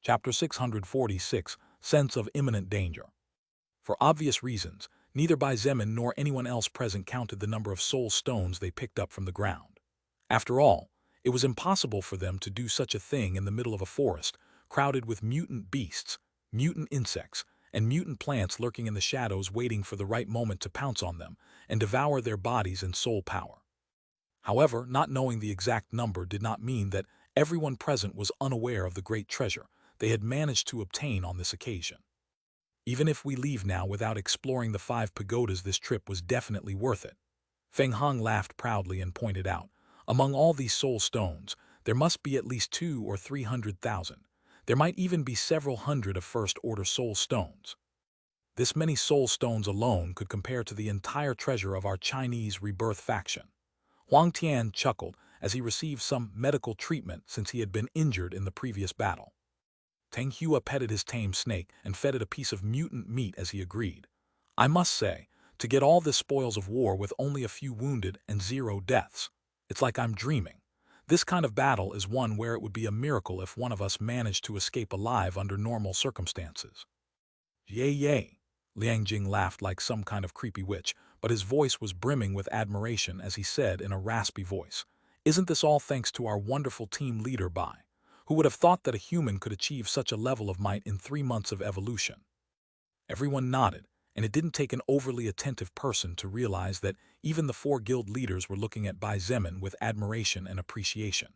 Chapter 646, Sense of Imminent Danger. For obvious reasons, neither Bai Zemin nor anyone else present counted the number of soul stones they picked up from the ground. After all, it was impossible for them to do such a thing in the middle of a forest, crowded with mutant beasts, mutant insects, and mutant plants lurking in the shadows waiting for the right moment to pounce on them and devour their bodies and soul power. However, not knowing the exact number did not mean that everyone present was unaware of the great treasure they had managed to obtain on this occasion. Even if we leave now without exploring the 5 pagodas, this trip was definitely worth it. Feng Hong laughed proudly and pointed out, among all these soul stones, there must be at least 200,000 or 300,000. There might even be several hundred of first-order soul stones. This many soul stones alone could compare to the entire treasure of our Chinese rebirth faction. Huang Tian chuckled as he received some medical treatment since he had been injured in the previous battle. Tang Hua petted his tame snake and fed it a piece of mutant meat as he agreed. I must say, to get all this spoils of war with only a few wounded and 0 deaths, it's like I'm dreaming. This kind of battle is one where it would be a miracle if one of us managed to escape alive under normal circumstances. Yay yay! Liang Jing laughed like some kind of creepy witch, but his voice was brimming with admiration as he said in a raspy voice, "Isn't this all thanks to our wonderful team leader Bai? Who would have thought that a human could achieve such a level of might in 3 months of evolution?" Everyone nodded, and it didn't take an overly attentive person to realize that even the 4 guild leaders were looking at Bai Zemin with admiration and appreciation.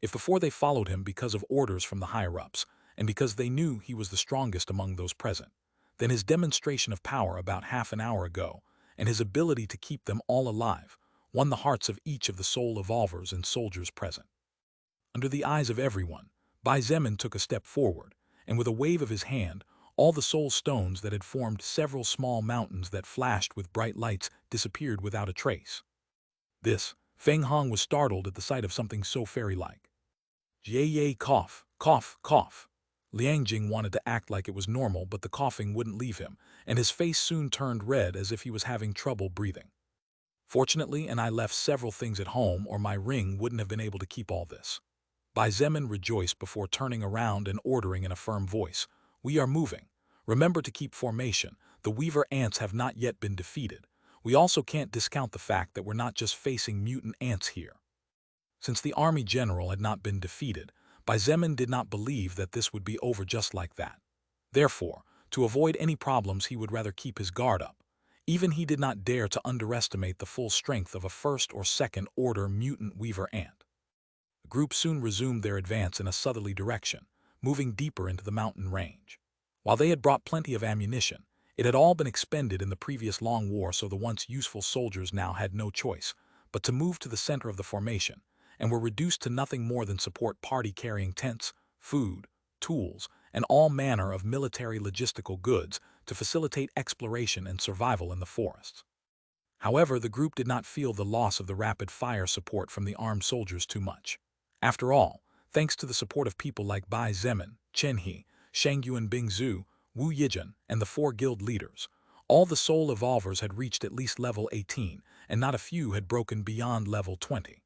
If before they followed him because of orders from the higher-ups, and because they knew he was the strongest among those present, then his demonstration of power about half an hour ago, and his ability to keep them all alive, won the hearts of each of the soul evolvers and soldiers present. Under the eyes of everyone, Bai Zemin took a step forward, and with a wave of his hand, all the soul stones that had formed several small mountains that flashed with bright lights disappeared without a trace. This, Feng Hong was startled at the sight of something so fairy-like. Jie cough, cough, cough. Liang Jing wanted to act like it was normal, but the coughing wouldn't leave him, and his face soon turned red as if he was having trouble breathing. Fortunately, I left several things at home, or my ring wouldn't have been able to keep all this. Bai Zemin rejoiced before turning around and ordering in a firm voice, "We are moving. Remember to keep formation. The Weaver ants have not yet been defeated. We also can't discount the fact that we're not just facing mutant ants here." Since the army general had not been defeated, Bai Zemin did not believe that this would be over just like that. Therefore, to avoid any problems, he would rather keep his guard up. Even he did not dare to underestimate the full strength of a 1st or 2nd order mutant Weaver ant. The group soon resumed their advance in a southerly direction, moving deeper into the mountain range. While they had brought plenty of ammunition, it had all been expended in the previous long war, so the once useful soldiers now had no choice but to move to the center of the formation, and were reduced to nothing more than support party carrying tents, food, tools, and all manner of military logistical goods to facilitate exploration and survival in the forests. However, the group did not feel the loss of the rapid-fire support from the armed soldiers too much. After all, thanks to the support of people like Bai Zemin, Chen He, Shangyuan Bingzhu, Wu Yijun, and the 4 guild leaders, all the soul evolvers had reached at least level 18, and not a few had broken beyond level 20.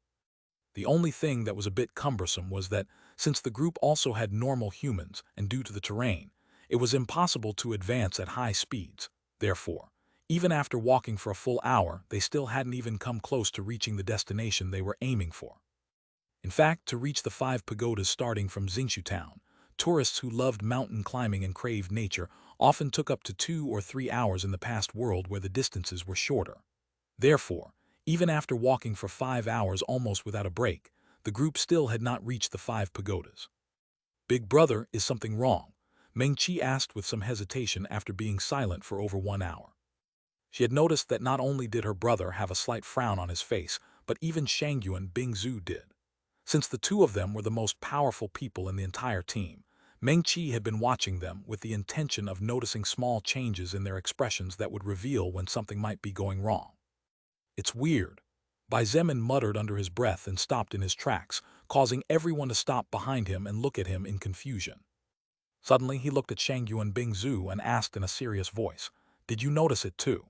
The only thing that was a bit cumbersome was that, since the group also had normal humans, and due to the terrain, it was impossible to advance at high speeds. Therefore, even after walking for a full hour, they still hadn't even come close to reaching the destination they were aiming for. In fact, to reach the 5 pagodas starting from Xingshu town, tourists who loved mountain climbing and craved nature often took up to 2 or 3 hours in the past world where the distances were shorter. Therefore, even after walking for 5 hours almost without a break, the group still had not reached the 5 pagodas. "Big brother, is something wrong?" Meng Qi asked with some hesitation after being silent for over 1 hour. She had noticed that not only did her brother have a slight frown on his face, but even Shangyuan Bingzhu did. Since the 2 of them were the most powerful people in the entire team, Meng Qi had been watching them with the intention of noticing small changes in their expressions that would reveal when something might be going wrong. "It's weird." Bai Zemin muttered under his breath and stopped in his tracks, causing everyone to stop behind him and look at him in confusion. Suddenly, he looked at Shangyuan Bingzhu and asked in a serious voice, "Did you notice it too?"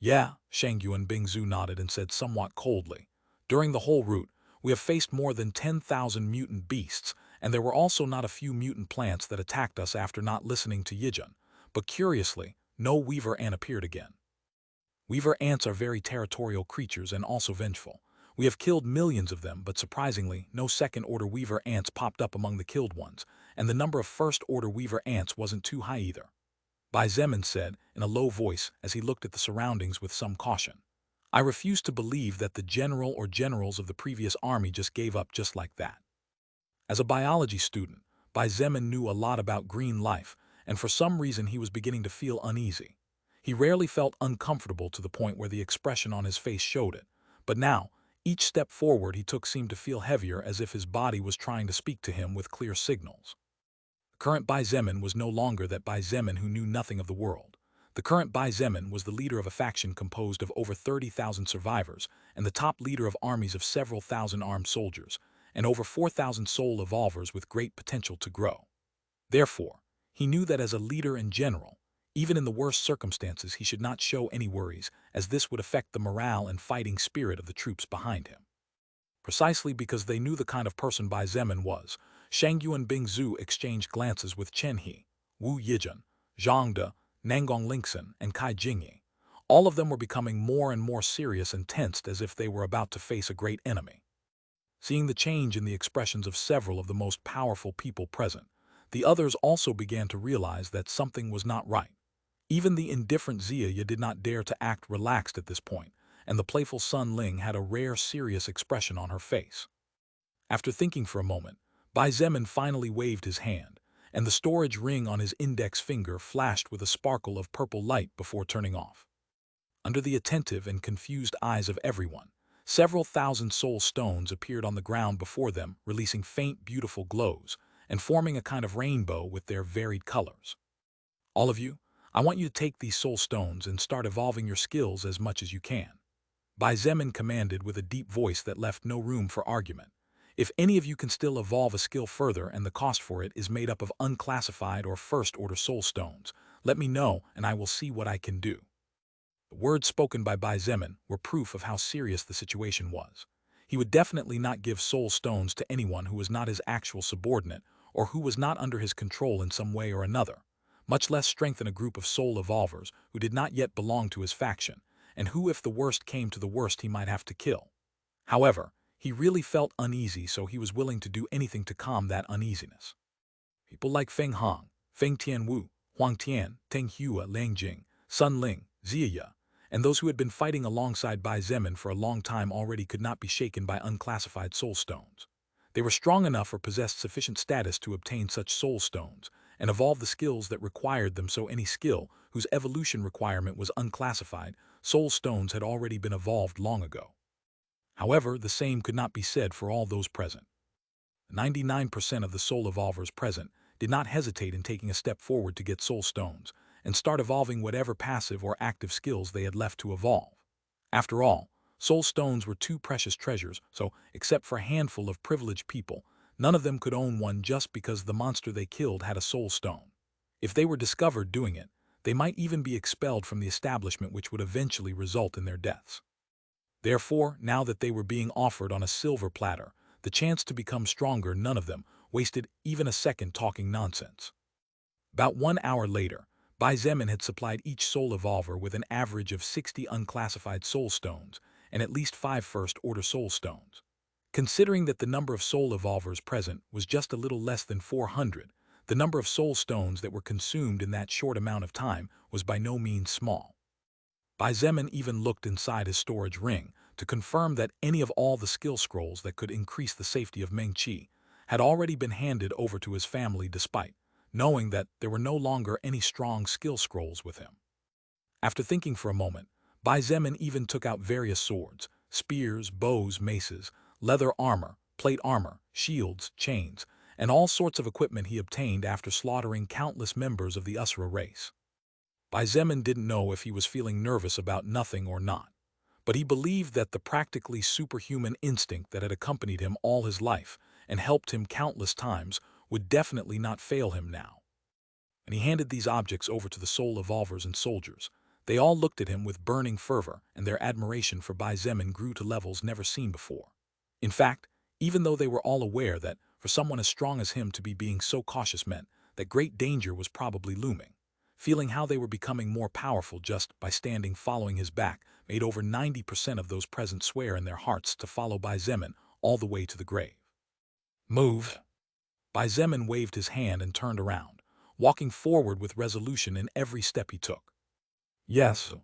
"Yeah," Shangyuan Bingzhu nodded and said somewhat coldly. "During the whole route, we have faced more than 10,000 mutant beasts, and there were also not a few mutant plants that attacked us after not listening to Yijun. But curiously, no weaver ant appeared again. Weaver ants are very territorial creatures and also vengeful. We have killed millions of them, but surprisingly, no second-order weaver ants popped up among the killed ones, and the number of first-order weaver ants wasn't too high either. Bai Zemin said, in a low voice as he looked at the surroundings with some caution. I refuse to believe that the general or generals of the previous army just gave up just like that. As a biology student, Bai Zemin knew a lot about green life, and for some reason he was beginning to feel uneasy. He rarely felt uncomfortable to the point where the expression on his face showed it, but now, each step forward he took seemed to feel heavier, as if his body was trying to speak to him with clear signals. The current Bai Zemin was no longer that Bai Zemin who knew nothing of the world. The current Bai Zemin was the leader of a faction composed of over 30,000 survivors and the top leader of armies of several thousand armed soldiers, and over 4,000 soul evolvers with great potential to grow. Therefore, he knew that as a leader in general, even in the worst circumstances he should not show any worries, as this would affect the morale and fighting spirit of the troops behind him. Precisely because they knew the kind of person Bai Zemin was, Shangyu and Bing Zhu exchanged glances with Chen He, Wu Yijun, Zhang De, Nangong Lingxin, and Kai Jingyi. All of them were becoming more and more serious and tensed, as if they were about to face a great enemy. Seeing the change in the expressions of several of the most powerful people present, the others also began to realize that something was not right. Even the indifferent Ziya did not dare to act relaxed at this point, and the playful Sun Ling had a rare serious expression on her face. After thinking for a moment, Bai Zemin finally waved his hand, and the storage ring on his index finger flashed with a sparkle of purple light before turning off. Under the attentive and confused eyes of everyone, several thousand soul stones appeared on the ground before them, releasing faint, beautiful glows, and forming a kind of rainbow with their varied colors. All of you, I want you to take these soul stones and start evolving your skills as much as you can. Bai Zemin commanded with a deep voice that left no room for argument. If any of you can still evolve a skill further and the cost for it is made up of unclassified or first-order soul stones, let me know and I will see what I can do. The words spoken by Bai Zemin were proof of how serious the situation was. He would definitely not give soul stones to anyone who was not his actual subordinate or who was not under his control in some way or another, much less strengthen a group of soul evolvers who did not yet belong to his faction, and who, if the worst came to the worst, he might have to kill. However, he really felt uneasy, so he was willing to do anything to calm that uneasiness. People like Feng Hong, Feng Tianwu, Huang Tian, Teng Hua, Liang Jing, Sun Ling, Ziya, and those who had been fighting alongside Bai Zemin for a long time already could not be shaken by unclassified soul stones. They were strong enough or possessed sufficient status to obtain such soul stones and evolve the skills that required them, so any skill whose evolution requirement was unclassified, soul stones had already been evolved long ago. However, the same could not be said for all those present. 99% of the soul evolvers present did not hesitate in taking a step forward to get soul stones and start evolving whatever passive or active skills they had left to evolve. After all, soul stones were two precious treasures, so except for a handful of privileged people, none of them could own one just because the monster they killed had a soul stone. If they were discovered doing it, they might even be expelled from the establishment, which would eventually result in their deaths. Therefore, now that they were being offered on a silver platter the chance to become stronger, none of them wasted even a second talking nonsense. About 1 hour later, Bai Zemin had supplied each soul evolver with an average of 60 unclassified soul stones and at least 5 first-order soul stones. Considering that the number of soul evolvers present was just a little less than 400, the number of soul stones that were consumed in that short amount of time was by no means small. Bai Zemin even looked inside his storage ring to confirm that any of all the skill scrolls that could increase the safety of Meng Qi had already been handed over to his family, despite knowing that there were no longer any strong skill scrolls with him. After thinking for a moment, Bai Zemin even took out various swords, spears, bows, maces, leather armor, plate armor, shields, chains, and all sorts of equipment he obtained after slaughtering countless members of the Usra race. Bai Zemin didn't know if he was feeling nervous about nothing or not, but he believed that the practically superhuman instinct that had accompanied him all his life and helped him countless times would definitely not fail him now. And he handed these objects over to the soul evolvers and soldiers. They all looked at him with burning fervor, and their admiration for Bai Zemin grew to levels never seen before. In fact, even though they were all aware that, For someone as strong as him to be being so cautious meant that great danger was probably looming. Feeling how they were becoming more powerful just by standing following his back made over 90% of those present swear in their hearts to follow Bai Zemin all the way to the grave. Move! Bai Zemin waved his hand and turned around, walking forward with resolution in every step he took. Yes.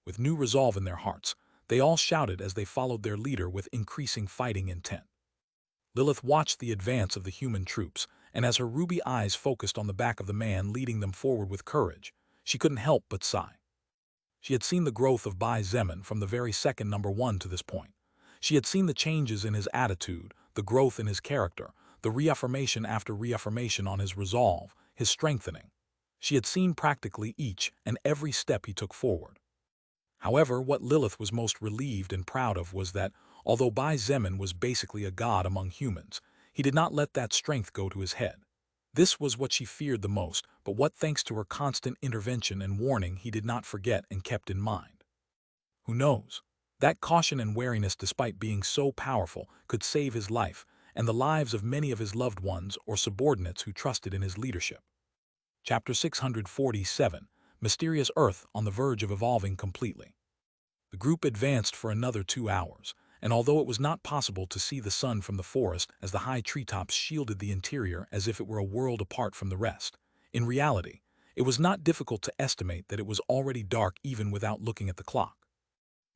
With new resolve in their hearts, they all shouted as they followed their leader with increasing fighting intent. Lilith watched the advance of the human troops, and as her ruby eyes focused on the back of the man leading them forward with courage, she couldn't help but sigh. She had seen the growth of Bai Zemin from the very second number one to this point. She had seen the changes in his attitude, the growth in his character, the reaffirmation after reaffirmation on his resolve, his strengthening. She had seen practically each and every step he took forward. However, what Lilith was most relieved and proud of was that, although Bai Zemin was basically a god among humans, he did not let that strength go to his head. This was what she feared the most, but what, thanks to her constant intervention and warning, he did not forget and kept in mind. Who knows? That caution and wariness, despite being so powerful, could save his life and the lives of many of his loved ones or subordinates who trusted in his leadership. Chapter 647, Mysterious Earth on the verge of evolving completely. The group advanced for another 2 hours, and although it was not possible to see the sun from the forest as the high treetops shielded the interior as if it were a world apart from the rest, in reality, it was not difficult to estimate that it was already dark even without looking at the clock.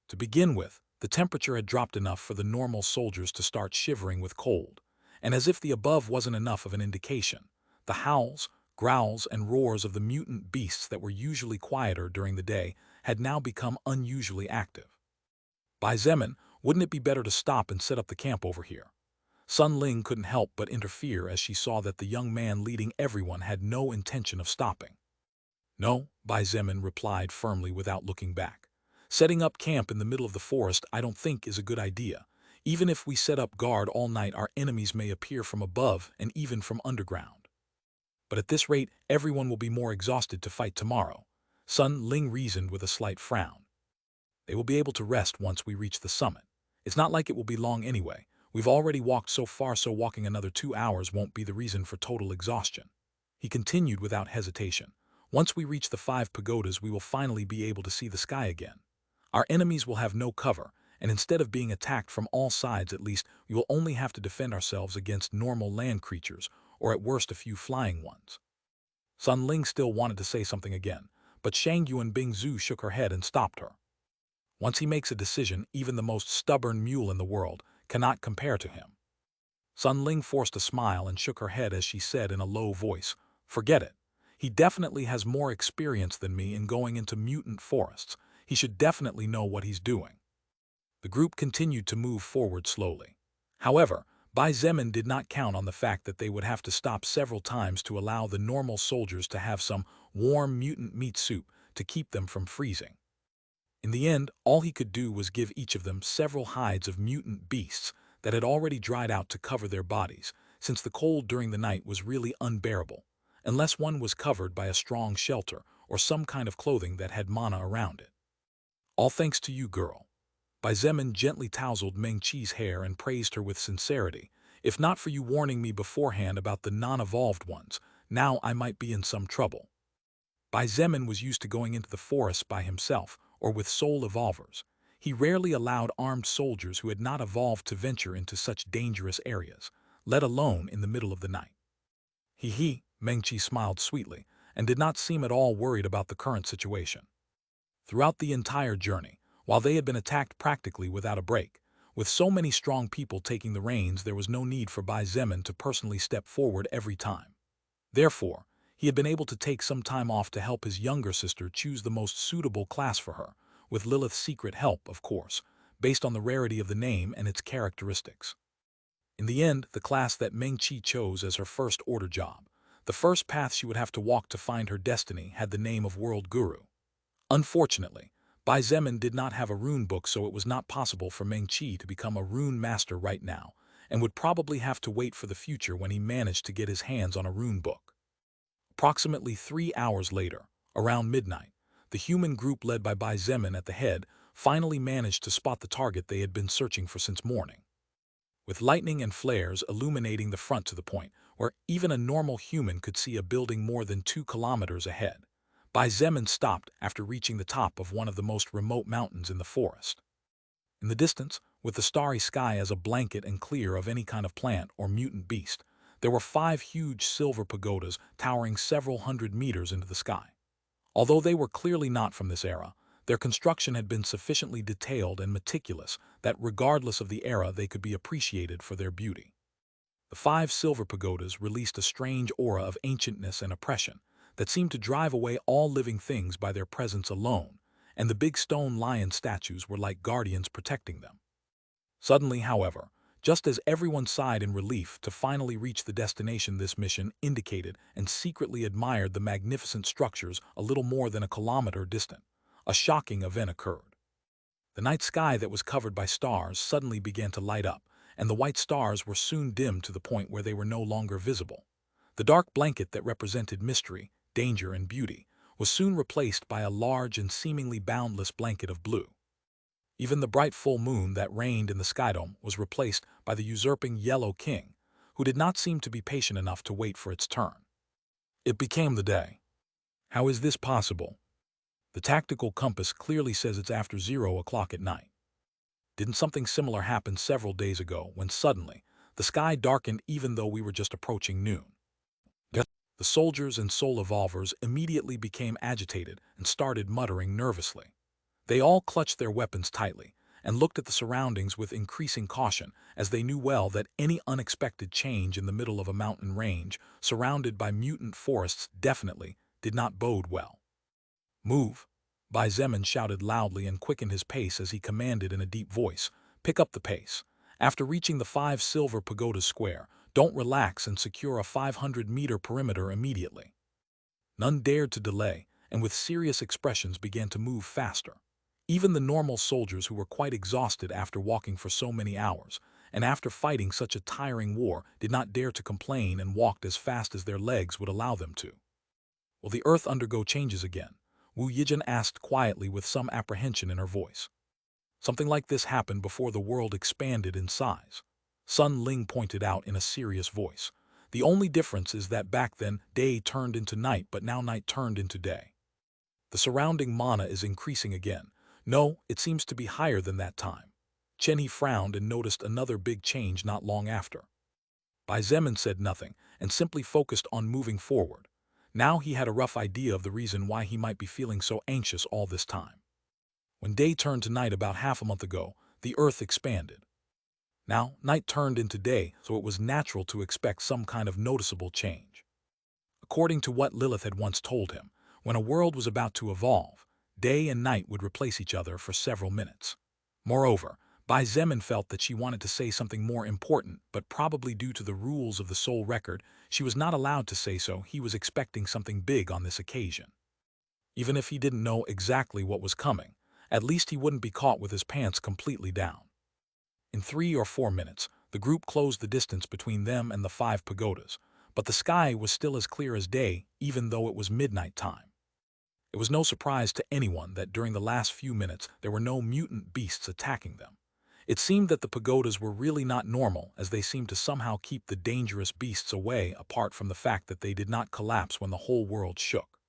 To begin with, the temperature had dropped enough for the normal soldiers to start shivering with cold, and as if the above wasn't enough of an indication, the howls, growls, and roars of the mutant beasts that were usually quieter during the day had now become unusually active. Bai Zemin, wouldn't it be better to stop and set up the camp over here? Sun Ling couldn't help but interfere as she saw that the young man leading everyone had no intention of stopping. No, Bai Zemin replied firmly without looking back. Setting up camp in the middle of the forest I don't think is a good idea. Even if we set up guard all night, our enemies may appear from above and even from underground. But at this rate, everyone will be more exhausted to fight tomorrow, Sun Ling reasoned with a slight frown. They will be able to rest once we reach the summit. It's not like it will be long anyway. We've already walked so far, so walking another 2 hours won't be the reason for total exhaustion. He continued without hesitation. Once we reach the 5 pagodas, we will finally be able to see the sky again. Our enemies will have no cover, and instead of being attacked from all sides, at least we will only have to defend ourselves against normal land creatures, or at worst a few flying ones. Sun Ling still wanted to say something again, but Shangyu and Bing Zhu shook her head and stopped her. Once he makes a decision, even the most stubborn mule in the world cannot compare to him. Sun Ling forced a smile and shook her head as she said in a low voice, "Forget it. He definitely has more experience than me in going into mutant forests. He should definitely know what he's doing." The group continued to move forward slowly. However, Bai Zemin did not count on the fact that they would have to stop several times to allow the normal soldiers to have some warm mutant meat soup to keep them from freezing. In the end, all he could do was give each of them several hides of mutant beasts that had already dried out to cover their bodies, since the cold during the night was really unbearable, unless one was covered by a strong shelter or some kind of clothing that had mana around it. "All thanks to you, girl." Bai Zemin gently tousled Meng Qi's hair and praised her with sincerity. "If not for you warning me beforehand about the non-evolved ones, now I might be in some trouble." Bai Zemin was used to going into the forest by himself or with soul evolvers. He rarely allowed armed soldiers who had not evolved to venture into such dangerous areas, let alone in the middle of the night. He, Meng Qi smiled sweetly and did not seem at all worried about the current situation. Throughout the entire journey, while they had been attacked practically without a break, with so many strong people taking the reins, there was no need for Bai Zemin to personally step forward every time. Therefore, he had been able to take some time off to help his younger sister choose the most suitable class for her, with Lilith's secret help, of course, based on the rarity of the name and its characteristics. In the end, the class that Meng Qi chose as her first order job, the first path she would have to walk to find her destiny, had the name of World Guru. Unfortunately, Bai Zemin did not have a rune book, so it was not possible for Meng Qi to become a rune master right now, and would probably have to wait for the future when he managed to get his hands on a rune book. Approximately 3 hours later, around midnight, the human group led by Bai Zemin at the head finally managed to spot the target they had been searching for since morning. with lightning and flares illuminating the front to the point where even a normal human could see a building more than 2 kilometers ahead. Bai Zemin stopped after reaching the top of one of the most remote mountains in the forest. In the distance, with the starry sky as a blanket and clear of any kind of plant or mutant beast, there were 5 huge silver pagodas towering several hundred meters into the sky. Although they were clearly not from this era, their construction had been sufficiently detailed and meticulous that regardless of the era they could be appreciated for their beauty. The 5 silver pagodas released a strange aura of ancientness and oppression that seemed to drive away all living things by their presence alone, and the big stone lion statues were like guardians protecting them. Suddenly, however, just as everyone sighed in relief to finally reach the destination this mission indicated and secretly admired the magnificent structures a little more than a kilometer distant, a shocking event occurred. The night sky that was covered by stars suddenly began to light up, and the white stars were soon dimmed to the point where they were no longer visible. The dark blanket that represented mystery, danger, and beauty was soon replaced by a large and seemingly boundless blanket of blue. Even the bright full moon that reigned in the skydome was replaced by the usurping Yellow King, who did not seem to be patient enough to wait for its turn. It became the day. How is this possible? The tactical compass clearly says it's after 0 o'clock at night. Didn't something similar happen several days ago when suddenly the sky darkened even though we were just approaching noon? The soldiers and soul evolvers immediately became agitated and started muttering nervously. They all clutched their weapons tightly and looked at the surroundings with increasing caution, as they knew well that any unexpected change in the middle of a mountain range surrounded by mutant forests definitely did not bode well. "Move!" Bai Zemin shouted loudly and quickened his pace as he commanded in a deep voice. "Pick up the pace. After reaching the 5 silver pagodas square, don't relax and secure a 500-meter perimeter immediately." None dared to delay, and with serious expressions began to move faster. Even the normal soldiers, who were quite exhausted after walking for so many hours, and after fighting such a tiring war, did not dare to complain and walked as fast as their legs would allow them to. "Will the earth undergo changes again?" Wu Yijin asked quietly with some apprehension in her voice. "Something like this happened before the world expanded in size," Sun Ling pointed out in a serious voice. "The only difference is that back then day turned into night, but now night turned into day. The surrounding mana is increasing again. No, it seems to be higher than that time." Chen He frowned and noticed another big change not long after. Bai Zemin said nothing and simply focused on moving forward. Now he had a rough idea of the reason why he might be feeling so anxious all this time. When day turned to night about half a month ago, the earth expanded. Now, night turned into day, so it was natural to expect some kind of noticeable change. According to what Lilith had once told him, when a world was about to evolve, day and night would replace each other for several minutes. Moreover, Bai Zemin felt that she wanted to say something more important, but probably due to the rules of the soul record, she was not allowed to say so. He was expecting something big on this occasion. Even if he didn't know exactly what was coming, at least he wouldn't be caught with his pants completely down. In 3 or 4 minutes, the group closed the distance between them and the 5 pagodas, but the sky was still as clear as day, even though it was midnight time. It was no surprise to anyone that during the last few minutes there were no mutant beasts attacking them. It seemed that the pagodas were really not normal, as they seemed to somehow keep the dangerous beasts away, apart from the fact that they did not collapse when the whole world shook.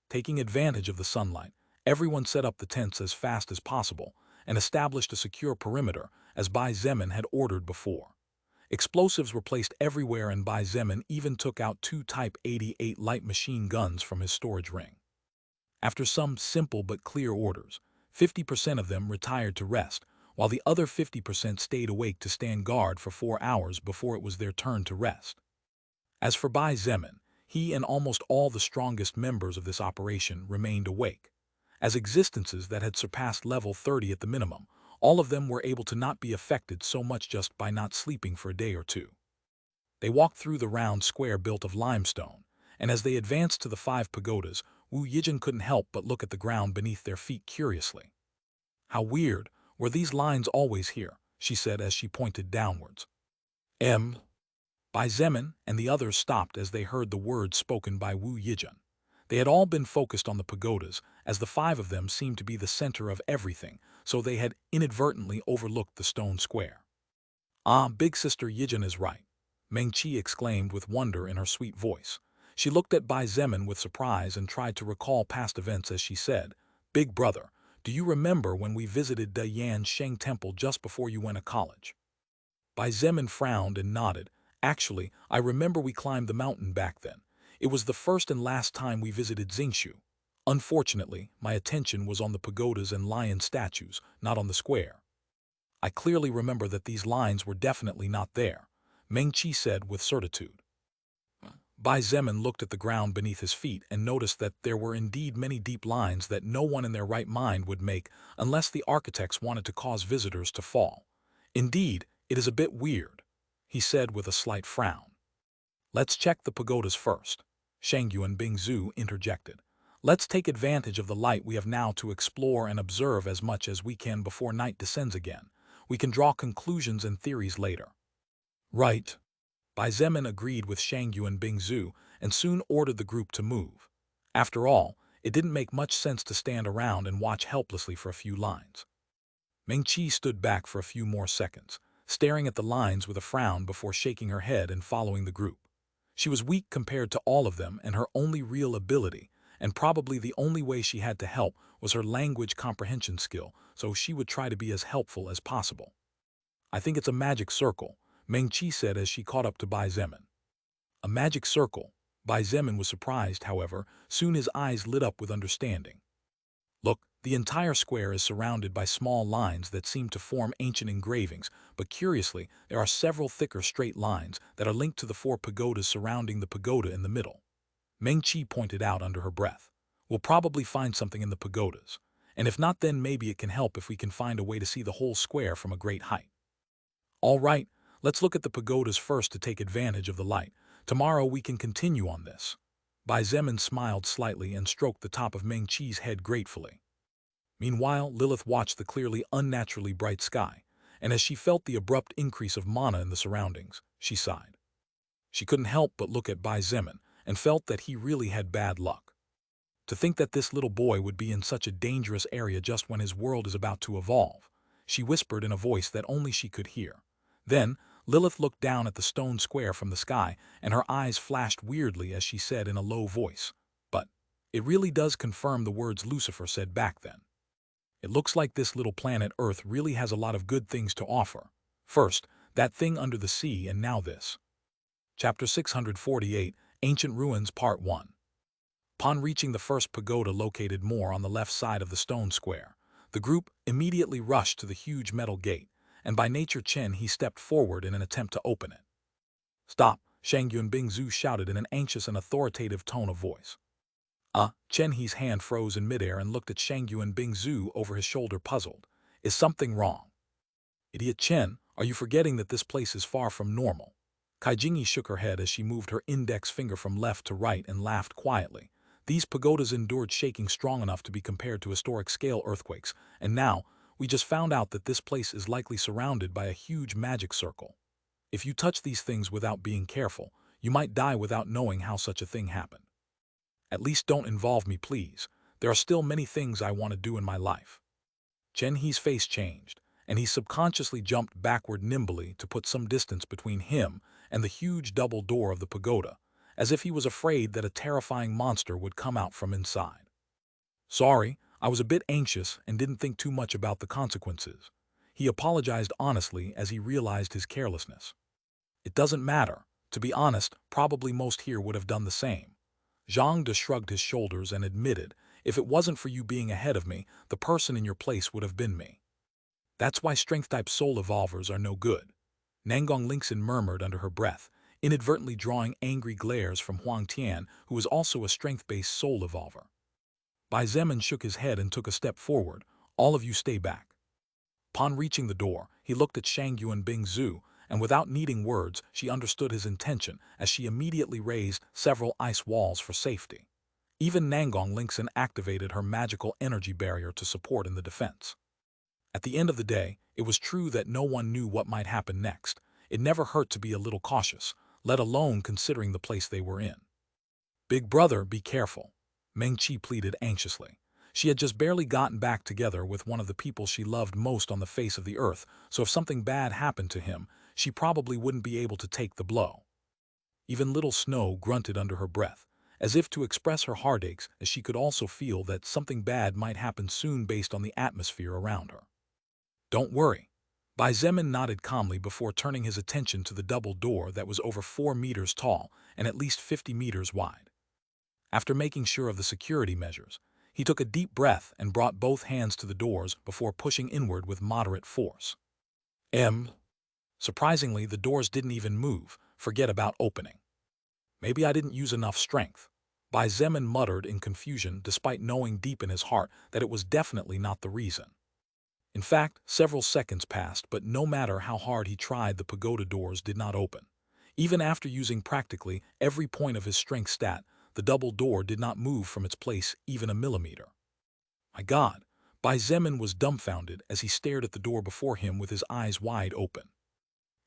Taking advantage of the sunlight, everyone set up the tents as fast as possible and established a secure perimeter, as Bai Zemin had ordered before. Explosives were placed everywhere, and Bai Zemin even took out 2 Type 88 light machine guns from his storage ring. After some simple but clear orders, 50% of them retired to rest, while the other 50% stayed awake to stand guard for 4 hours before it was their turn to rest. As for Bai Zemin, he and almost all the strongest members of this operation remained awake. As existences that had surpassed level 30 at the minimum, all of them were able to not be affected so much just by not sleeping for a day or two. They walked through the round square built of limestone, and as they advanced to the 5 pagodas, Wu Yijin couldn't help but look at the ground beneath their feet curiously. "How weird, were these lines always here?" she said as she pointed downwards. Bai Zemin and the others stopped as they heard the words spoken by Wu Yijin. They had all been focused on the pagodas, as the 5 of them seemed to be the center of everything, so they had inadvertently overlooked the stone square. Ah, big sister Yijin is right, Meng-Chi exclaimed with wonder in her sweet voice. She looked at Bai Zemin with surprise and tried to recall past events as she said, Big brother, do you remember when we visited the Yan Sheng Temple just before you went to college? Bai Zemin frowned and nodded. Actually, I remember we climbed the mountain back then. It was the first and last time we visited Xingshu. Unfortunately, my attention was on the pagodas and lion statues, not on the square. I clearly remember that these lines were definitely not there, Meng-Chi said with certitude. Bai Zemin looked at the ground beneath his feet and noticed that there were indeed many deep lines that no one in their right mind would make unless the architects wanted to cause visitors to fall. Indeed, it is a bit weird, he said with a slight frown. Let's check the pagodas first, Shangyu and Bingzu interjected. Let's take advantage of the light we have now to explore and observe as much as we can before night descends again. We can draw conclusions and theories later. Right. Bai Zemin agreed with Shangyu and Bingzu and soon ordered the group to move. After all, it didn't make much sense to stand around and watch helplessly for a few lines. Meng-Chi stood back for a few more seconds, staring at the lines with a frown before shaking her head and following the group. She was weak compared to all of them, and her only real ability, and probably the only way she had to help, was her language comprehension skill, so she would try to be as helpful as possible. I think it's a magic circle, Meng-Chi said as she caught up to Bai Zemin. A magic circle? Bai Zemin was surprised, however, soon his eyes lit up with understanding. Look, the entire square is surrounded by small lines that seem to form ancient engravings, but curiously, there are several thicker straight lines that are linked to the 4 pagodas surrounding the pagoda in the middle. Meng-Chi pointed out under her breath. We'll probably find something in the pagodas, and if not, then maybe it can help if we can find a way to see the whole square from a great height. All right, let's look at the pagodas first to take advantage of the light. Tomorrow we can continue on this. Bai Zemin smiled slightly and stroked the top of Meng-Chi's head gratefully. Meanwhile, Lilith watched the clearly unnaturally bright sky, and as she felt the abrupt increase of mana in the surroundings, she sighed. She couldn't help but look at Bai Zemin and felt that he really had bad luck. To think that this little boy would be in such a dangerous area just when his world is about to evolve, she whispered in a voice that only she could hear. Then, Lilith looked down at the stone square from the sky, and her eyes flashed weirdly as she said in a low voice, "But it really does confirm the words Lucifer said back then. It looks like this little planet Earth really has a lot of good things to offer. First, that thing under the sea, and now this." Chapter 648, Ancient Ruins Part 1. Upon reaching the first pagoda located more on the left side of the stone square, the group immediately rushed to the huge metal gate, and by nature Chen he stepped forward in an attempt to open it. "Stop!" Shangyun Bingzu shouted in an anxious and authoritative tone of voice. Chen He's hand froze in midair and looked at Shangyun Bingzu over his shoulder puzzled. "Is something wrong?" "Idiot Chen, are you forgetting that this place is far from normal?" Kaijingi shook her head as she moved her index finger from left to right and laughed quietly. "These pagodas endured shaking strong enough to be compared to historic-scale earthquakes, and now, we just found out that this place is likely surrounded by a huge magic circle. If you touch these things without being careful, you might die without knowing how such a thing happened. At least don't involve me, please. There are still many things I want to do in my life." Chen He's face changed, and he subconsciously jumped backward nimbly to put some distance between him and the huge double door of the pagoda, as if he was afraid that a terrifying monster would come out from inside. "Sorry, I was a bit anxious and didn't think too much about the consequences." He apologized honestly as he realized his carelessness. "It doesn't matter. To be honest, probably most here would have done the same." Zhang De shrugged his shoulders and admitted, "If it wasn't for you being ahead of me, the person in your place would have been me." "That's why strength-type soul evolvers are no good," Nangong Lingxin murmured under her breath, inadvertently drawing angry glares from Huang Tian, who was also a strength-based soul evolver. Bai Zemin shook his head and took a step forward. "All of you stay back." Upon reaching the door, he looked at Shangyu and Bingzu, and without needing words, she understood his intention as she immediately raised several ice walls for safety. Even Nangong Lingxin activated her magical energy barrier to support in the defense. At the end of the day, it was true that no one knew what might happen next. It never hurt to be a little cautious, let alone considering the place they were in. "Big brother, be careful," Meng-Chi pleaded anxiously. She had just barely gotten back together with one of the people she loved most on the face of the earth, so if something bad happened to him, she probably wouldn't be able to take the blow. Even little Snow grunted under her breath, as if to express her heartaches, as she could also feel that something bad might happen soon based on the atmosphere around her. "Don't worry." Bai Zemin nodded calmly before turning his attention to the double door that was over 4 meters tall and at least 50 meters wide. After making sure of the security measures, he took a deep breath and brought both hands to the doors before pushing inward with moderate force. Surprisingly, the doors didn't even move, forget about opening. "Maybe I didn't use enough strength," Bai Zemin muttered in confusion despite knowing deep in his heart that it was definitely not the reason. In fact, several seconds passed, but no matter how hard he tried, the pagoda doors did not open. Even after using practically every point of his strength stat, the double door did not move from its place even a millimeter. My God! Bai Zemin was dumbfounded as he stared at the door before him with his eyes wide open.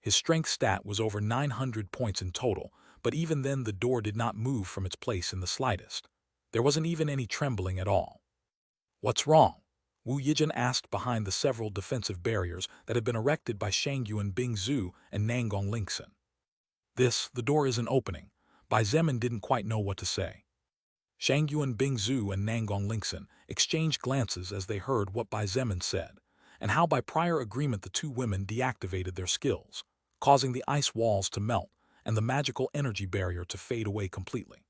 His strength stat was over 900 points in total, but even then the door did not move from its place in the slightest. There wasn't even any trembling at all. "What's wrong?" Wu Yijin asked behind the several defensive barriers that had been erected by Shangyuan Bingzu and Nangong Lingxin. The door isn't opening." Bai Zemin didn't quite know what to say. Shangyuan Bingzu and Nangong Lingxin exchanged glances as they heard what Bai Zemin said, and how by prior agreement the two women deactivated their skills, causing the ice walls to melt and the magical energy barrier to fade away completely.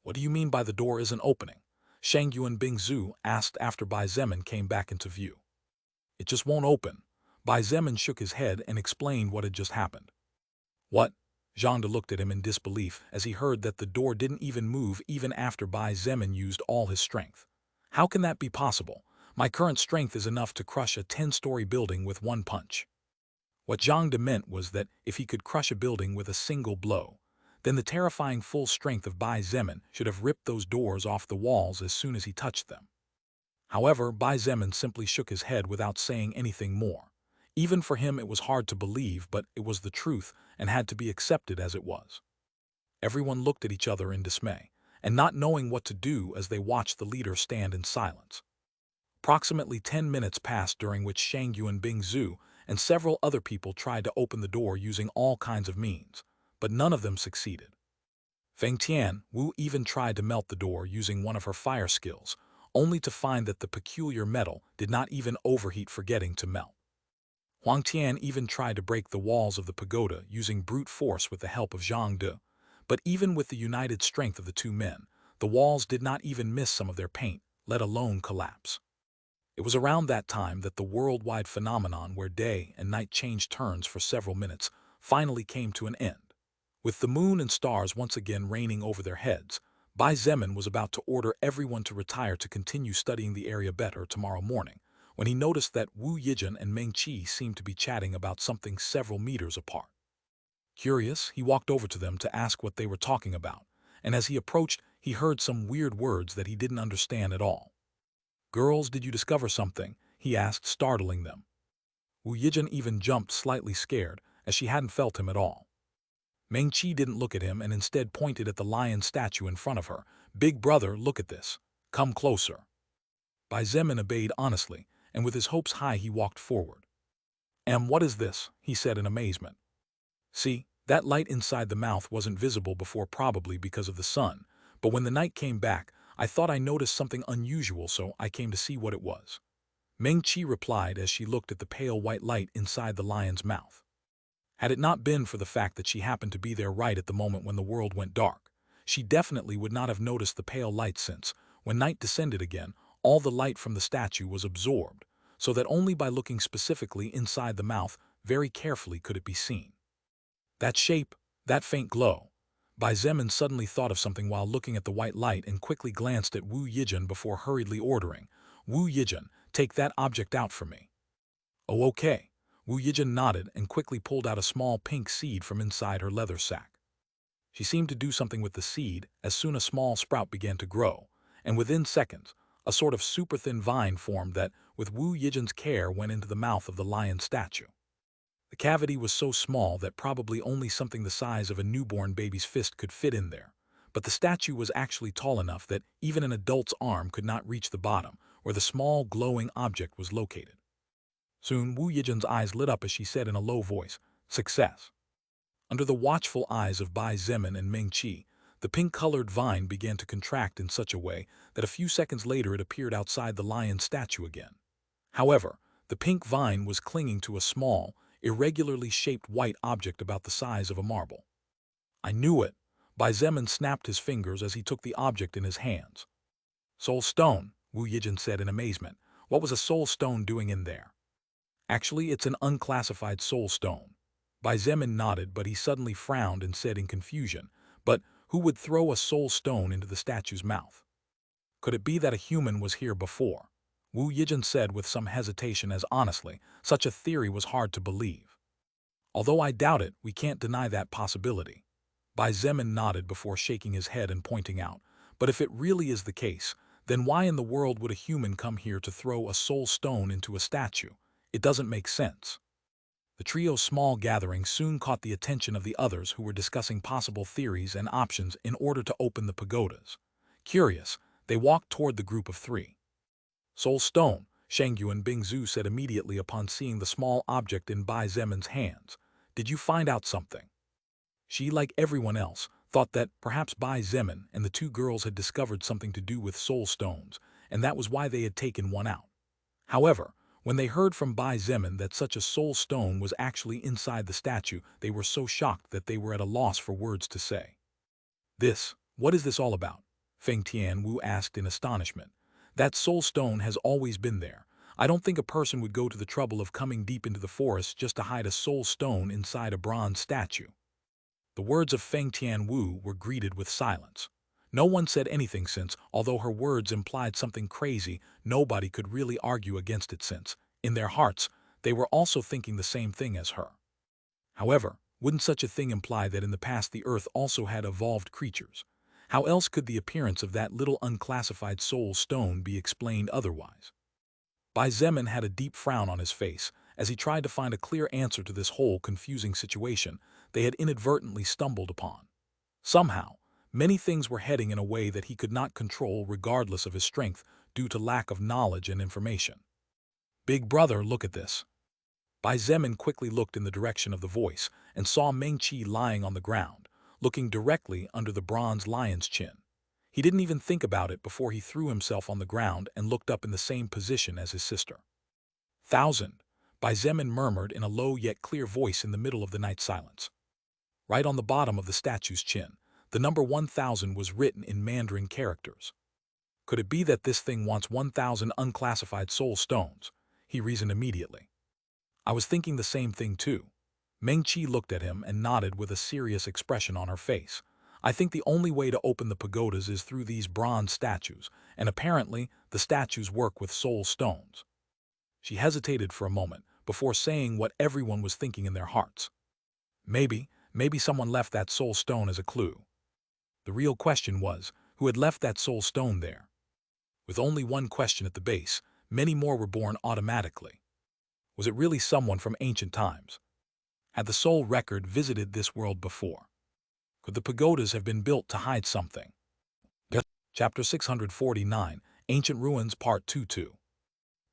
"What do you mean by the door isn't opening?" Shangyuan Bingzu asked after Bai Zemin came back into view. "It just won't open." Bai Zemin shook his head and explained what had just happened. "What?" Jade looked at him in disbelief as he heard that the door didn't even move even after Bai Zemin used all his strength. "How can that be possible? My current strength is enough to crush a 10-story building with one punch." What Jade meant was that if he could crush a building with a single blow, then the terrifying full strength of Bai Zemin should have ripped those doors off the walls as soon as he touched them. However, Bai Zemin simply shook his head without saying anything more. Even for him it was hard to believe, but it was the truth and had to be accepted as it was. Everyone looked at each other in dismay, and not knowing what to do as they watched the leader stand in silence. Approximately 10 minutes passed, during which Shangyuan Bingzu and several other people tried to open the door using all kinds of means, but none of them succeeded. Feng Tian Wu even tried to melt the door using one of her fire skills, only to find that the peculiar metal did not even overheat, forgetting to melt. Huang Tian even tried to break the walls of the pagoda using brute force with the help of Zhang De, but even with the united strength of the two men, the walls did not even miss some of their paint, let alone collapse. It was around that time that the worldwide phenomenon where day and night changed turns for several minutes finally came to an end. With the moon and stars once again reigning over their heads, Bai Zemin was about to order everyone to retire to continue studying the area better tomorrow morning, when he noticed that Wu Yijin and Meng Qi seemed to be chatting about something several meters apart. Curious, he walked over to them to ask what they were talking about, and as he approached, he heard some weird words that he didn't understand at all. "Girls, did you discover something?" he asked, startling them. Wu Yijin even jumped, slightly scared, as she hadn't felt him at all. Meng Qi didn't look at him and instead pointed at the lion statue in front of her. "Big brother, look at this. Come closer." Bai Zemin obeyed honestly, and with his hopes high he walked forward. What is this?" he said in amazement. "See, that light inside the mouth wasn't visible before, probably because of the sun, but when the night came back, I thought I noticed something unusual, so I came to see what it was." Meng Qi replied as she looked at the pale white light inside the lion's mouth. Had it not been for the fact that she happened to be there right at the moment when the world went dark, she definitely would not have noticed the pale light, since, when night descended again, all the light from the statue was absorbed, so that only by looking specifically inside the mouth very carefully could it be seen. That shape, that faint glow. Bai Zemin suddenly thought of something while looking at the white light and quickly glanced at Wu Yijin before hurriedly ordering, "Wu Yijin, take that object out for me." "Oh, okay." Wu Yijin nodded and quickly pulled out a small pink seed from inside her leather sack. She seemed to do something with the seed as soon a small sprout began to grow, and within seconds, a sort of super thin vine formed that, with Wu Yijin's care, went into the mouth of the lion statue. The cavity was so small that probably only something the size of a newborn baby's fist could fit in there, but the statue was actually tall enough that even an adult's arm could not reach the bottom, where the small glowing object was located. Soon Wu Yijin's eyes lit up as she said in a low voice, Success. Under the watchful eyes of Bai Zemin and Ming Qi, the pink-colored vine began to contract in such a way that a few seconds later it appeared outside the lion statue again. However, the pink vine was clinging to a small, irregularly shaped white object about the size of a marble. I knew it. Bai Zemin snapped his fingers as he took the object in his hands. Soul stone, Wu Yijin said in amazement. What was a soul stone doing in there? Actually, it's an unclassified soul stone. Bai Zemin nodded, but he suddenly frowned and said in confusion, but who would throw a soul stone into the statue's mouth? Could it be that a human was here before? Wu Yijin said with some hesitation, as honestly, such a theory was hard to believe. Although I doubt it, we can't deny that possibility. Bai Zemin nodded before shaking his head and pointing out, but if it really is the case, then why in the world would a human come here to throw a soul stone into a statue? It doesn't make sense. The trio's small gathering soon caught the attention of the others who were discussing possible theories and options in order to open the pagodas. Curious, they walked toward the group of three. Soul stone, Shangyu and Bingzu said immediately upon seeing the small object in Bai Zemin's hands. Did you find out something? She, like everyone else, thought that perhaps Bai Zemin and the two girls had discovered something to do with soul stones, and that was why they had taken one out. However, when they heard from Bai Zemin that such a soul stone was actually inside the statue, they were so shocked that they were at a loss for words to say. What is this all about? Feng Tianwu asked in astonishment. That soul stone has always been there. I don't think a person would go to the trouble of coming deep into the forest just to hide a soul stone inside a bronze statue. The words of Feng Tianwu were greeted with silence. No one said anything since, although her words implied something crazy, nobody could really argue against it since, in their hearts, they were also thinking the same thing as her. However, wouldn't such a thing imply that in the past the earth also had evolved creatures? How else could the appearance of that little unclassified soul stone be explained otherwise? Bai Zemin had a deep frown on his face as he tried to find a clear answer to this whole confusing situation they had inadvertently stumbled upon. Somehow, many things were heading in a way that he could not control regardless of his strength due to lack of knowledge and information. Big brother, look at this. Bai Zemin quickly looked in the direction of the voice and saw Ming Qi lying on the ground, looking directly under the bronze lion's chin. He didn't even think about it before he threw himself on the ground and looked up in the same position as his sister. "1,000," Bai Zemin murmured in a low yet clear voice in the middle of the night silence. Right on the bottom of the statue's chin, the number 1,000 was written in Mandarin characters. Could it be that this thing wants 1,000 unclassified soul stones? He reasoned immediately. I was thinking the same thing too. Ming Qi looked at him and nodded with a serious expression on her face. I think the only way to open the pagodas is through these bronze statues, and apparently the statues work with soul stones. She hesitated for a moment before saying what everyone was thinking in their hearts. Maybe someone left that soul stone as a clue. The real question was, who had left that soul stone there? With only one question at the base, many more were born automatically. Was it really someone from ancient times? Had the soul record visited this world before? Could the pagodas have been built to hide something? Chapter 649, Ancient Ruins Part 2-2.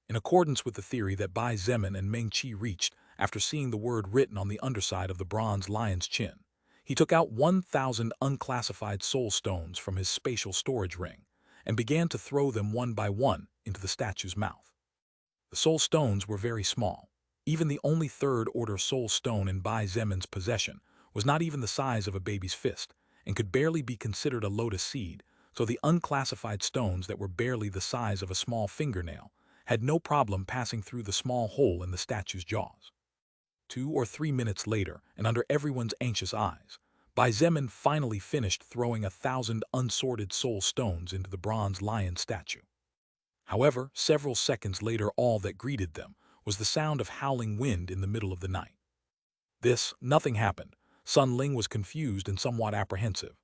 In accordance with the theory that Bai Zemin and Ming Qi reached after seeing the word written on the underside of the bronze lion's chin, he took out 1,000 unclassified soul stones from his spatial storage ring and began to throw them one by one into the statue's mouth. The soul stones were very small. Even the only third-order soul stone in Bai Zemin's possession was not even the size of a baby's fist and could barely be considered a lotus seed, so the unclassified stones that were barely the size of a small fingernail had no problem passing through the small hole in the statue's jaws. 2 or 3 minutes later, and under everyone's anxious eyes, Bai Zemin finally finished throwing 1,000 unsorted soul stones into the bronze lion statue. However, several seconds later all that greeted them was the sound of howling wind in the middle of the night. Nothing happened. Sun Ling was confused and somewhat apprehensive.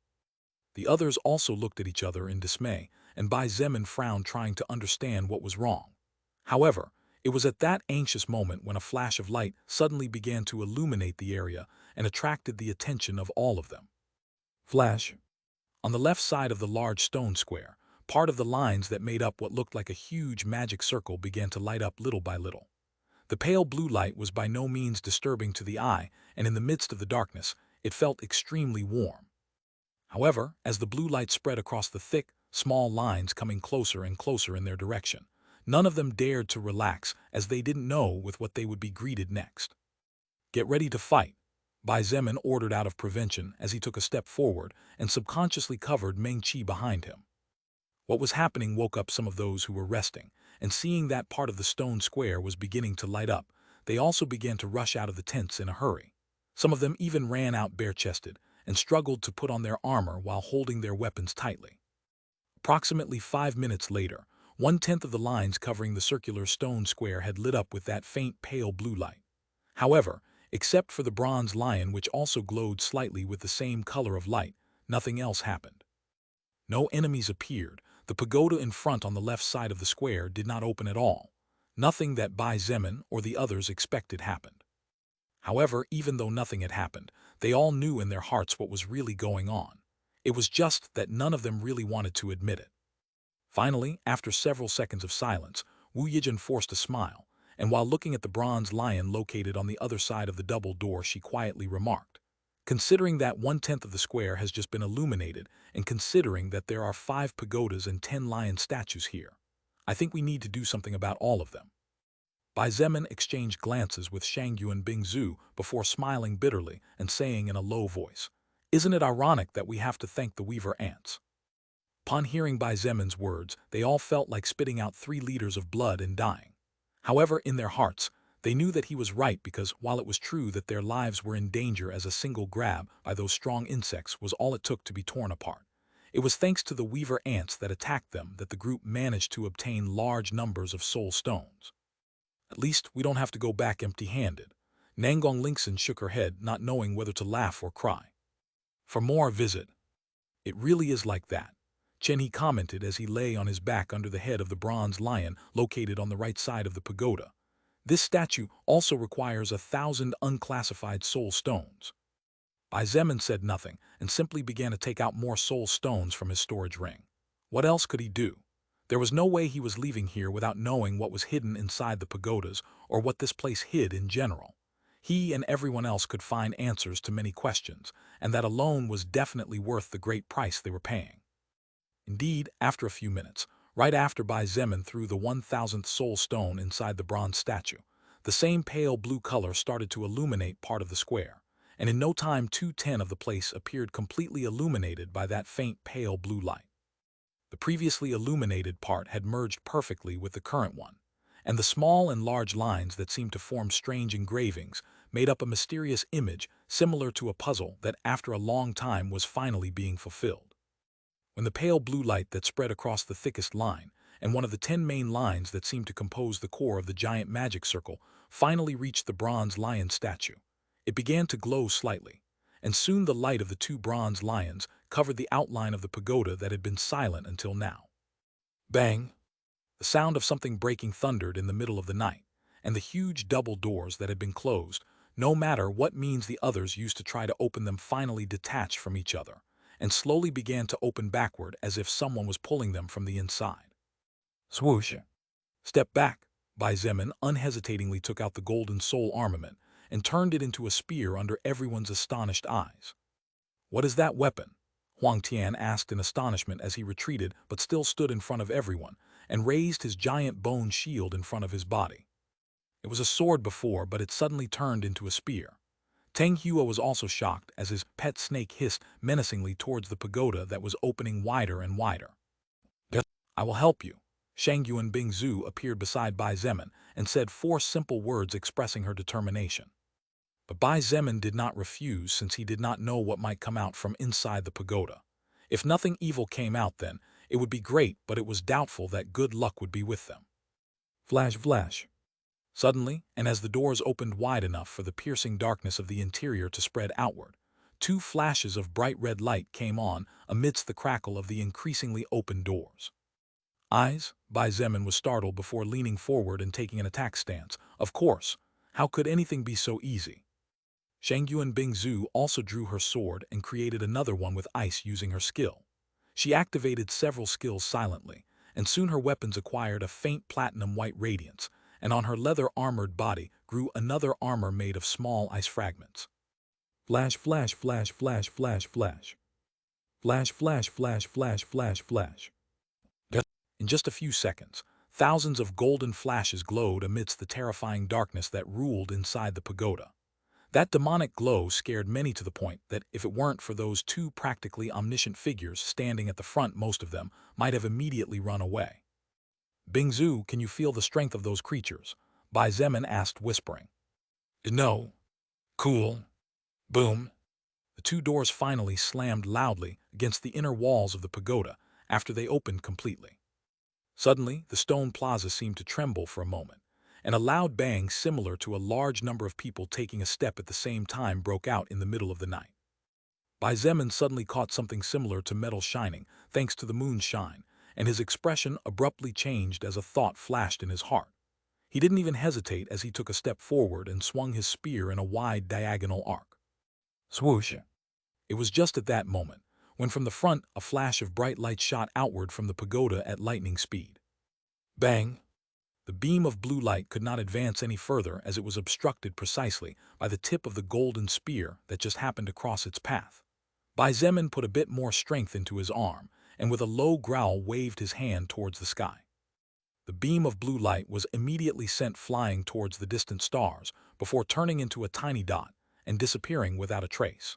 The others also looked at each other in dismay, and Bai Zemin frowned trying to understand what was wrong. However, it was at that anxious moment when a flash of light suddenly began to illuminate the area and attracted the attention of all of them. Flash. On the left side of the large stone square, part of the lines that made up what looked like a huge magic circle began to light up little by little. The pale blue light was by no means disturbing to the eye, and in the midst of the darkness, it felt extremely warm. However, as the blue light spread across the thick, small lines coming closer and closer in their direction, none of them dared to relax as they didn't know with what they would be greeted next. "Get ready to fight," Bai Zemin ordered out of prevention as he took a step forward and subconsciously covered Meng Qi behind him. What was happening woke up some of those who were resting, and seeing that part of the stone square was beginning to light up, they also began to rush out of the tents in a hurry. Some of them even ran out bare-chested and struggled to put on their armor while holding their weapons tightly. Approximately 5 minutes later, 1/10 of the lines covering the circular stone square had lit up with that faint pale blue light. However, except for the bronze lion which also glowed slightly with the same color of light, nothing else happened. No enemies appeared. The pagoda in front on the left side of the square did not open at all. Nothing that Bai Zemin or the others expected happened. However, even though nothing had happened, they all knew in their hearts what was really going on. It was just that none of them really wanted to admit it. Finally, after several seconds of silence, Wu Yijin forced a smile, and while looking at the bronze lion located on the other side of the double door, she quietly remarked, "Considering that 1/10 of the square has just been illuminated, and considering that there are 5 pagodas and 10 lion statues here, I think we need to do something about all of them." Bai Zemin exchanged glances with Shangyu and Bingzu before smiling bitterly and saying in a low voice, "Isn't it ironic that we have to thank the weaver ants?" Upon hearing Bai Zemin's words, they all felt like spitting out 3 liters of blood and dying. However, in their hearts, they knew that he was right because while it was true that their lives were in danger as a single grab by those strong insects was all it took to be torn apart, it was thanks to the weaver ants that attacked them that the group managed to obtain large numbers of soul stones. "At least we don't have to go back empty-handed." Nangong Lingxin shook her head, not knowing whether to laugh or cry. "For more, visit." "It really is like that," Chen He commented as he lay on his back under the head of the bronze lion located on the right side of the pagoda. "This statue also requires 1,000 unclassified soul stones." Bai Zemin said nothing and simply began to take out more soul stones from his storage ring. What else could he do? There was no way he was leaving here without knowing what was hidden inside the pagodas or what this place hid in general. He and everyone else could find answers to many questions, and that alone was definitely worth the great price they were paying. Indeed, after a few minutes, right after Bai Zemin threw the 1,000th soul stone inside the bronze statue, the same pale blue color started to illuminate part of the square, and in no time 2/10 of the place appeared completely illuminated by that faint pale blue light. The previously illuminated part had merged perfectly with the current one, and the small and large lines that seemed to form strange engravings made up a mysterious image similar to a puzzle that after a long time was finally being fulfilled. When the pale blue light that spread across the thickest line, and one of the 10 main lines that seemed to compose the core of the giant magic circle, finally reached the bronze lion statue, it began to glow slightly, and soon the light of the 2 bronze lions covered the outline of the pagoda that had been silent until now. Bang! The sound of something breaking thundered in the middle of the night, and the huge double doors that had been closed, no matter what means the others used to try to open them, finally detached from each other, and slowly began to open backward as if someone was pulling them from the inside. Swoosh! "Step back." Bai Zemin unhesitatingly took out the golden soul armament and turned it into a spear under everyone's astonished eyes. "What is that weapon?" Huang Tian asked in astonishment as he retreated but still stood in front of everyone and raised his giant bone shield in front of his body. It was a sword before, but it suddenly turned into a spear. Teng Hua was also shocked as his pet snake hissed menacingly towards the pagoda that was opening wider and wider. "I will help you." Shangyu and Bingzu appeared beside Bai Zemin and said 4 simple words expressing her determination. But Bai Zemin did not refuse since he did not know what might come out from inside the pagoda. If nothing evil came out then, it would be great, but it was doubtful that good luck would be with them. Flash, flash. Suddenly, and as the doors opened wide enough for the piercing darkness of the interior to spread outward, 2 flashes of bright red light came on amidst the crackle of the increasingly open doors. "Eyes?" Bai Zemin was startled before leaning forward and taking an attack stance. Of course, how could anything be so easy? Shangyu and Bingzu also drew her sword and created another one with ice using her skill. She activated several skills silently, and soon her weapons acquired a faint platinum-white radiance, and on her leather-armored body grew another armor made of small ice fragments. Flash, flash, flash, flash, flash, flash. Flash, flash, flash, flash, flash, flash. In just a few seconds, thousands of golden flashes glowed amidst the terrifying darkness that ruled inside the pagoda. That demonic glow scared many to the point that if it weren't for those two practically omniscient figures standing at the front, most of them might have immediately run away. Bingzu, can you feel the strength of those creatures? Bai Zemin asked, whispering. No. Cool. Boom. The two doors finally slammed loudly against the inner walls of the pagoda after they opened completely. Suddenly, the stone plaza seemed to tremble for a moment, and a loud bang similar to a large number of people taking a step at the same time broke out in the middle of the night. Bai Zemin suddenly caught something similar to metal shining, thanks to the moon's shine, and his expression abruptly changed as a thought flashed in his heart. He didn't even hesitate as he took a step forward and swung his spear in a wide diagonal arc. Swoosh! It was just at that moment, when from the front a flash of bright light shot outward from the pagoda at lightning speed. Bang! The beam of blue light could not advance any further as it was obstructed precisely by the tip of the golden spear that just happened to cross its path. Bai Zemin put a bit more strength into his arm, and with a low growl waved his hand towards the sky. The beam of blue light was immediately sent flying towards the distant stars before turning into a tiny dot and disappearing without a trace.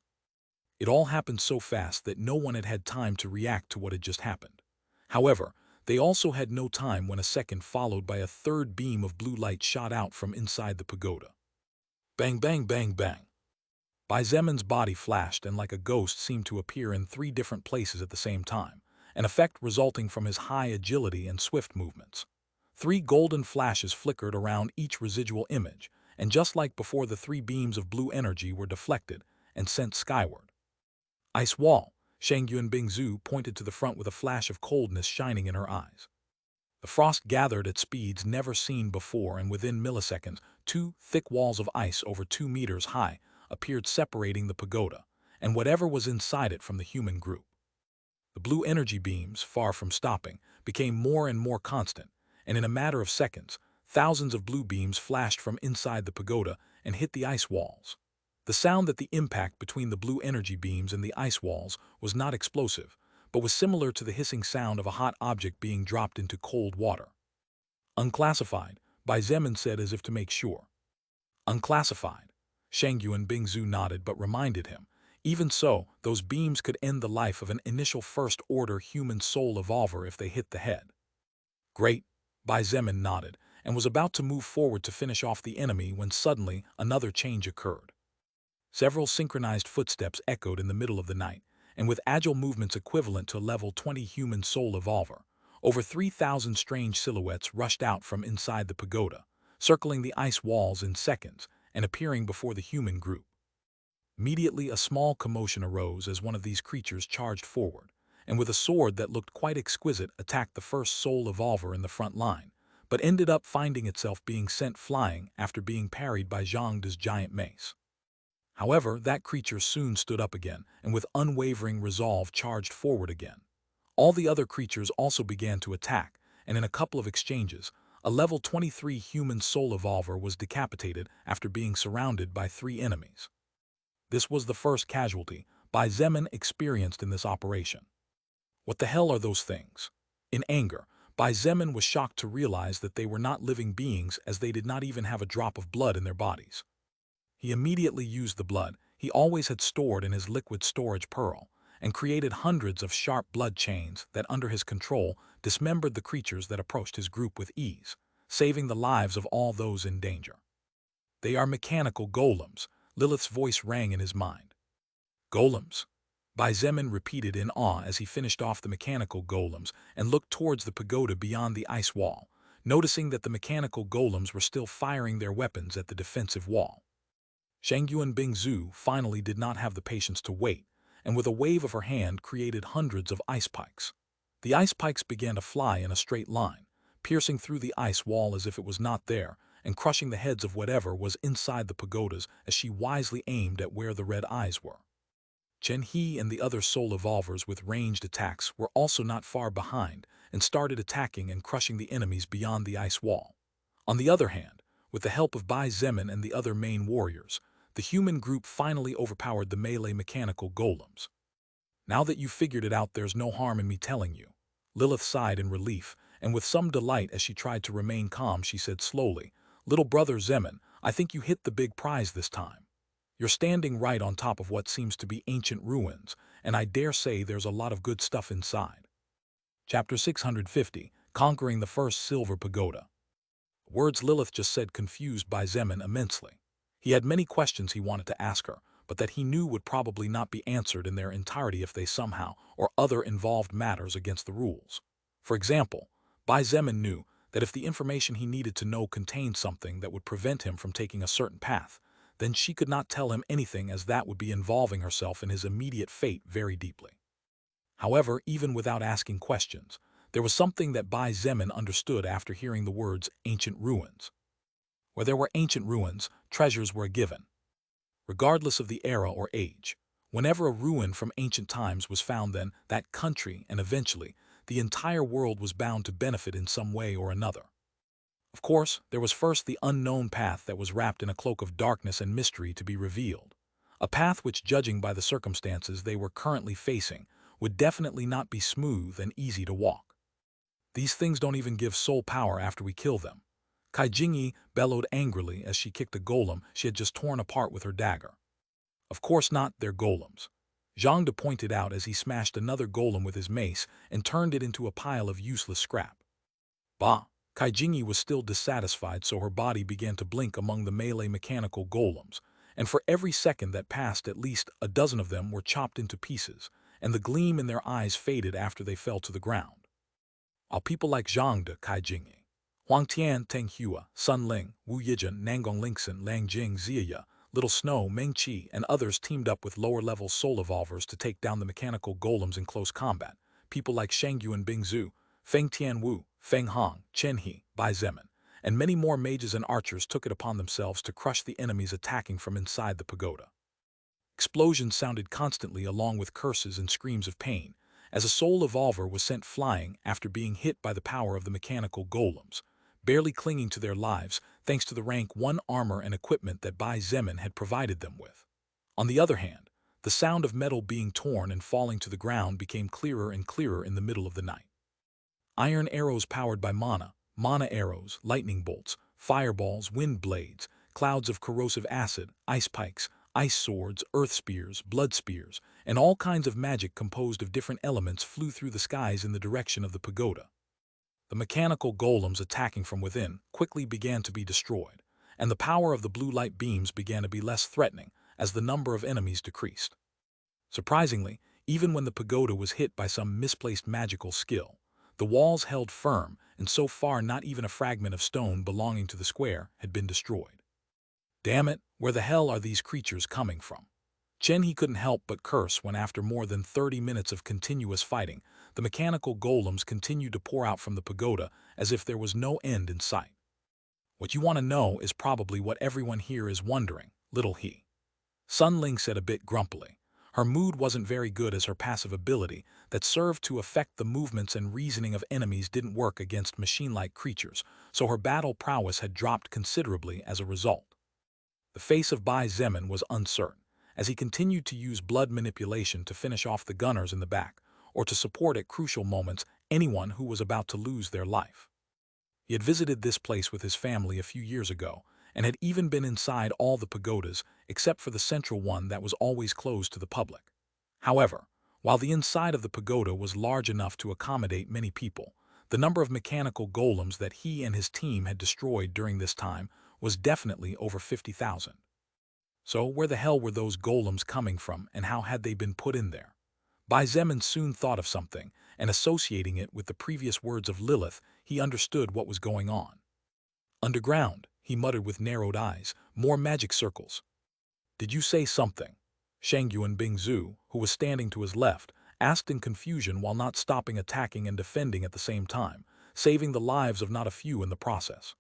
It all happened so fast that no one had had time to react to what had just happened. However, they also had no time when a second followed by a third beam of blue light shot out from inside the pagoda. Bang, bang, bang, bang. Bai Zemin's body flashed and like a ghost seemed to appear in 3 different places at the same time, an effect resulting from his high agility and swift movements. 3 golden flashes flickered around each residual image, and just like before, the 3 beams of blue energy were deflected and sent skyward. Ice wall, Shangyuan Bingzu pointed to the front with a flash of coldness shining in her eyes. The frost gathered at speeds never seen before, and within milliseconds, 2 thick walls of ice over 2 meters high appeared separating the pagoda, and whatever was inside it from the human group. The blue energy beams, far from stopping, became more and more constant, and in a matter of seconds, thousands of blue beams flashed from inside the pagoda and hit the ice walls. The sound that the impact between the blue energy beams and the ice walls was not explosive, but was similar to the hissing sound of a hot object being dropped into cold water. Unclassified, Bai Zemin said as if to make sure. Unclassified. Shangyuan Bingzu nodded but reminded him, even so, those beams could end the life of an initial first-order human soul evolver if they hit the head. Great, Bai Zemin nodded, and was about to move forward to finish off the enemy when suddenly another change occurred. Several synchronized footsteps echoed in the middle of the night, and with agile movements equivalent to a level 20 human soul evolver, over 3,000 strange silhouettes rushed out from inside the pagoda, circling the ice walls in seconds and appearing before the human group. Immediately a small commotion arose as one of these creatures charged forward, and with a sword that looked quite exquisite attacked the first soul evolver in the front line, but ended up finding itself being sent flying after being parried by Zhang De's giant mace. However, that creature soon stood up again, and with unwavering resolve charged forward again. All the other creatures also began to attack, and in a couple of exchanges, a level 23 human soul evolver was decapitated after being surrounded by 3 enemies. This was the first casualty Bai Zemin experienced in this operation. What the hell are those things? In anger, Bai Zemin was shocked to realize that they were not living beings, as they did not even have a drop of blood in their bodies. He immediately used the blood he always had stored in his liquid storage pearl, and created hundreds of sharp blood chains that, under his control, dismembered the creatures that approached his group with ease, saving the lives of all those in danger. They are mechanical golems, Lilith's voice rang in his mind. Golems? Bai Zemin repeated in awe as he finished off the mechanical golems and looked towards the pagoda beyond the ice wall, noticing that the mechanical golems were still firing their weapons at the defensive wall. Shangyuan Bingzu finally did not have the patience to wait, and with a wave of her hand created hundreds of ice pikes. The ice pikes began to fly in a straight line, piercing through the ice wall as if it was not there, and crushing the heads of whatever was inside the pagodas as she wisely aimed at where the red eyes were. Chen He and the other soul evolvers with ranged attacks were also not far behind and started attacking and crushing the enemies beyond the ice wall. On the other hand, with the help of Bai Zemin and the other main warriors, the human group finally overpowered the melee mechanical golems. Now that you've figured it out, there's no harm in me telling you. Lilith sighed in relief, and with some delight as she tried to remain calm, she said slowly, "Little brother Zemin, I think you hit the big prize this time. You're standing right on top of what seems to be ancient ruins, and I dare say there's a lot of good stuff inside." Chapter 650, Conquering the First Silver Pagoda. Words Lilith just said confused Bai Zemin immensely. He had many questions he wanted to ask her, but that he knew would probably not be answered in their entirety if they somehow or other involved matters against the rules. For example, Bai Zemin knew that if the information he needed to know contained something that would prevent him from taking a certain path, then she could not tell him anything, as that would be involving herself in his immediate fate very deeply. However, even without asking questions, there was something that Bai Zemin understood after hearing the words ancient ruins. Where there were ancient ruins, treasures were a given. Regardless of the era or age, whenever a ruin from ancient times was found, then that country and eventually the entire world was bound to benefit in some way or another. Of course, there was first the unknown path that was wrapped in a cloak of darkness and mystery to be revealed. A path which, judging by the circumstances they were currently facing, would definitely not be smooth and easy to walk. "These things don't even give soul power after we kill them," Kai Jingyi bellowed angrily as she kicked a golem she had just torn apart with her dagger. "Of course not, they're golems," Zhang De pointed out as he smashed another golem with his mace and turned it into a pile of useless scrap. Bah! Kai Jingyi was still dissatisfied, so her body began to blink among the melee mechanical golems, and for every second that passed at least a dozen of them were chopped into pieces, and the gleam in their eyes faded after they fell to the ground. While people like Zhang De, Kai Jingyi, Huang Tian, Teng Hua, Sun Ling, Wu Yijun, Nangong Lingxin, Lang Jing, Ziya, Little Snow, Meng Qi, and others teamed up with lower-level soul evolvers to take down the mechanical golems in close combat, people like Shang Yuan, Bing Zhu, Feng Tianwu, Feng Hong, Chen He, Bai Zemin, and many more mages and archers took it upon themselves to crush the enemies attacking from inside the pagoda. Explosions sounded constantly along with curses and screams of pain, as a soul evolver was sent flying after being hit by the power of the mechanical golems, barely clinging to their lives thanks to the rank 1 armor and equipment that Bai Zemin had provided them with. On the other hand, the sound of metal being torn and falling to the ground became clearer and clearer in the middle of the night. Iron arrows powered by mana arrows, lightning bolts, fireballs, wind blades, clouds of corrosive acid, ice pikes, ice swords, earth spears, blood spears, and all kinds of magic composed of different elements flew through the skies in the direction of the pagoda. The mechanical golems attacking from within quickly began to be destroyed, and the power of the blue light beams began to be less threatening as the number of enemies decreased. Surprisingly, even when the pagoda was hit by some misplaced magical skill, the walls held firm, and so far not even a fragment of stone belonging to the square had been destroyed. Damn it, where the hell are these creatures coming from? Chen He couldn't help but curse when, after more than 30 minutes of continuous fighting, the mechanical golems continued to pour out from the pagoda as if there was no end in sight. "What you want to know is probably what everyone here is wondering, little he," Sun Ling said a bit grumpily. Her mood wasn't very good as her passive ability that served to affect the movements and reasoning of enemies didn't work against machine-like creatures, so her battle prowess had dropped considerably as a result. The face of Bai Zemin was uncertain, as he continued to use blood manipulation to finish off the gunners in the back, or to support at crucial moments anyone who was about to lose their life. He had visited this place with his family a few years ago, and had even been inside all the pagodas except for the central one that was always closed to the public. However, while the inside of the pagoda was large enough to accommodate many people, the number of mechanical golems that he and his team had destroyed during this time was definitely over 50,000. So where the hell were those golems coming from, and how had they been put in there? Bai Zemin soon thought of something, and associating it with the previous words of Lilith, he understood what was going on. "Underground," he muttered with narrowed eyes, "more magic circles." "Did you say something?" Shang Yuan Bing Zhu, who was standing to his left, asked in confusion while not stopping attacking and defending at the same time, saving the lives of not a few in the process.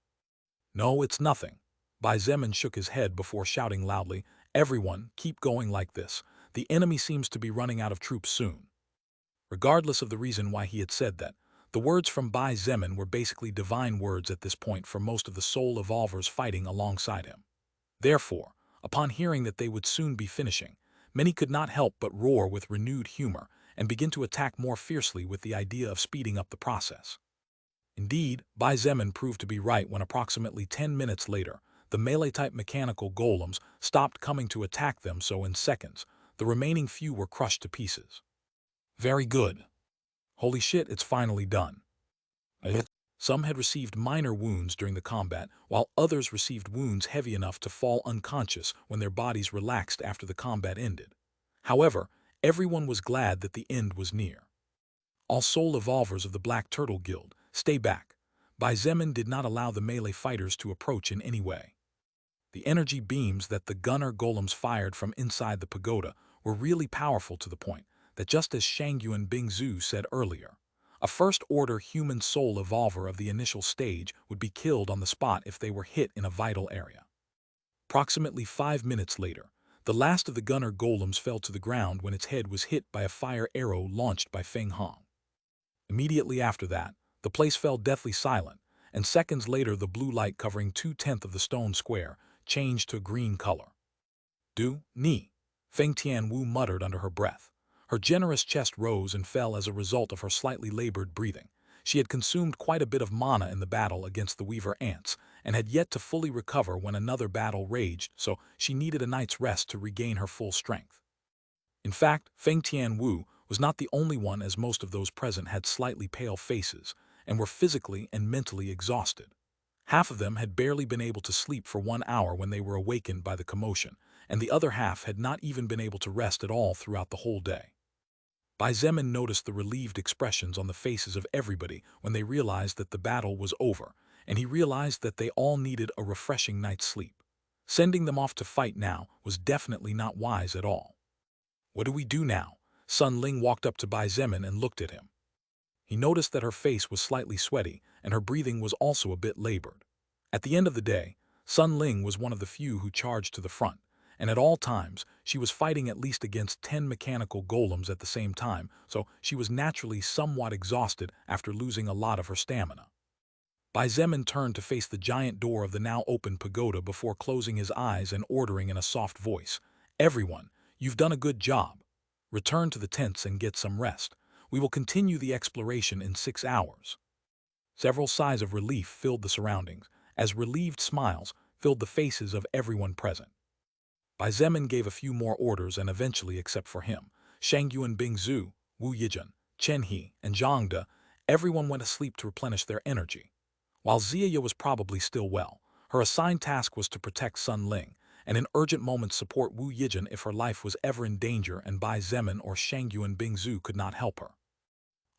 "No, it's nothing." Bai Zemin shook his head before shouting loudly, "Everyone, keep going like this. The enemy seems to be running out of troops soon." Regardless of the reason why he had said that, The words from Bai Zemin were basically divine words at this point for most of the soul evolvers fighting alongside him. Therefore, upon hearing that they would soon be finishing, many could not help but roar with renewed humor and begin to attack more fiercely with the idea of speeding up the process. Indeed, Bai Zemin proved to be right when approximately 10 minutes later, the melee-type mechanical golems stopped coming to attack them, so in seconds, the remaining few were crushed to pieces. Very good. Holy shit, it's finally done. Some had received minor wounds during the combat, while others received wounds heavy enough to fall unconscious when their bodies relaxed after the combat ended. However, everyone was glad that the end was near. All soul evolvers of the Black Turtle Guild, stay back. Bai Zemin did not allow the melee fighters to approach in any way. The energy beams that the gunner golems fired from inside the pagoda were really powerful, to the point that, just as Shangyuan Bingzu said earlier, a first-order human soul evolver of the initial stage would be killed on the spot if they were hit in a vital area. Approximately 5 minutes later, the last of the gunner golems fell to the ground when its head was hit by a fire arrow launched by Feng Hong. Immediately after that, the place fell deathly silent, and seconds later the blue light covering 2/10 of the stone square changed to a green color. Ni, Feng Tianwu muttered under her breath. Her generous chest rose and fell as a result of her slightly labored breathing. She had consumed quite a bit of mana in the battle against the Weaver ants, and had yet to fully recover when another battle raged, so she needed a night's rest to regain her full strength. In fact, Feng Tianwu was not the only one, as most of those present had slightly pale faces and were physically and mentally exhausted. Half of them had barely been able to sleep for 1 hour when they were awakened by the commotion, and the other half had not even been able to rest at all throughout the whole day. Bai Zemin noticed the relieved expressions on the faces of everybody when they realized that the battle was over, and he realized that they all needed a refreshing night's sleep. Sending them off to fight now was definitely not wise at all. What do we do now? Sun Ling walked up to Bai Zemin and looked at him. He noticed that her face was slightly sweaty, and her breathing was also a bit labored. At the end of the day, Sun Ling was one of the few who charged to the front, and at all times she was fighting at least against 10 mechanical golems at the same time, so she was naturally somewhat exhausted after losing a lot of her stamina. Bai Zemin turned to face the giant door of the now open pagoda before closing his eyes and ordering in a soft voice, "Everyone, you've done a good job. Return to the tents and get some rest. We will continue the exploration in 6 hours." Several sighs of relief filled the surroundings, as relieved smiles filled the faces of everyone present. Bai Zemin gave a few more orders, and eventually, except for him, Shangyuan Bingzu, Wu Yijun, Chen He, and Zhang De, everyone went asleep to replenish their energy. While Ziya was probably still well, her assigned task was to protect Sun Ling, and in urgent moments support Wu Yijun if her life was ever in danger and Bai Zemin or Shangyuan Bingzu could not help her.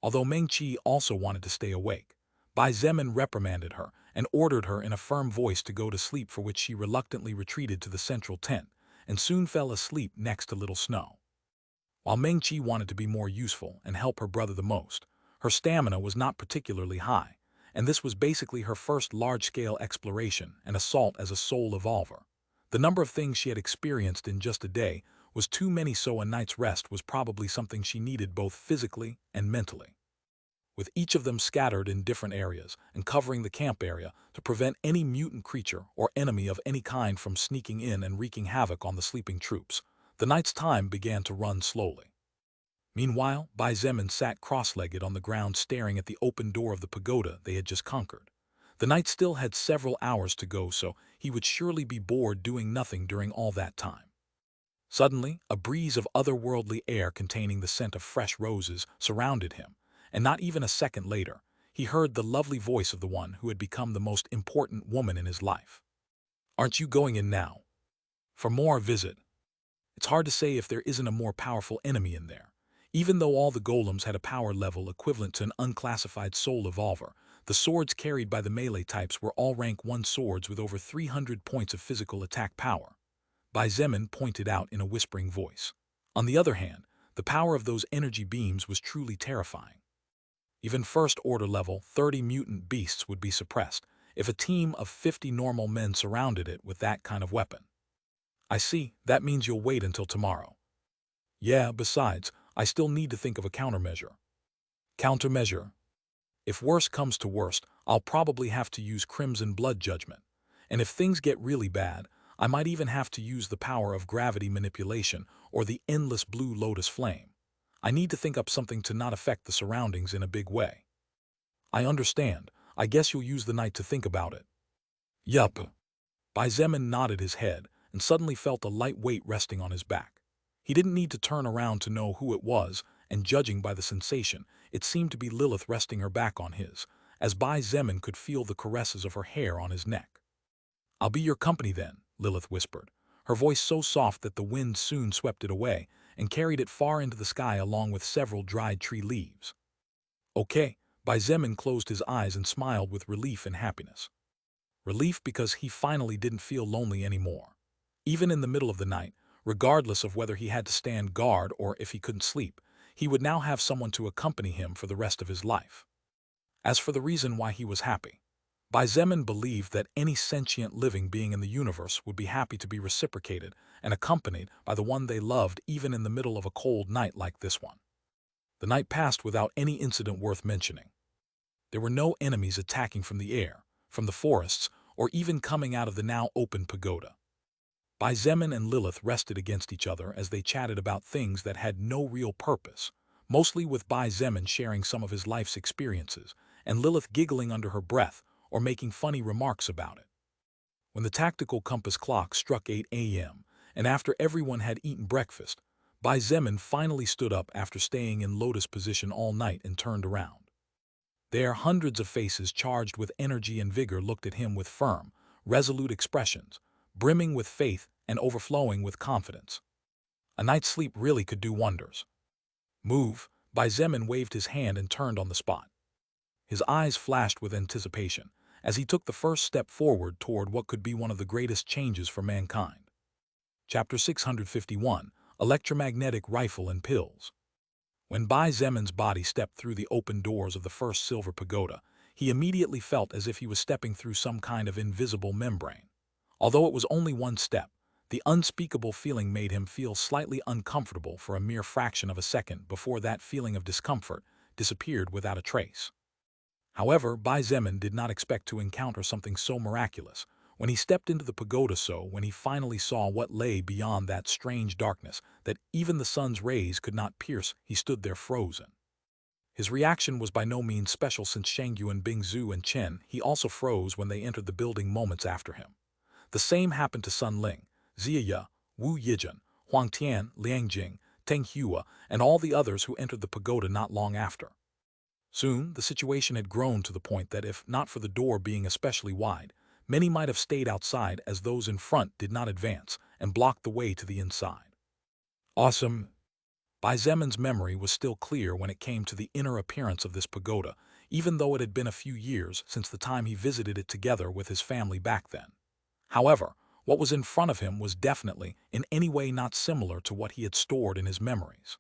Although Meng Qi also wanted to stay awake, Bai Zemin reprimanded her and ordered her in a firm voice to go to sleep, for which she reluctantly retreated to the central tent and soon fell asleep next to Little Snow. While Meng Qi wanted to be more useful and help her brother the most, her stamina was not particularly high, and this was basically her first large-scale exploration and assault as a soul evolver. The number of things she had experienced in just a day was too many, so a night's rest was probably something she needed both physically and mentally. With each of them scattered in different areas and covering the camp area to prevent any mutant creature or enemy of any kind from sneaking in and wreaking havoc on the sleeping troops, the night's time began to run slowly. Meanwhile, Bai Zemin sat cross-legged on the ground staring at the open door of the pagoda they had just conquered. The night still had several hours to go, so he would surely be bored doing nothing during all that time. Suddenly, a breeze of otherworldly air containing the scent of fresh roses surrounded him, and not even a second later, he heard the lovely voice of the one who had become the most important woman in his life. "Aren't you going in now? For more visit." It's hard to say if there isn't a more powerful enemy in there. Even though all the golems had a power level equivalent to an unclassified soul evolver, the swords carried by the melee types were all rank 1 swords with over 300 points of physical attack power. Bai Zemin pointed out in a whispering voice. On the other hand, the power of those energy beams was truly terrifying. Even first-order level 30 mutant beasts would be suppressed if a team of 50 normal men surrounded it with that kind of weapon. "I see, that means you'll wait until tomorrow." "Yeah, besides, I still need to think of a countermeasure." "Countermeasure?" If worse comes to worst, I'll probably have to use Crimson Blood Judgment. And if things get really bad, I might even have to use the power of gravity manipulation or the endless blue lotus flame. I need to think up something to not affect the surroundings in a big way. I understand. I guess you'll use the night to think about it. Yup. Bai Zemin nodded his head and suddenly felt a light weight resting on his back. He didn't need to turn around to know who it was, and judging by the sensation, it seemed to be Lilith resting her back on his, as Bai Zemin could feel the caresses of her hair on his neck. "I'll be your company then," Lilith whispered, her voice so soft that the wind soon swept it away and carried it far into the sky along with several dried tree leaves. "Okay." Bai Zemin closed his eyes and smiled with relief and happiness. Relief because he finally didn't feel lonely anymore. Even in the middle of the night, regardless of whether he had to stand guard or if he couldn't sleep, he would now have someone to accompany him for the rest of his life. As for the reason why he was happy, Bai Zemin believed that any sentient living being in the universe would be happy to be reciprocated and accompanied by the one they loved even in the middle of a cold night like this one. The night passed without any incident worth mentioning. There were no enemies attacking from the air, from the forests, or even coming out of the now open pagoda. Bai Zemin and Lilith rested against each other as they chatted about things that had no real purpose, mostly with Bai Zemin sharing some of his life's experiences, and Lilith giggling under her breath or making funny remarks about it. When the tactical compass clock struck 8 a.m., and after everyone had eaten breakfast, Bai Zemin finally stood up after staying in lotus position all night and turned around. There, hundreds of faces charged with energy and vigor looked at him with firm, resolute expressions, brimming with faith and overflowing with confidence. A night's sleep really could do wonders. "Move." Bai Zemin waved his hand and turned on the spot. His eyes flashed with anticipation as he took the first step forward toward what could be one of the greatest changes for mankind. Chapter 651, Electromagnetic Rifle and Pills. When Bai Zemin's body stepped through the open doors of the first silver pagoda, he immediately felt as if he was stepping through some kind of invisible membrane. Although it was only one step, the unspeakable feeling made him feel slightly uncomfortable for a mere fraction of a second before that feeling of discomfort disappeared without a trace. However, Bai Zemin did not expect to encounter something so miraculous when he stepped into the pagoda, so when he finally saw what lay beyond that strange darkness that even the sun's rays could not pierce, he stood there frozen. His reaction was by no means special since Shangyuan, Bingzu, and Chen he also froze when they entered the building moments after him. The same happened to Sun Ling, Ziya, Wu Yijun, Huang Tian, Liang Jing, Teng Hua, and all the others who entered the pagoda not long after. Soon, the situation had grown to the point that if not for the door being especially wide, many might have stayed outside as those in front did not advance and blocked the way to the inside. Awesome. Bai Zemin's memory was still clear when it came to the inner appearance of this pagoda, even though it had been a few years since the time he visited it together with his family back then. However, what was in front of him was definitely in any way not similar to what he had stored in his memories.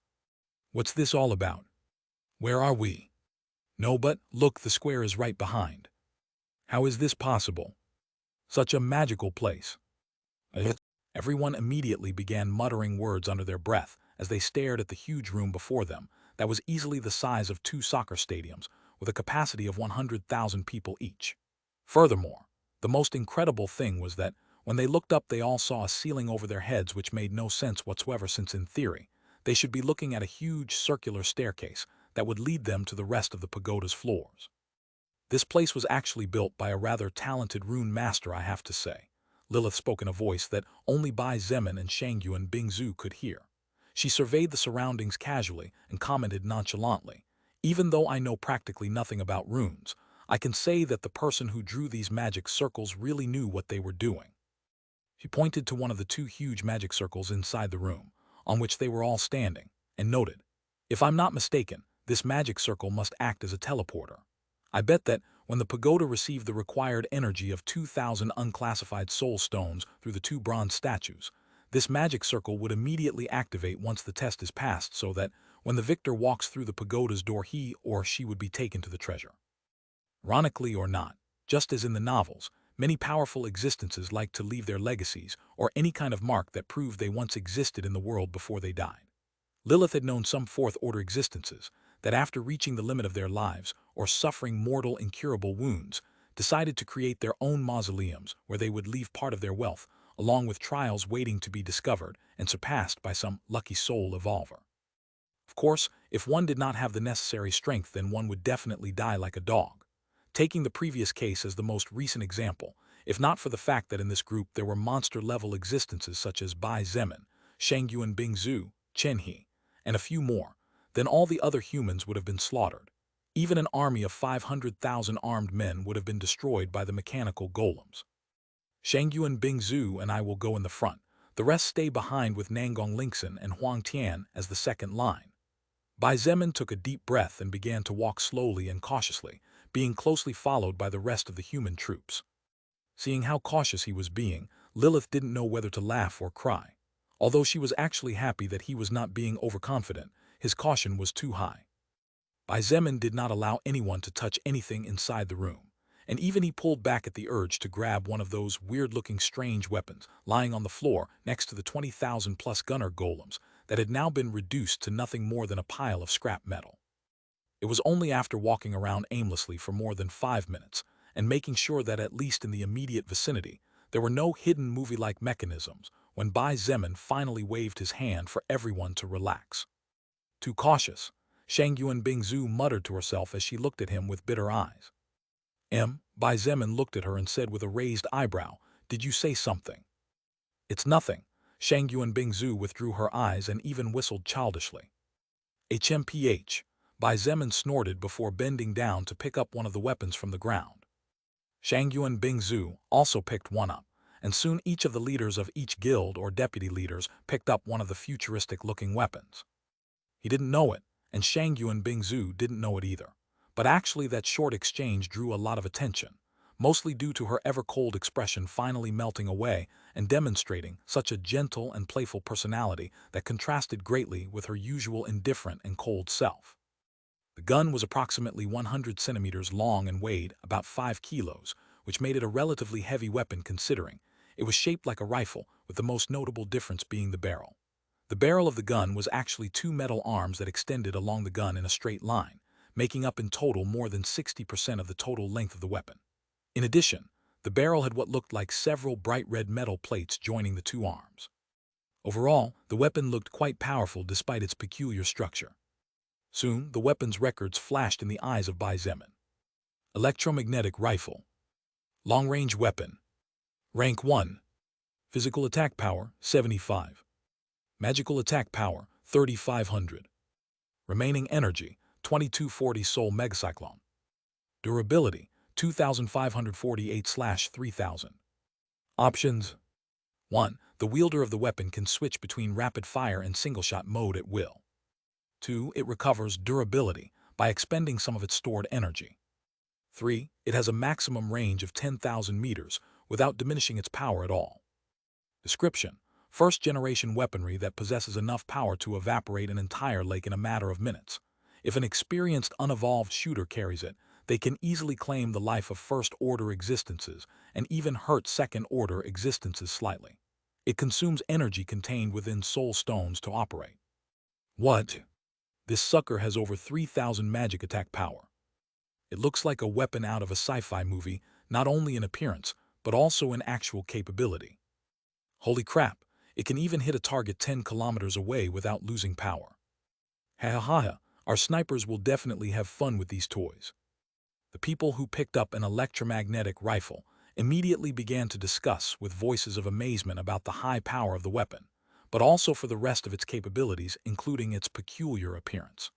What's this all about? Where are we? No, but look, the square is right behind. How is this possible? Such a magical place. Everyone immediately began muttering words under their breath as they stared at the huge room before them that was easily the size of 2 soccer stadiums with a capacity of 100,000 people each. Furthermore, the most incredible thing was that when they looked up they all saw a ceiling over their heads, which made no sense whatsoever since in theory they should be looking at a huge circular staircase that would lead them to the rest of the pagoda's floors. This place was actually built by a rather talented rune master, I have to say. Lilith spoke in a voice that only Bai Zemin and Shangyu and Bingzu could hear. She surveyed the surroundings casually and commented nonchalantly, "Even though I know practically nothing about runes, I can say that the person who drew these magic circles really knew what they were doing." She pointed to one of the 2 huge magic circles inside the room, on which they were all standing, and noted, "If I'm not mistaken, this magic circle must act as a teleporter. I bet that when the pagoda received the required energy of 2,000 unclassified soul stones through the 2 bronze statues, this magic circle would immediately activate once the test is passed, so that when the victor walks through the pagoda's door he or she would be taken to the treasure." Ironically or not, just as in the novels, many powerful existences like to leave their legacies or any kind of mark that proved they once existed in the world before they died. Lilith had known some 4th-order existences that after reaching the limit of their lives or suffering mortal incurable wounds, decided to create their own mausoleums where they would leave part of their wealth, along with trials waiting to be discovered and surpassed by some lucky soul evolver. Of course, if one did not have the necessary strength, then one would definitely die like a dog. Taking the previous case as the most recent example, if not for the fact that in this group there were monster-level existences such as Bai Zemin, Shangyuan Bingzhu, Chen He, and a few more, then all the other humans would have been slaughtered. Even an army of 500,000 armed men would have been destroyed by the mechanical golems. Shangyuan Bingzhu and I will go in the front. The rest stay behind with Nangong Lingxin and Huang Tian as the second line. Bai Zemin took a deep breath and began to walk slowly and cautiously, being closely followed by the rest of the human troops. Seeing how cautious he was being, Lilith didn't know whether to laugh or cry. Although she was actually happy that he was not being overconfident, his caution was too high. Bai Zemin did not allow anyone to touch anything inside the room, and even he pulled back at the urge to grab one of those weird-looking strange weapons lying on the floor next to the 20,000-plus gunner golems that had now been reduced to nothing more than a pile of scrap metal. It was only after walking around aimlessly for more than 5 minutes and making sure that at least in the immediate vicinity there were no hidden movie-like mechanisms when Bai Zemin finally waved his hand for everyone to relax. Too cautious, Shangyuan Bingzhu muttered to herself as she looked at him with bitter eyes. Bai Zemin looked at her and said with a raised eyebrow, "Did you say something?" "It's nothing." Shangyuan Bingzhu withdrew her eyes and even whistled childishly. HMPH. Bai Zemin snorted before bending down to pick up one of the weapons from the ground. Shangyuan Bingzhu also picked one up, and soon each of the leaders of each guild or deputy leaders picked up one of the futuristic-looking weapons. He didn't know it, and Shangyuan Bingzhu didn't know it either. But actually that short exchange drew a lot of attention, mostly due to her ever-cold expression finally melting away and demonstrating such a gentle and playful personality that contrasted greatly with her usual indifferent and cold self. The gun was approximately 100 centimeters long and weighed about 5 kilos, which made it a relatively heavy weapon considering it was shaped like a rifle, with the most notable difference being the barrel. The barrel of the gun was actually 2 metal arms that extended along the gun in a straight line, making up in total more than 60% of the total length of the weapon. In addition, the barrel had what looked like several bright red metal plates joining the 2 arms. Overall, the weapon looked quite powerful despite its peculiar structure. Soon, the weapon's records flashed in the eyes of Bai Zemin. Electromagnetic rifle. Long-range weapon. Rank 1. Physical attack power, 75. Magical attack power, 3500. Remaining energy, 2240 Soul Megacyclone. Durability, 2548/3000. Options. 1. The wielder of the weapon can switch between rapid fire and single-shot mode at will. 2. It recovers durability by expending some of its stored energy. 3. It has a maximum range of 10,000 meters without diminishing its power at all. Description. First-generation weaponry that possesses enough power to evaporate an entire lake in a matter of minutes. If an experienced, unevolved shooter carries it, they can easily claim the life of first-order existences and even hurt second-order existences slightly. It consumes energy contained within soul stones to operate. What? This sucker has over 3,000 magic attack power. It looks like a weapon out of a sci-fi movie, not only in appearance, but also in actual capability. Holy crap, it can even hit a target 10 kilometers away without losing power. Ha ha ha, our snipers will definitely have fun with these toys. The people who picked up an electromagnetic rifle immediately began to discuss with voices of amazement about the high power of the weapon, but also for the rest of its capabilities, including its peculiar appearance.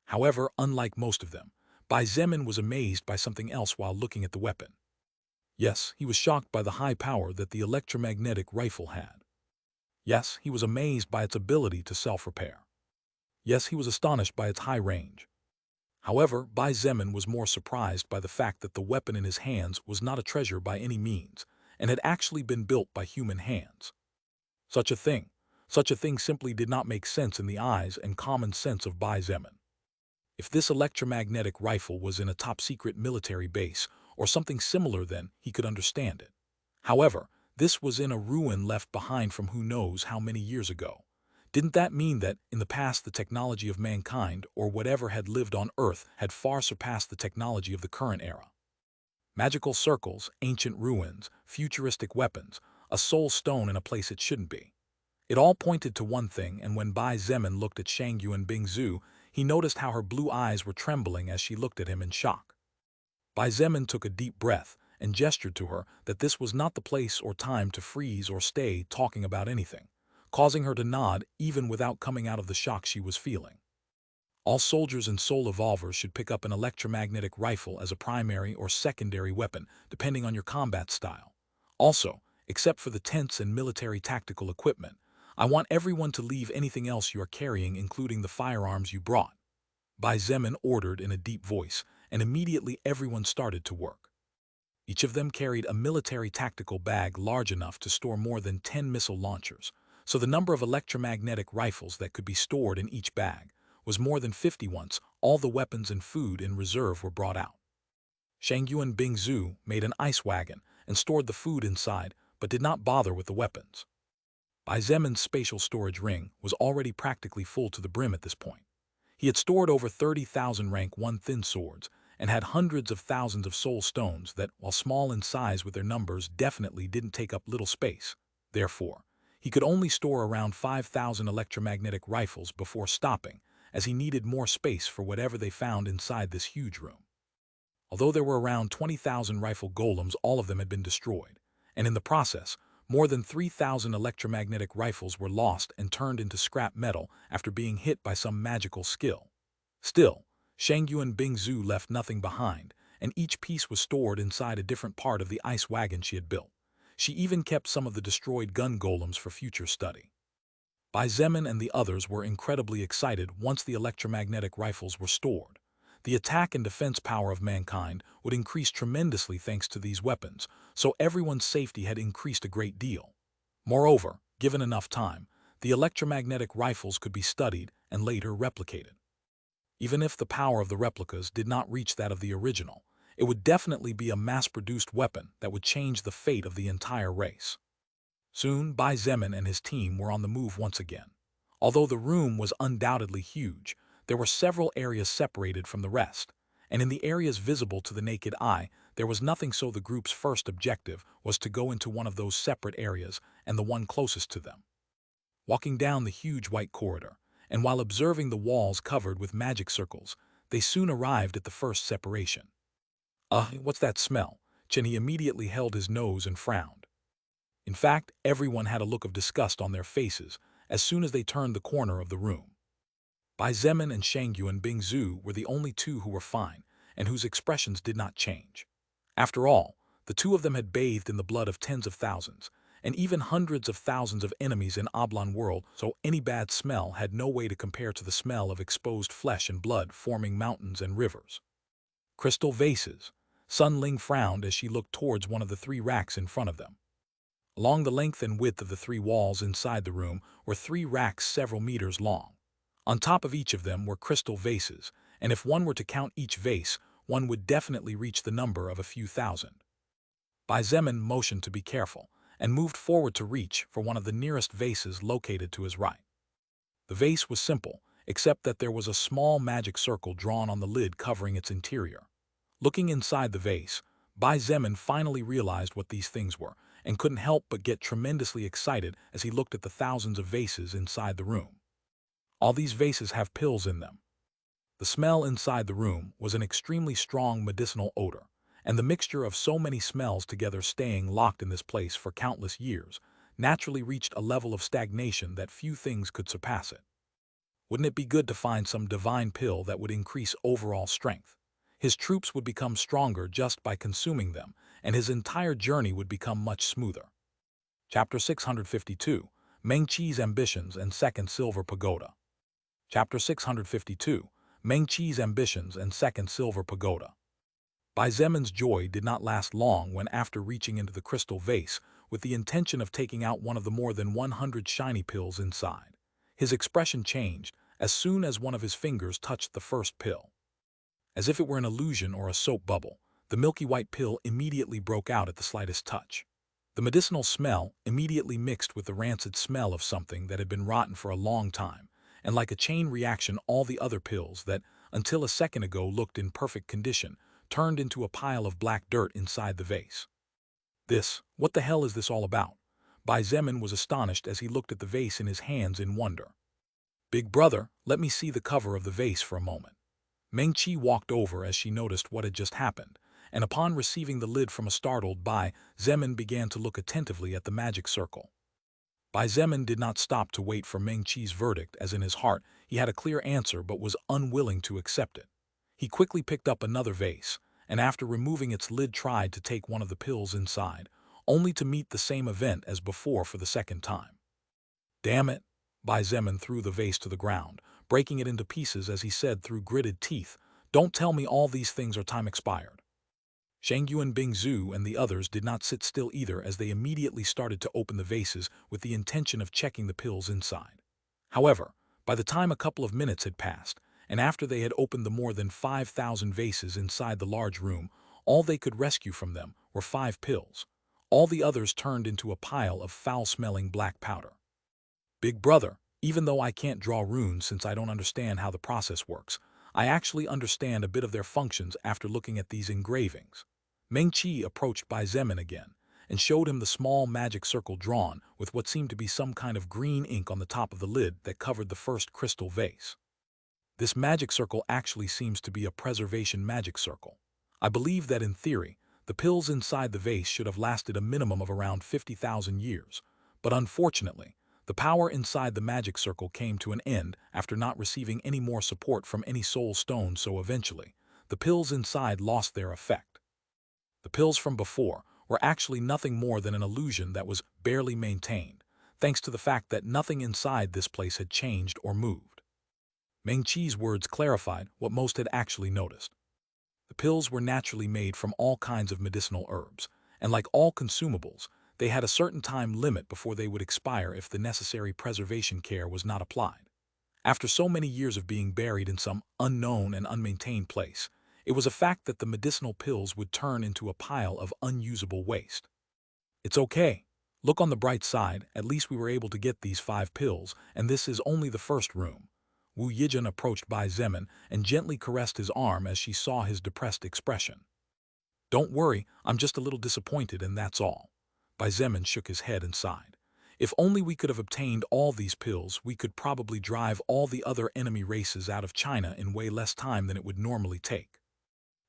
However, unlike most of them, Bai Zemin was amazed by something else while looking at the weapon. Yes, he was shocked by the high power that the electromagnetic rifle had. Yes, he was amazed by its ability to self-repair. Yes, he was astonished by its high range. However, Bai Zemin was more surprised by the fact that the weapon in his hands was not a treasure by any means, and had actually been built by human hands. Such a thing simply did not make sense in the eyes and common sense of Bai Zemin. If this electromagnetic rifle was in a top-secret military base or something similar, then he could understand it. However, this was in a ruin left behind from who knows how many years ago. Didn't that mean that, in the past, the technology of mankind, or whatever had lived on Earth, had far surpassed the technology of the current era? Magical circles, ancient ruins, futuristic weapons, a soul stone in a place it shouldn't be. It all pointed to one thing, and when Bai Zemin looked at Shangyuan Bingzu, he noticed how her blue eyes were trembling as she looked at him in shock. Bai Zemin took a deep breath and gestured to her that this was not the place or time to freeze or stay talking about anything, causing her to nod even without coming out of the shock she was feeling. All soldiers and soul evolvers should pick up an electromagnetic rifle as a primary or secondary weapon, depending on your combat style. Also, except for the tents and military tactical equipment, I want everyone to leave anything else you are carrying, including the firearms you brought. Bai Zemin ordered in a deep voice, and immediately everyone started to work. Each of them carried a military tactical bag large enough to store more than 10 missile launchers, so the number of electromagnetic rifles that could be stored in each bag was more than 50 once all the weapons and food in reserve were brought out. Shangyuan Bingzu made an ice wagon and stored the food inside, but did not bother with the weapons. Bai Zemin's spatial storage ring was already practically full to the brim at this point. He had stored over 30,000 rank 1 thin swords and had hundreds of thousands of soul stones that, while small in size with their numbers, definitely didn't take up little space. Therefore, he could only store around 5,000 electromagnetic rifles before stopping, as he needed more space for whatever they found inside this huge room. Although there were around 20,000 rifle golems, all of them had been destroyed, and in the process, more than 3,000 electromagnetic rifles were lost and turned into scrap metal after being hit by some magical skill. Still, Shangyuan Bingzu left nothing behind, and each piece was stored inside a different part of the ice wagon she had built. She even kept some of the destroyed gun golems for future study. Bai Zemin and the others were incredibly excited once the electromagnetic rifles were stored. The attack and defense power of mankind would increase tremendously thanks to these weapons, so everyone's safety had increased a great deal. Moreover, given enough time, the electromagnetic rifles could be studied and later replicated. Even if the power of the replicas did not reach that of the original, it would definitely be a mass-produced weapon that would change the fate of the entire race. Soon, Bai Zemin and his team were on the move once again. Although the room was undoubtedly huge, there were several areas separated from the rest, and in the areas visible to the naked eye, there was nothing, so the group's first objective was to go into one of those separate areas and the one closest to them. Walking down the huge white corridor, and while observing the walls covered with magic circles, they soon arrived at the first separation. What's that smell? Chenny immediately held his nose and frowned. In fact, everyone had a look of disgust on their faces as soon as they turned the corner of the room. Bai Zemin and Shangyuan Bingzu were the only two who were fine, and whose expressions did not change. After all, the two of them had bathed in the blood of tens of thousands, and even hundreds of thousands of enemies in Oblong World, so any bad smell had no way to compare to the smell of exposed flesh and blood forming mountains and rivers. Crystal vases. Sun Ling frowned as she looked towards one of the 3 racks in front of them. Along the length and width of the 3 walls inside the room were 3 racks several meters long. On top of each of them were crystal vases, and if one were to count each vase, one would definitely reach the number of a few thousand. Bai Zemin motioned to be careful, and moved forward to reach for one of the nearest vases located to his right. The vase was simple, except that there was a small magic circle drawn on the lid covering its interior. Looking inside the vase, Bai Zemin finally realized what these things were, and couldn't help but get tremendously excited as he looked at the thousands of vases inside the room. All these vases have pills in them. The smell inside the room was an extremely strong medicinal odor, and the mixture of so many smells together, staying locked in this place for countless years, naturally reached a level of stagnation that few things could surpass it. Wouldn't it be good to find some divine pill that would increase overall strength? His troops would become stronger just by consuming them, and his entire journey would become much smoother. Chapter 652, Meng Qi's Ambitions and Second Silver Pagoda. Chapter 652, Meng Qi's Ambitions and Second Silver Pagoda. Bai Zemin's joy did not last long when, after reaching into the crystal vase with the intention of taking out one of the more than 100 shiny pills inside, his expression changed as soon as one of his fingers touched the first pill. As if it were an illusion or a soap bubble, the milky white pill immediately broke out at the slightest touch. The medicinal smell immediately mixed with the rancid smell of something that had been rotten for a long time, and like a chain reaction all the other pills that, until a second ago looked in perfect condition, turned into a pile of black dirt inside the vase. What the hell is this all about? Bai Zemin was astonished as he looked at the vase in his hands in wonder. Big brother, let me see the cover of the vase for a moment. Meng Qi walked over as she noticed what had just happened, and upon receiving the lid from a startled Bai Zemin began to look attentively at the magic circle. Bai Zemin did not stop to wait for Meng Qi's verdict, as in his heart he had a clear answer but was unwilling to accept it. He quickly picked up another vase, and after removing its lid tried to take one of the pills inside, only to meet the same event as before for the second time. Damn it! Bai Zemin threw the vase to the ground, breaking it into pieces as he said through gritted teeth, "Don't tell me all these things are time expired." Shangyuan Bingzu and the others did not sit still either, as they immediately started to open the vases with the intention of checking the pills inside. However, by the time a couple of minutes had passed, and after they had opened the more than 5,000 vases inside the large room, all they could rescue from them were 5 pills. All the others turned into a pile of foul-smelling black powder. Big brother, even though I can't draw runes since I don't understand how the process works, I actually understand a bit of their functions after looking at these engravings. Meng Qi approached Bai Zemin again and showed him the small magic circle drawn with what seemed to be some kind of green ink on the top of the lid that covered the first crystal vase. This magic circle actually seems to be a preservation magic circle. I believe that in theory, the pills inside the vase should have lasted a minimum of around 50,000 years, but unfortunately, the power inside the magic circle came to an end after not receiving any more support from any soul stone, so eventually, the pills inside lost their effect. The pills from before were actually nothing more than an illusion that was barely maintained, thanks to the fact that nothing inside this place had changed or moved. Meng Qi's words clarified what most had actually noticed. The pills were naturally made from all kinds of medicinal herbs, and like all consumables, they had a certain time limit before they would expire if the necessary preservation care was not applied. After so many years of being buried in some unknown and unmaintained place, it was a fact that the medicinal pills would turn into a pile of unusable waste. It's okay. Look on the bright side, at least we were able to get these 5 pills, and this is only the first room. Wu Yijun approached Bai Zemin and gently caressed his arm as she saw his depressed expression. Don't worry, I'm just a little disappointed and that's all. Bai Zemin shook his head and sighed. If only we could have obtained all these pills, we could probably drive all the other enemy races out of China in way less time than it would normally take.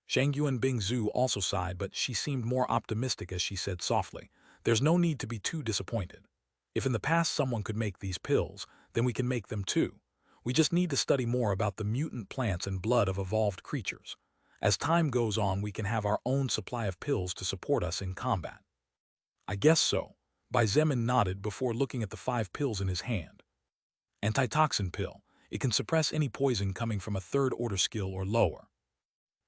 Shangyuan Bingzu also sighed, but she seemed more optimistic as she said softly, "There's no need to be too disappointed. If in the past someone could make these pills, then we can make them too. We just need to study more about the mutant plants and blood of evolved creatures. As time goes on, we can have our own supply of pills to support us in combat." "I guess so." Bai Zemin nodded before looking at the 5 pills in his hand. Antitoxin pill. It can suppress any poison coming from a 3rd-order skill or lower.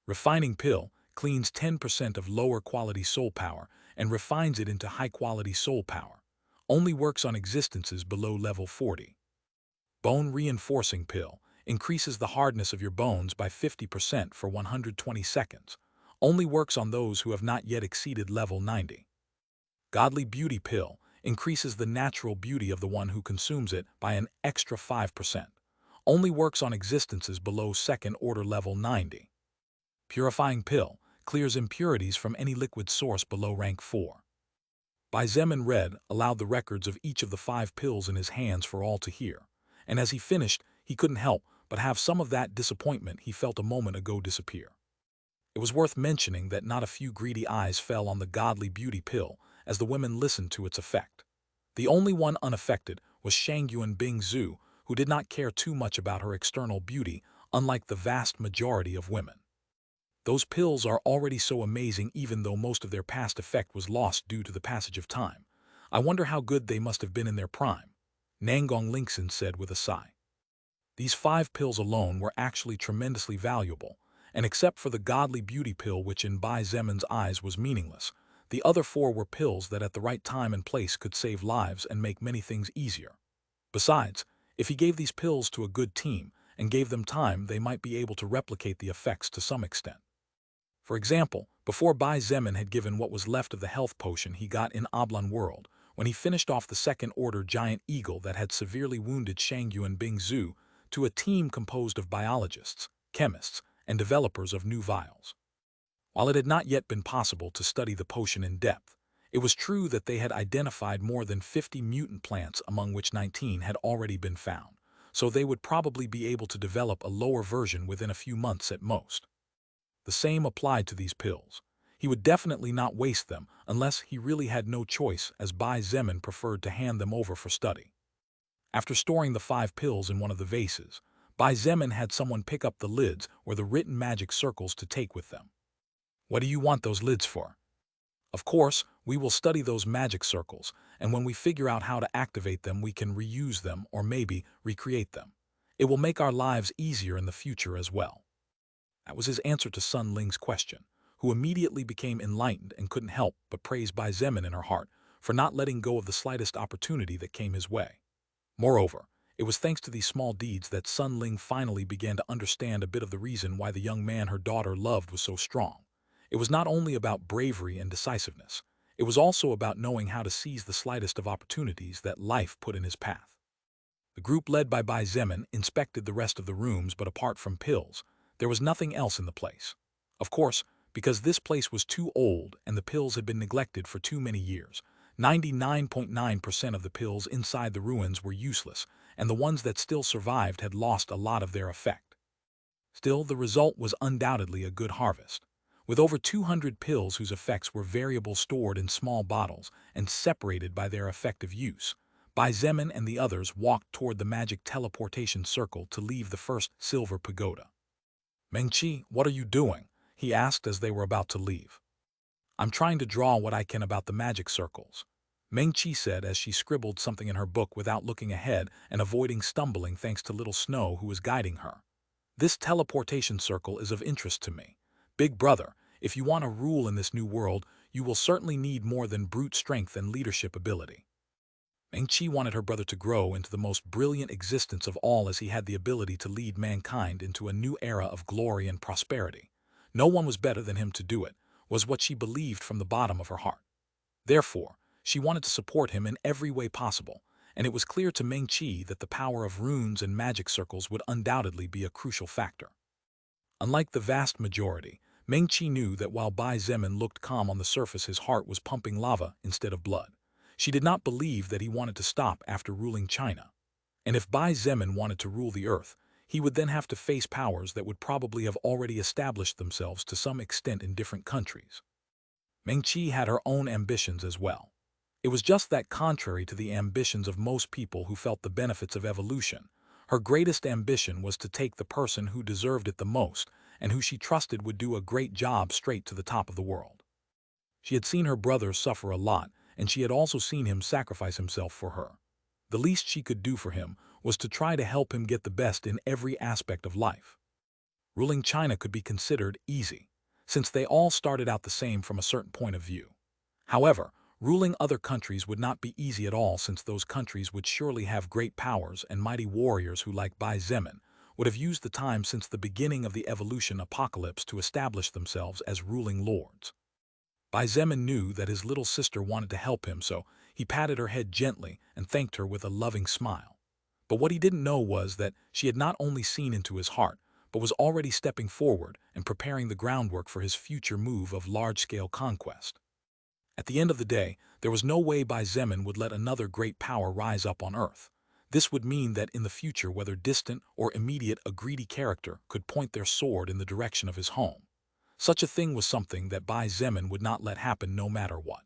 Refining pill cleans 10% of lower quality soul power and refines it into high-quality soul power. Only works on existences below level 40. Bone reinforcing pill increases the hardness of your bones by 50% for 120 seconds. Only works on those who have not yet exceeded level 90. Godly beauty pill increases the natural beauty of the one who consumes it by an extra 5%. Only works on existences below 2nd order level 90. Purifying pill clears impurities from any liquid source below rank 4. Bai Zemin read aloud the records of each of the 5 pills in his hands for all to hear, and as he finished, he couldn't help but have some of that disappointment he felt a moment ago disappear. It was worth mentioning that not a few greedy eyes fell on the godly beauty pill as the women listened to its effect. The only one unaffected was Shangyuan Bingzu, who did not care too much about her external beauty, unlike the vast majority of women. Those pills are already so amazing even though most of their past effect was lost due to the passage of time. I wonder how good they must have been in their prime, Nangong Lingxin said with a sigh. These 5 pills alone were actually tremendously valuable, and except for the godly beauty pill which in Bai Zemin's eyes was meaningless, the other 4 were pills that at the right time and place could save lives and make many things easier. Besides, if he gave these pills to a good team and gave them time, they might be able to replicate the effects to some extent. For example, Before Bai Zemin had given what was left of the health potion he got in Oblong World, when he finished off the second-order giant eagle that had severely wounded Shangyuan Bingzhu to a team composed of biologists, chemists, and developers of new vials. While it had not yet been possible to study the potion in depth, it was true that they had identified more than 50 mutant plants, among which 19 had already been found, so they would probably be able to develop a lower version within a few months at most. The same applied to these pills. He would definitely not waste them unless he really had no choice, as Bai Zemin preferred to hand them over for study. After storing the 5 pills in one of the vases, Bai Zemin had someone pick up the lids or the written magic circles to take with them. "What do you want those lids for?" "Of course, we will study those magic circles, and when we figure out how to activate them we can reuse them or maybe recreate them. It will make our lives easier in the future as well." That was his answer to Sun Ling's question, who immediately became enlightened and couldn't help but praise Bai Zemin in her heart for not letting go of the slightest opportunity that came his way. Moreover, it was thanks to these small deeds that Sun Ling finally began to understand a bit of the reason why the young man her daughter loved was so strong. It was not only about bravery and decisiveness, it was also about knowing how to seize the slightest of opportunities that life put in his path. The group led by Bai Zemin inspected the rest of the rooms, but apart from pills, there was nothing else in the place. Of course, because this place was too old and the pills had been neglected for too many years, 99.9% of the pills inside the ruins were useless, and the ones that still survived had lost a lot of their effect. Still, the result was undoubtedly a good harvest. With over 200 pills whose effects were variable stored in small bottles and separated by their effective use, Bai Zemin and the others walked toward the magic teleportation circle to leave the first silver pagoda. "Mengqi, what are you doing?" he asked as they were about to leave. "I'm trying to draw what I can about the magic circles," Mengqi said as she scribbled something in her book without looking ahead and avoiding stumbling thanks to Little Snow who was guiding her. "This teleportation circle is of interest to me. Big brother, if you want to rule in this new world, you will certainly need more than brute strength and leadership ability." Mengqi wanted her brother to grow into the most brilliant existence of all, as he had the ability to lead mankind into a new era of glory and prosperity. No one was better than him to do it, was what she believed from the bottom of her heart. Therefore, she wanted to support him in every way possible, and it was clear to Mengqi that the power of runes and magic circles would undoubtedly be a crucial factor. Unlike the vast majority, Mengqi knew that while Bai Zemin looked calm on the surface, his heart was pumping lava instead of blood. She did not believe that he wanted to stop after ruling China. And if Bai Zemin wanted to rule the earth, he would then have to face powers that would probably have already established themselves to some extent in different countries. Mengqi had her own ambitions as well. It was just that, contrary to the ambitions of most people who felt the benefits of evolution, her greatest ambition was to take the person who deserved it the most and who she trusted would do a great job straight to the top of the world. She had seen her brother suffer a lot, and she had also seen him sacrifice himself for her. The least she could do for him was to try to help him get the best in every aspect of life. Ruling China could be considered easy, since they all started out the same from a certain point of view. However, ruling other countries would not be easy at all, since those countries would surely have great powers and mighty warriors who, like Bai Zemin, would have used the time since the beginning of the evolution apocalypse to establish themselves as ruling lords. Bai Zemin knew that his little sister wanted to help him, so he patted her head gently and thanked her with a loving smile. But what he didn't know was that she had not only seen into his heart, but was already stepping forward and preparing the groundwork for his future move of large-scale conquest. At the end of the day, there was no way Bai Zemin would let another great power rise up on Earth. This would mean that in the future, whether distant or immediate, a greedy character could point their sword in the direction of his home. Such a thing was something that Bai Zemin would not let happen no matter what.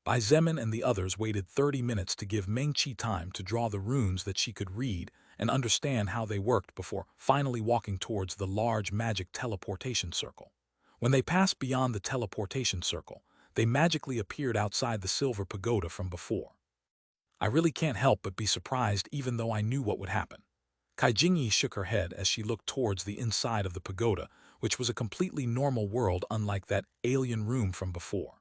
Bai Zemin and the others waited 30 minutes to give Mengqi time to draw the runes that she could read and understand how they worked before finally walking towards the large magic teleportation circle. When they passed beyond the teleportation circle, they magically appeared outside the silver pagoda from before. "I really can't help but be surprised, even though I knew what would happen." Kai Jingyi shook her head as she looked towards the inside of the pagoda, which was a completely normal world unlike that alien room from before.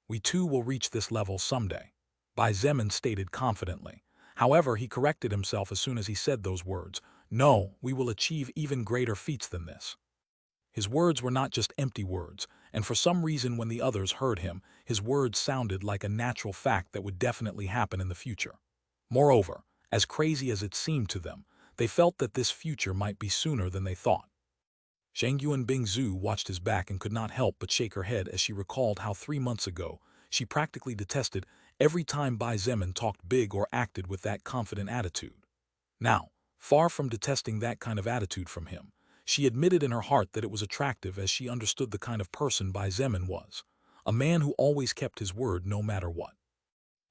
"We too will reach this level someday," Bai Zemin stated confidently. However, he corrected himself as soon as he said those words. "No, we will achieve even greater feats than this." His words were not just empty words, and for some reason when the others heard him, his words sounded like a natural fact that would definitely happen in the future. Moreover, as crazy as it seemed to them, they felt that this future might be sooner than they thought. Shangyuan Bingzu watched his back and could not help but shake her head as she recalled how 3 months ago she practically detested every time Bai Zemin talked big or acted with that confident attitude. Now, far from detesting that kind of attitude from him, she admitted in her heart that it was attractive as she understood the kind of person Bai Zemin was, a man who always kept his word no matter what.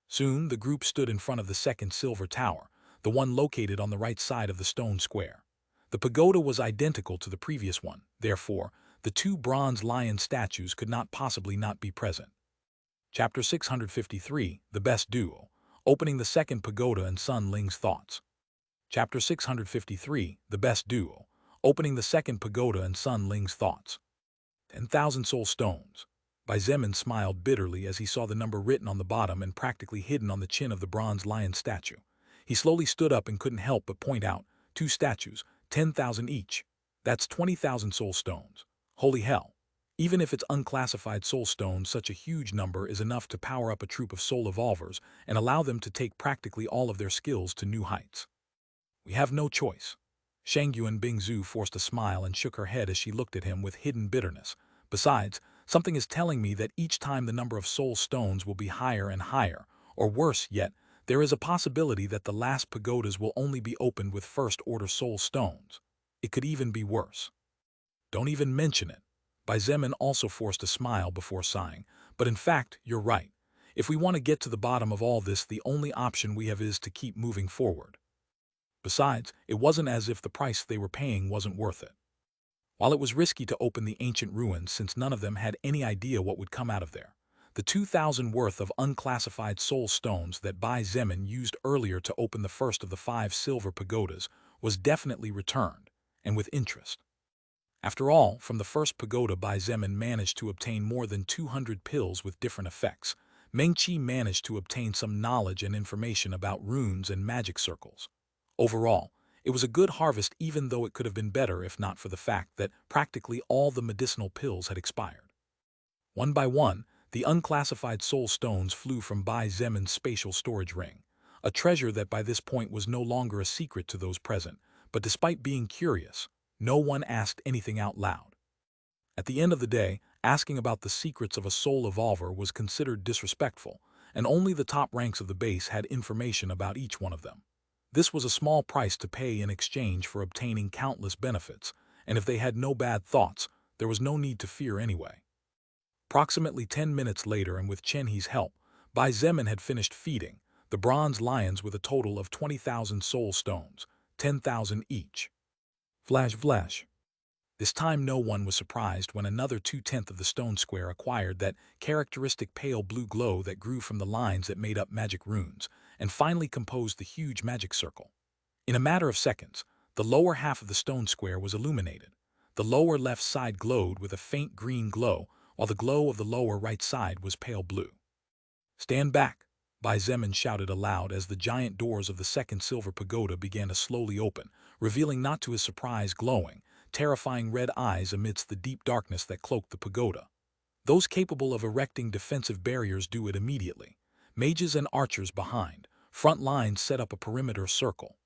Soon the group stood in front of the second silver tower, the one located on the right side of the stone square. The pagoda was identical to the previous one, therefore, the two bronze lion statues could not possibly not be present. Chapter 653, The Best Duo, Opening the Second Pagoda and Sun Ling's Thoughts. Chapter 653, The Best Duo, Opening the Second Pagoda and Sun Ling's Thoughts. 10,000 soul stones. Bai Zemin smiled bitterly as he saw the number written on the bottom and practically hidden on the chin of the bronze lion statue. He slowly stood up and couldn't help but point out, 2 statues, 10,000 each. That's 20,000 soul stones. Holy hell. Even if it's unclassified soul stones, such a huge number is enough to power up a troop of soul evolvers and allow them to take practically all of their skills to new heights. We have no choice. Shangyuan Bingzu forced a smile and shook her head as she looked at him with hidden bitterness. Besides, something is telling me that each time the number of soul stones will be higher and higher, or worse yet, there is a possibility that the last pagodas will only be opened with first-order soul stones. It could even be worse. Don't even mention it. Bai Zemin also forced a smile before sighing, but in fact, you're right. If we want to get to the bottom of all this, the only option we have is to keep moving forward. Besides, it wasn't as if the price they were paying wasn't worth it. While it was risky to open the ancient ruins since none of them had any idea what would come out of there, the 2,000 worth of unclassified soul stones that Bai Zemin used earlier to open the first of the 5 silver pagodas was definitely returned, and with interest. After all, from the first pagoda Bai Zemin managed to obtain more than 200 pills with different effects. Meng Qi managed to obtain some knowledge and information about runes and magic circles. Overall, it was a good harvest, even though it could have been better if not for the fact that practically all the medicinal pills had expired. One by one, the unclassified soul stones flew from Bai Zemin's spatial storage ring, a treasure that by this point was no longer a secret to those present, but despite being curious, no one asked anything out loud. At the end of the day, asking about the secrets of a soul evolver was considered disrespectful, and only the top ranks of the base had information about each one of them. This was a small price to pay in exchange for obtaining countless benefits, and if they had no bad thoughts, there was no need to fear anyway. Approximately 10 minutes later, and with Chen He's help, Bai Zemin had finished feeding the bronze lions with a total of 20,000 soul stones, 10,000 each. Flash flash. This time no one was surprised when another 2/10 of the stone square acquired that characteristic pale blue glow that grew from the lines that made up magic runes, and finally composed the huge magic circle. In a matter of seconds, the lower half of the stone square was illuminated. The lower left side glowed with a faint green glow, while the glow of the lower right side was pale blue. Stand back, Bai Zemin shouted aloud as the giant doors of the second silver pagoda began to slowly open, revealing not to his surprise glowing, terrifying red eyes amidst the deep darkness that cloaked the pagoda. Those capable of erecting defensive barriers do it immediately. Mages and archers behind, front lines set up a perimeter circle.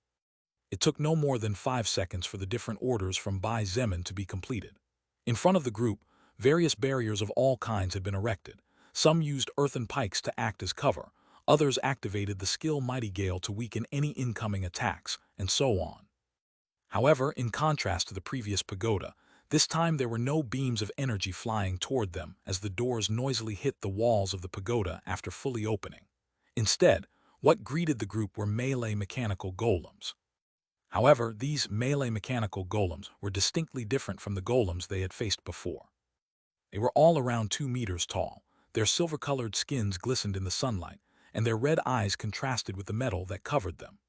It took no more than 5 seconds for the different orders from Bai Zemin to be completed. In front of the group, various barriers of all kinds had been erected. Some used earthen pikes to act as cover, others activated the skill Mighty Gale to weaken any incoming attacks, and so on. However, in contrast to the previous pagoda, this time there were no beams of energy flying toward them as the doors noisily hit the walls of the pagoda after fully opening. Instead, what greeted the group were melee mechanical golems. However, these melee mechanical golems were distinctly different from the golems they had faced before. They were all around 2 meters tall, their silver-colored skins glistened in the sunlight, and their red eyes contrasted with the metal that covered them.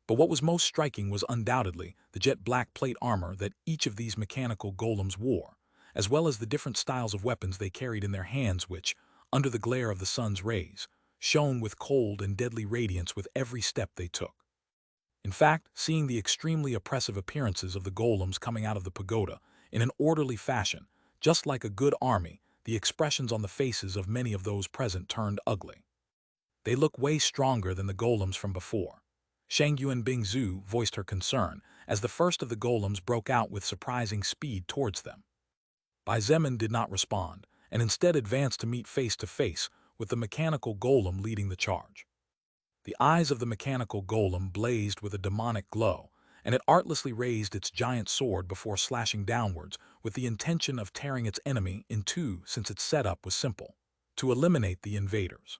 But what was most striking was undoubtedly the jet-black plate armor that each of these mechanical golems wore, as well as the different styles of weapons they carried in their hands which, under the glare of the sun's rays, shone with cold and deadly radiance with every step they took. In fact, seeing the extremely oppressive appearances of the golems coming out of the pagoda in an orderly fashion, just like a good army, the expressions on the faces of many of those present turned ugly. They look way stronger than the golems from before. Shang Yuan Bingzu voiced her concern as the first of the golems broke out with surprising speed towards them. Bai Zemin did not respond, and instead advanced to meet face-to-face with the mechanical golem leading the charge. The eyes of the mechanical golem blazed with a demonic glow, and it artlessly raised its giant sword before slashing downwards with the intention of tearing its enemy in two, since its setup was simple: to eliminate the invaders.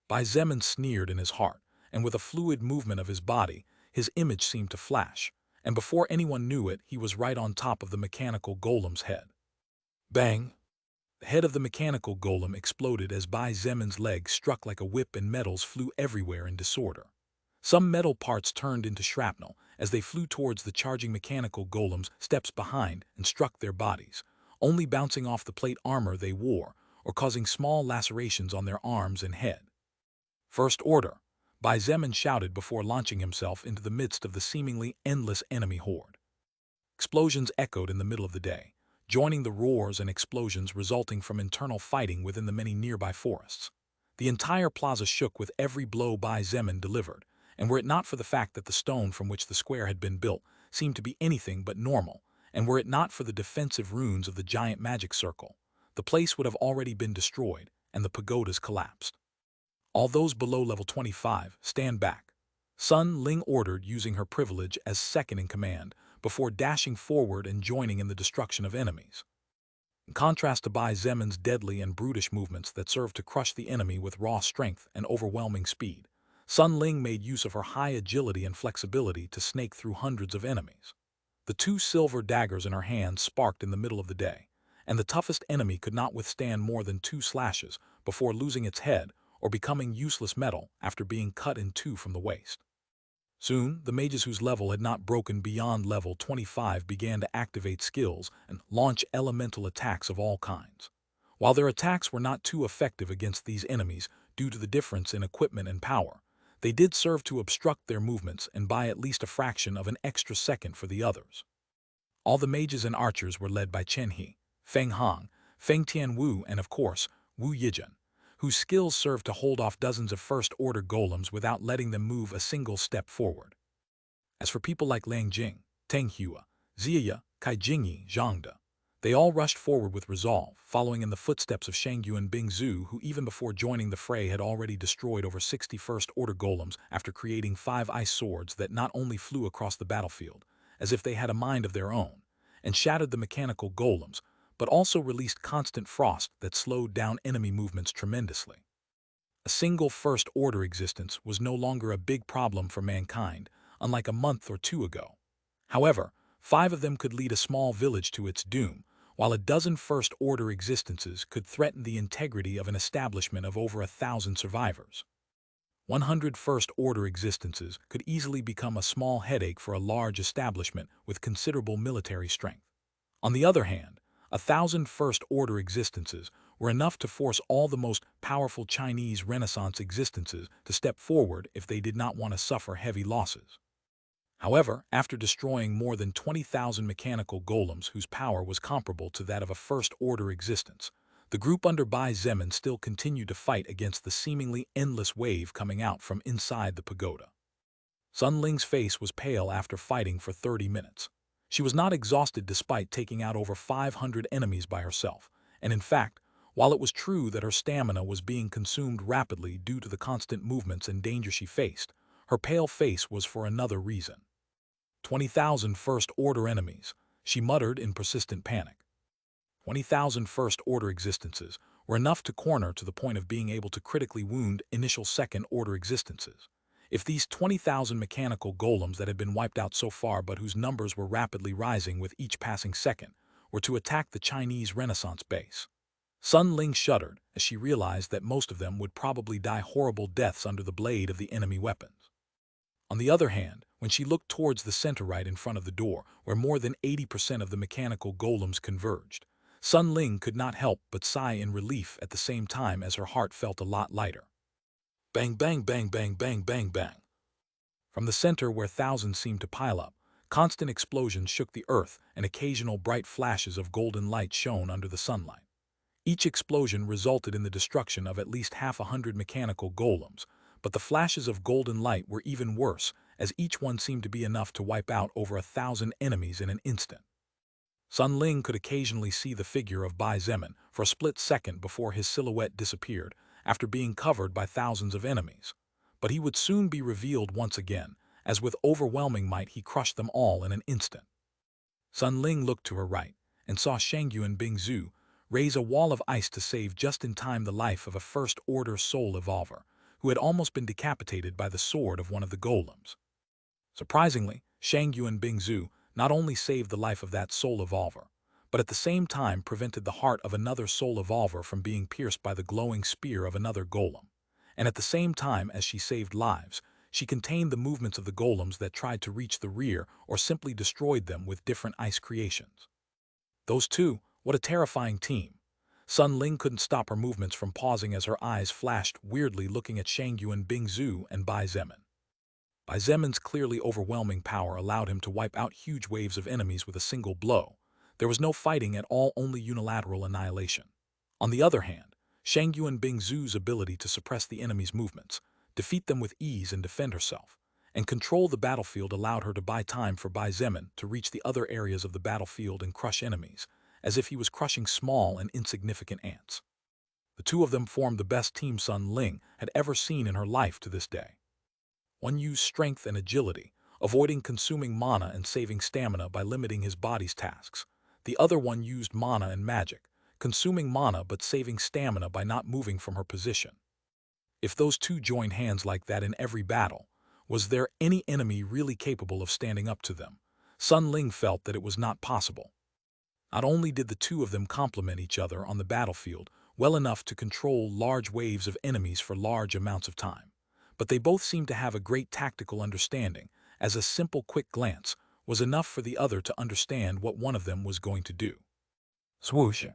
Bai Zemin sneered in his heart, and with a fluid movement of his body, his image seemed to flash, and before anyone knew it, he was right on top of the mechanical golem's head. Bang! The head of the mechanical golem exploded as Bai Zemin's legs struck like a whip and metals flew everywhere in disorder. Some metal parts turned into shrapnel as they flew towards the charging mechanical golems steps behind and struck their bodies, only bouncing off the plate armor they wore or causing small lacerations on their arms and head. First Order, Bai Zemin shouted before launching himself into the midst of the seemingly endless enemy horde. Explosions echoed in the middle of the day, joining the roars and explosions resulting from internal fighting within the many nearby forests. The entire plaza shook with every blow Bai Zemin delivered, and were it not for the fact that the stone from which the square had been built seemed to be anything but normal, and were it not for the defensive runes of the giant magic circle, the place would have already been destroyed and the pagodas collapsed. All those below level 25, stand back, Sun Ling ordered, using her privilege as second in command, before dashing forward and joining in the destruction of enemies. In contrast to Bai Zemin's deadly and brutish movements that served to crush the enemy with raw strength and overwhelming speed, Sun Ling made use of her high agility and flexibility to snake through hundreds of enemies. The two silver daggers in her hand sparked in the middle of the day, and the toughest enemy could not withstand more than 2 slashes before losing its head or becoming useless metal after being cut in two from the waist. Soon, the mages whose level had not broken beyond level 25 began to activate skills and launch elemental attacks of all kinds. While their attacks were not too effective against these enemies due to the difference in equipment and power, they did serve to obstruct their movements and buy at least a fraction of an extra second for the others. All the mages and archers were led by Chen He, Feng Hong, Feng Tianwu, and of course, Wu Yijun, whose skills served to hold off dozens of first-order golems without letting them move a single step forward. As for people like Lang Jing, Teng Hua, Ziya, Kai Jingyi, Zhang De, they all rushed forward with resolve, following in the footsteps of Shang Yuan Bingzu, who even before joining the fray had already destroyed over 60 first-order golems after creating 5 ice swords that not only flew across the battlefield, as if they had a mind of their own, and shattered the mechanical golems, but also released constant frost that slowed down enemy movements tremendously. A single first-order existence was no longer a big problem for mankind, unlike a month or two ago. However, 5 of them could lead a small village to its doom, while a dozen first-order existences could threaten the integrity of an establishment of over 1,000 survivors. 100 first-order existences could easily become a small headache for a large establishment with considerable military strength. On the other hand, 1,000 first-order existences were enough to force all the most powerful Chinese Renaissance existences to step forward if they did not want to suffer heavy losses. However, after destroying more than 20,000 mechanical golems whose power was comparable to that of a first-order existence, the group under Bai Zemin still continued to fight against the seemingly endless wave coming out from inside the pagoda. Sun Ling's face was pale after fighting for 30 minutes. She was not exhausted despite taking out over 500 enemies by herself, and in fact, while it was true that her stamina was being consumed rapidly due to the constant movements and danger she faced, her pale face was for another reason. 20,000 first-order enemies, she muttered in persistent panic. 20,000 first-order existences were enough to corner to the point of being able to critically wound initial second-order existences. If these 20,000 mechanical golems that had been wiped out so far but whose numbers were rapidly rising with each passing second were to attack the Chinese Renaissance base. Sun Ling shuddered as she realized that most of them would probably die horrible deaths under the blade of the enemy weapons. On the other hand, when she looked towards the center right in front of the door, where more than 80% of the mechanical golems converged, Sun Ling could not help but sigh in relief at the same time as her heart felt a lot lighter. Bang, bang, bang, bang, bang, bang, bang. From the center where thousands seemed to pile up, constant explosions shook the earth and occasional bright flashes of golden light shone under the sunlight. Each explosion resulted in the destruction of at least 100 mechanical golems, but the flashes of golden light were even worse, as each one seemed to be enough to wipe out over 1,000 enemies in an instant. Sun Ling could occasionally see the figure of Bai Zemin for a split second before his silhouette disappeared after being covered by thousands of enemies. But he would soon be revealed once again, as with overwhelming might he crushed them all in an instant. Sun Ling looked to her right and saw Shangyu and Bingzhu raise a wall of ice to save just in time the life of a first-order soul evolver who had almost been decapitated by the sword of one of the golems. Surprisingly, Shangyu and Bingzhu not only saved the life of that soul evolver, but at the same time prevented the heart of another soul evolver from being pierced by the glowing spear of another golem. And at the same time as she saved lives, she contained the movements of the golems that tried to reach the rear or simply destroyed them with different ice creations. Those two, what a terrifying team. Sun Ling couldn't stop her movements from pausing as her eyes flashed weirdly looking at Shangyu and Bingzhu and Bai Zemin. Bai Zemin's clearly overwhelming power allowed him to wipe out huge waves of enemies with a single blow. There was no fighting at all, only unilateral annihilation. On the other hand, Shangyu and Bingzhu's ability to suppress the enemy's movements, defeat them with ease and defend herself, and control the battlefield allowed her to buy time for Bai Zemin to reach the other areas of the battlefield and crush enemies, as if he was crushing small and insignificant ants. The two of them formed the best team Sun Ling had ever seen in her life to this day. One used strength and agility, avoiding consuming mana and saving stamina by limiting his body's tasks. The other one used mana and magic, consuming mana but saving stamina by not moving from her position. If those two joined hands like that in every battle, was there any enemy really capable of standing up to them? Sun Ling felt that it was not possible. Not only did the two of them complement each other on the battlefield well enough to control large waves of enemies for large amounts of time, but they both seemed to have a great tactical understanding, as a simple quick glance was enough for the other to understand what one of them was going to do. Swoosh!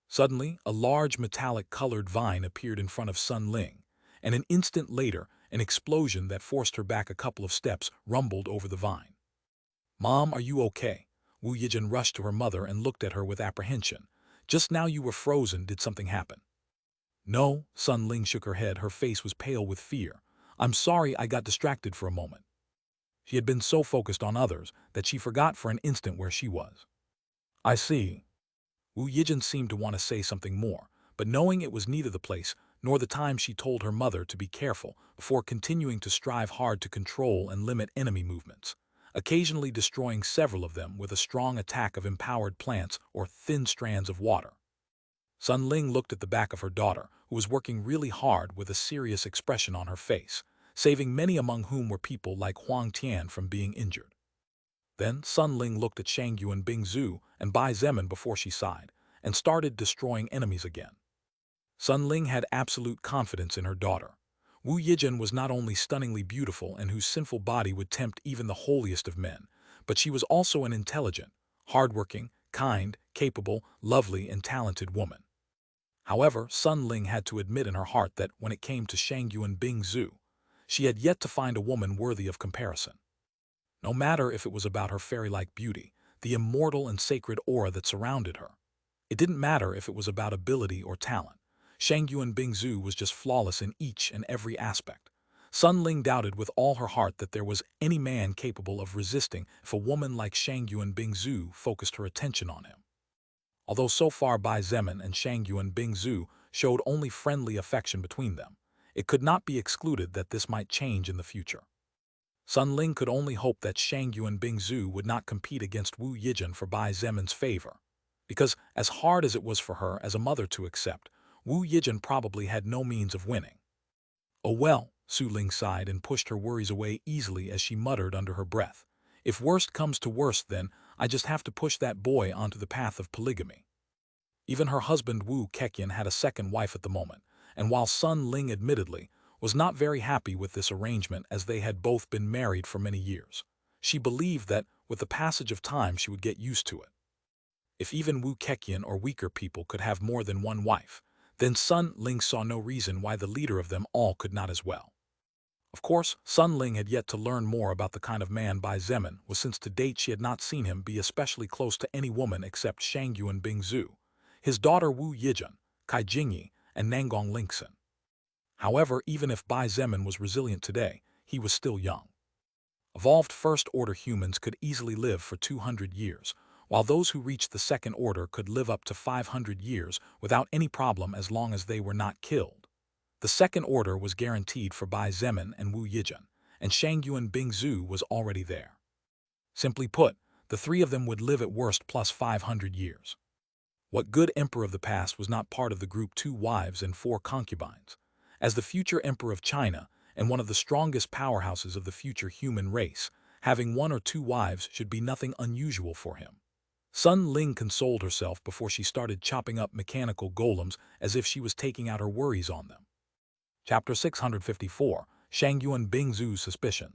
Suddenly, a large metallic-colored vine appeared in front of Sun Ling, and an instant later, an explosion that forced her back a couple of steps rumbled over the vine. "Mom, are you okay?" Wu Yijin rushed to her mother and looked at her with apprehension. "Just now you were frozen. Did something happen?" "No," Sun Ling shook her head. Her face was pale with fear. "I'm sorry, I got distracted for a moment." She had been so focused on others that she forgot for an instant where she was. "I see." Wu Yijin seemed to want to say something more, but knowing it was neither the place nor the time, she told her mother to be careful before continuing to strive hard to control and limit enemy movements, occasionally destroying several of them with a strong attack of empowered plants or thin strands of water. Sun Ling looked at the back of her daughter, who was working really hard with a serious expression on her face, saving many among whom were people like Huang Tian from being injured. Then Sun Ling looked at Shangyu and Bingzhu and Bai Zemin before she sighed, and started destroying enemies again. Sun Ling had absolute confidence in her daughter. Wu Yijin was not only stunningly beautiful and whose sinful body would tempt even the holiest of men, but she was also an intelligent, hardworking, kind, capable, lovely, and talented woman. However, Sun Ling had to admit in her heart that when it came to Shangyu and Bingzhu, she had yet to find a woman worthy of comparison. No matter if it was about her fairy-like beauty, the immortal and sacred aura that surrounded her. It didn't matter if it was about ability or talent. Shangyu and Bingzhu was just flawless in each and every aspect. Sun Ling doubted with all her heart that there was any man capable of resisting if a woman like Shangyu and Bingzhu focused her attention on him. Although so far Bai Zemin and Shangyu and Bingzhu showed only friendly affection between them, it could not be excluded that this might change in the future. Sun Ling could only hope that Shangyu and Bingzhu would not compete against Wu Yijin for Bai Zemin's favor, because as hard as it was for her as a mother to accept, Wu Yijin probably had no means of winning. "Oh well," Su Ling sighed and pushed her worries away easily as she muttered under her breath. "If worst comes to worst, then I just have to push that boy onto the path of polygamy." Even her husband Wu Keqian had a second wife at the moment, and while Sun Ling admittedly was not very happy with this arrangement as they had both been married for many years, she believed that with the passage of time she would get used to it. If even Wu Keqian or weaker people could have more than one wife, then Sun Ling saw no reason why the leader of them all could not as well. Of course, Sun Ling had yet to learn more about the kind of man Bai Zemin was, since to date she had not seen him be especially close to any woman except Shangyu and Bingzhu. His daughter Wu Yijin, Kaijingyi, and Nangong Linkson. However, even if Bai Zemin was resilient today, he was still young. Evolved first-order humans could easily live for 200 years, while those who reached the second order could live up to 500 years without any problem as long as they were not killed. The second order was guaranteed for Bai Zemin and Wu Yijun, and Shangyuan Bingzhu was already there. Simply put, the three of them would live at worst plus 500 years. What good emperor of the past was not part of the group 2 wives and 4 concubines? As the future emperor of China, and one of the strongest powerhouses of the future human race, having 1 or 2 wives should be nothing unusual for him. Sun Ling consoled herself before she started chopping up mechanical golems as if she was taking out her worries on them. Chapter 654, Shangyuan Bingzhu's Suspicion.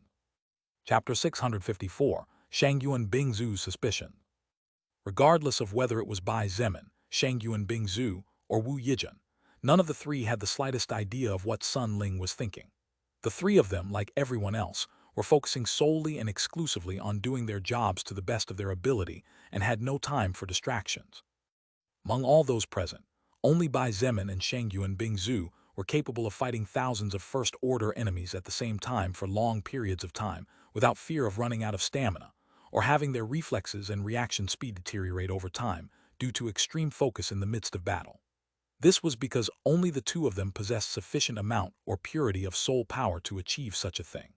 Chapter 654, Shangyuan Bingzhu's Suspicion. Regardless of whether it was Bai Zemin, Shangyuan Bingzhu, or Wu Yijun, none of the three had the slightest idea of what Sun Ling was thinking. The three of them, like everyone else, were focusing solely and exclusively on doing their jobs to the best of their ability and had no time for distractions. Among all those present, only Bai Zemin and Shangyuan Bingzhu were capable of fighting thousands of first-order enemies at the same time for long periods of time without fear of running out of stamina, or having their reflexes and reaction speed deteriorate over time due to extreme focus in the midst of battle. This was because only the two of them possessed sufficient amount or purity of soul power to achieve such a thing.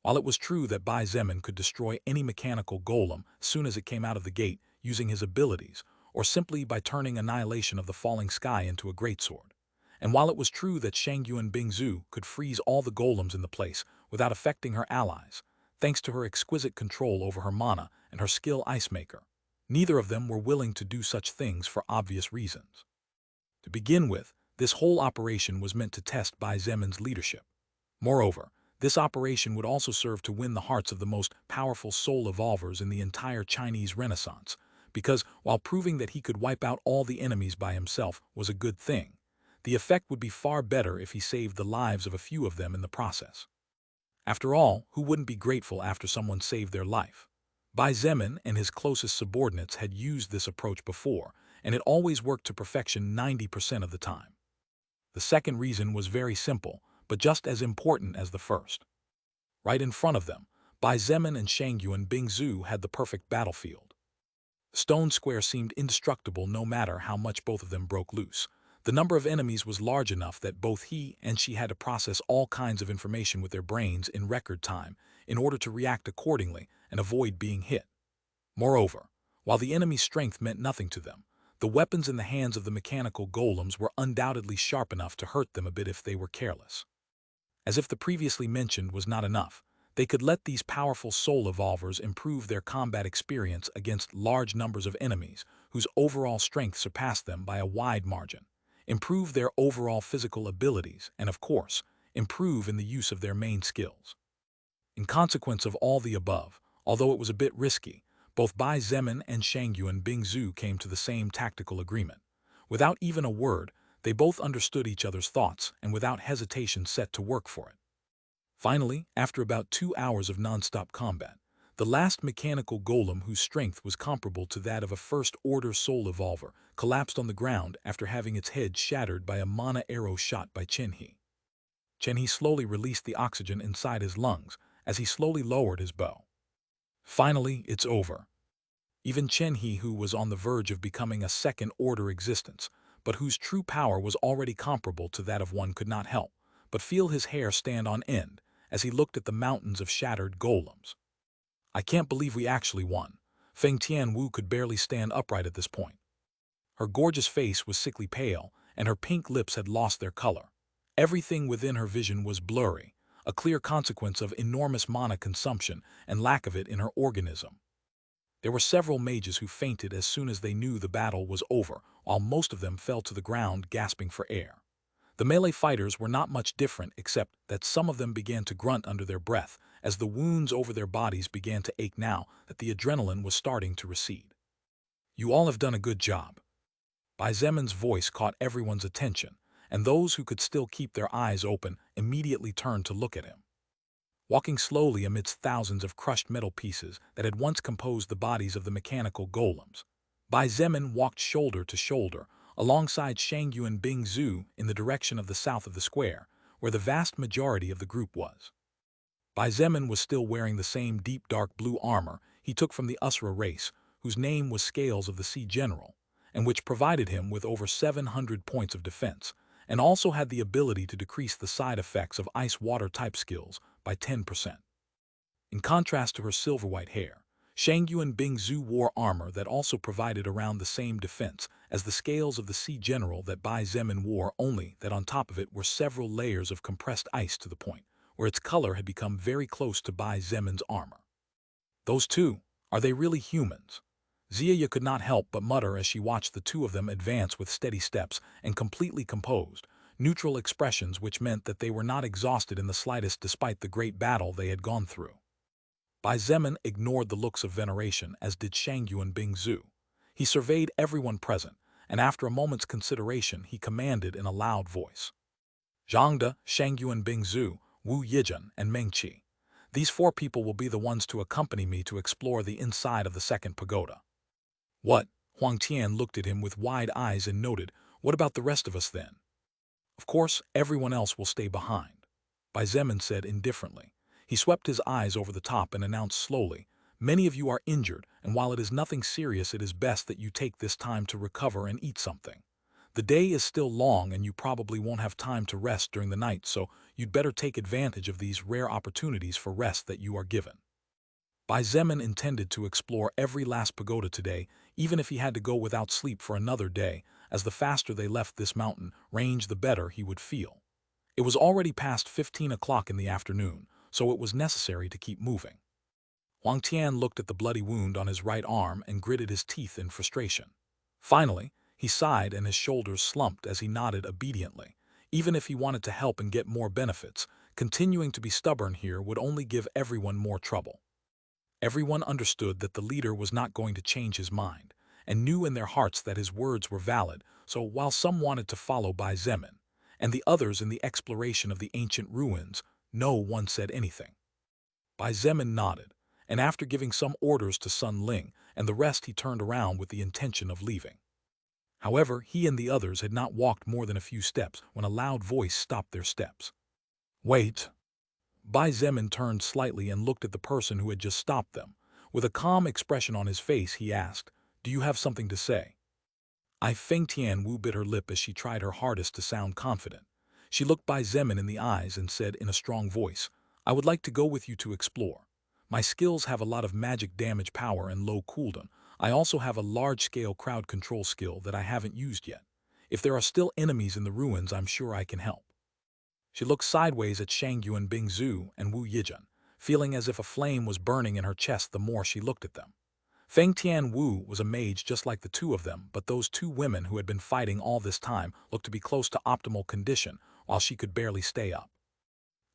While it was true that Bai Zemin could destroy any mechanical golem as soon as it came out of the gate using his abilities, or simply by turning annihilation of the falling sky into a greatsword, and while it was true that Shangyuan Bingzhu could freeze all the golems in the place without affecting her allies, thanks to her exquisite control over her mana and her skill ice maker, neither of them were willing to do such things for obvious reasons. To begin with, this whole operation was meant to test Bai Zemin's leadership. Moreover, this operation would also serve to win the hearts of the most powerful soul evolvers in the entire Chinese Renaissance, because while proving that he could wipe out all the enemies by himself was a good thing, the effect would be far better if he saved the lives of a few of them in the process. After all, who wouldn't be grateful after someone saved their life? Bai Zemin and his closest subordinates had used this approach before, and it always worked to perfection 90% of the time. The second reason was very simple, but just as important as the first. Right in front of them, Bai Zemin and Shangyuan Bingzhu had the perfect battlefield. The stone square seemed indestructible no matter how much both of them broke loose. The number of enemies was large enough that both he and she had to process all kinds of information with their brains in record time in order to react accordingly and avoid being hit. Moreover, while the enemy's strength meant nothing to them, the weapons in the hands of the mechanical golems were undoubtedly sharp enough to hurt them a bit if they were careless. As if the previously mentioned was not enough, they could let these powerful soul evolvers improve their combat experience against large numbers of enemies whose overall strength surpassed them by a wide margin, improve their overall physical abilities, and of course, improve in the use of their main skills. In consequence of all the above, although it was a bit risky, both Bai Zemin and Shangyuan Bingzhu came to the same tactical agreement. Without even a word, they both understood each other's thoughts and without hesitation set to work for it. Finally, after about 2 hours of non-stop combat, the last mechanical golem whose strength was comparable to that of a first-order soul evolver collapsed on the ground after having its head shattered by a mana arrow shot by Chen-He. Chen-He slowly released the oxygen inside his lungs as he slowly lowered his bow. Finally, it's over. Even Chen-He, who was on the verge of becoming a second-order existence, but whose true power was already comparable to that of one, could not help but feel his hair stand on end as he looked at the mountains of shattered golems. I can't believe we actually won. Feng Tianwu could barely stand upright at this point. Her gorgeous face was sickly pale, and her pink lips had lost their color. Everything within her vision was blurry, a clear consequence of enormous mana consumption and lack of it in her organism. There were several mages who fainted as soon as they knew the battle was over, while most of them fell to the ground gasping for air. The melee fighters were not much different except that some of them began to grunt under their breath as the wounds over their bodies began to ache now that the adrenaline was starting to recede. You all have done a good job. Bai Zemin's voice caught everyone's attention, and those who could still keep their eyes open immediately turned to look at him. Walking slowly amidst thousands of crushed metal pieces that had once composed the bodies of the mechanical golems, Bai Zemin walked shoulder to shoulder alongside Shangyu and Bing Zhu in the direction of the south of the square, where the vast majority of the group was. Bai Zemin was still wearing the same deep dark blue armor he took from the Usra race, whose name was Scales of the Sea General, and which provided him with over 700 points of defense, and also had the ability to decrease the side effects of ice-water type skills by 10%. In contrast to her silver-white hair, Shangyu and Bing Zhu wore armor that also provided around the same defense as the Scales of the Sea General that Bai Zemin wore, only that on top of it were several layers of compressed ice to the point where its color had become very close to Bai Zemin's armor. Those two, are they really humans? Xia could not help but mutter as she watched the two of them advance with steady steps and completely composed, neutral expressions which meant that they were not exhausted in the slightest despite the great battle they had gone through. Bai Zemin ignored the looks of veneration, as did Shangyu and Bing Zhu. He surveyed everyone present, and after a moment's consideration he commanded in a loud voice. Zhangde, Shangyu and Bing Zhu, Wu Yijun, and Meng Qi. These 4 people will be the ones to accompany me to explore the inside of the second pagoda. What? Huang Tian looked at him with wide eyes and noted, what about the rest of us then? Of course, everyone else will stay behind, Bai Zemin said indifferently. He swept his eyes over the top and announced slowly, many of you are injured, and while it is nothing serious, it is best that you take this time to recover and eat something. The day is still long and you probably won't have time to rest during the night, so you'd better take advantage of these rare opportunities for rest that you are given. Bai Zemin intended to explore every last pagoda today, even if he had to go without sleep for another day, as the faster they left this mountain range the better he would feel. It was already past 15 o'clock in the afternoon, so it was necessary to keep moving. Huang Tian looked at the bloody wound on his right arm and gritted his teeth in frustration. Finally, he sighed and his shoulders slumped as he nodded obediently. Even if he wanted to help and get more benefits, continuing to be stubborn here would only give everyone more trouble. Everyone understood that the leader was not going to change his mind, and knew in their hearts that his words were valid, so while some wanted to follow Bai Zemin, and the others in the exploration of the ancient ruins, no one said anything. Bai Zemin nodded, and after giving some orders to Sun Ling and the rest, he turned around with the intention of leaving. However, he and the others had not walked more than a few steps when a loud voice stopped their steps. Wait! Bai Zemin turned slightly and looked at the person who had just stopped them. With a calm expression on his face, he asked, "Do you have something to say?" Feng Tianwu bit her lip as she tried her hardest to sound confident. She looked Bai Zemin in the eyes and said in a strong voice, "I would like to go with you to explore. My skills have a lot of magic damage power and low cooldown. I also have a large-scale crowd control skill that I haven't used yet. If there are still enemies in the ruins, I'm sure I can help." She looked sideways at Shangyu and Bing Zhu and Wu Yijun, feeling as if a flame was burning in her chest the more she looked at them. Feng Tianwu was a mage just like the two of them, but those 2 women who had been fighting all this time looked to be close to optimal condition, while she could barely stay up.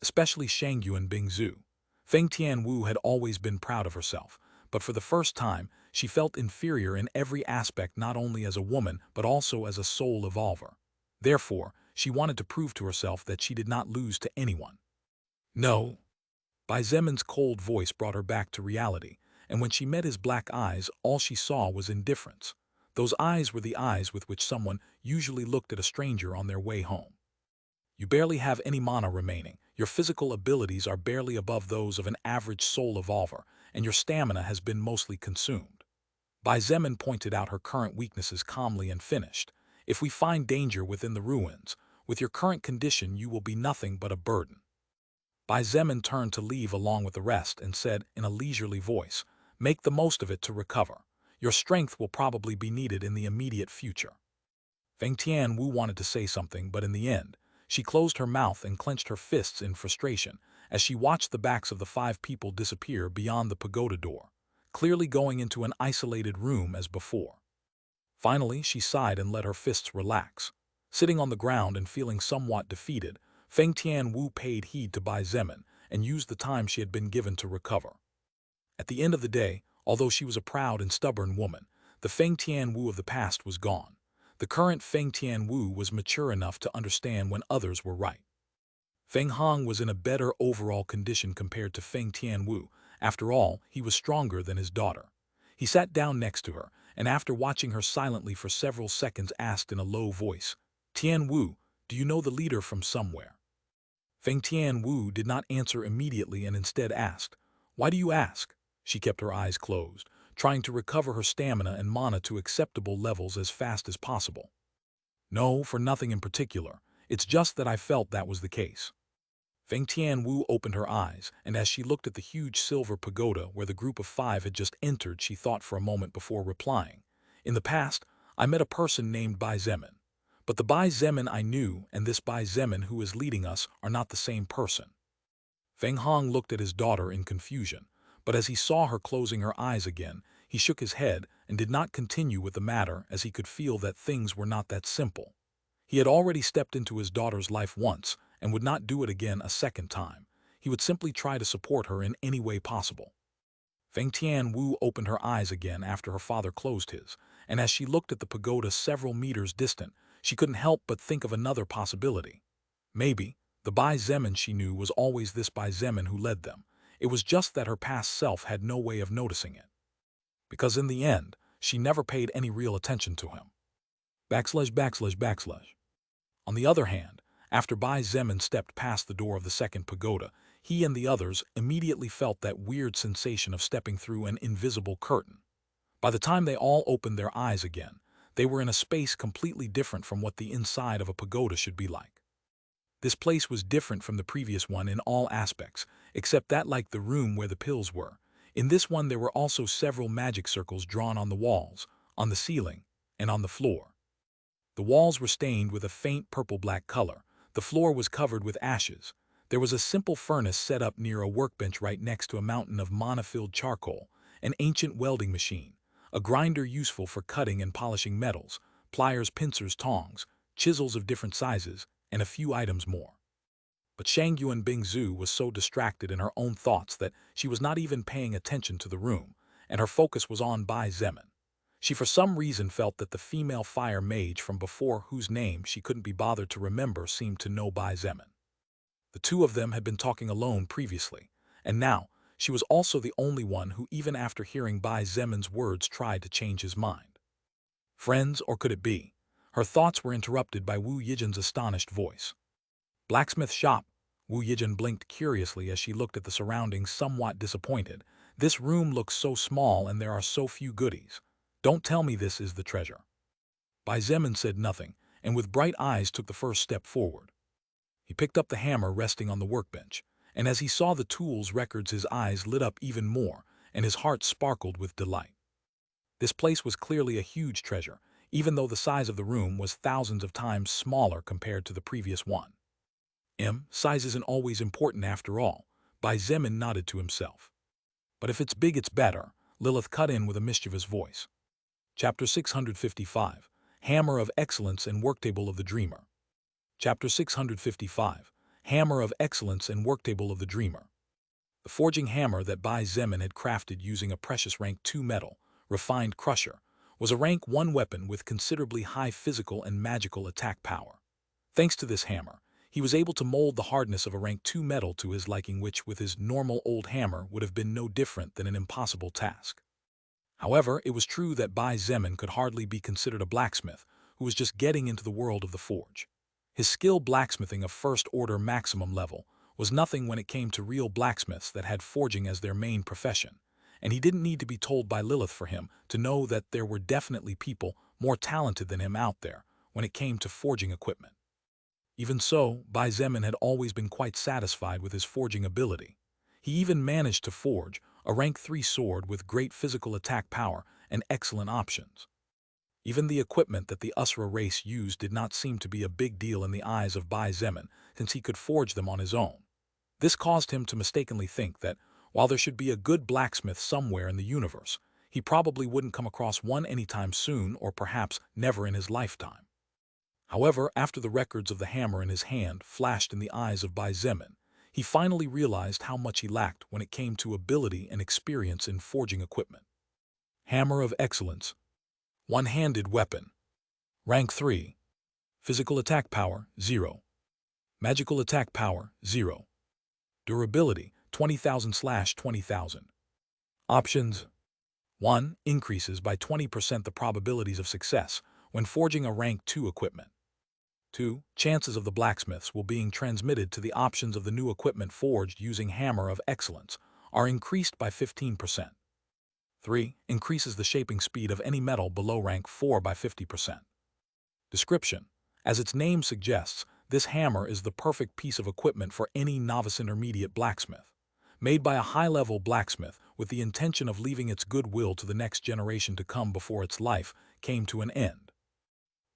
Especially Shangyu and Bing Zhu. Feng Tianwu had always been proud of herself, but for the first time, she felt inferior in every aspect, not only as a woman but also as a soul evolver. Therefore, she wanted to prove to herself that she did not lose to anyone. No. Bai Zemin's cold voice brought her back to reality, and when she met his black eyes, all she saw was indifference. Those eyes were the eyes with which someone usually looked at a stranger on their way home. You barely have any mana remaining, your physical abilities are barely above those of an average soul evolver, and your stamina has been mostly consumed. Bai Zemin pointed out her current weaknesses calmly and finished. If we find danger within the ruins, with your current condition you will be nothing but a burden. Bai Zemin turned to leave along with the rest and said in a leisurely voice, "Make the most of it to recover. Your strength will probably be needed in the immediate future." Feng Tianwu wanted to say something, but in the end, she closed her mouth and clenched her fists in frustration as she watched the backs of the 5 people disappear beyond the pagoda door, clearly going into an isolated room as before. Finally, she sighed and let her fists relax. Sitting on the ground and feeling somewhat defeated, Feng Tianwu paid heed to Bai Zemin and used the time she had been given to recover. At the end of the day, although she was a proud and stubborn woman, the Feng Tianwu of the past was gone. The current Feng Tianwu was mature enough to understand when others were right. Feng Hong was in a better overall condition compared to Feng Tianwu. After all, he was stronger than his daughter. He sat down next to her, and after watching her silently for several seconds asked in a low voice, "Tian Wu, do you know the leader from somewhere?" Feng Tian Wu did not answer immediately and instead asked, "Why do you ask?" She kept her eyes closed, trying to recover her stamina and mana to acceptable levels as fast as possible. "No, for nothing in particular. It's just that I felt that was the case." Feng Tian Wu opened her eyes, and as she looked at the huge silver pagoda where the group of 5 had just entered, she thought for a moment before replying. "In the past, I met a person named Bai Zemin. But the Bai Zemin I knew and this Bai Zemin who is leading us are not the same person." Feng Hong looked at his daughter in confusion, but as he saw her closing her eyes again, he shook his head and did not continue with the matter as he could feel that things were not that simple. He had already stepped into his daughter's life once and would not do it again a second time. He would simply try to support her in any way possible. Feng Tian Wu opened her eyes again after her father closed his, and as she looked at the pagoda several meters distant, she couldn't help but think of another possibility. Maybe the Bai Zemin she knew was always this Bai Zemin who led them. It was just that her past self had no way of noticing it. Because in the end, she never paid any real attention to him. /////. On the other hand, after Bai Zemin stepped past the door of the second pagoda, he and the others immediately felt that weird sensation of stepping through an invisible curtain. By the time they all opened their eyes again, they were in a space completely different from what the inside of a pagoda should be like. This place was different from the previous one in all aspects, except that like the room where the pills were, in this one there were also several magic circles drawn on the walls, on the ceiling, and on the floor. The walls were stained with a faint purple-black color. The floor was covered with ashes. There was a simple furnace set up near a workbench right next to a mountain of mana-filled charcoal, an ancient welding machine, a grinder useful for cutting and polishing metals, pliers, pincers, tongs, chisels of different sizes, and a few items more. But Shangyuan Bingzu was so distracted in her own thoughts that she was not even paying attention to the room, and her focus was on Bai Zemin. She for some reason felt that the female fire mage from before whose name she couldn't be bothered to remember seemed to know Bai Zemin. The two of them had been talking alone previously, and now she was also the only one who even after hearing Bai Zemin's words tried to change his mind. Friends, or could it be? Her thoughts were interrupted by Wu Yijin's astonished voice. "Blacksmith shop." Wu Yijin blinked curiously as she looked at the surroundings, somewhat disappointed. "This room looks so small and there are so few goodies. Don't tell me this is the treasure." Bai Zemin said nothing, and with bright eyes took the first step forward. He picked up the hammer resting on the workbench, and as he saw the tool's records his eyes lit up even more, and his heart sparkled with delight. This place was clearly a huge treasure, even though the size of the room was thousands of times smaller compared to the previous one. Size isn't always important after all, Bai Zemin nodded to himself. "But if it's big it's better," Lilith cut in with a mischievous voice. Chapter 655, Hammer of Excellence and Worktable of the Dreamer. Chapter 655, Hammer of Excellence and Worktable of the Dreamer. The forging hammer that Bai Zemin had crafted using a precious rank 2 metal, refined crusher, was a rank 1 weapon with considerably high physical and magical attack power. Thanks to this hammer, he was able to mold the hardness of a rank 2 metal to his liking, which with his normal old hammer would have been no different than an impossible task. However, it was true that Bai Zemin could hardly be considered a blacksmith who was just getting into the world of the forge. His skill blacksmithing of first-order maximum level was nothing when it came to real blacksmiths that had forging as their main profession, and he didn't need to be told by Lilith for him to know that there were definitely people more talented than him out there when it came to forging equipment. Even so, Bai Zemin had always been quite satisfied with his forging ability. He even managed to forge a rank 3 sword with great physical attack power and excellent options. Even the equipment that the Usra race used did not seem to be a big deal in the eyes of Bai Zemin, since he could forge them on his own. This caused him to mistakenly think that, while there should be a good blacksmith somewhere in the universe, he probably wouldn't come across one anytime soon, or perhaps never in his lifetime. However, after the records of the hammer in his hand flashed in the eyes of Bai Zemin, he finally realized how much he lacked when it came to ability and experience in forging equipment. Hammer of Excellence. One-handed weapon. Rank 3. Physical attack power, 0. Magical attack power, 0. Durability, 20,000/20,000. Options. 1. Increases by 20% the probabilities of success when forging a rank 2 equipment. 2. Chances of the blacksmiths will being transmitted to the options of the new equipment forged using Hammer of Excellence are increased by 15%. 3. Increases the shaping speed of any metal below rank 4 by 50%. Description: as its name suggests, this hammer is the perfect piece of equipment for any novice intermediate blacksmith. Made by a high-level blacksmith with the intention of leaving its goodwill to the next generation to come before its life came to an end.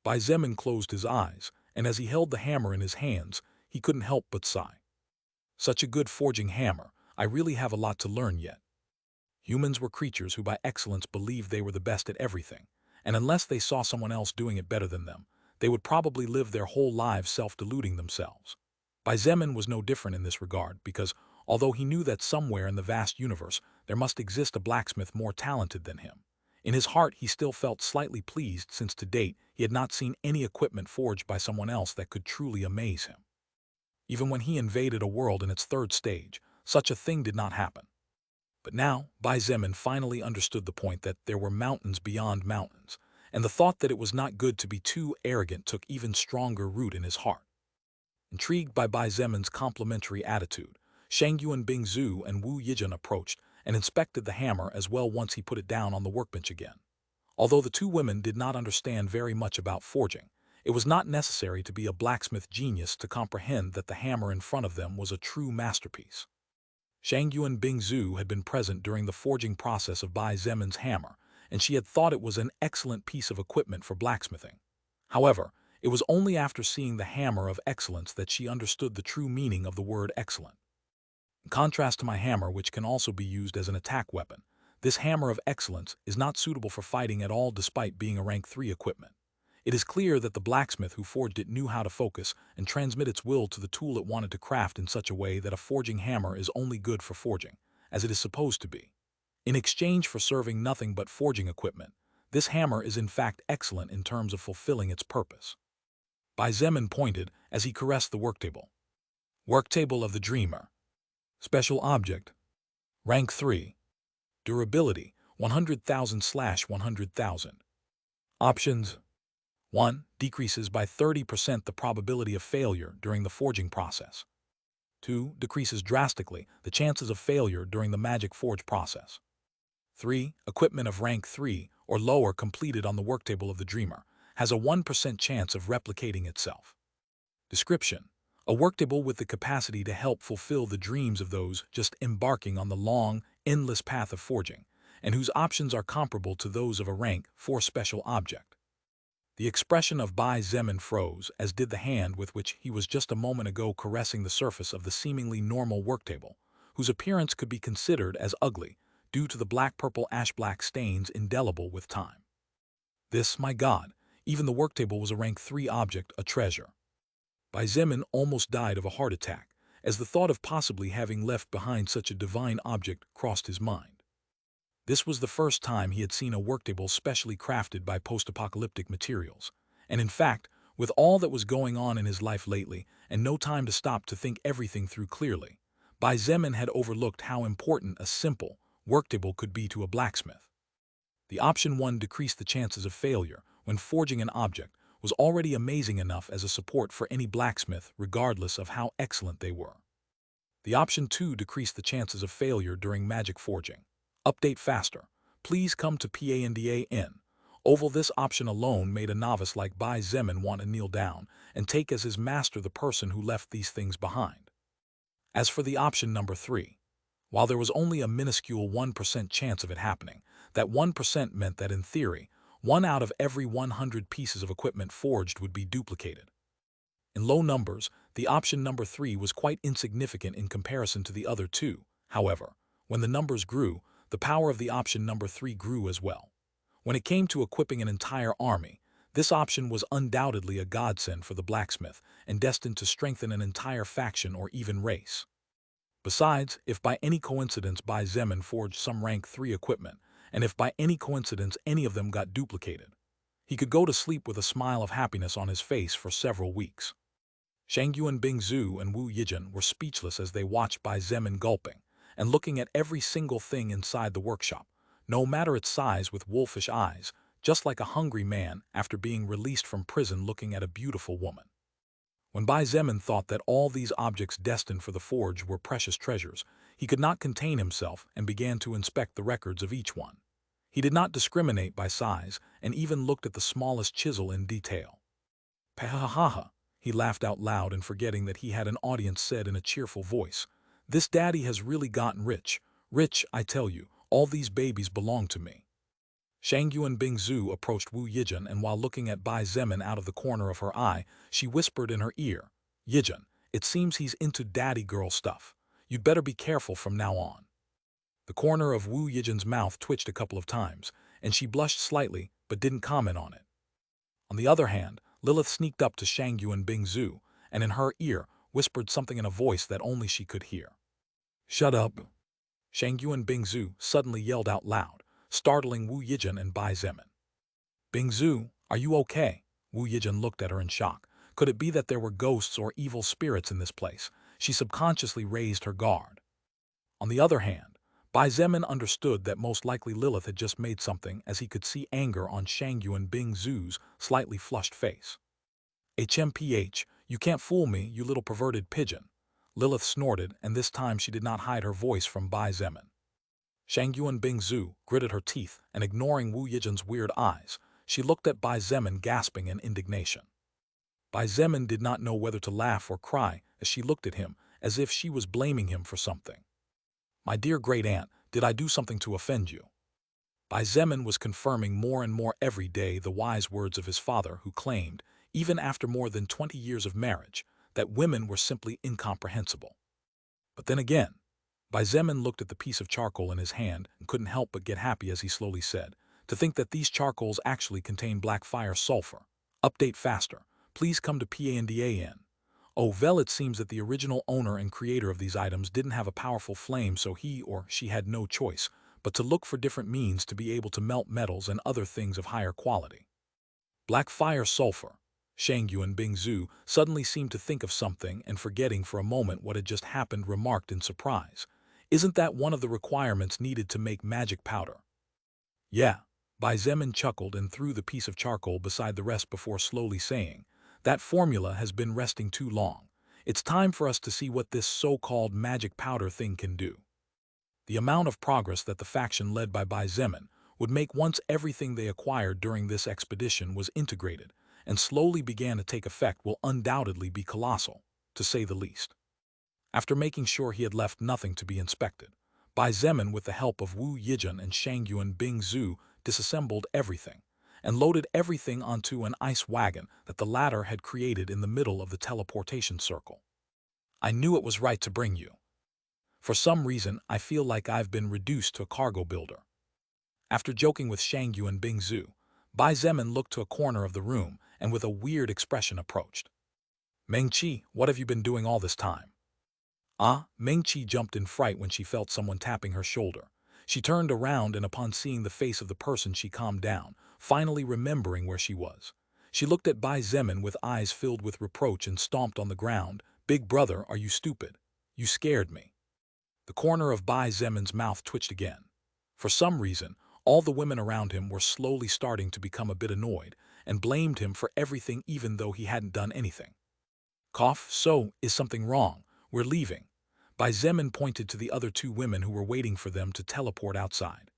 Bai Zemin closed his eyes, and as he held the hammer in his hands, he couldn't help but sigh. Such a good forging hammer, I really have a lot to learn yet. Humans were creatures who by excellence believed they were the best at everything, and unless they saw someone else doing it better than them, they would probably live their whole lives self-deluding themselves. Bai Zemin was no different in this regard because, although he knew that somewhere in the vast universe there must exist a blacksmith more talented than him, in his heart he still felt slightly pleased since to date he had not seen any equipment forged by someone else that could truly amaze him. Even when he invaded a world in its third stage, such a thing did not happen. But now, Bai Zemin finally understood the point that there were mountains beyond mountains, and the thought that it was not good to be too arrogant took even stronger root in his heart. Intrigued by Bai Zemin's complimentary attitude, Shangyuan Bingzu and Wu Yijun approached and inspected the hammer as well once he put it down on the workbench again. Although the two women did not understand very much about forging, it was not necessary to be a blacksmith genius to comprehend that the hammer in front of them was a true masterpiece. Shangyuan Bingzu had been present during the forging process of Bai Zemin's hammer, and she had thought it was an excellent piece of equipment for blacksmithing. However, it was only after seeing the Hammer of Excellence that she understood the true meaning of the word excellent. In contrast to my hammer, which can also be used as an attack weapon, this Hammer of Excellence is not suitable for fighting at all despite being a rank 3 equipment. It is clear that the blacksmith who forged it knew how to focus and transmit its will to the tool it wanted to craft in such a way that a forging hammer is only good for forging, as it is supposed to be. In exchange for serving nothing but forging equipment, this hammer is in fact excellent in terms of fulfilling its purpose. Bai Zemin pointed as he caressed the worktable. Worktable of the Dreamer. Special Object. Rank 3. Durability, 100,000/100,000. Options. 1. Decreases by 30% the probability of failure during the forging process. 2. Decreases drastically the chances of failure during the magic forge process. 3. Equipment of rank 3 or lower completed on the worktable of the Dreamer has a 1% chance of replicating itself. Description: a worktable with the capacity to help fulfill the dreams of those just embarking on the long, endless path of forging, and whose options are comparable to those of a rank 4 special object. The expression of Bai Zemin froze, as did the hand with which he was just a moment ago caressing the surface of the seemingly normal worktable, whose appearance could be considered as ugly due to the black-purple ash-black stains indelible with time. This, my God, even the worktable was a rank 3 object, a treasure. Bai Zemin almost died of a heart attack, as the thought of possibly having left behind such a divine object crossed his mind. This was the first time he had seen a worktable specially crafted by post-apocalyptic materials, and in fact, with all that was going on in his life lately and no time to stop to think everything through clearly, Bai Zemin had overlooked how important a simple worktable could be to a blacksmith. The option 1 decreased the chances of failure when forging an object was already amazing enough as a support for any blacksmith regardless of how excellent they were. The option 2 decreased the chances of failure during magic forging. Update faster. Please come to PANDAN. Oval. This option alone made a novice like Bai Zemin want to kneel down and take as his master the person who left these things behind. As for the option number 3, while there was only a minuscule 1% chance of it happening, that 1% meant that in theory, 1 out of every 100 pieces of equipment forged would be duplicated. In low numbers, the option number 3 was quite insignificant in comparison to the other two. However, when the numbers grew, the power of the option number 3 grew as well. When it came to equipping an entire army, this option was undoubtedly a godsend for the blacksmith and destined to strengthen an entire faction or even race. Besides, if by any coincidence Bai Zemin forged some rank 3 equipment, and if by any coincidence any of them got duplicated, he could go to sleep with a smile of happiness on his face for several weeks. Shangyuan Bingzu and Wu Yijun were speechless as they watched Bai Zemin gulping and looking at every single thing inside the workshop, no matter its size, with wolfish eyes, just like a hungry man after being released from prison looking at a beautiful woman. When Bai Zemin thought that all these objects destined for the forge were precious treasures, he could not contain himself and began to inspect the records of each one. He did not discriminate by size and even looked at the smallest chisel in detail. "Ha-ha-ha-ha," he laughed out loud, and forgetting that he had an audience said in a cheerful voice, "This daddy has really gotten rich. Rich, I tell you, all these babies belong to me." Shangyuan Bingzu approached Wu Yijun, and while looking at Bai Zemin out of the corner of her eye, she whispered in her ear, "Yijun, it seems he's into daddy girl stuff. You'd better be careful from now on." The corner of Wu Yijun's mouth twitched a couple of times, and she blushed slightly but didn't comment on it. On the other hand, Lilith sneaked up to Shangyuan Bingzu, and in her ear whispered something in a voice that only she could hear. "Shut up!" Shangyuan Bingzu suddenly yelled out loud, startling Wu Yijun and Bai Zemin. "Bingzu, are you okay?" Wu Yijun looked at her in shock. Could it be that there were ghosts or evil spirits in this place? She subconsciously raised her guard. On the other hand, Bai Zemin understood that most likely Lilith had just made something, as he could see anger on Shangyuan Bingzu's slightly flushed face. "HMPH, you can't fool me, you little perverted pigeon." Lilith snorted, and this time she did not hide her voice from Bai Zemin. Shangyuan Bingzu gritted her teeth, and ignoring Wu Yijun's weird eyes, she looked at Bai Zemin, gasping in indignation. Bai Zemin did not know whether to laugh or cry as she looked at him, as if she was blaming him for something. "My dear great aunt, did I do something to offend you?" Bai Zemin was confirming more and more every day the wise words of his father, who claimed, even after more than 20 years of marriage, that women were simply incomprehensible. But then again, Bai Zemin looked at the piece of charcoal in his hand and couldn't help but get happy as he slowly said, "To think that these charcoals actually contain black fire sulfur. Update faster. Please come to PANDAN. Oh well, it seems that the original owner and creator of these items didn't have a powerful flame, so he or she had no choice but to look for different means to be able to melt metals and other things of higher quality." Black fire sulfur. Shangyuan Bingzu suddenly seemed to think of something, and forgetting for a moment what had just happened, remarked in surprise, "Isn't that one of the requirements needed to make magic powder?" "Yeah." Bai Zemin chuckled and threw the piece of charcoal beside the rest before slowly saying, "That formula has been resting too long. It's time for us to see what this so-called magic powder thing can do." The amount of progress that the faction led by Bai Zemin would make once everything they acquired during this expedition was integrated and slowly began to take effect will undoubtedly be colossal, to say the least. After making sure he had left nothing to be inspected, Bai Zemin, with the help of Wu Yijun and Shangyuan Bingzu, disassembled everything and loaded everything onto an ice wagon that the latter had created in the middle of the teleportation circle. "I knew it was right to bring you. For some reason, I feel like I've been reduced to a cargo builder." After joking with Shangyuan Bingzu, Bai Zemin looked to a corner of the room and with a weird expression approached. "Meng-Chi, what have you been doing all this time?" Meng-Chi jumped in fright when she felt someone tapping her shoulder. She turned around, and upon seeing the face of the person she calmed down, finally remembering where she was. She looked at Bai Zemin with eyes filled with reproach and stomped on the ground. "Big brother, are you stupid? You scared me." The corner of Bai Zemin's mouth twitched again. For some reason, all the women around him were slowly starting to become a bit annoyed and blamed him for everything even though he hadn't done anything. "Cough, so, is something wrong? We're leaving." Bai Zemin pointed to the other two women who were waiting for them to teleport outside.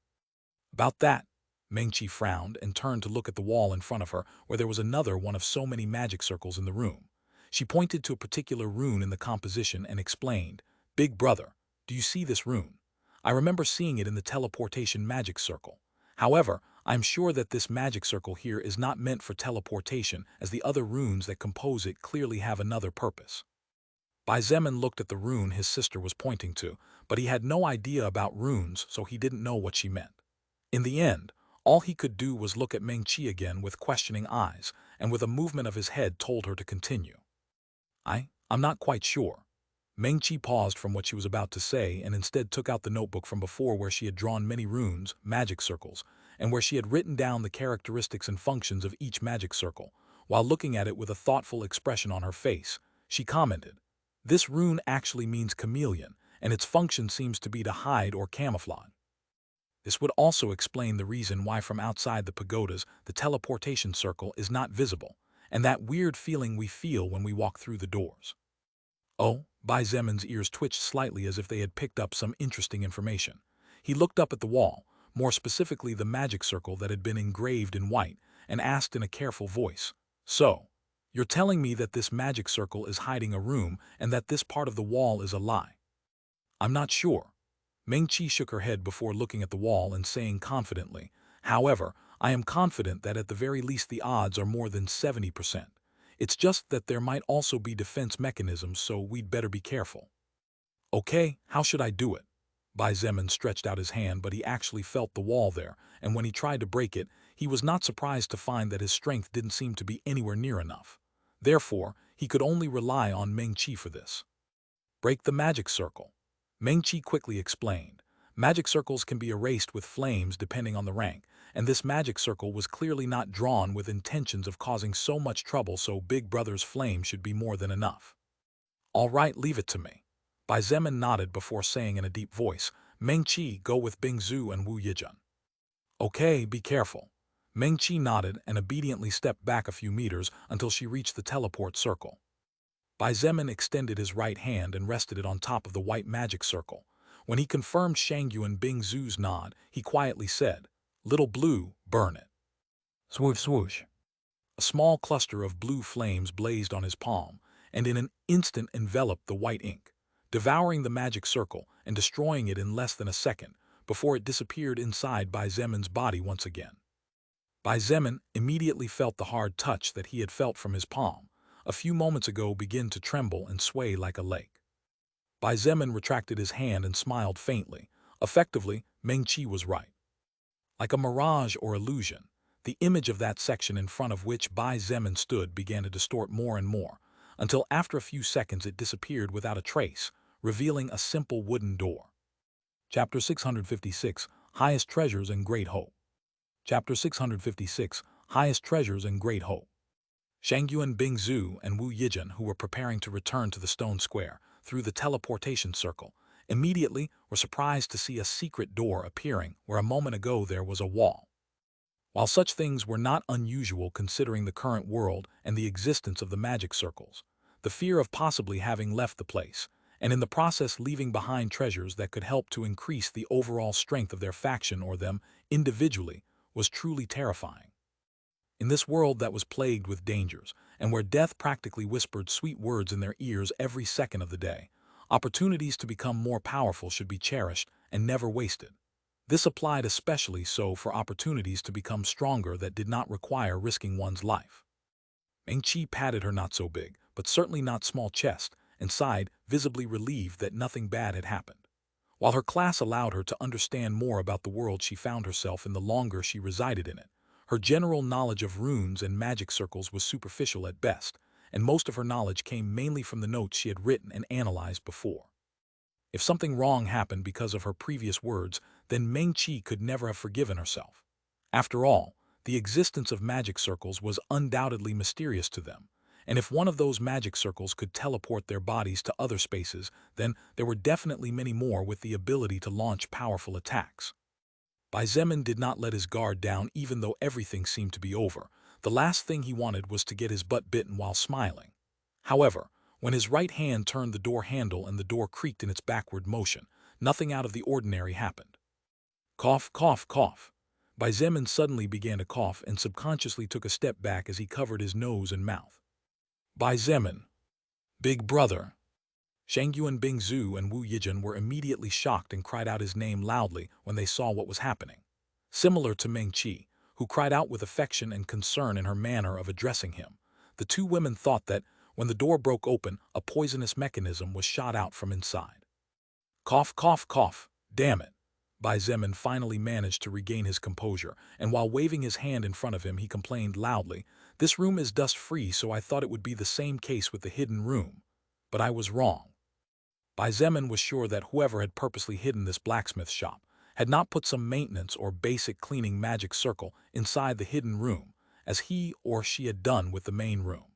"About that," Meng-Chi frowned and turned to look at the wall in front of her, where there was another one of so many magic circles in the room. She pointed to a particular rune in the composition and explained, "Big brother, do you see this rune? I remember seeing it in the teleportation magic circle. However, I'm sure that this magic circle here is not meant for teleportation, as the other runes that compose it clearly have another purpose." Bai Zemin looked at the rune his sister was pointing to, but he had no idea about runes, so he didn't know what she meant. In the end, all he could do was look at Meng-Chi again with questioning eyes, and with a movement of his head told her to continue. I'm not quite sure." Meng-Chi paused from what she was about to say and instead took out the notebook from before, where she had drawn many runes, magic circles, and where she had written down the characteristics and functions of each magic circle. While looking at it with a thoughtful expression on her face, she commented, "This rune actually means chameleon, and its function seems to be to hide or camouflage." This would also explain the reason why from outside the pagodas the teleportation circle is not visible, and that weird feeling we feel when we walk through the doors. Oh, Bai Zemin's ears twitched slightly as if they had picked up some interesting information. He looked up at the wall, more specifically the magic circle that had been engraved in white, and asked in a careful voice, "So, you're telling me that this magic circle is hiding a room and that this part of the wall is a lie?" "I'm not sure." Meng Qi shook her head before looking at the wall and saying confidently, "However, I am confident that at the very least the odds are more than 70%. It's just that there might also be defense mechanisms, so we'd better be careful." "Okay, how should I do it?" Bai Zemin stretched out his hand, but he actually felt the wall there, and when he tried to break it, he was not surprised to find that his strength didn't seem to be anywhere near enough. Therefore, he could only rely on Meng Qi for this. "Break the magic circle," Meng Qi quickly explained. Magic circles can be erased with flames depending on the rank, and this magic circle was clearly not drawn with intentions of causing so much trouble, so Big Brother's flame should be more than enough. "All right, leave it to me." Bai Zemin nodded before saying in a deep voice, "Meng Qi, go with Bing Zhu and Wu Yijun." "Okay, be careful." Meng Qi nodded and obediently stepped back a few meters until she reached the teleport circle. Bai Zemin extended his right hand and rested it on top of the white magic circle. When he confirmed Shangyu and Bing Zhu's nod, he quietly said, "Little blue, burn it." Swoosh swoosh. A small cluster of blue flames blazed on his palm, and in an instant enveloped the white ink, devouring the magic circle and destroying it in less than a second, before it disappeared inside Bai Zemin's body once again. Bai Zemin immediately felt the hard touch that he had felt from his palm a few moments ago begin to tremble and sway like a lake. Bai Zemin retracted his hand and smiled faintly. Effectively, Meng Qi was right. Like a mirage or illusion, the image of that section in front of which Bai Zemin stood began to distort more and more, until after a few seconds it disappeared without a trace, revealing a simple wooden door. Chapter 656, Highest Treasures and Great Hope. Chapter 656, Highest Treasures and Great Hope. Shangyuan, Bing Zhu, and Wu Yijun, who were preparing to return to the stone square through the teleportation circle, immediately were surprised to see a secret door appearing where a moment ago there was a wall. While such things were not unusual considering the current world and the existence of the magic circles, the fear of possibly having left the place, and in the process leaving behind treasures that could help to increase the overall strength of their faction or them individually, was truly terrifying. In this world that was plagued with dangers, and where death practically whispered sweet words in their ears every second of the day, opportunities to become more powerful should be cherished and never wasted. This applied especially so for opportunities to become stronger that did not require risking one's life. Meng Qi patted her not so big, but certainly not small chest, and sighed, visibly relieved that nothing bad had happened. While her class allowed her to understand more about the world she found herself in the longer she resided in it, her general knowledge of runes and magic circles was superficial at best, and most of her knowledge came mainly from the notes she had written and analyzed before. If something wrong happened because of her previous words, then Meng Qi could never have forgiven herself. After all, the existence of magic circles was undoubtedly mysterious to them, and if one of those magic circles could teleport their bodies to other spaces, then there were definitely many more with the ability to launch powerful attacks. Bai Zemin did not let his guard down even though everything seemed to be over. The last thing he wanted was to get his butt bitten while smiling. However, when his right hand turned the door handle and the door creaked in its backward motion, nothing out of the ordinary happened. Cough, cough, cough. Bai Zemin suddenly began to cough and subconsciously took a step back as he covered his nose and mouth. Bai Zemin. Big Brother. Shangyuan, Bing Zhu, and Wu Yijun were immediately shocked and cried out his name loudly when they saw what was happening. Similar to Meng Qi, who cried out with affection and concern in her manner of addressing him, the two women thought that, when the door broke open, a poisonous mechanism was shot out from inside. Cough, cough, cough. Damn it. Bai Zemin finally managed to regain his composure, and while waving his hand in front of him, he complained loudly, "This room is dust-free, so I thought it would be the same case with the hidden room. But I was wrong." Bai Zemin was sure that whoever had purposely hidden this blacksmith shop had not put some maintenance or basic cleaning magic circle inside the hidden room, as he or she had done with the main room.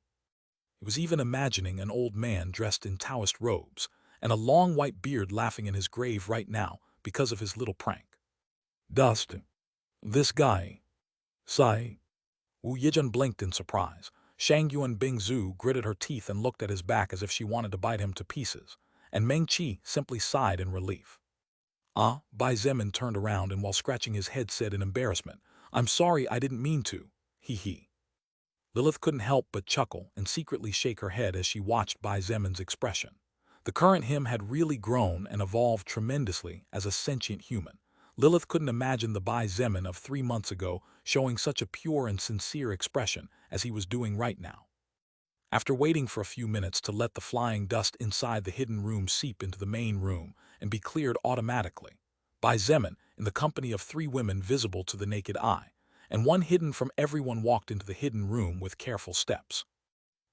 He was even imagining an old man dressed in Taoist robes and a long white beard laughing in his grave right now because of his little prank. Dust. This guy. Sigh. Wu Yijun blinked in surprise. Shang Yuan Bingzu gritted her teeth and looked at his back as if she wanted to bite him to pieces, and Meng Qi simply sighed in relief. Bai Zemin turned around and while scratching his head said in embarrassment, "I'm sorry, I didn't mean to. He. Lilith couldn't help but chuckle and secretly shake her head as she watched Bai Zemin's expression. The current him had really grown and evolved tremendously as a sentient human. Lilith couldn't imagine the Bai Zemin of 3 months ago showing such a pure and sincere expression as he was doing right now. After waiting for a few minutes to let the flying dust inside the hidden room seep into the main room and be cleared automatically, Bai Zemin, in the company of 3 women visible to the naked eye, and one hidden from everyone, walked into the hidden room with careful steps.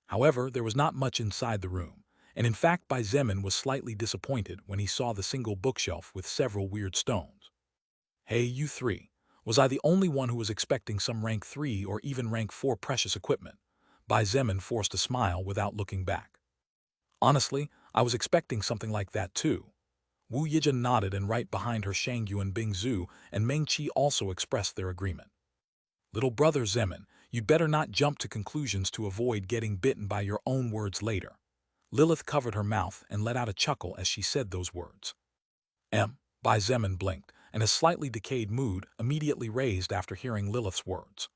However, there was not much inside the room, and in fact Bai Zemin was slightly disappointed when he saw the single bookshelf with several weird stones. Hey, you 3. Was I the only one who was expecting some rank 3 or even rank 4 precious equipment? Bai Zemin forced a smile without looking back. Honestly, I was expecting something like that too. Wu Yijun nodded, and right behind her Shang Yuan Bingzu and Meng Qi also expressed their agreement. Little brother Zemin, you'd better not jump to conclusions to avoid getting bitten by your own words later. Lilith covered her mouth and let out a chuckle as she said those words. Bai Zemin blinked, and his slightly decayed mood immediately raised after hearing Lilith's words.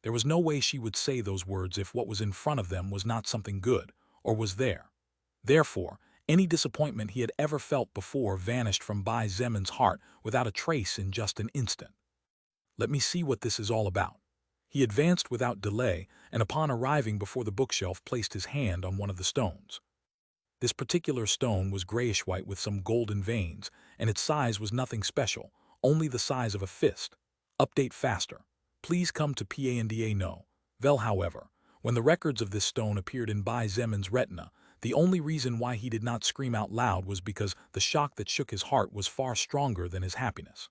There was no way she would say those words if what was in front of them was not something good, or was there. Therefore, any disappointment he had ever felt before vanished from Bai Zemin's heart without a trace in just an instant. Let me see what this is all about. He advanced without delay, and upon arriving before the bookshelf placed his hand on one of the stones. This particular stone was grayish-white with some golden veins, and its size was nothing special, only the size of a fist. Update faster. Please come to Panda no. Well, however, when the records of this stone appeared in Bai Zemin's retina, the only reason why he did not scream out loud was because the shock that shook his heart was far stronger than his happiness.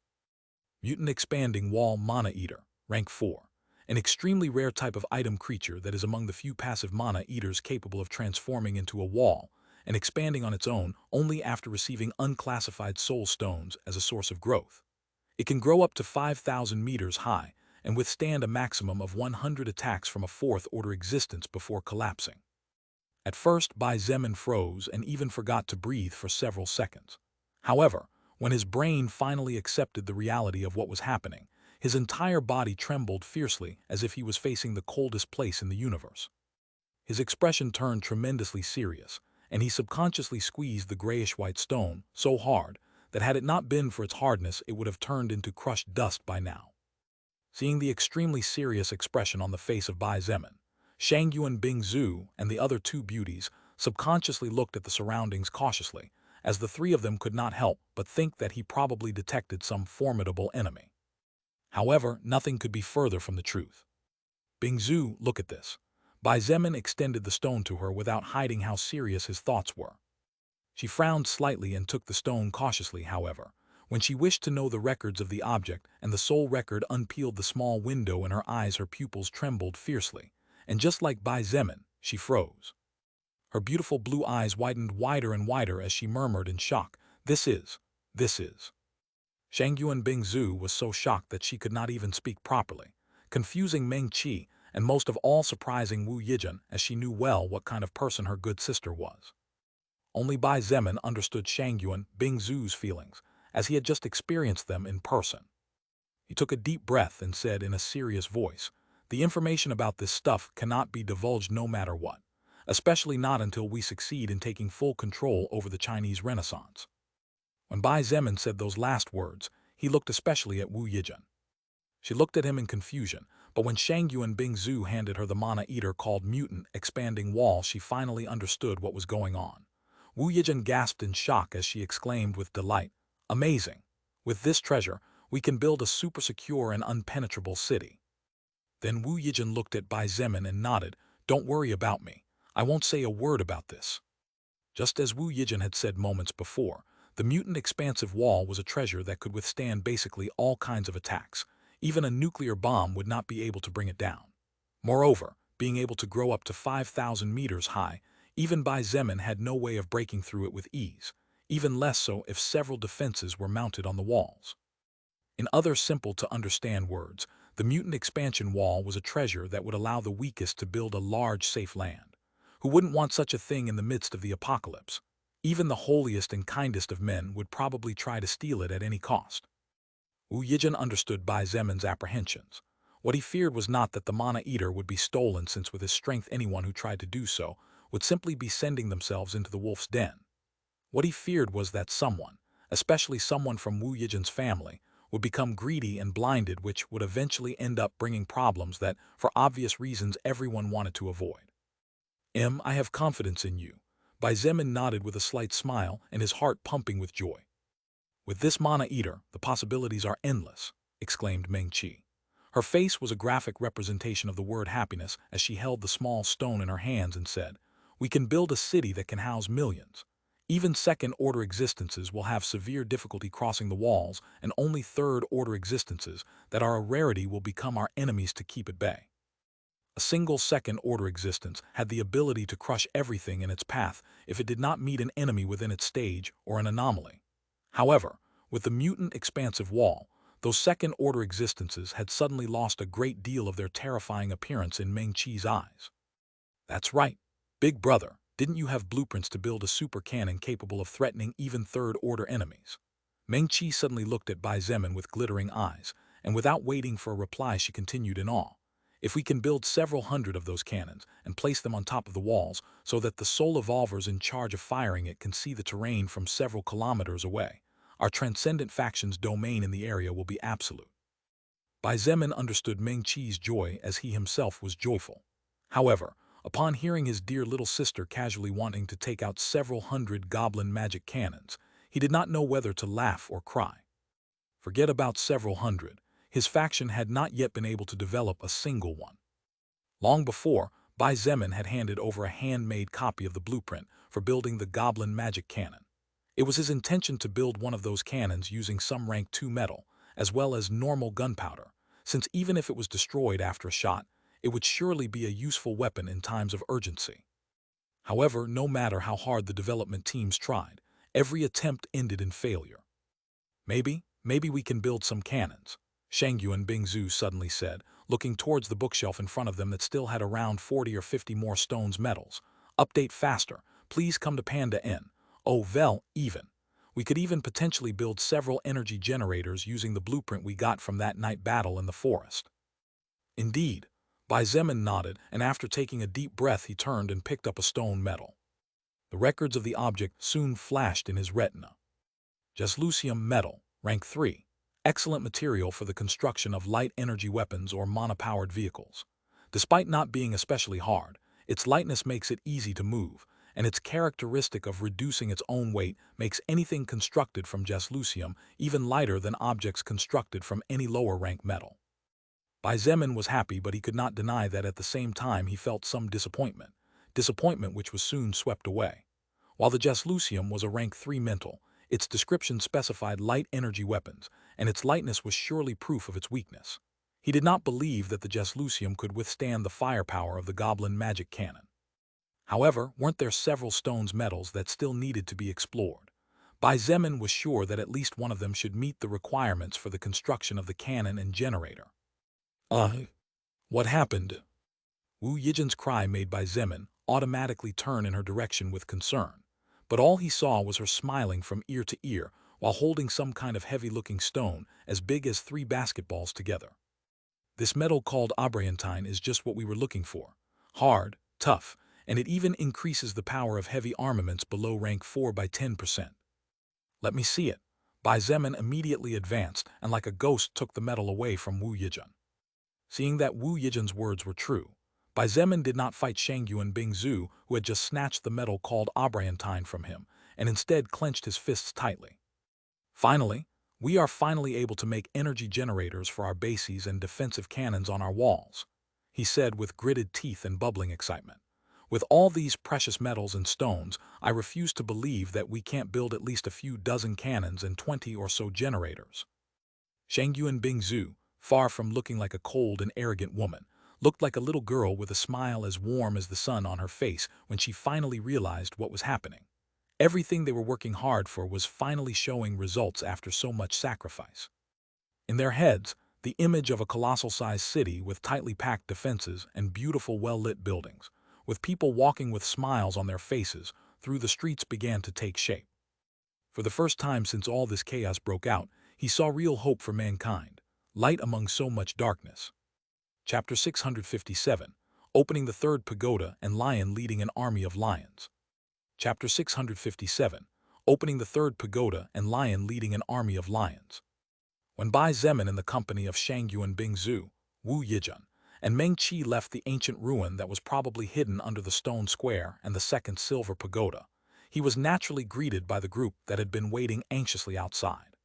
Mutant Expanding Wall Mana Eater, Rank 4. An extremely rare type of item creature that is among the few passive mana eaters capable of transforming into a wall and expanding on its own only after receiving unclassified soul stones as a source of growth. It can grow up to 5,000 meters high and withstand a maximum of 100 attacks from a 4th-order existence before collapsing. At first, Bai Zemin froze and even forgot to breathe for several seconds. However, when his brain finally accepted the reality of what was happening, his entire body trembled fiercely as if he was facing the coldest place in the universe. His expression turned tremendously serious, and he subconsciously squeezed the grayish-white stone so hard that had it not been for its hardness it would have turned into crushed dust by now. Seeing the extremely serious expression on the face of Bai Zemin, Shang Yuan Bingzu and the other 2 beauties subconsciously looked at the surroundings cautiously, as the 3 of them could not help but think that he probably detected some formidable enemy. However, nothing could be further from the truth. Bingzu, look at this. Bai Zemin extended the stone to her without hiding how serious his thoughts were. She frowned slightly and took the stone cautiously, however. When she wished to know the records of the object and the soul record unpeeled the small window in her eyes, her pupils trembled fiercely, and just like Bai Zemin, she froze. Her beautiful blue eyes widened wider and wider as she murmured in shock, This is. Shang Yuan Bingzu was so shocked that she could not even speak properly, confusing Meng Qi and most of all surprising Wu Yijun, as she knew well what kind of person her good sister was. Only Bai Zemin understood Shang Yuan Bingzu's feelings, as he had just experienced them in person. He took a deep breath and said in a serious voice, The information about this stuff cannot be divulged no matter what, especially not until we succeed in taking full control over the Chinese Renaissance. When Bai Zemin said those last words, he looked especially at Wu Yijun. She looked at him in confusion, but when Shang Yuan Bingzu handed her the mana eater called Mutant Expanding Wall, she finally understood what was going on. Wu Yijun gasped in shock as she exclaimed with delight, Amazing! With this treasure, we can build a super secure and unpenetrable city. Then Wu Yijun looked at Bai Zemin and nodded, Don't worry about me. I won't say a word about this. Just as Wu Yijun had said moments before, the mutant expansive wall was a treasure that could withstand basically all kinds of attacks. Even a nuclear bomb would not be able to bring it down. Moreover, being able to grow up to 5,000 meters high, even Bai Zemin had no way of breaking through it with ease, even less so if several defenses were mounted on the walls. In other simple-to-understand words, the mutant expansion wall was a treasure that would allow the weakest to build a large, safe land. Who wouldn't want such a thing in the midst of the apocalypse? Even the holiest and kindest of men would probably try to steal it at any cost. Wu Yijin understood Bai Zemin's apprehensions. What he feared was not that the Mana Eater would be stolen, since with his strength anyone who tried to do so would simply be sending themselves into the wolf's den. What he feared was that someone, especially someone from Wu Yijin's family, would become greedy and blinded, which would eventually end up bringing problems that, for obvious reasons, everyone wanted to avoid. I have confidence in you. Bai Zemin nodded with a slight smile and his heart pumping with joy. With this Mana Eater, the possibilities are endless, exclaimed Meng Qi. Her face was a graphic representation of the word happiness as she held the small stone in her hands and said, "We can build a city that can house millions. Even second-order existences will have severe difficulty crossing the walls, and only third-order existences that are a rarity will become our enemies to keep at bay." A single second-order existence had the ability to crush everything in its path if it did not meet an enemy within its stage or an anomaly. However, with the mutant expansive wall, those second-order existences had suddenly lost a great deal of their terrifying appearance in Meng Qi's eyes. "That's right, big brother, didn't you have blueprints to build a super cannon capable of threatening even third-order enemies?" Meng Qi suddenly looked at Bai Zemin with glittering eyes, and without waiting for a reply she continued in awe. "If we can build several hundred of those cannons and place them on top of the walls so that the soul evolvers in charge of firing it can see the terrain from several kilometers away, our transcendent faction's domain in the area will be absolute." Bai Zemin understood Meng Qi's joy as he himself was joyful. However, upon hearing his dear little sister casually wanting to take out several hundred goblin magic cannons, he did not know whether to laugh or cry. Forget about several hundred. His faction had not yet been able to develop a single one. Long before, Bai Zemin had handed over a handmade copy of the blueprint for building the goblin magic cannon. It was his intention to build one of those cannons using some rank 2 metal, as well as normal gunpowder, since even if it was destroyed after a shot, it would surely be a useful weapon in times of urgency. However, no matter how hard the development teams tried, every attempt ended in failure. Maybe we can build some cannons," Shangyuan Bingzu suddenly said, looking towards the bookshelf in front of them that still had around 40 or 50 more stones metals. "Update faster. Please come to Panda Inn. Oh, well, even. We could even potentially build several energy generators using the blueprint we got from that night battle in the forest." Indeed, Bai Zemin nodded, and after taking a deep breath he turned and picked up a stone metal. The records of the object soon flashed in his retina. Jeslucium metal, rank 3. Excellent material for the construction of light energy weapons or mana-powered vehicles. Despite not being especially hard, its lightness makes it easy to move, and its characteristic of reducing its own weight makes anything constructed from Jeslucium even lighter than objects constructed from any lower-rank metal. Bai Zemin was happy, but he could not deny that at the same time he felt some disappointment which was soon swept away. While the Jeslucium was a rank 3 mental, its description specified light energy weapons, and its lightness was surely proof of its weakness. He did not believe that the Jeslucium could withstand the firepower of the goblin magic cannon. However, weren't there several stones metals that still needed to be explored? Bai Zemin was sure that at least one of them should meet the requirements for the construction of the cannon and generator. What happened?" Wu Yijin's cry made Bai Zemin automatically turn in her direction with concern, but all he saw was her smiling from ear to ear while holding some kind of heavy-looking stone as big as 3 basketballs together. "This metal called abryantine is just what we were looking for. Hard, tough, and it even increases the power of heavy armaments below rank 4 by 10%. "Let me see it." Bai Zemin immediately advanced and like a ghost took the metal away from Wu Yijin. Seeing that Wu Yijin's words were true, Bai Zemin did not fight Shangyuan Bingzu, who had just snatched the metal called abryantine from him, and instead clenched his fists tightly. "Finally, we are finally able to make energy generators for our bases and defensive cannons on our walls," he said with gritted teeth and bubbling excitement. "With all these precious metals and stones, I refuse to believe that we can't build at least a few dozen cannons and 20 or so generators." Shangyuan Bingzu, far from looking like a cold and arrogant woman, looked like a little girl with a smile as warm as the sun on her face when she finally realized what was happening. Everything they were working hard for was finally showing results after so much sacrifice. In their heads, the image of a colossal-sized city with tightly packed defenses and beautiful well-lit buildings, with people walking with smiles on their faces through the streets began to take shape. For the first time since all this chaos broke out, he saw real hope for mankind, light among so much darkness. Chapter 657, Opening the Third Pagoda and Lion Leading an Army of Lions. Chapter 657, Opening the Third Pagoda and Lion Leading an Army of Lions. When Bai Zemin in the company of Shangyuan Bingzu, Wu Yijun, and Meng Qi left the ancient ruin that was probably hidden under the stone square and the second silver pagoda, he was naturally greeted by the group that had been waiting anxiously outside.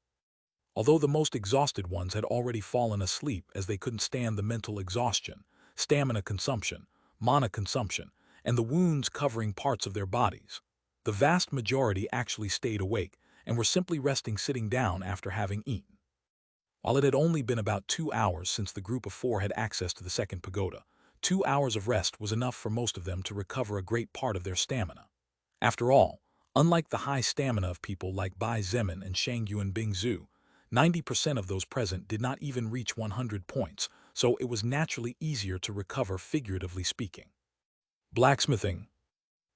Although the most exhausted ones had already fallen asleep as they couldn't stand the mental exhaustion, stamina consumption, mana consumption, and the wounds covering parts of their bodies, the vast majority actually stayed awake and were simply resting sitting down after having eaten. While it had only been about 2 hours since the group of 4 had access to the second pagoda, 2 hours of rest was enough for most of them to recover a great part of their stamina. After all, unlike the high stamina of people like Bai Zemin and Shangyuan Bingzu, 90% of those present did not even reach 100 points, so it was naturally easier to recover figuratively speaking. Blacksmithing.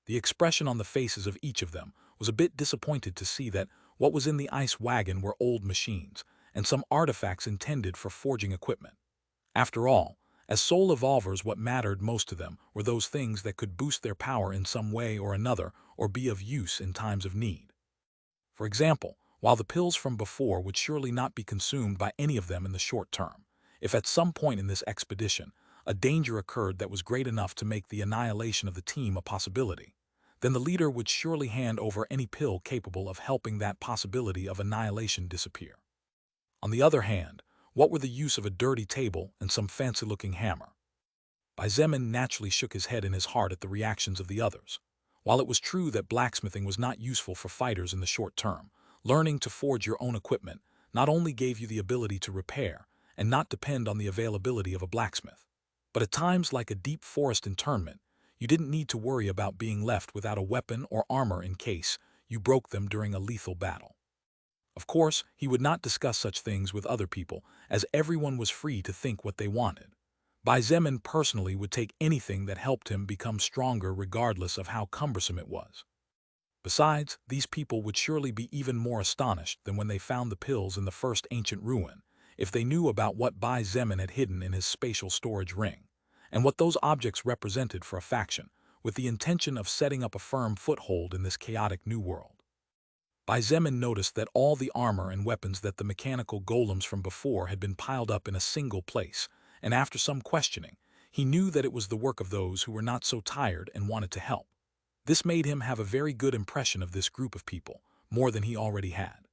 The expression on the faces of each of them was a bit disappointed to see that what was in the ice wagon were old machines, and some artifacts intended for forging equipment. After all, as soul evolvers, what mattered most to them were those things that could boost their power in some way or another or be of use in times of need. For example, while the pills from before would surely not be consumed by any of them in the short term, if at some point in this expedition a danger occurred that was great enough to make the annihilation of the team a possibility, then the leader would surely hand over any pill capable of helping that possibility of annihilation disappear. On the other hand, what were the use of a dirty table and some fancy-looking hammer? Bai Zemin naturally shook his head in his heart at the reactions of the others. While it was true that blacksmithing was not useful for fighters in the short term, learning to forge your own equipment not only gave you the ability to repair and not depend on the availability of a blacksmith, but at times like a deep forest internment, you didn't need to worry about being left without a weapon or armor in case you broke them during a lethal battle. Of course, he would not discuss such things with other people, as everyone was free to think what they wanted. Bai Zemin personally would take anything that helped him become stronger regardless of how cumbersome it was. Besides, these people would surely be even more astonished than when they found the pills in the first ancient ruin, if they knew about what Bai Zemin had hidden in his spatial storage ring, and what those objects represented for a faction, with the intention of setting up a firm foothold in this chaotic new world. Bai Zemin noticed that all the armor and weapons that the mechanical golems from before had been piled up in a single place, and after some questioning, he knew that it was the work of those who were not so tired and wanted to help. This made him have a very good impression of this group of people, more than he already had.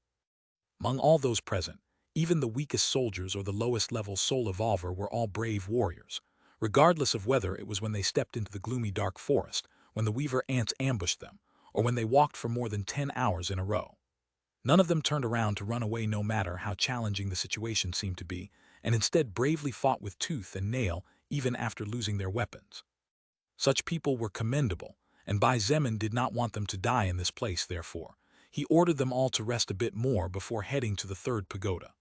Among all those present, even the weakest soldiers or the lowest level soul evolver were all brave warriors, regardless of whether it was when they stepped into the gloomy dark forest, when the weaver ants ambushed them, or when they walked for more than 10 hours in a row. None of them turned around to run away no matter how challenging the situation seemed to be, and instead bravely fought with tooth and nail even after losing their weapons. Such people were commendable, and Bai Zemin did not want them to die in this place. Therefore, he ordered them all to rest a bit more before heading to the third pagoda.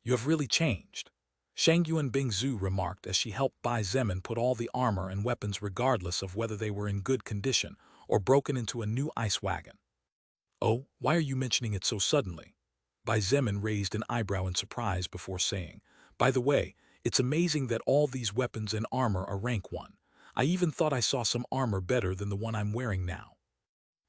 "You have really changed," Shangyuan Bingzu remarked as she helped Bai Zemin put all the armor and weapons regardless of whether they were in good condition or broken into a new ice wagon. "Oh, why are you mentioning it so suddenly?" Bai Zemin raised an eyebrow in surprise before saying, "By the way, it's amazing that all these weapons and armor are rank 1. I even thought I saw some armor better than the one I'm wearing now.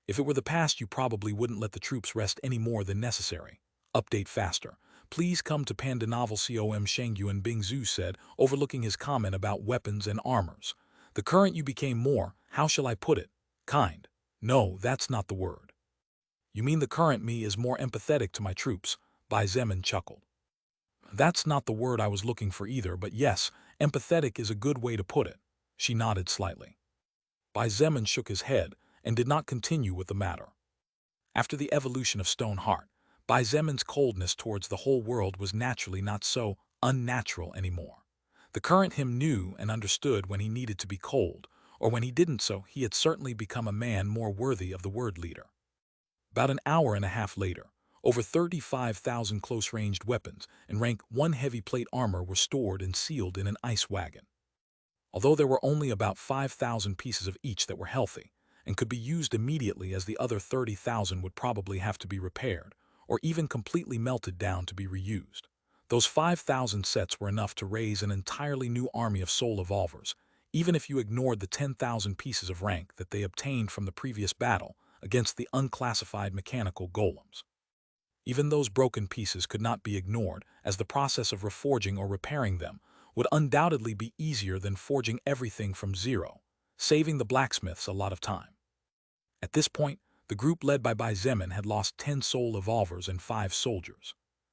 If it were the past, you probably wouldn't let the troops rest any more than necessary. Update faster. Please come to Panda Novel com," Shangyuan Bingzu said, overlooking his comment about weapons and armors. "The current you became more, how shall I put it? Kind. No, that's not the word. You mean the current me is more empathetic to my troops," Bai Zemin chuckled. "That's not the word I was looking for either, but yes, empathetic is a good way to put it." She nodded slightly. Bai Zemin shook his head and did not continue with the matter. After the evolution of Stoneheart, Bai Zemin's coldness towards the whole world was naturally not so unnatural anymore. The current him knew and understood when he needed to be cold, or when he didn't, so he had certainly become a man more worthy of the word leader. About an hour and a half later, Over 35,000 close-ranged weapons and rank 1 heavy plate armor were stored and sealed in an ice wagon. Although there were only about 5,000 pieces of each that were healthy and could be used immediately, as the other 30,000 would probably have to be repaired or even completely melted down to be reused. Those 5,000 sets were enough to raise an entirely new army of soul evolvers, even if you ignored the 10,000 pieces of rank that they obtained from the previous battle against the unclassified mechanical golems. Even those broken pieces could not be ignored, as the process of reforging or repairing them would undoubtedly be easier than forging everything from zero, saving the blacksmiths a lot of time. At this point, the group led by Bai Zemin had lost 10 soul evolvers and 5 soldiers.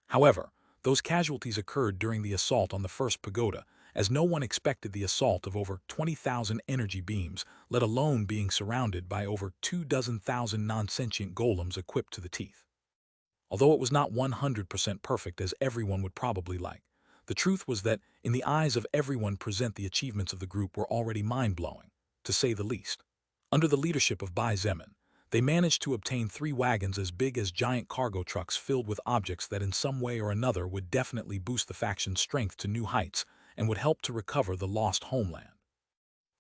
However, those casualties occurred during the assault on the first pagoda, as no one expected the assault of over 20,000 energy beams, let alone being surrounded by over 24,000 non-sentient golems equipped to the teeth. Although it was not 100% perfect as everyone would probably like, the truth was that, in the eyes of everyone present, the achievements of the group were already mind-blowing, to say the least. Under the leadership of Bai Zemin, they managed to obtain 3 wagons as big as giant cargo trucks filled with objects that in some way or another would definitely boost the faction's strength to new heights and would help to recover the lost homeland.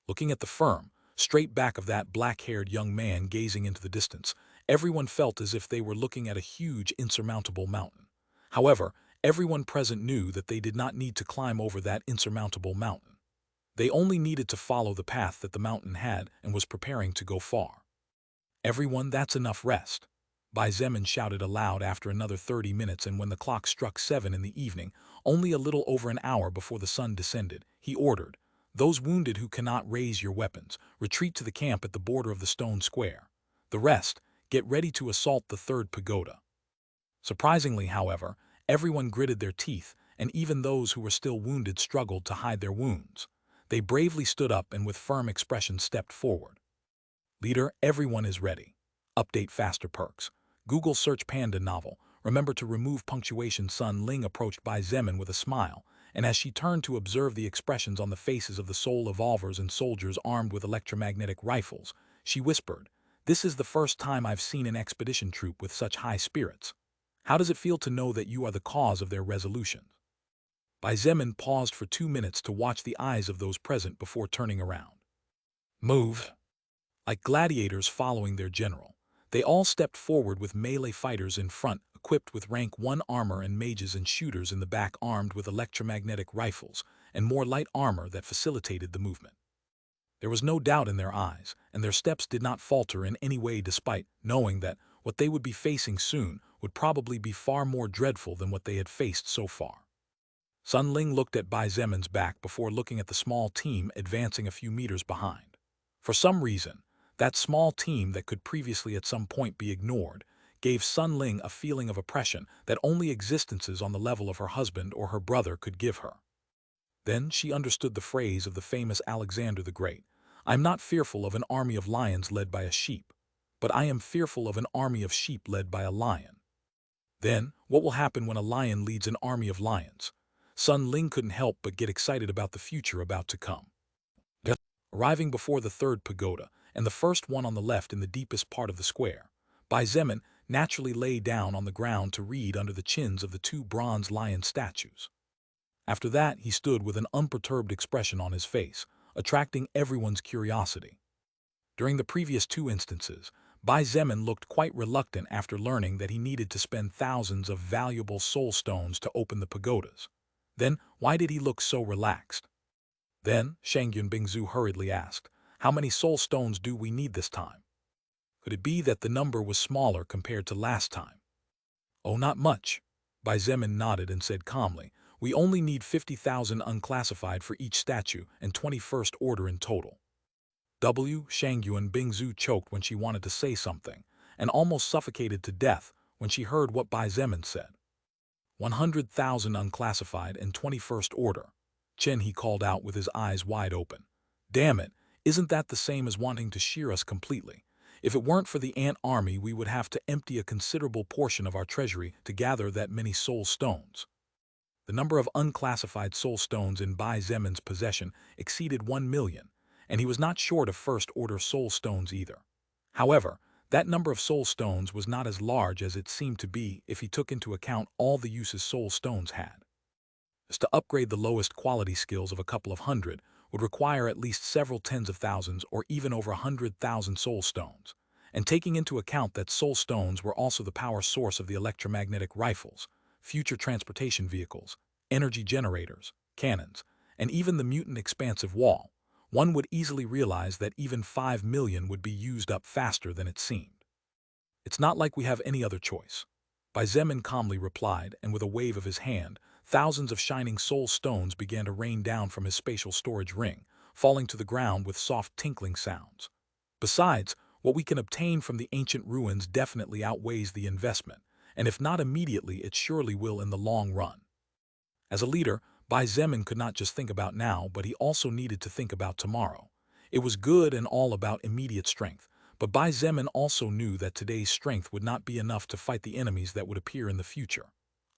Looking at the firm, straight back of that black-haired young man gazing into the distance, everyone felt as if they were looking at a huge, insurmountable mountain. However, everyone present knew that they did not need to climb over that insurmountable mountain. They only needed to follow the path that the mountain had and was preparing to go far. "Everyone, that's enough rest," Bai Zemin shouted aloud after another 30 minutes, and when the clock struck 7 in the evening, only a little over an hour before the sun descended, he ordered, "Those wounded who cannot raise your weapons, retreat to the camp at the border of the stone square. The rest, get ready to assault the third pagoda." Surprisingly, however, everyone gritted their teeth, and even those who were still wounded struggled to hide their wounds. They bravely stood up and with firm expressions stepped forward. "Leader, everyone is ready. Update faster perks. Google search panda novel. Remember to remove punctuation." Sun Ling approached Bai Zemin with a smile, and as she turned to observe the expressions on the faces of the soul evolvers and soldiers armed with electromagnetic rifles, she whispered, "This is the first time I've seen an expedition troop with such high spirits. How does it feel to know that you are the cause of their resolution?" Bai Zemin paused for 2 minutes to watch the eyes of those present before turning around. "Move." Like gladiators following their general, they all stepped forward with melee fighters in front, equipped with rank 1 armor, and mages and shooters in the back armed with electromagnetic rifles and more light armor that facilitated the movement. There was no doubt in their eyes, and their steps did not falter in any way, despite knowing that what they would be facing soon would probably be far more dreadful than what they had faced so far. Sun Ling looked at Bai Zemin's back before looking at the small team advancing a few meters behind. For some reason, that small team that could previously at some point be ignored gave Sun Ling a feeling of oppression that only existences on the level of her husband or her brother could give her. Then she understood the phrase of the famous Alexander the Great, "I'm not fearful of an army of lions led by a sheep, but I am fearful of an army of sheep led by a lion." Then, what will happen when a lion leads an army of lions? Sun Ling couldn't help but get excited about the future about to come. Arriving before the third pagoda, and the first one on the left in the deepest part of the square, Bai Zemin naturally lay down on the ground to read under the chins of the 2 bronze lion statues. After that, he stood with an unperturbed expression on his face, attracting everyone's curiosity. During the previous 2 instances, Bai Zemin looked quite reluctant after learning that he needed to spend thousands of valuable soul stones to open the pagodas. Then, why did he look so relaxed? Then, Shangyun Bingzu hurriedly asked, "How many soul stones do we need this time?" Could it be that the number was smaller compared to last time? "Oh, not much." Bai Zemin nodded and said calmly, "We only need 50,000 unclassified for each statue and 21st order in total." Shangyun Bingzu choked when she wanted to say something, and almost suffocated to death when she heard what Bai Zemin said. 100,000 unclassified and 21st order. Chen, he called out with his eyes wide open. "Damn it, isn't that the same as wanting to shear us completely? If it weren't for the ant army, we would have to empty a considerable portion of our treasury to gather that many soul stones." The number of unclassified soul stones in Bai Zemin's possession exceeded 1 million, and he was not short of first-order soul stones either. However, That number of soul stones was not as large as it seemed to be if he took into account all the uses soul stones had. Just to upgrade the lowest quality skills of a couple of hundred would require at least several tens of thousands or even over 100,000 soul stones. And taking into account that soul stones were also the power source of the electromagnetic rifles, future transportation vehicles, energy generators, cannons, and even the mutant expansive wall, one would easily realize that even 5 million would be used up faster than it seemed. It's not like we have any other choice. Bai Zemin calmly replied, and with a wave of his hand, thousands of shining soul stones began to rain down from his spatial storage ring, falling to the ground with soft tinkling sounds. Besides, what we can obtain from the ancient ruins definitely outweighs the investment, and if not immediately, it surely will in the long run. As a leader, Bai Zemin could not just think about now, but he also needed to think about tomorrow. It was good and all about immediate strength, but Bai Zemin also knew that today's strength would not be enough to fight the enemies that would appear in the future.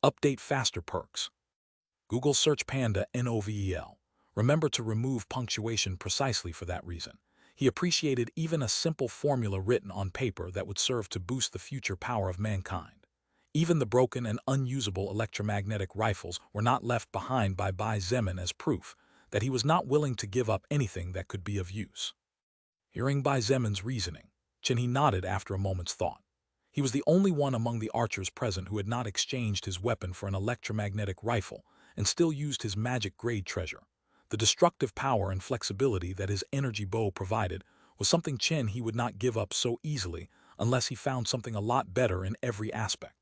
Update faster perks. Google search Panda NOVEL. Remember to remove punctuation precisely for that reason. He appreciated even a simple formula written on paper that would serve to boost the future power of mankind. Even the broken and unusable electromagnetic rifles were not left behind by Bai Zemin as proof that he was not willing to give up anything that could be of use. Hearing Bai Zemin's reasoning, Chin nodded after a moment's thought. He was the only one among the archers present who had not exchanged his weapon for an electromagnetic rifle and still used his magic-grade treasure. The destructive power and flexibility that his energy bow provided was something he would not give up so easily unless he found something a lot better in every aspect.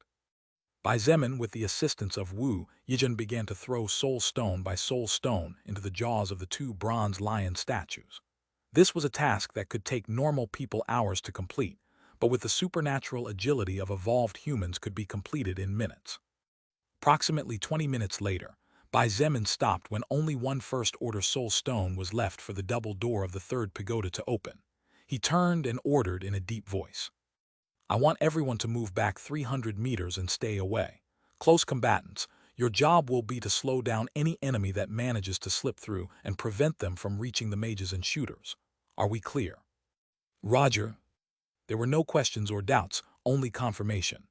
Bai Zemin, with the assistance of Wu Yijun, began to throw soul stone by soul stone into the jaws of the two bronze lion statues. This was a task that could take normal people hours to complete, but with the supernatural agility of evolved humans could be completed in minutes. Approximately 20 minutes later, Bai Zemin stopped when only one first-order soul stone was left for the double door of the third pagoda to open. He turned and ordered in a deep voice. I want everyone to move back 300 meters and stay away. Close combatants, your job will be to slow down any enemy that manages to slip through and prevent them from reaching the mages and shooters. Are we clear? Roger. There were no questions or doubts, only confirmation.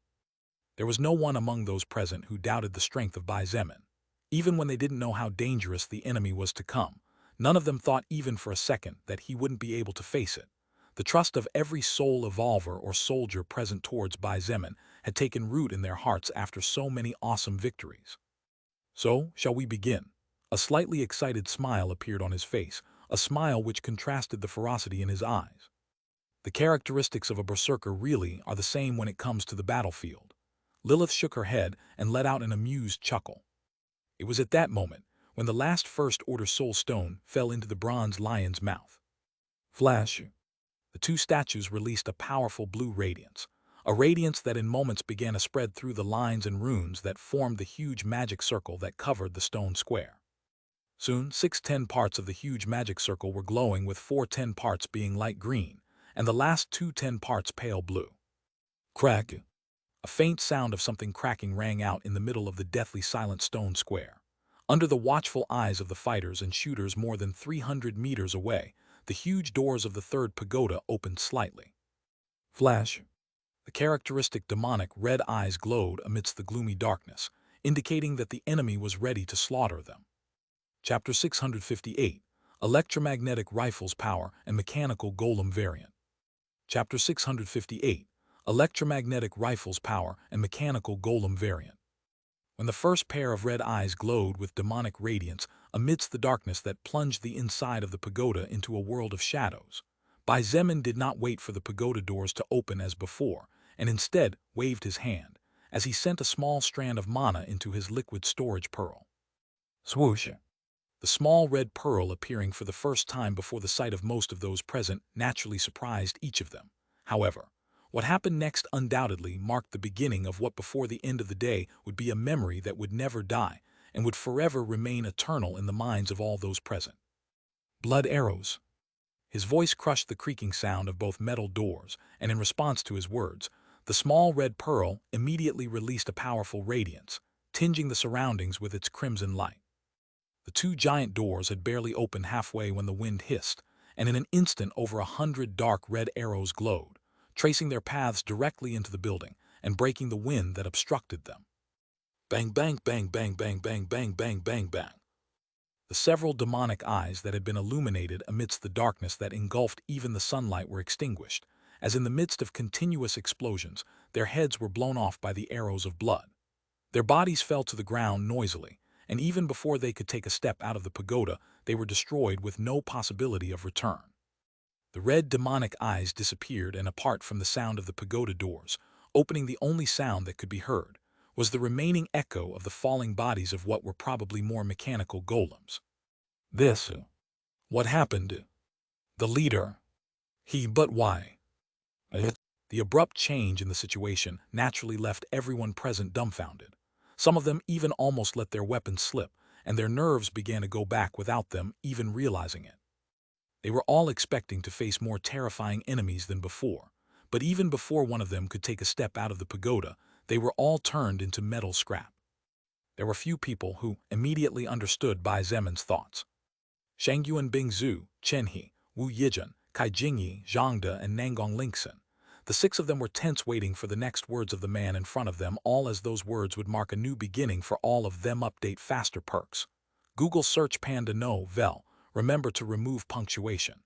There was no one among those present who doubted the strength of Bai Zemin. Even when they didn't know how dangerous the enemy was to come, none of them thought even for a second that he wouldn't be able to face it. The trust of every soul evolver or soldier present towards Bai Zemin had taken root in their hearts after so many awesome victories. So, shall we begin? A slightly excited smile appeared on his face, a smile which contrasted the ferocity in his eyes. The characteristics of a berserker really are the same when it comes to the battlefield. Lilith shook her head and let out an amused chuckle. It was at that moment when the last first-order soul stone fell into the bronze lion's mouth. Flash! The two statues released a powerful blue radiance, a radiance that in moments began to spread through the lines and runes that formed the huge magic circle that covered the stone square. Soon, 6 parts of the huge magic circle were glowing, with 4 parts being light green, and the last 2 parts pale blue. Crack! A faint sound of something cracking rang out in the middle of the deathly silent stone square. Under the watchful eyes of the fighters and shooters more than 300 meters away, the huge doors of the third pagoda opened slightly. Flash! The characteristic demonic red eyes glowed amidst the gloomy darkness, indicating that the enemy was ready to slaughter them. Chapter 658. Electromagnetic Rifles Power and Mechanical Golem Variant. Chapter 658. Electromagnetic Rifles Power and Mechanical Golem Variant. When the first pair of red eyes glowed with demonic radiance amidst the darkness that plunged the inside of the pagoda into a world of shadows, Bai Zemin did not wait for the pagoda doors to open as before, and instead waved his hand, as he sent a small strand of mana into his liquid storage pearl. Swoosh! The small red pearl, appearing for the first time before the sight of most of those present, naturally surprised each of them. However, what happened next undoubtedly marked the beginning of what before the end of the day would be a memory that would never die and would forever remain eternal in the minds of all those present. Blood arrows. His voice crushed the creaking sound of both metal doors, and in response to his words, the small red pearl immediately released a powerful radiance, tinging the surroundings with its crimson light. The 2 giant doors had barely opened halfway when the wind hissed, and in an instant over 100 dark red arrows glowed, tracing their paths directly into the building and breaking the wind that obstructed them. Bang, bang, bang, bang, bang, bang, bang, bang, bang, bang. The several demonic eyes that had been illuminated amidst the darkness that engulfed even the sunlight were extinguished, as in the midst of continuous explosions, their heads were blown off by the arrows of blood. Their bodies fell to the ground noisily, and even before they could take a step out of the pagoda, they were destroyed with no possibility of return. The red demonic eyes disappeared, and apart from the sound of the pagoda doors, opening the only sound that could be heard, was the remaining echo of the falling bodies of what were probably more mechanical golems. This. What happened? The leader. But why? The abrupt change in the situation naturally left everyone present dumbfounded. Some of them even almost let their weapons slip, and their nerves began to go back without them even realizing it. They were all expecting to face more terrifying enemies than before, but even before one of them could take a step out of the pagoda, they were all turned into metal scrap. There were few people who immediately understood Bai Zemin's thoughts. Shangyuan Bingzhu, Chen He, Wu Yijun, Kai Jingyi, Zhangde, and Nangong Lingxin. The six of them were tense, waiting for the next words of the man in front of them, all as those words would mark a new beginning for all of them. Update faster perks. Google search Panda no Vel. Remember to remove punctuation.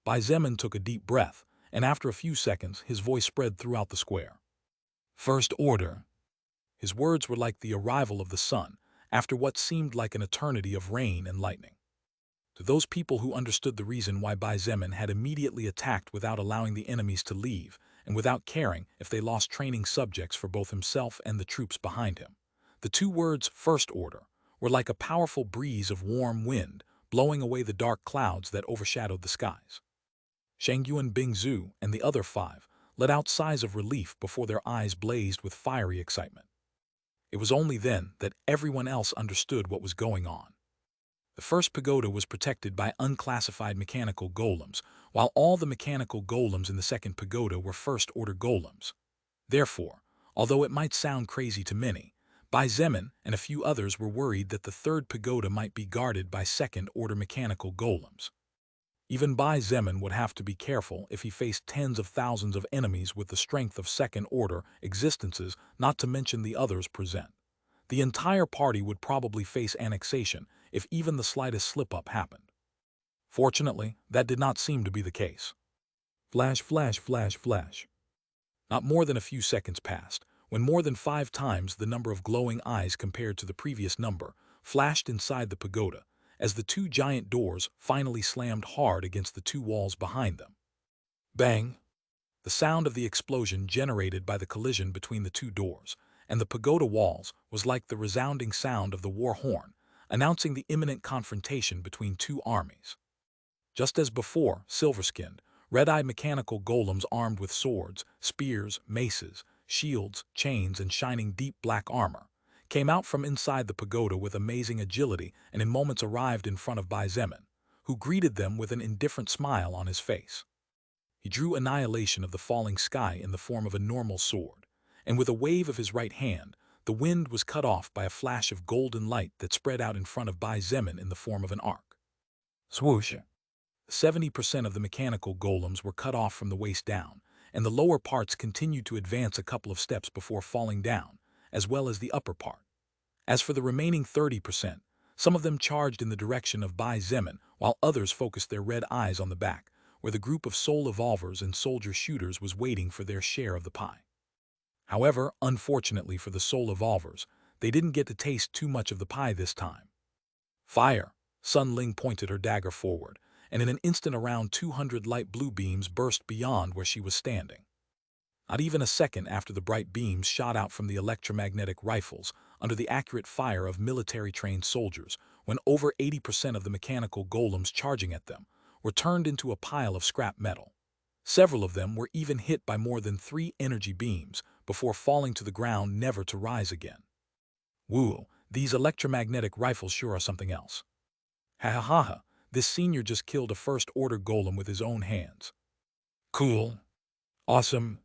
Bai Zemin took a deep breath, and after a few seconds, his voice spread throughout the square. First order. His words were like the arrival of the sun, after what seemed like an eternity of rain and lightning. To those people who understood the reason why Bai Zemin had immediately attacked without allowing the enemies to leave, and without caring if they lost training subjects for both himself and the troops behind him, the two words "first order" were like a powerful breeze of warm wind, blowing away the dark clouds that overshadowed the skies. Shangyuan Bingzhu and the other five let out sighs of relief before their eyes blazed with fiery excitement. It was only then that everyone else understood what was going on. The first pagoda was protected by unclassified mechanical golems, while all the mechanical golems in the second pagoda were first-order golems. Therefore, although it might sound crazy to many, Bai Zemin and a few others were worried that the third pagoda might be guarded by second-order mechanical golems. Even Bai Zemin would have to be careful if he faced tens of thousands of enemies with the strength of second-order existences, not to mention the others present. The entire party would probably face annexation if even the slightest slip-up happened. Fortunately, that did not seem to be the case. Flash, flash, flash, flash. Not more than a few seconds passed, when more than 5 times the number of glowing eyes compared to the previous number flashed inside the pagoda, as the 2 giant doors finally slammed hard against the 2 walls behind them. Bang! The sound of the explosion generated by the collision between the 2 doors and the pagoda walls was like the resounding sound of the war horn, announcing the imminent confrontation between 2 armies. Just as before, silver-skinned, red-eyed mechanical golems armed with swords, spears, maces, shields, chains, and shining deep black armor came out from inside the pagoda with amazing agility and in moments arrived in front of Bai Zemin, who greeted them with an indifferent smile on his face. He drew annihilation of the falling sky in the form of a normal sword, and with a wave of his right hand, the wind was cut off by a flash of golden light that spread out in front of Bai Zemin in the form of an arc. Swoosh! 70% of the mechanical golems were cut off from the waist down, and the lower parts continued to advance a couple of steps before falling down, as well as the upper part. As for the remaining 30%, some of them charged in the direction of Bai Zemin, while others focused their red eyes on the back, where the group of soul evolvers and soldier shooters was waiting for their share of the pie. However, unfortunately for the soul evolvers, they didn't get to taste too much of the pie this time. Fire! Sun Ling pointed her dagger forward, and in an instant around 200 light blue beams burst beyond where she was standing. Not even a second after the bright beams shot out from the electromagnetic rifles under the accurate fire of military-trained soldiers, when over 80% of the mechanical golems charging at them were turned into a pile of scrap metal. Several of them were even hit by more than 3 energy beams before falling to the ground, never to rise again. Woo, these electromagnetic rifles sure are something else. Ha ha ha ha, this senior just killed a first-order golem with his own hands. Cool. Awesome.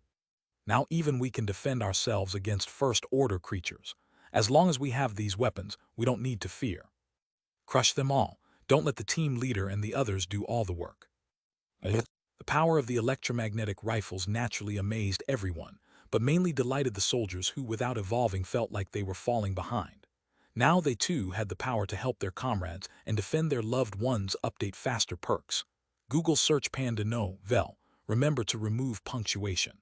Now even we can defend ourselves against first-order creatures. As long as we have these weapons, we don't need to fear. Crush them all. Don't let the team leader and the others do all the work. The power of the electromagnetic rifles naturally amazed everyone, but mainly delighted the soldiers who, without evolving, felt like they were falling behind. Now they too had the power to help their comrades and defend their loved ones. Update faster perks. Google search panda no, vel. Remember to remove punctuation.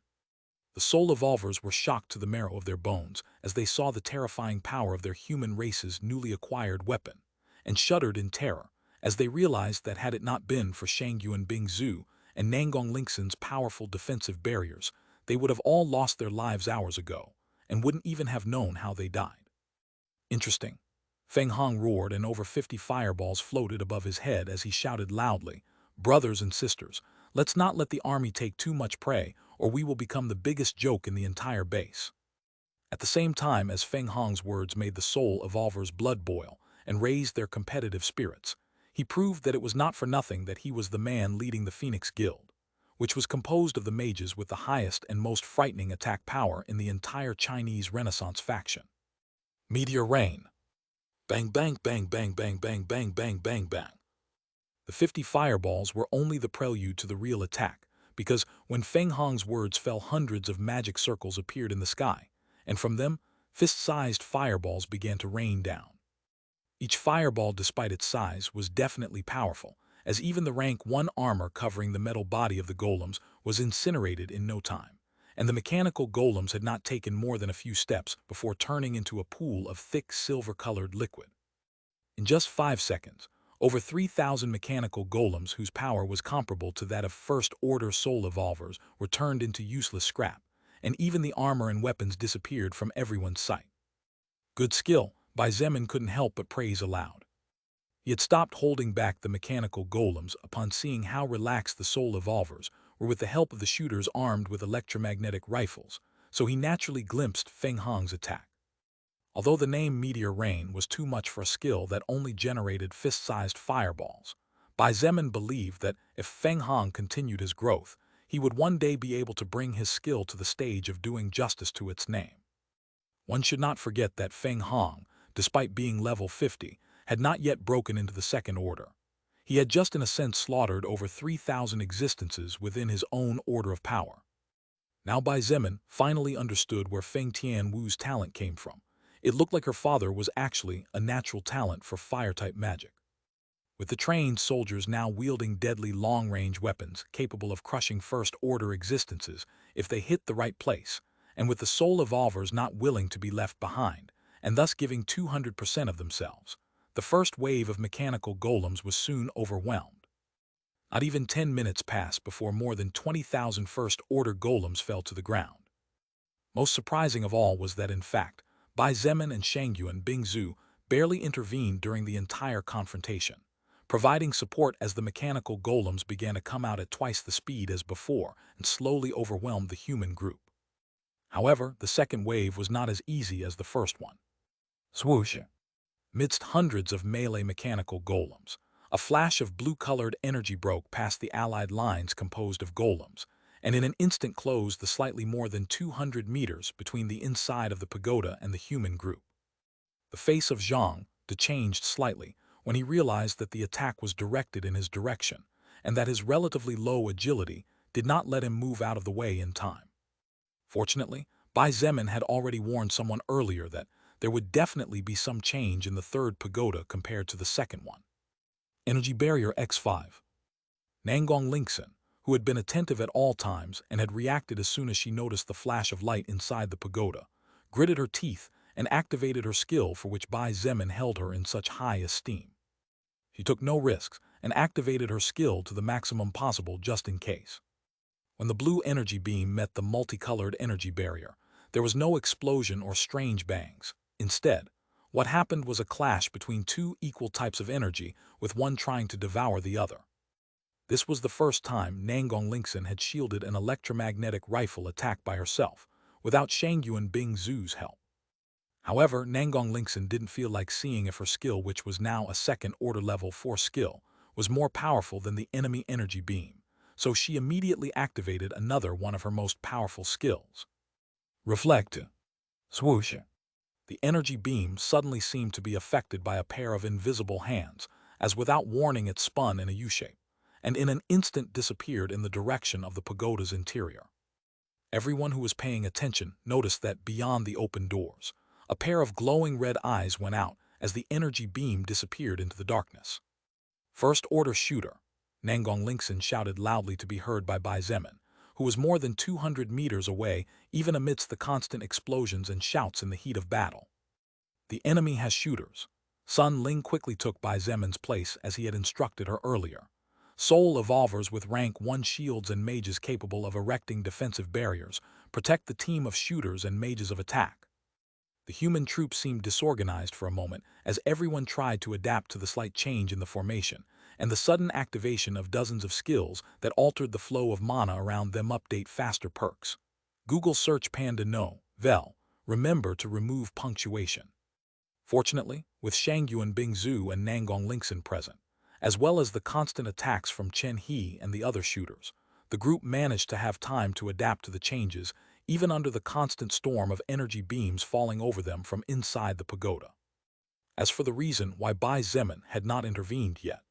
The soul evolvers were shocked to the marrow of their bones as they saw the terrifying power of their human race's newly acquired weapon, and shuddered in terror as they realized that had it not been for Shangyuan Bingzu and Nangong Lingxin's powerful defensive barriers, they would have all lost their lives hours ago and wouldn't even have known how they died. Interesting. Feng Hong roared, and over 50 fireballs floated above his head as he shouted loudly, "Brothers and sisters, let's not let the army take too much prey, or we will become the biggest joke in the entire base." At the same time as Feng Hong's words made the soul evolvers' blood boil and raised their competitive spirits, he proved that it was not for nothing that he was the man leading the Phoenix Guild, which was composed of the mages with the highest and most frightening attack power in the entire Chinese Renaissance faction. Meteor rain. Bang bang bang bang bang bang bang bang bang bang. The 50 fireballs were only the prelude to the real attack, because when Feng Hong's words fell, hundreds of magic circles appeared in the sky, and from them, fist-sized fireballs began to rain down. Each fireball, despite its size, was definitely powerful, as even the rank 1 armor covering the metal body of the golems was incinerated in no time, and the mechanical golems had not taken more than a few steps before turning into a pool of thick silver-colored liquid. In just 5 seconds, over 3,000 mechanical golems whose power was comparable to that of first-order soul evolvers were turned into useless scrap, and even the armor and weapons disappeared from everyone's sight. Good skill, Bai Zemin couldn't help but praise aloud. He had stopped holding back the mechanical golems upon seeing how relaxed the soul evolvers were with the help of the shooters armed with electromagnetic rifles, so he naturally glimpsed Feng Hong's attack. Although the name Meteor Rain was too much for a skill that only generated fist-sized fireballs, Bai Zemin believed that if Feng Hong continued his growth, he would one day be able to bring his skill to the stage of doing justice to its name. One should not forget that Feng Hong, despite being level 50, had not yet broken into the second order. He had just in a sense slaughtered over 3,000 existences within his own order of power. Now Bai Zemin finally understood where Feng Tianwu's talent came from. It looked like her father was actually a natural talent for fire-type magic. With the trained soldiers now wielding deadly long-range weapons capable of crushing first-order existences if they hit the right place, and with the soul evolvers not willing to be left behind, and thus giving 200% of themselves, the first wave of mechanical golems was soon overwhelmed. Not even 10 minutes passed before more than 20,000 first-order golems fell to the ground. Most surprising of all was that, in fact, Bai Zemin and Shangyuan Bingzu barely intervened during the entire confrontation, providing support as the mechanical golems began to come out at twice the speed as before and slowly overwhelmed the human group. However, the second wave was not as easy as the first one. Swoosh! Midst hundreds of melee mechanical golems, a flash of blue-colored energy broke past the allied lines composed of golems, and in an instant closed the slightly more than 200 meters between the inside of the pagoda and the human group. The face of Zhang changed slightly when he realized that the attack was directed in his direction, and that his relatively low agility did not let him move out of the way in time. Fortunately, Bai Zemin had already warned someone earlier that there would definitely be some change in the third pagoda compared to the second one. Energy Barrier X5. Nangong Lingxin, who had been attentive at all times and had reacted as soon as she noticed the flash of light inside the pagoda, gritted her teeth and activated her skill for which Bai Zemin held her in such high esteem. She took no risks and activated her skill to the maximum possible just in case. When the blue energy beam met the multicolored energy barrier, there was no explosion or strange bangs. Instead, what happened was a clash between two equal types of energy, with one trying to devour the other. This was the first time Nangong Lingxin had shielded an electromagnetic rifle attack by herself, without Shangyuan Bingzu's help. However, Nangong Lingxin didn't feel like seeing if her skill, which was now a second-order level 4 skill, was more powerful than the enemy energy beam, so she immediately activated another one of her most powerful skills. Reflect. Swoosh. The energy beam suddenly seemed to be affected by a pair of invisible hands, as without warning it spun in a U-shape, and in an instant disappeared in the direction of the pagoda's interior. Everyone who was paying attention noticed that beyond the open doors, a pair of glowing red eyes went out as the energy beam disappeared into the darkness. "First Order Shooter," Nangong Linkson shouted loudly to be heard by Bai Zemin, who was more than 200 meters away even amidst the constant explosions and shouts in the heat of battle. "The enemy has shooters." Sun Ling quickly took Bai Zemin's place as he had instructed her earlier. Soul evolvers with rank 1 shields and mages capable of erecting defensive barriers protect the team of shooters and mages of attack. The human troops seemed disorganized for a moment as everyone tried to adapt to the slight change in the formation and the sudden activation of dozens of skills that altered the flow of mana around them. Update faster perks. Google search Panda no, Vel, remember to remove punctuation. Fortunately, with Shangyuan Bingzhu and Nangong Linkson present, as well as the constant attacks from Chen He and the other shooters, the group managed to have time to adapt to the changes even under the constant storm of energy beams falling over them from inside the pagoda. As for the reason why Bai Zemin had not intervened yet,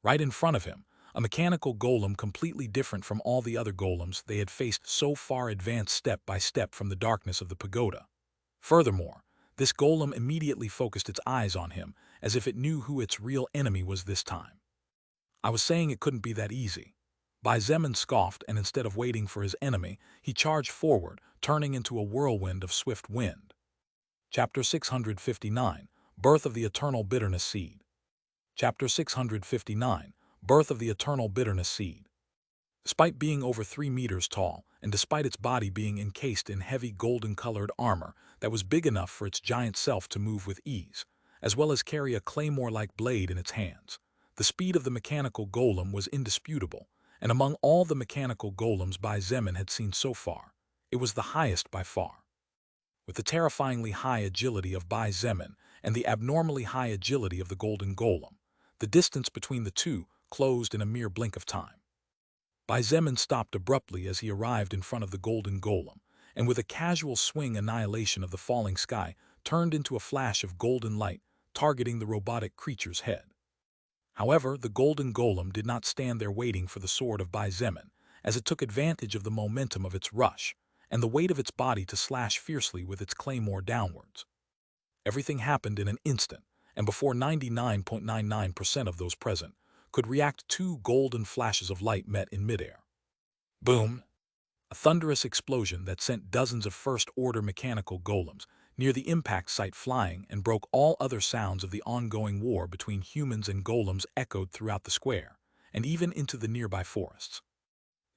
right in front of him, a mechanical golem completely different from all the other golems they had faced so far advanced step by step from the darkness of the pagoda. Furthermore, this golem immediately focused its eyes on him as if it knew who its real enemy was this time. "I was saying it couldn't be that easy." Bai Zemin scoffed, and instead of waiting for his enemy, he charged forward, turning into a whirlwind of swift wind. Chapter 659, Birth of the Eternal Bitterness Seed. Chapter 659, Birth of the Eternal Bitterness Seed. Despite being over 3 meters tall, and despite its body being encased in heavy golden-colored armor that was big enough for its giant self to move with ease, as well as carry a claymore-like blade in its hands, the speed of the mechanical golem was indisputable, and among all the mechanical golems Bai Zemin had seen so far, it was the highest by far. With the terrifyingly high agility of Bai Zemin and the abnormally high agility of the golden golem, the distance between the two closed in a mere blink of time. Bai Zemin stopped abruptly as he arrived in front of the golden golem, and with a casual swing annihilation of the falling sky turned into a flash of golden light, targeting the robotic creature's head. However, the golden golem did not stand there waiting for the sword of Bai Zemin, as it took advantage of the momentum of its rush and the weight of its body to slash fiercely with its claymore downwards. Everything happened in an instant, and before 99.99% of those present could react, 2 golden flashes of light met in midair. Boom! A thunderous explosion that sent dozens of first-order mechanical golems near the impact site flying and broke all other sounds of the ongoing war between humans and golems echoed throughout the square, and even into the nearby forests.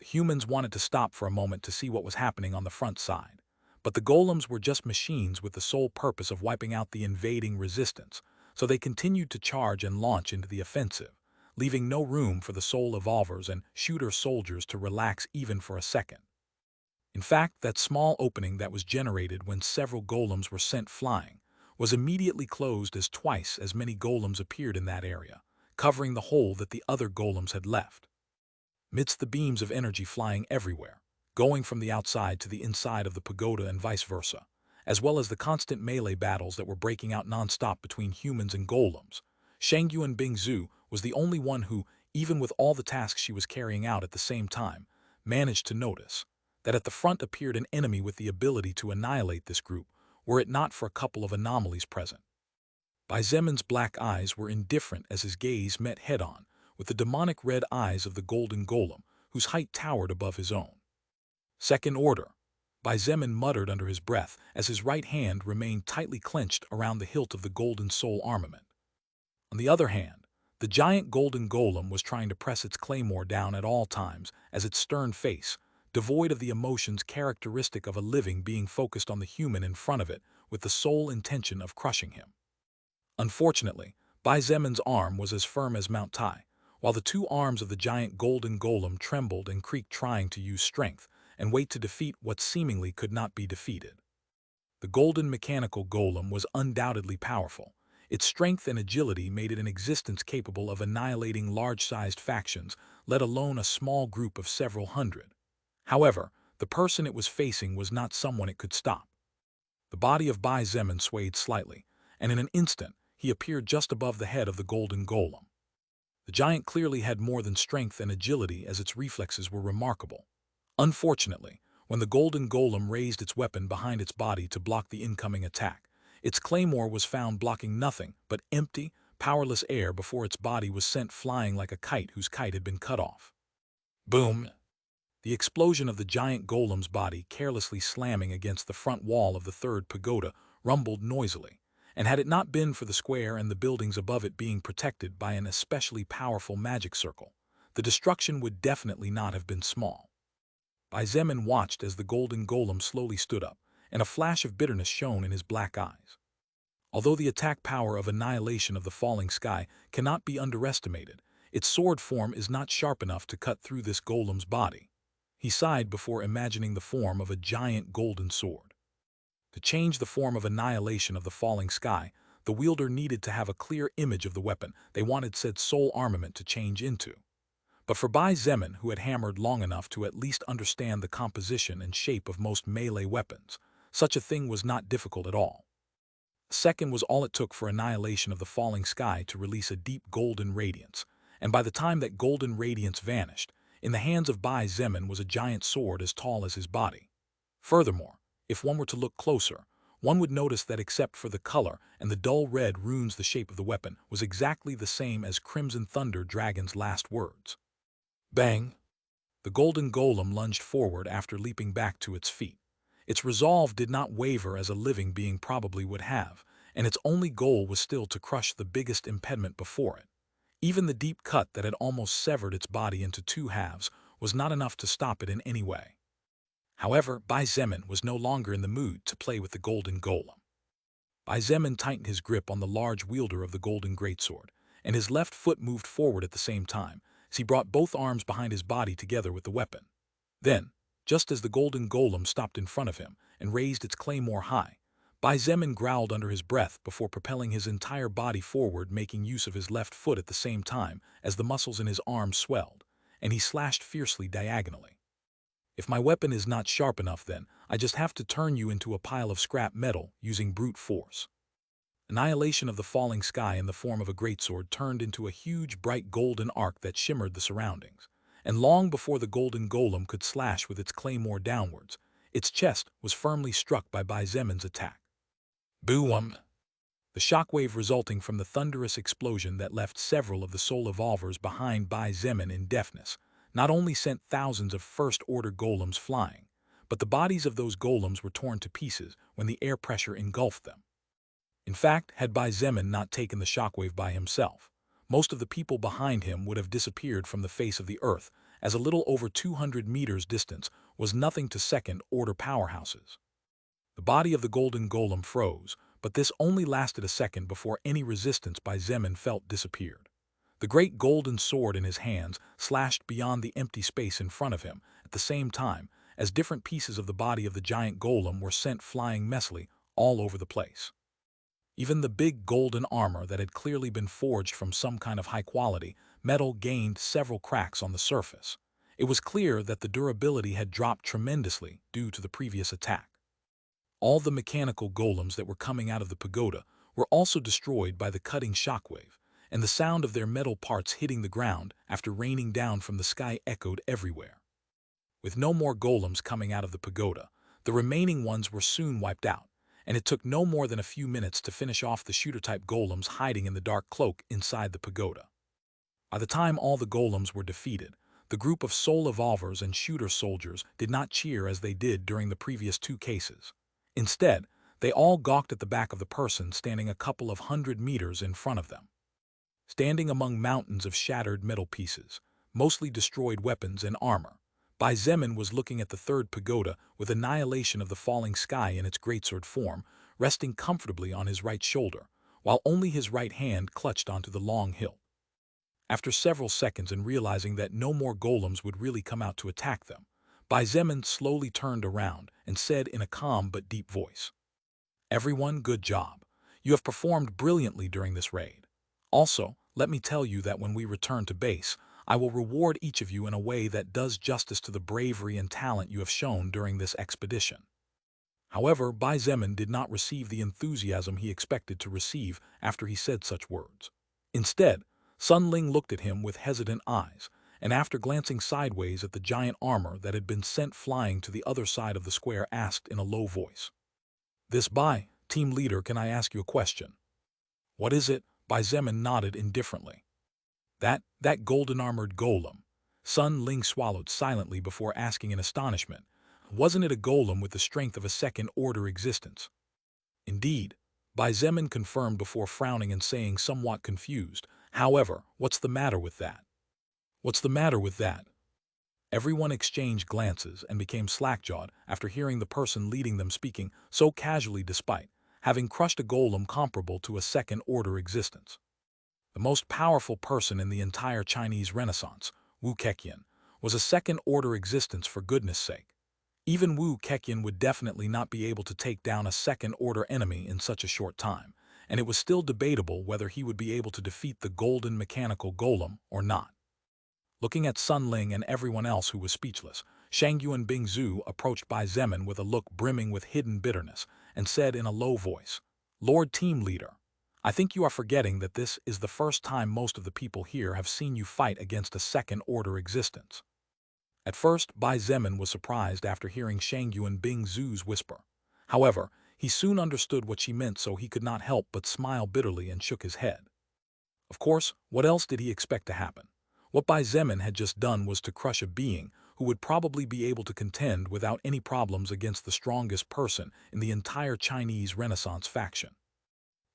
The humans wanted to stop for a moment to see what was happening on the front side, but the golems were just machines with the sole purpose of wiping out the invading resistance, so they continued to charge and launch into the offensive, leaving no room for the soul evolvers and shooter soldiers to relax even for a second. In fact, that small opening that was generated when several golems were sent flying was immediately closed as twice as many golems appeared in that area, covering the hole that the other golems had left. Midst the beams of energy flying everywhere, going from the outside to the inside of the pagoda and vice versa, as well as the constant melee battles that were breaking out non-stop between humans and golems, Shangyuan Bingzhu was the only one who, even with all the tasks she was carrying out at the same time, managed to notice that at the front appeared an enemy with the ability to annihilate this group were it not for a couple of anomalies present. Bai Zemin's black eyes were indifferent as his gaze met head-on with the demonic red eyes of the golden golem, whose height towered above his own. "Second Order," Bai Zemin muttered under his breath as his right hand remained tightly clenched around the hilt of the golden soul armament. On the other hand, the giant golden golem was trying to press its claymore down at all times as its stern face, devoid of the emotions characteristic of a living being, focused on the human in front of it with the sole intention of crushing him. Unfortunately, Bai Zemin's arm was as firm as Mount Tai, while the 2 arms of the giant golden golem trembled and creaked, trying to use strength and weight to defeat what seemingly could not be defeated. The golden mechanical golem was undoubtedly powerful. Its strength and agility made it an existence capable of annihilating large-sized factions, let alone a small group of several hundred. However, the person it was facing was not someone it could stop. The body of Bai Zemin swayed slightly, and in an instant he appeared just above the head of the golden golem. The giant clearly had more than strength and agility, as its reflexes were remarkable. Unfortunately, when the golden golem raised its weapon behind its body to block the incoming attack, its claymore was found blocking nothing but empty, powerless air before its body was sent flying like a kite whose kite had been cut off. Boom! The explosion of the giant golem's body carelessly slamming against the front wall of the third pagoda rumbled noisily, and had it not been for the square and the buildings above it being protected by an especially powerful magic circle, the destruction would definitely not have been small. Bai Zemin watched as the golden golem slowly stood up, and a flash of bitterness shone in his black eyes. Although the attack power of annihilation of the falling sky cannot be underestimated, its sword form is not sharp enough to cut through this golem's body. He sighed before imagining the form of a giant golden sword. To change the form of annihilation of the falling sky, the wielder needed to have a clear image of the weapon they wanted said soul armament to change into. But for Bai Zemin, who had hammered long enough to at least understand the composition and shape of most melee weapons, such a thing was not difficult at all. A second was all it took for annihilation of the falling sky to release a deep golden radiance, and by the time that golden radiance vanished, in the hands of Bai Zemin was a giant sword as tall as his body. Furthermore, if one were to look closer, one would notice that except for the color and the dull red runes, the shape of the weapon was exactly the same as Crimson Thunder Dragon's last words. Bang! The golden golem lunged forward after leaping back to its feet. Its resolve did not waver as a living being probably would have, and its only goal was still to crush the biggest impediment before it. Even the deep cut that had almost severed its body into two halves was not enough to stop it in any way. However, Bai Zemin was no longer in the mood to play with the golden golem. Bai Zemin tightened his grip on the large wielder of the golden greatsword, and his left foot moved forward at the same time, as he brought both arms behind his body together with the weapon. Then, just as the golden golem stopped in front of him and raised its claymore high, Bai Zemin growled under his breath before propelling his entire body forward, making use of his left foot at the same time as the muscles in his arms swelled, and he slashed fiercely diagonally. If my weapon is not sharp enough, then I just have to turn you into a pile of scrap metal using brute force. Annihilation of the falling sky in the form of a greatsword turned into a huge bright golden arc that shimmered the surroundings, and long before the golden golem could slash with its claymore downwards, its chest was firmly struck by Bai Zemin's attack. Boom! The shockwave resulting from the thunderous explosion that left several of the soul evolvers behind Bai Zemin in deafness not only sent thousands of first-order golems flying, but the bodies of those golems were torn to pieces when the air pressure engulfed them. In fact, had Bai Zemin not taken the shockwave by himself, most of the people behind him would have disappeared from the face of the earth, as a little over 200 meters distance was nothing to second-order powerhouses. The body of the golden golem froze, but this only lasted a second before any resistance Bai Zemin felt disappeared. The great golden sword in his hands slashed beyond the empty space in front of him at the same time as different pieces of the body of the giant golem were sent flying messily all over the place. Even the big golden armor that had clearly been forged from some kind of high-quality metal gained several cracks on the surface. It was clear that the durability had dropped tremendously due to the previous attack. All the mechanical golems that were coming out of the pagoda were also destroyed by the cutting shockwave, and the sound of their metal parts hitting the ground after raining down from the sky echoed everywhere. With no more golems coming out of the pagoda, the remaining ones were soon wiped out, and it took no more than a few minutes to finish off the shooter-type golems hiding in the dark cloak inside the pagoda. By the time all the golems were defeated, the group of soul evolvers and shooter soldiers did not cheer as they did during the previous two cases. Instead, they all gawked at the back of the person standing a couple of 100 meters in front of them. Standing among mountains of shattered metal pieces, mostly destroyed weapons and armor, Bai Zemin was looking at the third pagoda with annihilation of the falling sky in its greatsword form, resting comfortably on his right shoulder, while only his right hand clutched onto the long hilt. After several seconds and realizing that no more golems would really come out to attack them, Bai Zemin slowly turned around and said in a calm but deep voice, "Everyone, good job. You have performed brilliantly during this raid. Also, let me tell you that when we return to base, I will reward each of you in a way that does justice to the bravery and talent you have shown during this expedition." However, Bai Zemin did not receive the enthusiasm he expected to receive after he said such words. Instead, Sun Ling looked at him with hesitant eyes, and after glancing sideways at the giant armor that had been sent flying to the other side of the square, asked in a low voice, "This Bai, team leader, can I ask you a question?" "What is it?" Bai Zemin nodded indifferently. That golden-armored golem." Sun Ling swallowed silently before asking in astonishment, "Wasn't it a golem with the strength of a second-order existence?" "Indeed," Bai Zemin confirmed before frowning and saying, somewhat confused, "However, what's the matter with that?" "What's the matter with that?" Everyone exchanged glances and became slack-jawed after hearing the person leading them speaking so casually despite having crushed a golem comparable to a second-order existence. The most powerful person in the entire Chinese Renaissance, Wu Keqian, was a second-order existence, for goodness sake. Even Wu Keqian would definitely not be able to take down a second-order enemy in such a short time, and it was still debatable whether he would be able to defeat the golden mechanical golem or not. Looking at Sun Ling and everyone else who was speechless, Shangyuan Bingzu approached Bai Zemin with a look brimming with hidden bitterness and said in a low voice, "Lord Team Leader, I think you are forgetting that this is the first time most of the people here have seen you fight against a second-order existence." At first, Bai Zemin was surprised after hearing Shangyuan Bingzu's whisper. However, he soon understood what she meant, so he could not help but smile bitterly and shook his head. Of course, what else did he expect to happen? What Bai Zemin had just done was to crush a being who would probably be able to contend without any problems against the strongest person in the entire Chinese Renaissance faction.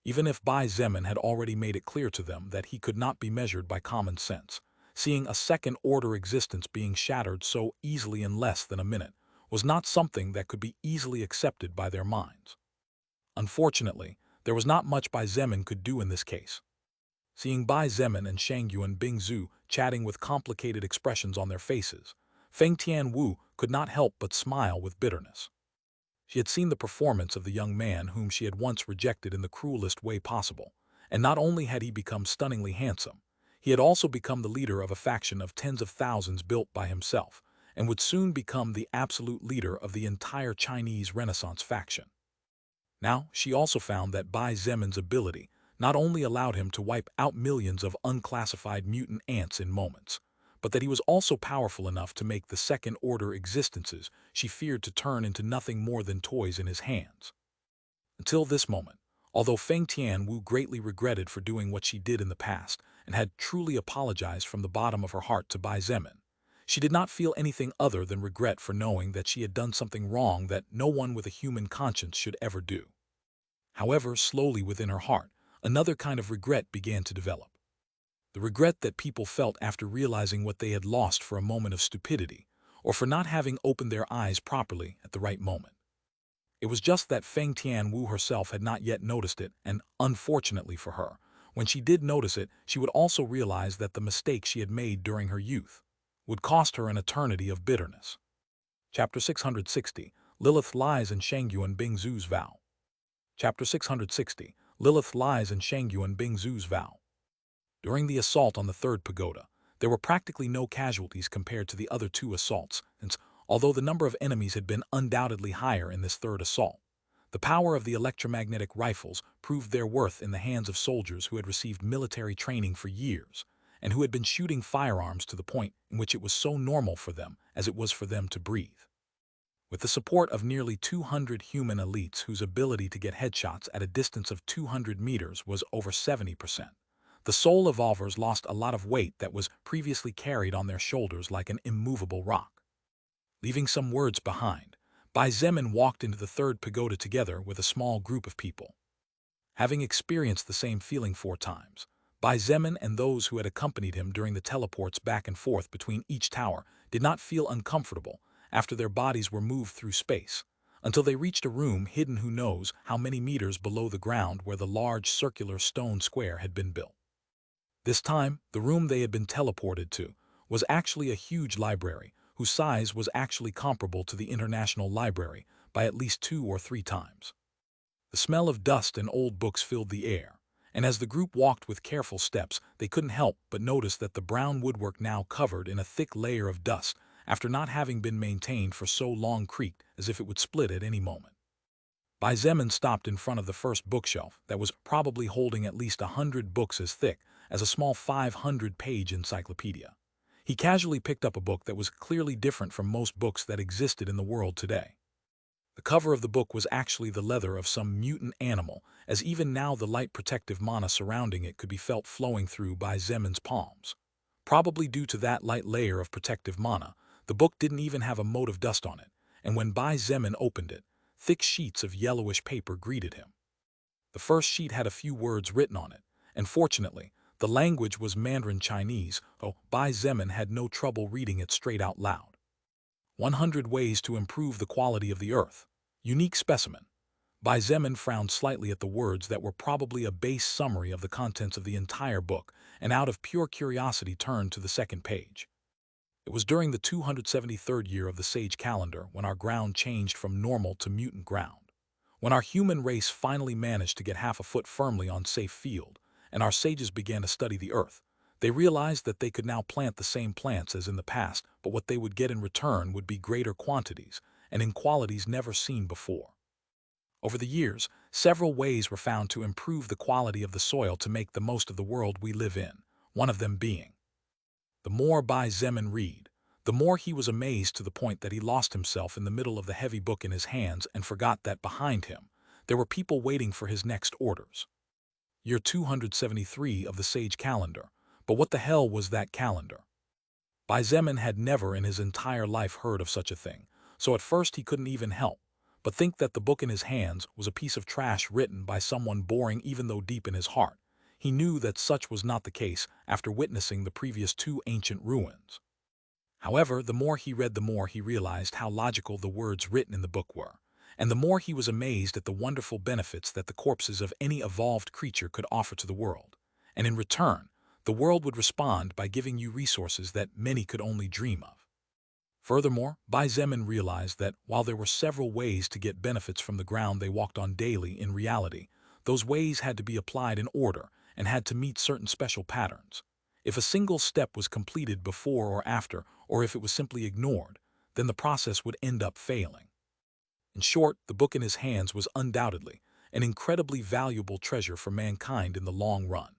Even if Bai Zemin had already made it clear to them that he could not be measured by common sense, seeing a second-order existence being shattered so easily in less than a minute was not something that could be easily accepted by their minds. Unfortunately, there was not much Bai Zemin could do in this case. Seeing Bai Zemin and Shangyuan Bingzu chatting with complicated expressions on their faces, Feng Tianwu could not help but smile with bitterness. She had seen the performance of the young man whom she had once rejected in the cruelest way possible, and not only had he become stunningly handsome, he had also become the leader of a faction of tens of thousands built by himself, and would soon become the absolute leader of the entire Chinese Renaissance faction. Now, she also found that Bai Zemin's ability not only allowed him to wipe out millions of unclassified mutant ants in moments, but that he was also powerful enough to make the second-order existences she feared to turn into nothing more than toys in his hands. Until this moment, although Feng Tianwu greatly regretted for doing what she did in the past and had truly apologized from the bottom of her heart to Bai Zemin, she did not feel anything other than regret for knowing that she had done something wrong that no one with a human conscience should ever do. However, slowly within her heart, another kind of regret began to develop. The regret that people felt after realizing what they had lost for a moment of stupidity, or for not having opened their eyes properly at the right moment. It was just that Feng Tianwu herself had not yet noticed it, and unfortunately for her, when she did notice it, she would also realize that the mistake she had made during her youth would cost her an eternity of bitterness. Chapter 660, Lilith Lies and Shangyuan Bingzu's Vow. Chapter 660, Lilith Lies and Shangyuan Bingzu's Vow. During the assault on the third pagoda, there were practically no casualties compared to the other two assaults, and although the number of enemies had been undoubtedly higher in this third assault, the power of the electromagnetic rifles proved their worth in the hands of soldiers who had received military training for years, and who had been shooting firearms to the point in which it was so normal for them as it was for them to breathe. With the support of nearly 200 human elites whose ability to get headshots at a distance of 200 meters was over 70%, the soul evolvers lost a lot of weight that was previously carried on their shoulders like an immovable rock. Leaving some words behind, Bai Zemin walked into the third pagoda together with a small group of people. Having experienced the same feeling 4 times, Bai Zemin and those who had accompanied him during the teleports back and forth between each tower did not feel uncomfortable after their bodies were moved through space, until they reached a room hidden who knows how many meters below the ground where the large circular stone square had been built. This time, the room they had been teleported to was actually a huge library whose size was actually comparable to the International Library by at least 2 or 3 times. The smell of dust and old books filled the air, and as the group walked with careful steps, they couldn't help but notice that the brown woodwork, now covered in a thick layer of dust after not having been maintained for so long, creaked as if it would split at any moment. Bai Zemin stopped in front of the first bookshelf that was probably holding at least 100 books as thick as a small 500-page encyclopedia. He casually picked up a book that was clearly different from most books that existed in the world today. The cover of the book was actually the leather of some mutant animal, as even now the light protective mana surrounding it could be felt flowing through Bai Zemin's palms. Probably due to that light layer of protective mana, the book didn't even have a mote of dust on it, and when Bai Zemin opened it, thick sheets of yellowish paper greeted him. The first sheet had a few words written on it, and fortunately, the language was Mandarin Chinese, though Bai Zemin had no trouble reading it straight out loud. 100 Ways to Improve the Quality of the Earth. Unique Specimen. Bai Zemin frowned slightly at the words that were probably a base summary of the contents of the entire book, and out of pure curiosity turned to the second page. It was during the 273rd year of the Sage calendar when our ground changed from normal to mutant ground. When our human race finally managed to get half a foot firmly on safe field, and our sages began to study the earth, they realized that they could now plant the same plants as in the past, but what they would get in return would be greater quantities, and in qualities never seen before. Over the years, several ways were found to improve the quality of the soil to make the most of the world we live in, one of them being. The more Bai Zemin read, the more he was amazed to the point that he lost himself in the middle of the heavy book in his hands and forgot that behind him, there were people waiting for his next orders. Year 273 of the Sage calendar, but what the hell was that calendar? Bai Zemin had never in his entire life heard of such a thing, so at first he couldn't even help but think that the book in his hands was a piece of trash written by someone boring even though deep in his heart. He knew that such was not the case after witnessing the previous two ancient ruins. However, the more he read the more he realized how logical the words written in the book were, and the more he was amazed at the wonderful benefits that the corpses of any evolved creature could offer to the world. And in return, the world would respond by giving you resources that many could only dream of. Furthermore, Bai Zemin realized that while there were several ways to get benefits from the ground they walked on daily, in reality, those ways had to be applied in order and had to meet certain special patterns. If a single step was completed before or after, or if it was simply ignored, then the process would end up failing. In short, the book in his hands was undoubtedly an incredibly valuable treasure for mankind in the long run.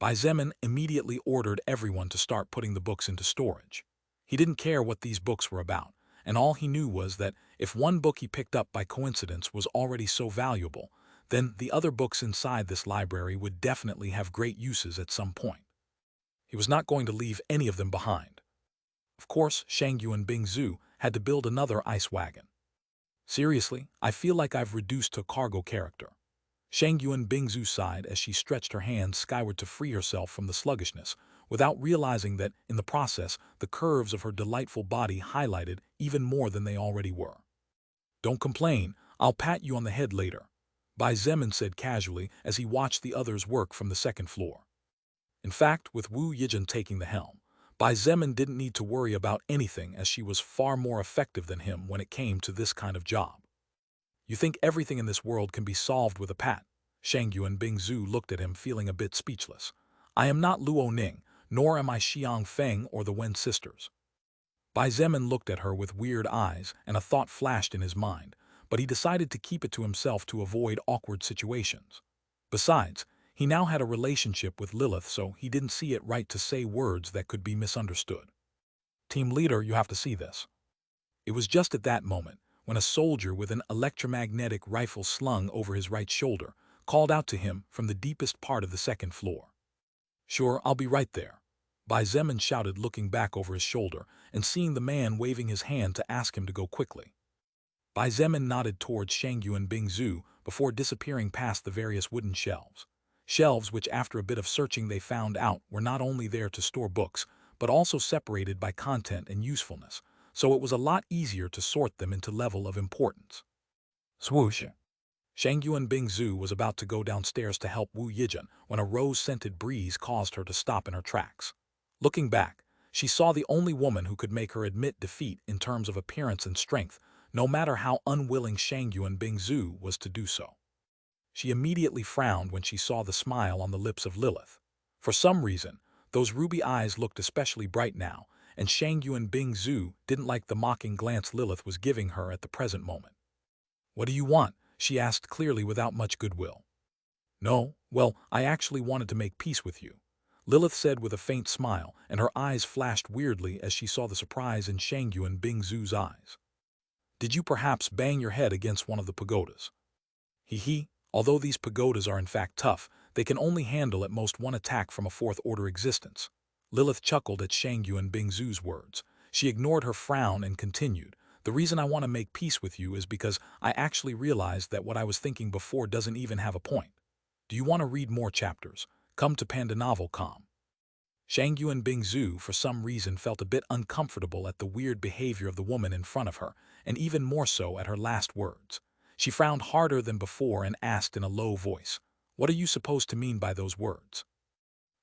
Bai Zemin immediately ordered everyone to start putting the books into storage. He didn't care what these books were about, and all he knew was that if one book he picked up by coincidence was already so valuable, then the other books inside this library would definitely have great uses at some point. He was not going to leave any of them behind. Of course, Shangyu and Bingzhu had to build another ice wagon. Seriously, I feel like I've reduced to cargo character. Shangyu and Bingzhu sighed as she stretched her hands skyward to free herself from the sluggishness, without realizing that, in the process, the curves of her delightful body highlighted even more than they already were. Don't complain, I'll pat you on the head later, Bai Zemin said casually as he watched the others work from the second floor. In fact, with Wu Yijin taking the helm, Bai Zemin didn't need to worry about anything as she was far more effective than him when it came to this kind of job. You think everything in this world can be solved with a pat? Shangyu and Bingzhu looked at him feeling a bit speechless. I am not Luo Ning, nor am I Xiang Feng or the Wen sisters. Bai Zemin looked at her with weird eyes and a thought flashed in his mind, but he decided to keep it to himself to avoid awkward situations. Besides, he now had a relationship with Lilith, so he didn't see it right to say words that could be misunderstood. Team leader, you have to see this. It was just at that moment when a soldier with an electromagnetic rifle slung over his right shoulder called out to him from the deepest part of the second floor. Sure, I'll be right there, Bai Zemin shouted, looking back over his shoulder and seeing the man waving his hand to ask him to go quickly. Bai Zemin nodded towards Shangyu and Bingzhu before disappearing past the various wooden shelves. Shelves which after a bit of searching they found out were not only there to store books, but also separated by content and usefulness, so it was a lot easier to sort them into level of importance. Swoosh! Shangyu and Bingzhu was about to go downstairs to help Wu Yijin when a rose-scented breeze caused her to stop in her tracks. Looking back, she saw the only woman who could make her admit defeat in terms of appearance and strength, no matter how unwilling Shangyu and Bingzhu was to do so. She immediately frowned when she saw the smile on the lips of Lilith. For some reason, those ruby eyes looked especially bright now, and Shangyu and Bingzhu didn't like the mocking glance Lilith was giving her at the present moment. What do you want? she asked clearly without much goodwill. No, well, I actually wanted to make peace with you, Lilith said with a faint smile, and her eyes flashed weirdly as she saw the surprise in Shangyuan Bingzu's eyes. Did you perhaps bang your head against one of the pagodas? Hee. Although these pagodas are in fact tough, they can only handle at most one attack from a fourth-order existence. Lilith chuckled at Shangyuan Bingzu's words. She ignored her frown and continued, the reason I want to make peace with you is because I actually realized that what I was thinking before doesn't even have a point. Do you want to read more chapters? Come to Panda Novel.com. Shangyuan Bingzu for some reason felt a bit uncomfortable at the weird behavior of the woman in front of her, and even more so at her last words. She frowned harder than before and asked in a low voice, "What are you supposed to mean by those words?"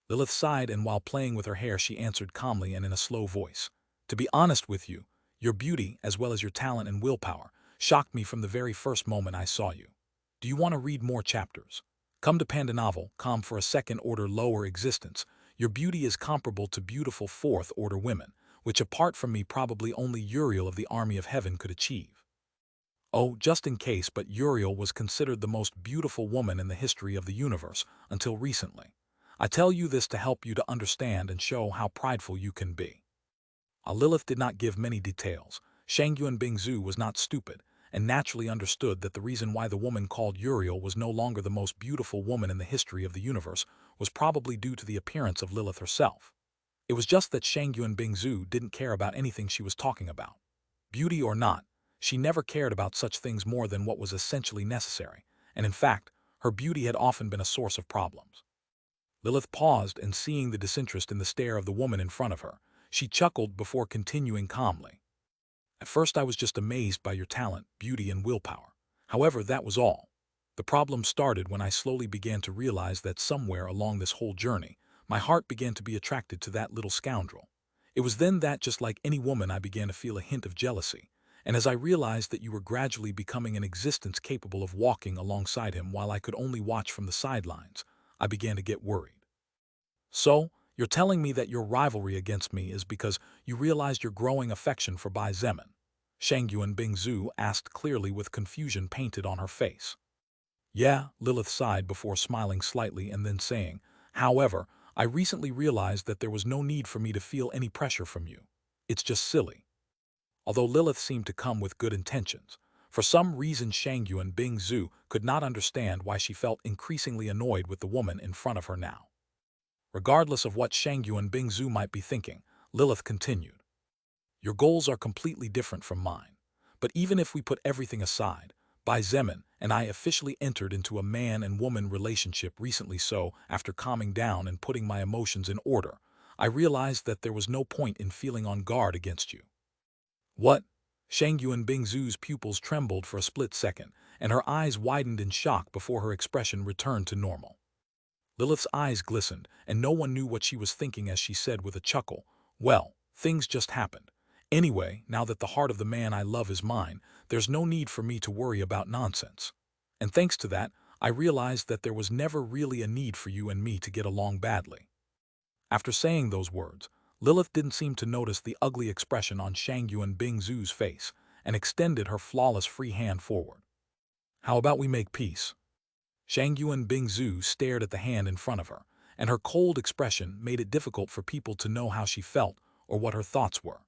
Lilith sighed, and while playing with her hair she answered calmly and in a slow voice, "To be honest with you, your beauty, as well as your talent and willpower, shocked me from the very first moment I saw you. Do you want to read more chapters? Come to Panda Novel.com for a second-order lower existence. Your beauty is comparable to beautiful fourth-order women, which apart from me probably only Uriel of the Army of Heaven could achieve." Oh, just in case, but Uriel was considered the most beautiful woman in the history of the universe until recently. I tell you this to help you to understand and show how prideful you can be. Lilith did not give many details. Shangyuan Bingzu was not stupid, and naturally understood that the reason why the woman called Uriel was no longer the most beautiful woman in the history of the universe was probably due to the appearance of Lilith herself. It was just that Shangyuan Bingzu didn't care about anything she was talking about. Beauty or not, she never cared about such things more than what was essentially necessary, and in fact, her beauty had often been a source of problems. Lilith paused, and seeing the disinterest in the stare of the woman in front of her, she chuckled before continuing calmly. At first I was just amazed by your talent, beauty, and willpower. However, that was all. The problem started when I slowly began to realize that somewhere along this whole journey, my heart began to be attracted to that little scoundrel. It was then that, just like any woman, I began to feel a hint of jealousy, and as I realized that you were gradually becoming an existence capable of walking alongside him while I could only watch from the sidelines, I began to get worried. So, you're telling me that your rivalry against me is because you realized your growing affection for Bai Zemin? Shangyuan Bingzu asked clearly with confusion painted on her face. Yeah, Lilith sighed before smiling slightly and then saying, however, I recently realized that there was no need for me to feel any pressure from you. It's just silly. Although Lilith seemed to come with good intentions, for some reason Shangyuan Bingzu could not understand why she felt increasingly annoyed with the woman in front of her now. Regardless of what Shangyuan Bingzu might be thinking, Lilith continued. Your goals are completely different from mine. But even if we put everything aside, Bai Zemin and I officially entered into a man and woman relationship recently, so after calming down and putting my emotions in order, I realized that there was no point in feeling on guard against you. What? Shangyuan Bingzu's pupils trembled for a split second, and her eyes widened in shock before her expression returned to normal. Lilith's eyes glistened, and no one knew what she was thinking as she said with a chuckle, well, things just happened. Anyway, now that the heart of the man I love is mine, there's no need for me to worry about nonsense. And thanks to that, I realized that there was never really a need for you and me to get along badly. After saying those words, Lilith didn't seem to notice the ugly expression on Shangyuan Bingzu's face and extended her flawless free hand forward. How about we make peace? Shangyuan Bingzu stared at the hand in front of her, and her cold expression made it difficult for people to know how she felt or what her thoughts were.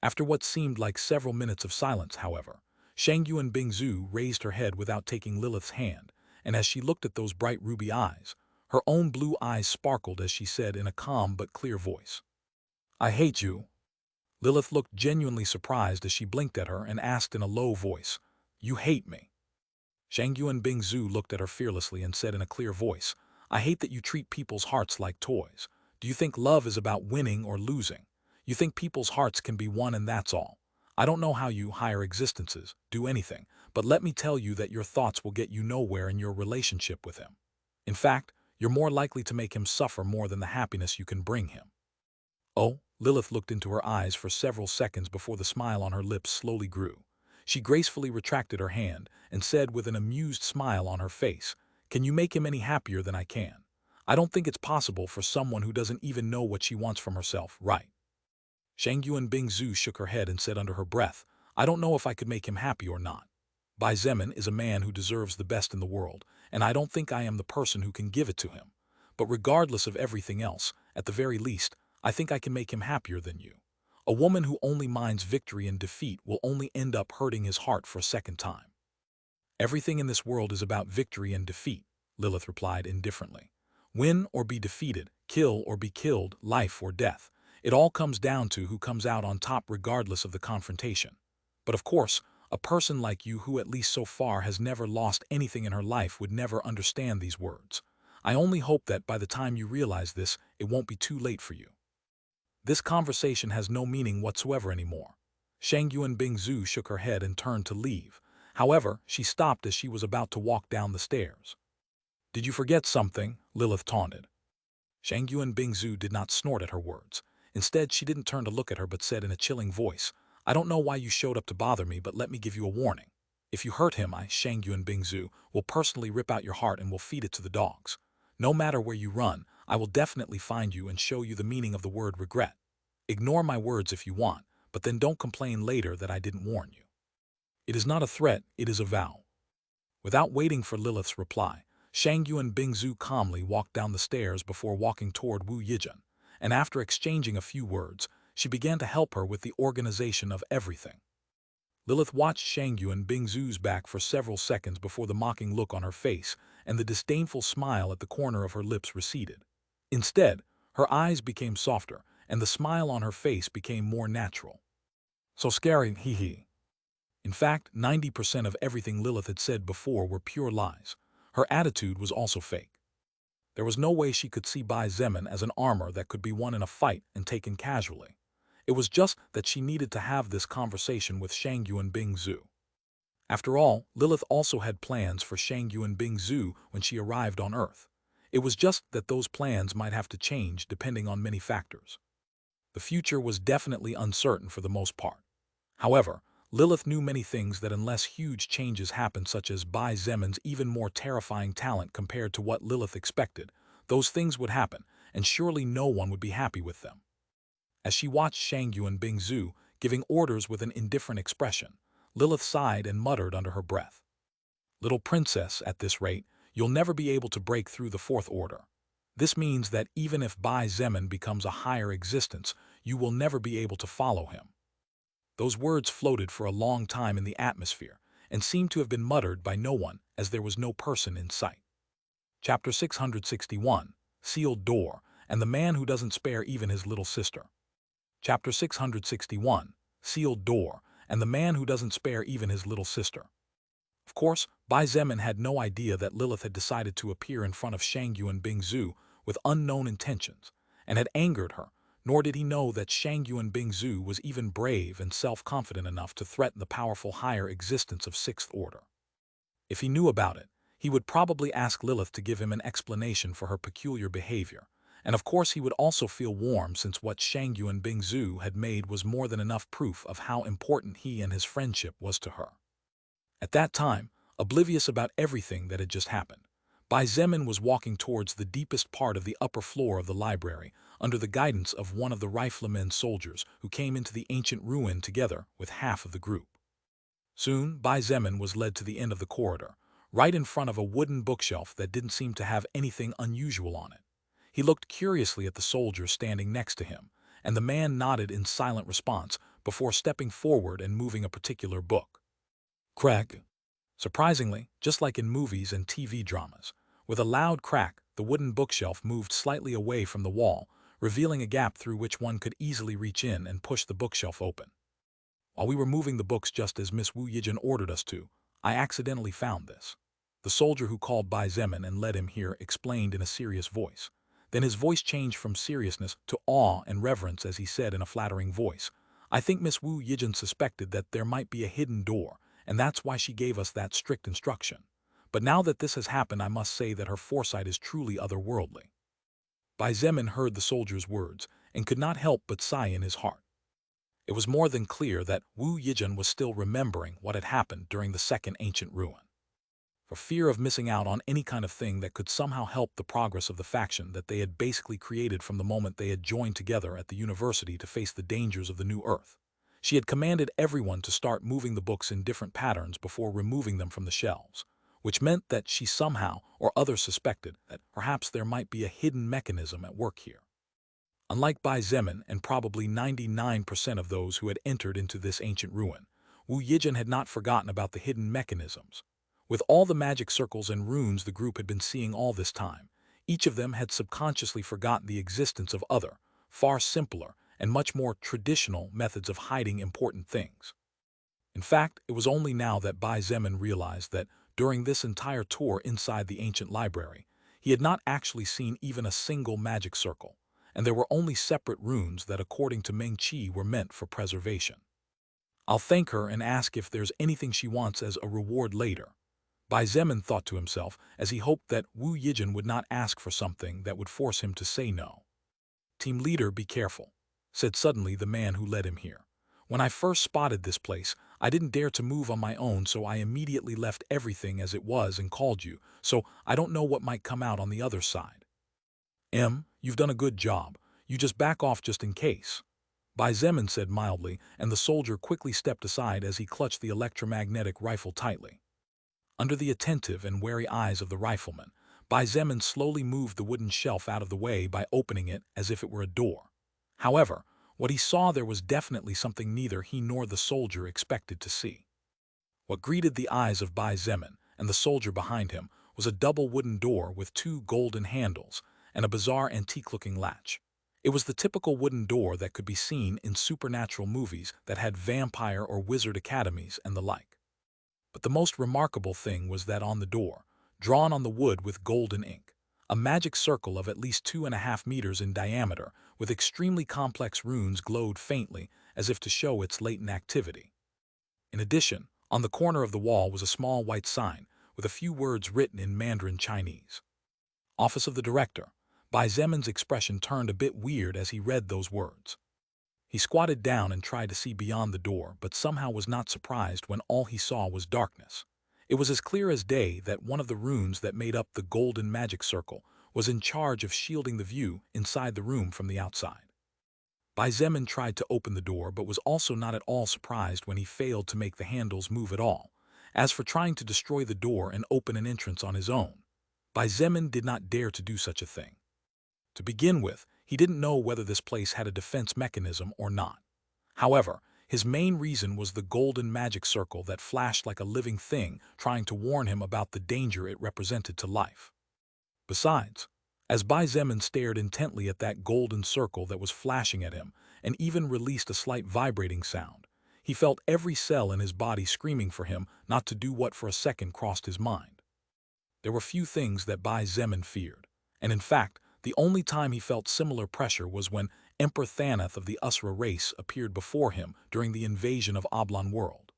After what seemed like several minutes of silence, however, Shangyuan Bingzu raised her head without taking Lilith's hand, and as she looked at those bright ruby eyes, her own blue eyes sparkled as she said in a calm but clear voice, I hate you. Lilith looked genuinely surprised as she blinked at her and asked in a low voice, You hate me? Shangyuan Bingzu looked at her fearlessly and said in a clear voice, I hate that you treat people's hearts like toys. Do you think love is about winning or losing? You think people's hearts can be won and that's all. I don't know how you higher existences do anything, but let me tell you that your thoughts will get you nowhere in your relationship with him. In fact, you're more likely to make him suffer more than the happiness you can bring him. Oh, Lilith looked into her eyes for several seconds before the smile on her lips slowly grew. She gracefully retracted her hand and said with an amused smile on her face, Can you make him any happier than I can? I don't think it's possible for someone who doesn't even know what she wants from herself, right? Shangyuan Bingzu shook her head and said under her breath, I don't know if I could make him happy or not. Bai Zemin is a man who deserves the best in the world, and I don't think I am the person who can give it to him. But regardless of everything else, at the very least, I think I can make him happier than you. A woman who only minds victory and defeat will only end up hurting his heart for a second time. Everything in this world is about victory and defeat, Lilith replied indifferently. Win or be defeated, kill or be killed, life or death. It all comes down to who comes out on top regardless of the confrontation. But of course, a person like you who at least so far has never lost anything in her life would never understand these words. I only hope that by the time you realize this, it won't be too late for you. This conversation has no meaning whatsoever anymore. Shangyuan Bingzu shook her head and turned to leave. However, she stopped as she was about to walk down the stairs. Did you forget something? Lilith taunted. Shangyuan Bingzu did not snort at her words. Instead, she didn't turn to look at her but said in a chilling voice, I don't know why you showed up to bother me, but let me give you a warning. If you hurt him, I, Shangyuan Bingzu, will personally rip out your heart and will feed it to the dogs. No matter where you run, I will definitely find you and show you the meaning of the word regret. Ignore my words if you want, but then don't complain later that I didn't warn you. It is not a threat, it is a vow. Without waiting for Lilith's reply, Shangyuan Bingzu calmly walked down the stairs before walking toward Wu Yijun, and after exchanging a few words, she began to help her with the organization of everything. Lilith watched Shangyuan Bingzu's back for several seconds before the mocking look on her face and the disdainful smile at the corner of her lips receded. Instead, her eyes became softer, and the smile on her face became more natural. So scary, hee hee. In fact, 90% of everything Lilith had said before were pure lies. Her attitude was also fake. There was no way she could see Bai Zemin as an armor that could be won in a fight and taken casually. It was just that she needed to have this conversation with Shangyuan Bingzu. After all, Lilith also had plans for Shangyuan Bingzu when she arrived on Earth. It was just that those plans might have to change depending on many factors. The future was definitely uncertain for the most part. However, Lilith knew many things that unless huge changes happened, such as Bai Zemin's even more terrifying talent compared to what Lilith expected, those things would happen, and surely no one would be happy with them. As she watched Shangyuan Bingzu giving orders with an indifferent expression, Lilith sighed and muttered under her breath. Little princess, at this rate, you'll never be able to break through the fourth order. This means that even if Bai Zemin becomes a higher existence, you will never be able to follow him. Those words floated for a long time in the atmosphere and seemed to have been muttered by no one, as there was no person in sight. Chapter 661, Sealed Door, and the Man Who Doesn't Spare Even His Little Sister. Chapter 661, Sealed Door, and the Man Who Doesn't Spare Even His Little Sister. Of course, Bai Zemin had no idea that Lilith had decided to appear in front of Shangyuan Bingzu with unknown intentions, and had angered her, nor did he know that Shangyuan Bingzu was even brave and self-confident enough to threaten the powerful higher existence of Sixth Order. If he knew about it, he would probably ask Lilith to give him an explanation for her peculiar behavior, and of course he would also feel warm since what Shangyuan Bingzu had made was more than enough proof of how important he and his friendship was to her. At that time, oblivious about everything that had just happened, Bai Zemin was walking towards the deepest part of the upper floor of the library under the guidance of one of the riflemen soldiers who came into the ancient ruin together with half of the group. Soon, Bai Zemin was led to the end of the corridor, right in front of a wooden bookshelf that didn't seem to have anything unusual on it. He looked curiously at the soldier standing next to him, and the man nodded in silent response before stepping forward and moving a particular book. Crack. Surprisingly, just like in movies and TV dramas, with a loud crack, the wooden bookshelf moved slightly away from the wall, revealing a gap through which one could easily reach in and push the bookshelf open. While we were moving the books just as Miss Wu Yijin ordered us to, I accidentally found this. The soldier who called Bai Zemin and led him here explained in a serious voice. Then his voice changed from seriousness to awe and reverence as he said in a flattering voice, I think Miss Wu Yijin suspected that there might be a hidden door, and that's why she gave us that strict instruction. But now that this has happened, I must say that her foresight is truly otherworldly. Bai Zemin heard the soldier's words and could not help but sigh in his heart. It was more than clear that Wu Yijin was still remembering what had happened during the second ancient ruin. For fear of missing out on any kind of thing that could somehow help the progress of the faction that they had basically created from the moment they had joined together at the university to face the dangers of the new Earth, She had commanded everyone to start moving the books in different patterns before removing them from the shelves, which meant that she somehow or other suspected that perhaps there might be a hidden mechanism at work here. Unlike Bai Zemin and probably 99% of those who had entered into this ancient ruin, Wu Yijin had not forgotten about the hidden mechanisms. With all the magic circles and runes the group had been seeing all this time, each of them had subconsciously forgotten the existence of other, far simpler, and much more traditional methods of hiding important things. In fact, it was only now that Bai Zemin realized that during this entire tour inside the ancient library, he had not actually seen even a single magic circle, and there were only separate runes that, according to Meng Qi, were meant for preservation. I'll thank her and ask if there's anything she wants as a reward later, Bai Zemin thought to himself as he hoped that Wu Yijin would not ask for something that would force him to say no. "Team leader, be careful," said suddenly the man who led him here. "When I first spotted this place, I didn't dare to move on my own, so I immediately left everything as it was and called you, so I don't know what might come out on the other side." You've done a good job. You just back off just in case," Bai Zemin said mildly, and the soldier quickly stepped aside as he clutched the electromagnetic rifle tightly. Under the attentive and wary eyes of the rifleman, Bai Zemin slowly moved the wooden shelf out of the way by opening it as if it were a door. However, what he saw there was definitely something neither he nor the soldier expected to see. What greeted the eyes of Bai Zemin and the soldier behind him was a double wooden door with two golden handles and a bizarre antique-looking latch. It was the typical wooden door that could be seen in supernatural movies that had vampire or wizard academies and the like. But the most remarkable thing was that on the door, drawn on the wood with golden ink, a magic circle of at least 2.5 meters in diameter with extremely complex runes glowed faintly as if to show its latent activity. In addition, on the corner of the wall was a small white sign with a few words written in Mandarin Chinese. "Office of the Director." Bai Zemin's expression turned a bit weird as he read those words. He squatted down and tried to see beyond the door, but somehow was not surprised when all he saw was darkness. It was as clear as day that one of the runes that made up the golden magic circle was in charge of shielding the view inside the room from the outside. Bai Zemin tried to open the door but was also not at all surprised when he failed to make the handles move at all. As for trying to destroy the door and open an entrance on his own, Bai Zemin did not dare to do such a thing. To begin with, he didn't know whether this place had a defense mechanism or not. However, his main reason was the golden magic circle that flashed like a living thing trying to warn him about the danger it represented to life. Besides, as Bai Zemin stared intently at that golden circle that was flashing at him and even released a slight vibrating sound, he felt every cell in his body screaming for him not to do what for a second crossed his mind. There were few things that Bai Zemin feared, and in fact, the only time he felt similar pressure was when Emperor Thanath of the Usra race appeared before him during the invasion of Oblong World.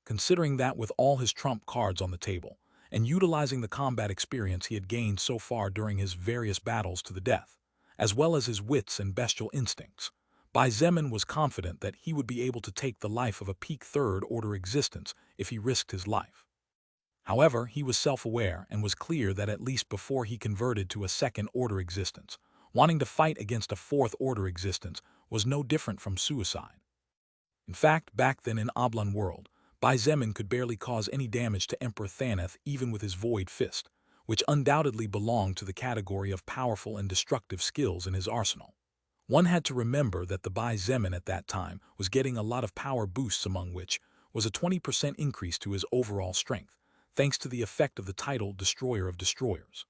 Considering that with all his trump cards on the table, and utilizing the combat experience he had gained so far during his various battles to the death, as well as his wits and bestial instincts, Bai Zemin was confident that he would be able to take the life of a peak third-order existence if he risked his life. However, he was self-aware and was clear that at least before he converted to a second-order existence, wanting to fight against a fourth-order existence was no different from suicide. In fact, back then in Oblong World, Bai Zemin could barely cause any damage to Emperor Thanath even with his Void Fist, which undoubtedly belonged to the category of powerful and destructive skills in his arsenal. One had to remember that the Bai Zemin at that time was getting a lot of power boosts, among which was a 20% increase to his overall strength, thanks to the effect of the title Destroyer of Destroyers.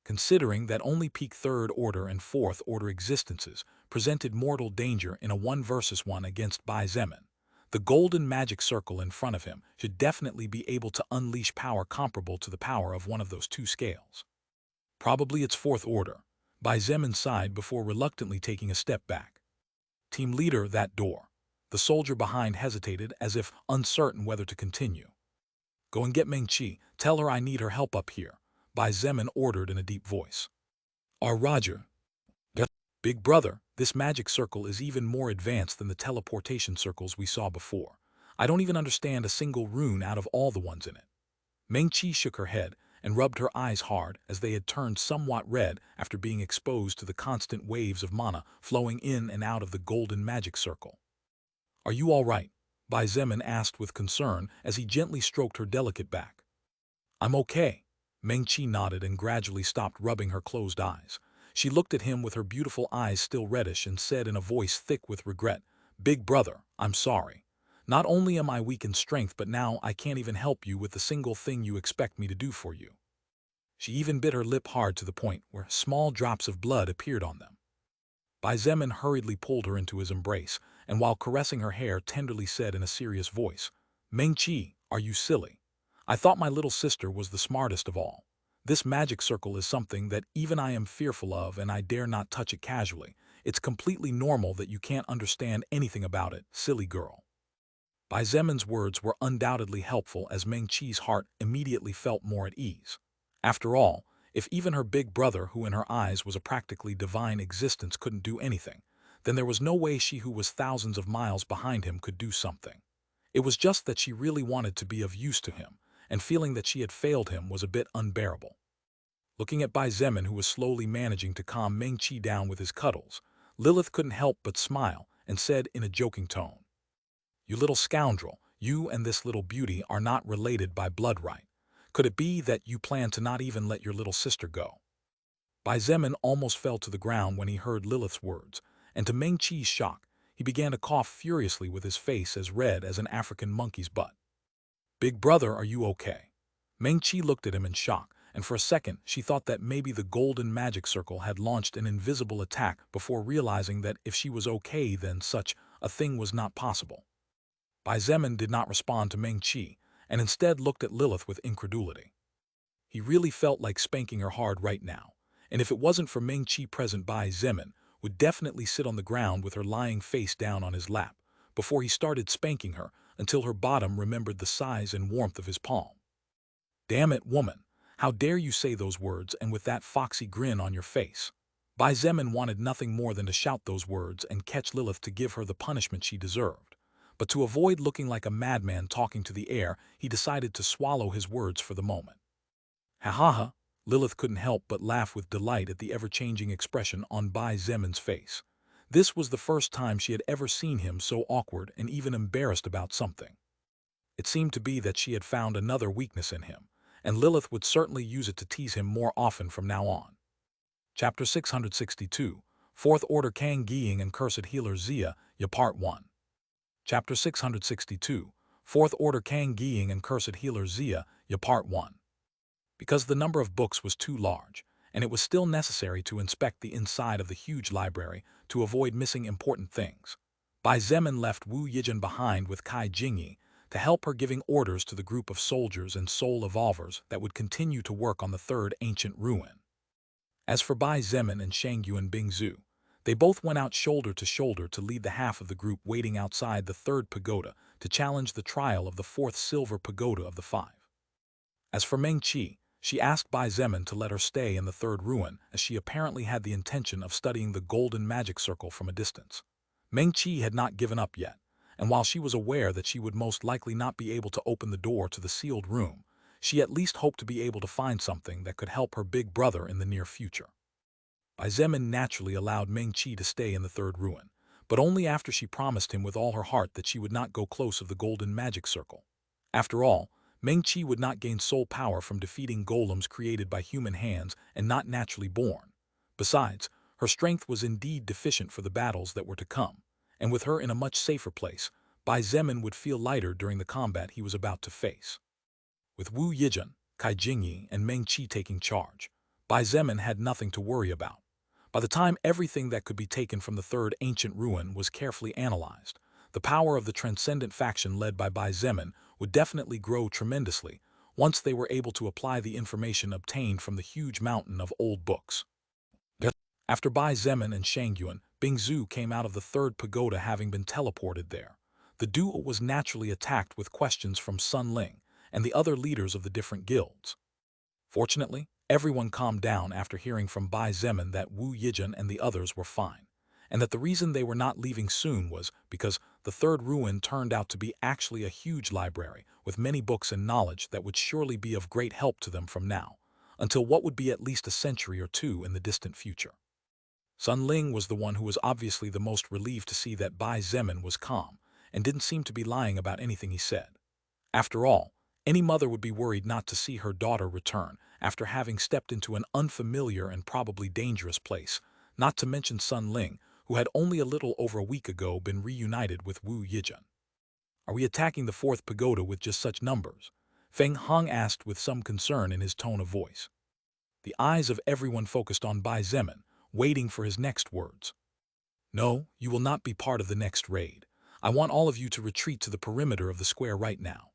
Considering that only peak third-order and fourth-order existences presented mortal danger in a 1 versus 1 against Bai Zemin, the golden magic circle in front of him should definitely be able to unleash power comparable to the power of one of those two scales. Probably its fourth order, Bai Zemin sighed before reluctantly taking a step back. "Team leader, that door." The soldier behind hesitated as if uncertain whether to continue. "Go and get Meng Qi. Tell her I need her help up here," Bai Zemin ordered in a deep voice. Roger." "Big brother, this magic circle is even more advanced than the teleportation circles we saw before. I don't even understand a single rune out of all the ones in it." Meng Qi shook her head and rubbed her eyes hard as they had turned somewhat red after being exposed to the constant waves of mana flowing in and out of the golden magic circle. Are you all right? Bai Zemin asked with concern as he gently stroked her delicate back. I'm okay. Meng-Chi nodded and gradually stopped rubbing her closed eyes. She looked at him with her beautiful eyes still reddish and said in a voice thick with regret, Big brother, I'm sorry. Not only am I weak in strength, but now I can't even help you with the single thing you expect me to do for you. She even bit her lip hard to the point where small drops of blood appeared on them. Bai Zemin hurriedly pulled her into his embrace, and while caressing her hair tenderly said in a serious voice, Meng-Chi, are you silly? I thought my little sister was the smartest of all. This magic circle is something that even I am fearful of, and I dare not touch it casually. It's completely normal that you can't understand anything about it, silly girl. Bai Zemin's words were undoubtedly helpful as Meng-Chi's heart immediately felt more at ease. After all, if even her big brother, who in her eyes was a practically divine existence, couldn't do anything, then there was no way she who was thousands of miles behind him could do something. It was just that she really wanted to be of use to him, and feeling that she had failed him was a bit unbearable. Looking at Bai Zemin, who was slowly managing to calm Meng-Chi down with his cuddles, Lilith couldn't help but smile and said in a joking tone, You little scoundrel, you and this little beauty are not related by blood right. Could it be that you plan to not even let your little sister go? Bai Zemin almost fell to the ground when he heard Lilith's words, and to Meng-Chi's shock, he began to cough furiously with his face as red as an African monkey's butt. Big brother, are you okay? Meng-Chi looked at him in shock, and for a second she thought that maybe the golden magic circle had launched an invisible attack before realizing that if she was okay then such a thing was not possible. Bai Zemin did not respond to Meng-Chi, and instead looked at Lilith with incredulity. He really felt like spanking her hard right now, and if it wasn't for Meng-Chi present, Bai Zemin would definitely sit on the ground with her lying face down on his lap, before he started spanking her until her bottom remembered the size and warmth of his palm. Damn it, woman, how dare you say those words and with that foxy grin on your face? Bai Zemin wanted nothing more than to shout those words and catch Lilith to give her the punishment she deserved. But to avoid looking like a madman talking to the air, he decided to swallow his words for the moment. Ha ha ha, Lilith couldn't help but laugh with delight at the ever-changing expression on Bai Zemin's face. This was the first time she had ever seen him so awkward and even embarrassed about something. It seemed to be that she had found another weakness in him, and Lilith would certainly use it to tease him more often from now on. Chapter 662, Fourth Order Kang Gying and Cursed Healer Zia, Ya Part 1. Chapter 662, Fourth Order Kang Gying and Cursed Healer Zia, Ya Part 1. Because the number of books was too large, and it was still necessary to inspect the inside of the huge library to avoid missing important things, Bai Zemin left Wu Yijin behind with Kai Jingyi to help her, giving orders to the group of soldiers and soul evolvers that would continue to work on the third ancient ruin. As for Bai Zemin and Shangyuan Bingzu, they both went out shoulder to lead the half of the group waiting outside the third pagoda to challenge the trial of the fourth silver pagoda of the five. As for Meng-Chi, she asked Bai Zemin to let her stay in the third ruin, as she apparently had the intention of studying the golden magic circle from a distance. Meng-Chi had not given up yet, and while she was aware that she would most likely not be able to open the door to the sealed room, she at least hoped to be able to find something that could help her big brother in the near future. Bai Zemin naturally allowed Meng-Chi to stay in the third ruin, but only after she promised him with all her heart that she would not go close of the golden magic circle. After all, Meng-Chi would not gain soul power from defeating golems created by human hands and not naturally born. Besides, her strength was indeed deficient for the battles that were to come, and with her in a much safer place, Bai Zemin would feel lighter during the combat he was about to face. With Wu Yijin, Kai Jingyi, and Meng-Chi taking charge, Bai Zemin had nothing to worry about. By the time everything that could be taken from the third ancient ruin was carefully analyzed, the power of the transcendent faction led by Bai Zemin would definitely grow tremendously once they were able to apply the information obtained from the huge mountain of old books. After Bai Zemin and Shangyuan, Bingzu came out of the third pagoda having been teleported there. The duo was naturally attacked with questions from Sun Ling and the other leaders of the different guilds. Fortunately, everyone calmed down after hearing from Bai Zemin that Wu Yijin and the others were fine, and that the reason they were not leaving soon was because the third ruin turned out to be actually a huge library with many books and knowledge that would surely be of great help to them from now, until what would be at least a century or two in the distant future. Sun Ling was the one who was obviously the most relieved to see that Bai Zemin was calm, and didn't seem to be lying about anything he said. After all, any mother would be worried not to see her daughter return after having stepped into an unfamiliar and probably dangerous place, not to mention Sun Ling, who had only a little over a week ago been reunited with Wu Yijun. Are we attacking the fourth pagoda with just such numbers? Feng Hong asked with some concern in his tone of voice. The eyes of everyone focused on Bai Zemin, waiting for his next words. No, you will not be part of the next raid. I want all of you to retreat to the perimeter of the square right now.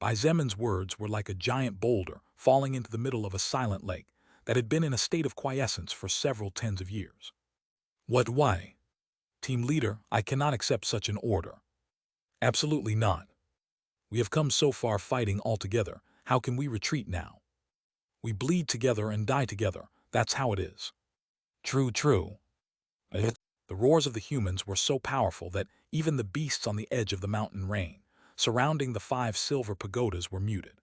Bai Zemin's words were like a giant boulder falling into the middle of a silent lake that had been in a state of quiescence for several tens of years. What? Why? Team leader, I cannot accept such an order. Absolutely not. We have come so far fighting all together. How can we retreat now? We bleed together and die together. That's how it is. True, true. The roars of the humans were so powerful that even the beasts on the edge of the mountain range, surrounding the 5 silver pagodas, were muted.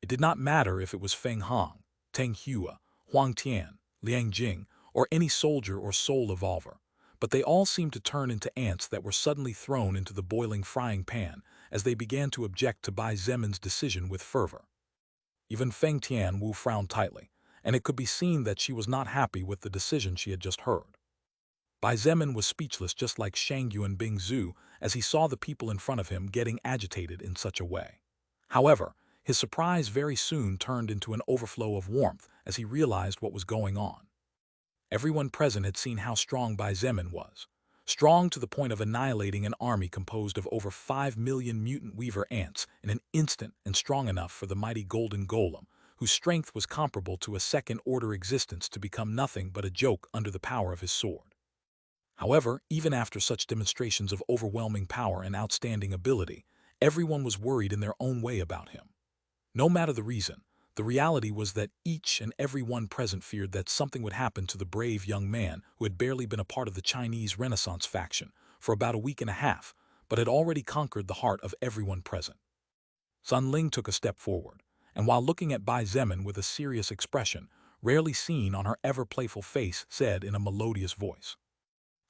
It did not matter if it was Feng Hong, Teng Hua, Huang Tian, Liang Jing, or any soldier or soul evolver, but they all seemed to turn into ants that were suddenly thrown into the boiling frying pan as they began to object to Bai Zemin's decision with fervor. Even Feng Tian Wu frowned tightly, and it could be seen that she was not happy with the decision she had just heard. Bai Zemin was speechless, just like Shangyu and Bing Zhu, as he saw the people in front of him getting agitated in such a way. However, his surprise very soon turned into an overflow of warmth as he realized what was going on. Everyone present had seen how strong Bai Zemin was. Strong to the point of annihilating an army composed of over 5 million mutant weaver ants in an instant, and strong enough for the mighty golden golem, whose strength was comparable to a second-order existence, to become nothing but a joke under the power of his sword. However, even after such demonstrations of overwhelming power and outstanding ability, everyone was worried in their own way about him. No matter the reason, the reality was that each and every one present feared that something would happen to the brave young man who had barely been a part of the Chinese Renaissance faction for about a week and a half, but had already conquered the heart of everyone present. Sun Ling took a step forward, and while looking at Bai Zemin with a serious expression, rarely seen on her ever-playful face, said in a melodious voice,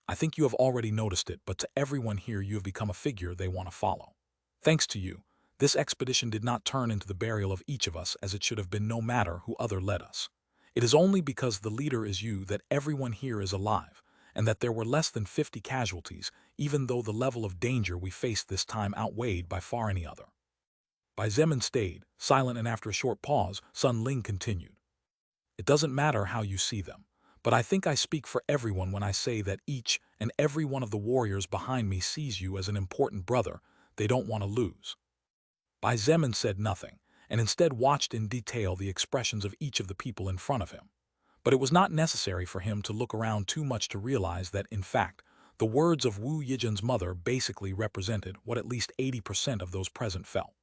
I think you have already noticed it, but to everyone here you have become a figure they want to follow. Thanks to you, this expedition did not turn into the burial of each of us as it should have been, no matter who other led us. It is only because the leader is you that everyone here is alive, and that there were less than 50 casualties, even though the level of danger we faced this time outweighed by far any other. Bai Zemin stayed silent, and after a short pause, Sun Ling continued. It doesn't matter how you see them, but I think I speak for everyone when I say that each and every one of the warriors behind me sees you as an important brother they don't want to lose. Bai Zemin said nothing, and instead watched in detail the expressions of each of the people in front of him. But it was not necessary for him to look around too much to realize that, in fact, the words of Wu Yijun's mother basically represented what at least 80% of those present felt.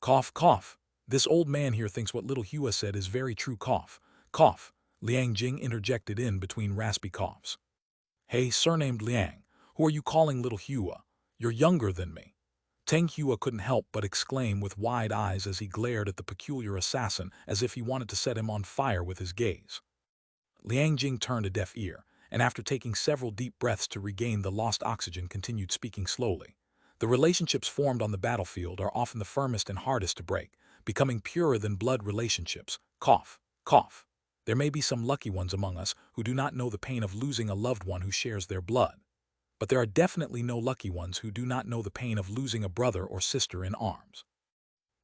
Cough, cough. This old man here thinks what little Hua said is very true. Cough, cough. Liang Jing interjected in between raspy coughs. Hey, surnamed Liang, who are you calling little Hua? You're younger than me. Teng Hua couldn't help but exclaim with wide eyes as he glared at the peculiar assassin as if he wanted to set him on fire with his gaze. Liang Jing turned a deaf ear, and after taking several deep breaths to regain the lost oxygen, continued speaking slowly. The relationships formed on the battlefield are often the firmest and hardest to break, becoming purer than blood relationships. Cough, cough. There may be some lucky ones among us who do not know the pain of losing a loved one who shares their blood. But there are definitely no lucky ones who do not know the pain of losing a brother or sister in arms.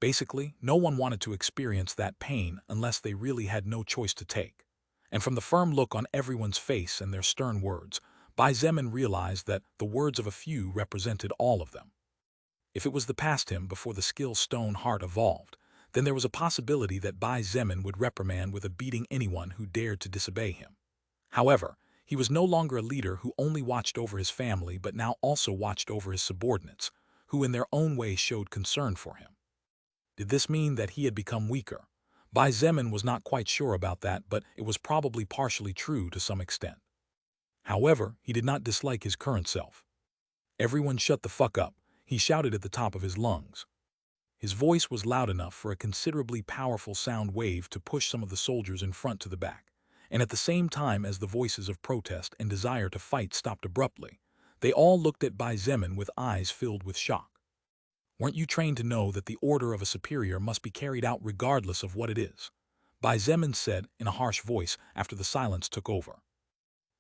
Basically, no one wanted to experience that pain unless they really had no choice to take. And from the firm look on everyone's face and their stern words, Bai Zemin realized that the words of a few represented all of them. If it was the past him before the skill stone heart evolved, then there was a possibility that Bai Zemin would reprimand with a beating anyone who dared to disobey him. However, he was no longer a leader who only watched over his family but now also watched over his subordinates, who in their own way showed concern for him. Did this mean that he had become weaker? Bai Zemin was not quite sure about that, but it was probably partially true to some extent. However, he did not dislike his current self. Everyone shut the fuck up, he shouted at the top of his lungs. His voice was loud enough for a considerably powerful sound wave to push some of the soldiers in front to the back. And at the same time as the voices of protest and desire to fight stopped abruptly, They all looked at Bai Zemin with eyes filled with shock. Weren't you trained to know that the order of a superior must be carried out regardless of what it is? Bai Zemin said in a harsh voice after the silence took over.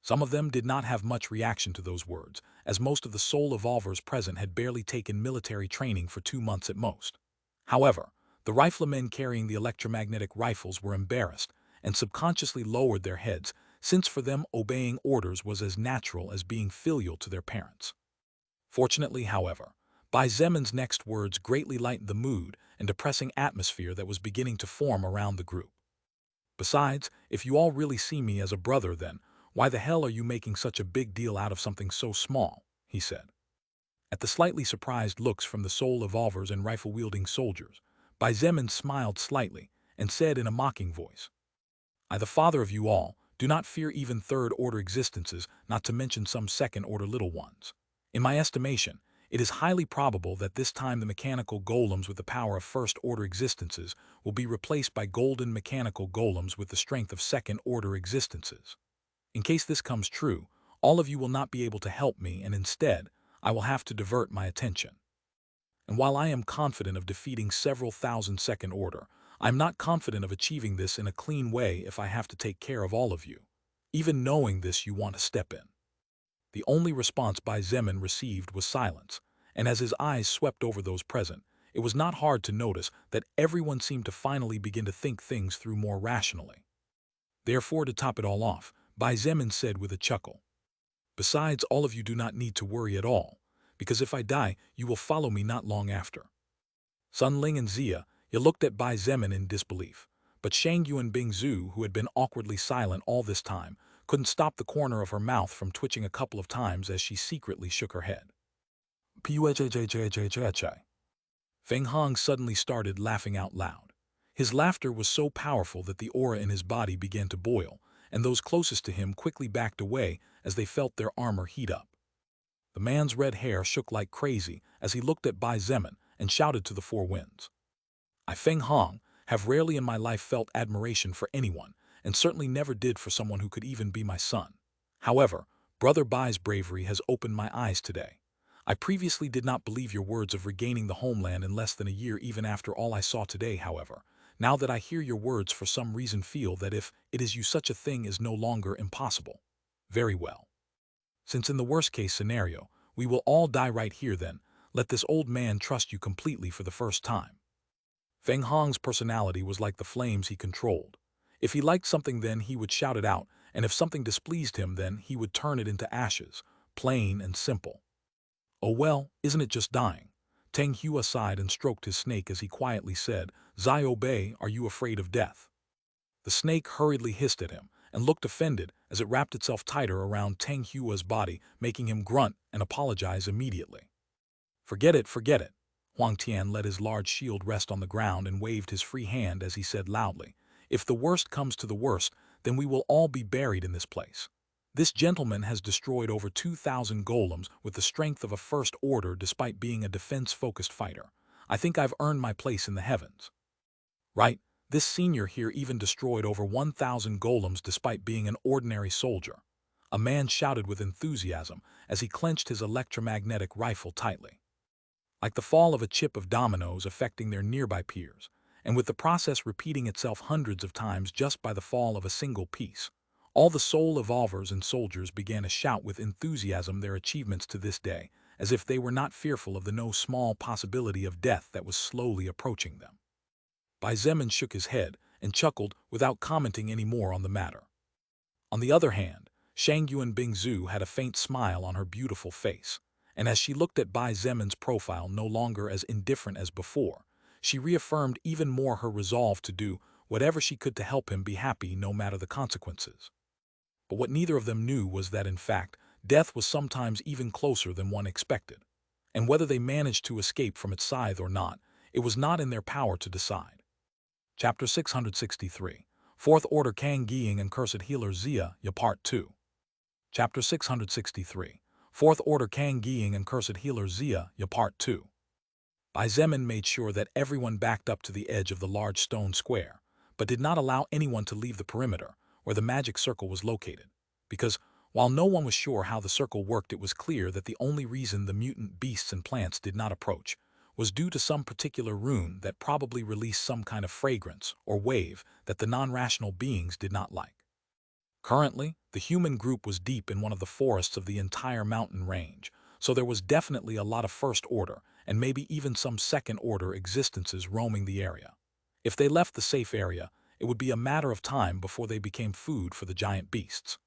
Some of them did not have much reaction to those words, as most of the soul evolvers present had barely taken military training for 2 months at most. However, the riflemen carrying the electromagnetic rifles were embarrassed and subconsciously lowered their heads, since for them obeying orders was as natural as being filial to their parents. Fortunately, however, Bai Zemin's next words greatly lightened the mood and depressing atmosphere that was beginning to form around the group. Besides, if you all really see me as a brother, then why the hell are you making such a big deal out of something so small? He said. At the slightly surprised looks from the soul evolvers and rifle-wielding soldiers, Bai Zemin smiled slightly and said in a mocking voice, I, the father of you all, do not fear even third-order existences, not to mention some second-order little ones. In my estimation, it is highly probable that this time the mechanical golems with the power of first-order existences will be replaced by golden mechanical golems with the strength of second-order existences. In case this comes true, all of you will not be able to help me, and instead, I will have to divert my attention. And while I am confident of defeating several thousand second order, I am not confident of achieving this in a clean way if I have to take care of all of you. Even knowing this, you want to step in. The only response Bai Zemin received was silence, and as his eyes swept over those present, it was not hard to notice that everyone seemed to finally begin to think things through more rationally. Therefore, to top it all off, Bai Zemin said with a chuckle, Besides, all of you do not need to worry at all, because if I die, you will follow me not long after. Sun Ling and Zia, you looked at Bai Zemin in disbelief, but Shangyu and Bingzhu, who had been awkwardly silent all this time, couldn't stop the corner of her mouth from twitching a couple of times as she secretly shook her head. Feng Hong suddenly started laughing out loud. His laughter was so powerful that the aura in his body began to boil, and those closest to him quickly backed away as they felt their armor heat up. The man's red hair shook like crazy as he looked at Bai Zemin and shouted to the four winds. I, Feng Hong, have rarely in my life felt admiration for anyone, and certainly never did for someone who could even be my son. However, Brother Bai's bravery has opened my eyes today. I previously did not believe your words of regaining the homeland in less than a year even after all I saw today, however. Now that I hear your words, for some reason feel that if it is you, such a thing is no longer impossible. Very well. Since in the worst-case scenario, we will all die right here, then, let this old man trust you completely for the first time. Feng Hong's personality was like the flames he controlled. If he liked something, then he would shout it out, and if something displeased him, then he would turn it into ashes, plain and simple. Oh well, isn't it just dying? Teng Hua sighed and stroked his snake as he quietly said, Zio Bei, are you afraid of death? The snake hurriedly hissed at him and looked offended as it wrapped itself tighter around Teng Hua's body, making him grunt and apologize immediately. Forget it, forget it. Huang Tian let his large shield rest on the ground and waved his free hand as he said loudly, If the worst comes to the worst, then we will all be buried in this place. This gentleman has destroyed over 2,000 golems with the strength of a first order despite being a defense-focused fighter. I think I've earned my place in the heavens. Right, this senior here even destroyed over 1,000 golems despite being an ordinary soldier. A man shouted with enthusiasm as he clenched his electromagnetic rifle tightly. Like the fall of a chip of dominoes affecting their nearby peers, and with the process repeating itself hundreds of times just by the fall of a single piece. All the soul evolvers and soldiers began to shout with enthusiasm their achievements to this day, as if they were not fearful of the no small possibility of death that was slowly approaching them. Bai Zemin shook his head and chuckled without commenting any more on the matter. On the other hand, Shangyu and Bingzhu had a faint smile on her beautiful face, and as she looked at Bai Zemin's profile no longer as indifferent as before, she reaffirmed even more her resolve to do whatever she could to help him be happy no matter the consequences. But what neither of them knew was that, in fact, death was sometimes even closer than one expected, and whether they managed to escape from its scythe or not, it was not in their power to decide. Chapter 663, Fourth Order Kang Giying and Cursed Healer Zia, Ya Part 2. Chapter 663, Fourth Order Kang Giying and Cursed Healer Zia, Ya Part 2. Bai Zemin made sure that everyone backed up to the edge of the large stone square, but did not allow anyone to leave the perimeter, where the magic circle was located, because While no one was sure how the circle worked, it was clear that the only reason the mutant beasts and plants did not approach was due to some particular rune that probably released some kind of fragrance or wave that the non-rational beings did not like. Currently, the human group was deep in one of the forests of the entire mountain range, so there was definitely a lot of first order and maybe even some second order existences roaming the area. If they left the safe area, it would be a matter of time before they became food for the giant beasts.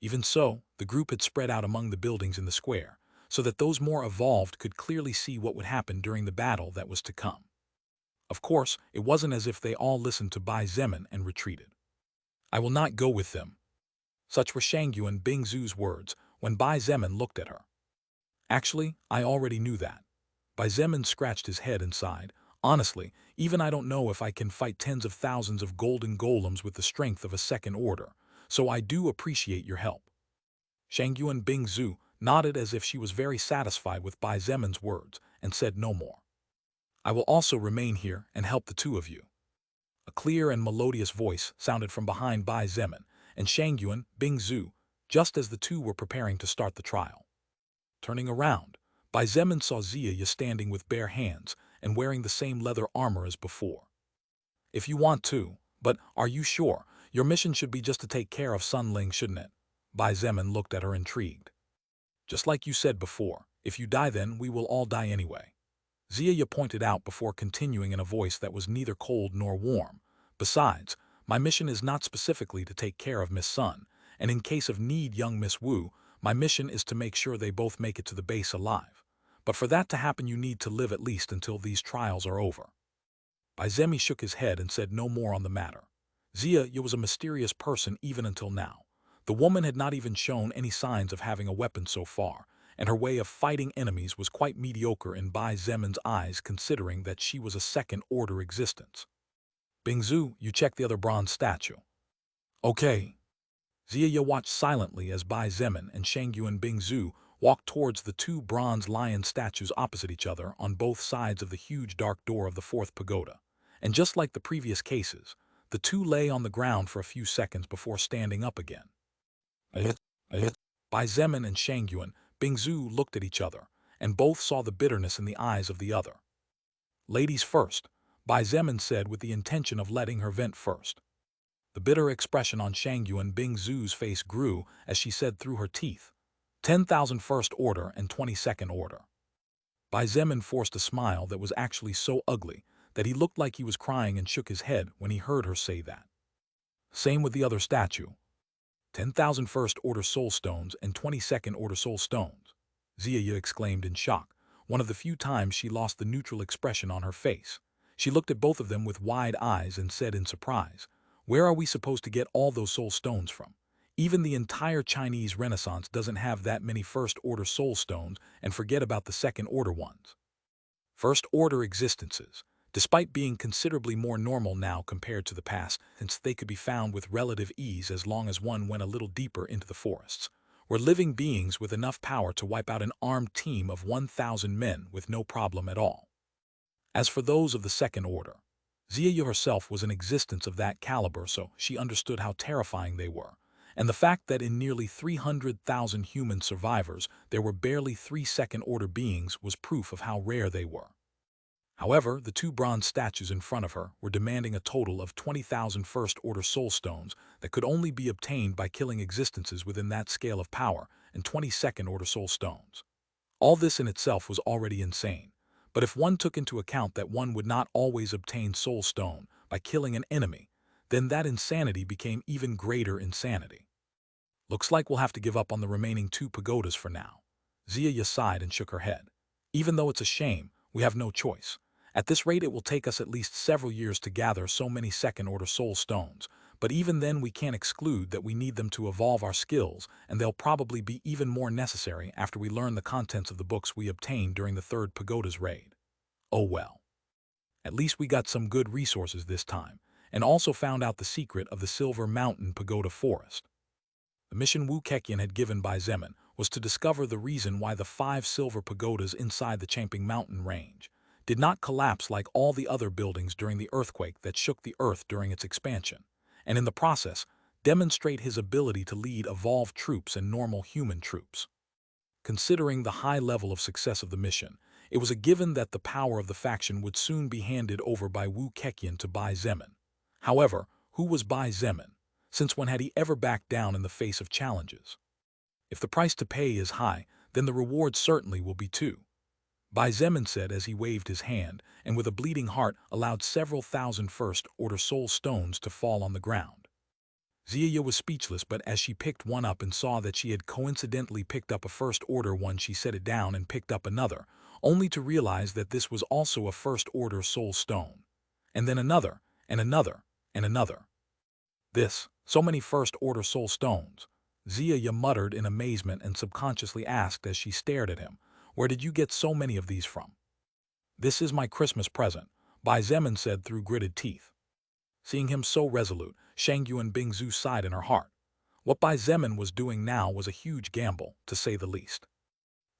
Even so, the group had spread out among the buildings in the square, so that those more evolved could clearly see what would happen during the battle that was to come. Of course, it wasn't as if they all listened to Bai Zemin and retreated. "I will not go with them." Such were Shangyuan Bingzu's words when Bai Zemin looked at her. "Actually, I already knew that." Bai Zemin scratched his head and sighed. "Honestly, even I don't know if I can fight tens of thousands of golden golems with the strength of a second order, so I do appreciate your help." Shangyuan Bingzu nodded as if she was very satisfied with Bai Zemin's words and said no more. "I will also remain here and help the two of you." A clear and melodious voice sounded from behind Bai Zemin and Shangyuan Bingzu just as the two were preparing to start the trial. Turning around, Bai Zemin saw Ziya standing with bare hands and wearing the same leather armor as before. "If you want to, but are you sure? Your mission should be just to take care of Sun Ling, shouldn't it?" Bai Zemin looked at her intrigued. "Just like you said before, if you die then we will all die anyway," Ziya pointed out before continuing in a voice that was neither cold nor warm. "Besides, my mission is not specifically to take care of Miss Sun, and in case of need young Miss Wu, my mission is to make sure they both make it to the base alive. But for that to happen you need to live at least until these trials are over." Bai Zemi shook his head and said no more on the matter. Ziya was a mysterious person even until now. The woman had not even shown any signs of having a weapon so far, and her way of fighting enemies was quite mediocre in Bai Zemin's eyes considering that she was a second-order existence. "Bingzu, you check the other bronze statue." "Okay." Ziya watched silently as Bai Zemin and Shangyuan Bingzu walked towards the two bronze lion statues opposite each other on both sides of the huge dark door of the fourth pagoda. And just like the previous cases, the two lay on the ground for a few seconds before standing up again. Bai Zemin and Shangyuan Bingzu looked at each other, and both saw the bitterness in the eyes of the other. "Ladies first," Bai Zemin said with the intention of letting her vent first. The bitter expression on Shangyuan Bingzu's face grew as she said through her teeth, 10,000 first order and 22nd order. Bai Zemin forced a smile that was actually so ugly that he looked like he was crying and shook his head when he heard her say that. Same with the other statue. 10,000 first order soul stones and 22nd order soul stones, Ziya exclaimed in shock, one of the few times she lost the neutral expression on her face. She looked at both of them with wide eyes and said in surprise, "Where are we supposed to get all those soul stones from? Even the entire Chinese Renaissance doesn't have that many first order soul stones, and forget about the second order ones." First order existences, despite being considerably more normal now compared to the past, since they could be found with relative ease as long as one went a little deeper into the forests, were living beings with enough power to wipe out an armed team of 1,000 men with no problem at all. As for those of the second order, Ziya herself was an existence of that caliber, so she understood how terrifying they were, and the fact that in nearly 300,000 human survivors there were barely 3 second-order beings was proof of how rare they were. However, the two bronze statues in front of her were demanding a total of 20,000 first-order soul stones that could only be obtained by killing existences within that scale of power and 20 second-order soul stones. All this in itself was already insane, but if one took into account that one would not always obtain soul stone by killing an enemy, then that insanity became even greater insanity. "Looks like we'll have to give up on the remaining 2 pagodas for now." Ziya sighed and shook her head. "Even though it's a shame, we have no choice. At this rate it will take us at least several years to gather so many second-order soul stones, but even then we can't exclude that we need them to evolve our skills, and they'll probably be even more necessary after we learn the contents of the books we obtained during the 3rd pagoda's raid. Oh well. At least we got some good resources this time, and also found out the secret of the Silver Mountain Pagoda Forest." The mission Wu Keqian had given Bai Zemin was to discover the reason why the 5 silver pagodas inside the Champing Mountain range did not collapse like all the other buildings during the earthquake that shook the earth during its expansion, and in the process, demonstrate his ability to lead evolved troops and normal human troops. Considering the high level of success of the mission, it was a given that the power of the faction would soon be handed over by Wu Keqian to Bai Zemin. However, who was Bai Zemin? Since when had he ever backed down in the face of challenges? If the price to pay is high, then the reward certainly will be too. Bai Zemin said as he waved his hand, and with a bleeding heart allowed several thousand first-order soul stones to fall on the ground. Xia was speechless, but as she picked one up and saw that she had coincidentally picked up a first-order one, she set it down and picked up another, only to realize that this was also a first-order soul stone. And then another, and another, and another. So many first-order soul stones. Xia muttered in amazement and subconsciously asked as she stared at him, "Where did you get so many of these from?" "This is my Christmas present," Bai Zemin said through gritted teeth. Seeing him so resolute, Shangyuan Bingzu sighed in her heart. What Bai Zemin was doing now was a huge gamble, to say the least.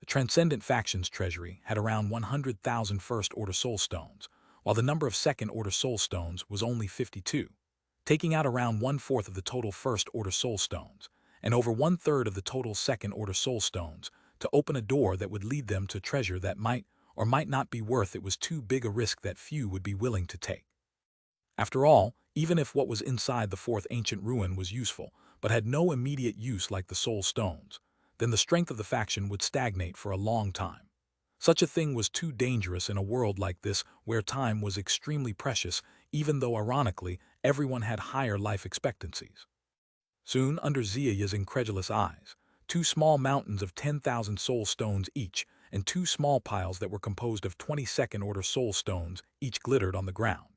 The Transcendent Faction's treasury had around 100,000 first-order soul stones, while the number of second-order soul stones was only 52, taking out around 1/4 of the total first-order soul stones, and over 1/3 of the total second-order soul stones, to open a door that would lead them to treasure that might or might not be worth it was too big a risk that few would be willing to take. After all, even if what was inside the fourth ancient ruin was useful, but had no immediate use like the soul stones, then the strength of the faction would stagnate for a long time. Such a thing was too dangerous in a world like this where time was extremely precious, even though ironically, everyone had higher life expectancies. Soon, under Xia's incredulous eyes, 2 small mountains of 10,000 soul stones each, and 2 small piles that were composed of 20 second-order soul stones each glittered on the ground.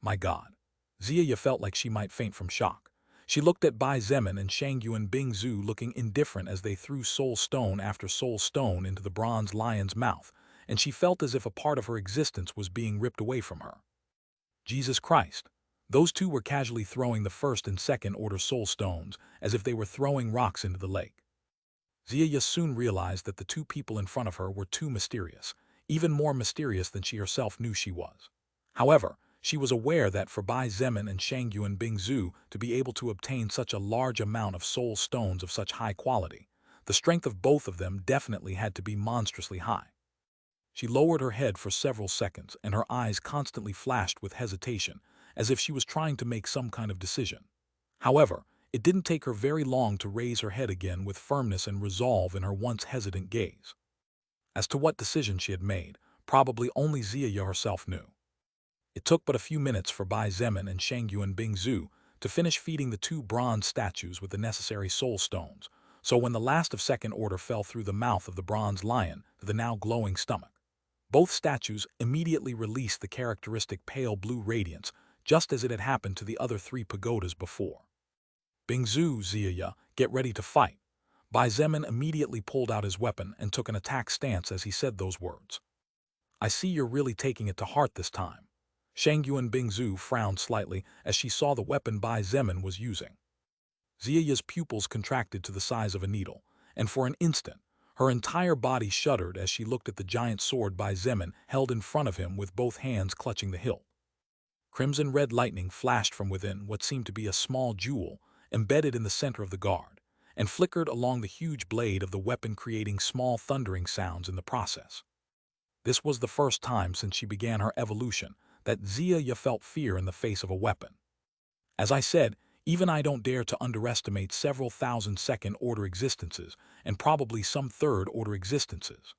My God. Xia felt like she might faint from shock. She looked at Bai Zemin and Shangyuan Bingzu looking indifferent as they threw soul stone after soul stone into the bronze lion's mouth, and she felt as if a part of her existence was being ripped away from her. Jesus Christ. Those two were casually throwing the first and second-order soul stones as if they were throwing rocks into the lake. Xia soon realized that the 2 people in front of her were too mysterious, even more mysterious than she herself knew she was. However, she was aware that for Bai Zemin and Shangyuan Bingzu to be able to obtain such a large amount of soul stones of such high quality, the strength of both of them definitely had to be monstrously high. She lowered her head for several seconds, and her eyes constantly flashed with hesitation, as if she was trying to make some kind of decision. However, it didn't take her very long to raise her head again with firmness and resolve in her once hesitant gaze. As to what decision she had made, probably only Xia herself knew. It took but a few minutes for Bai Zemin and Shangyuan Bingzu to finish feeding the 2 bronze statues with the necessary soul stones, so when the last of second order fell through the mouth of the bronze lion to the now glowing stomach, both statues immediately released the characteristic pale blue radiance, just as it had happened to the other 3 pagodas before. "Bingzu, Xia, get ready to fight." Bai Zemin immediately pulled out his weapon and took an attack stance as he said those words. "I see you're really taking it to heart this time." Shangyuan Bingzu frowned slightly as she saw the weapon Bai Zemin was using. Xia's pupils contracted to the size of a needle, and for an instant, her entire body shuddered as she looked at the giant sword Bai Zemin held in front of him with both hands clutching the hilt. Crimson-red lightning flashed from within what seemed to be a small jewel embedded in the center of the guard, and flickered along the huge blade of the weapon, creating small thundering sounds in the process. This was the first time since she began her evolution that Xia felt fear in the face of a weapon. As I said, even I don't dare to underestimate several thousand second-order existences and probably some third-order existences.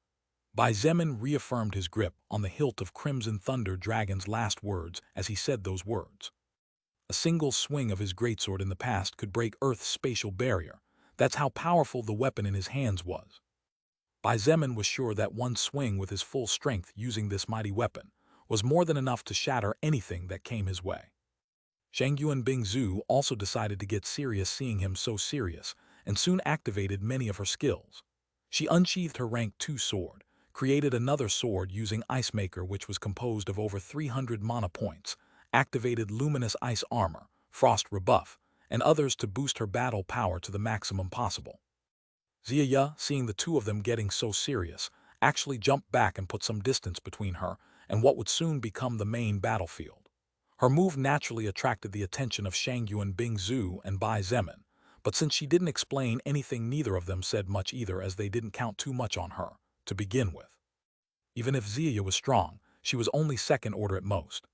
Bai Zemin reaffirmed his grip on the hilt of Crimson Thunder Dragon's last words as he said those words. A single swing of his greatsword in the past could break Earth's spatial barrier. That's how powerful the weapon in his hands was. Bai Zemin was sure that one swing with his full strength using this mighty weapon was more than enough to shatter anything that came his way. Shangyuan Bingzu also decided to get serious seeing him so serious, and soon activated many of her skills. She unsheathed her rank 2 sword, created another sword using Ice Maker which was composed of over 300 mana points, activated luminous ice armor, frost rebuff, and others to boost her battle power to the maximum possible. Xia, seeing the 2 of them getting so serious, actually jumped back and put some distance between her and what would soon become the main battlefield. Her move naturally attracted the attention of Shangyuan Bingzu and Bai Zemin, but since she didn't explain anything, neither of them said much either, as they didn't count too much on her, to begin with. Even if Xia was strong, she was only second order at most.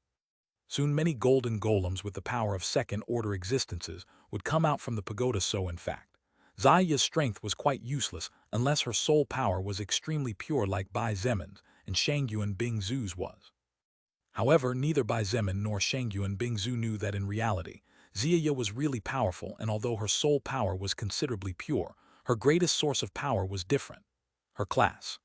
Soon many golden golems with the power of second-order existences would come out from the pagoda, so in fact, Xia's strength was quite useless unless her soul power was extremely pure like Bai Zemin's and Shangyuan Bingzu's was. However, neither Bai Zemin nor Shangyuan Bingzu knew that in reality, Xia was really powerful, and although her soul power was considerably pure, her greatest source of power was different: her class.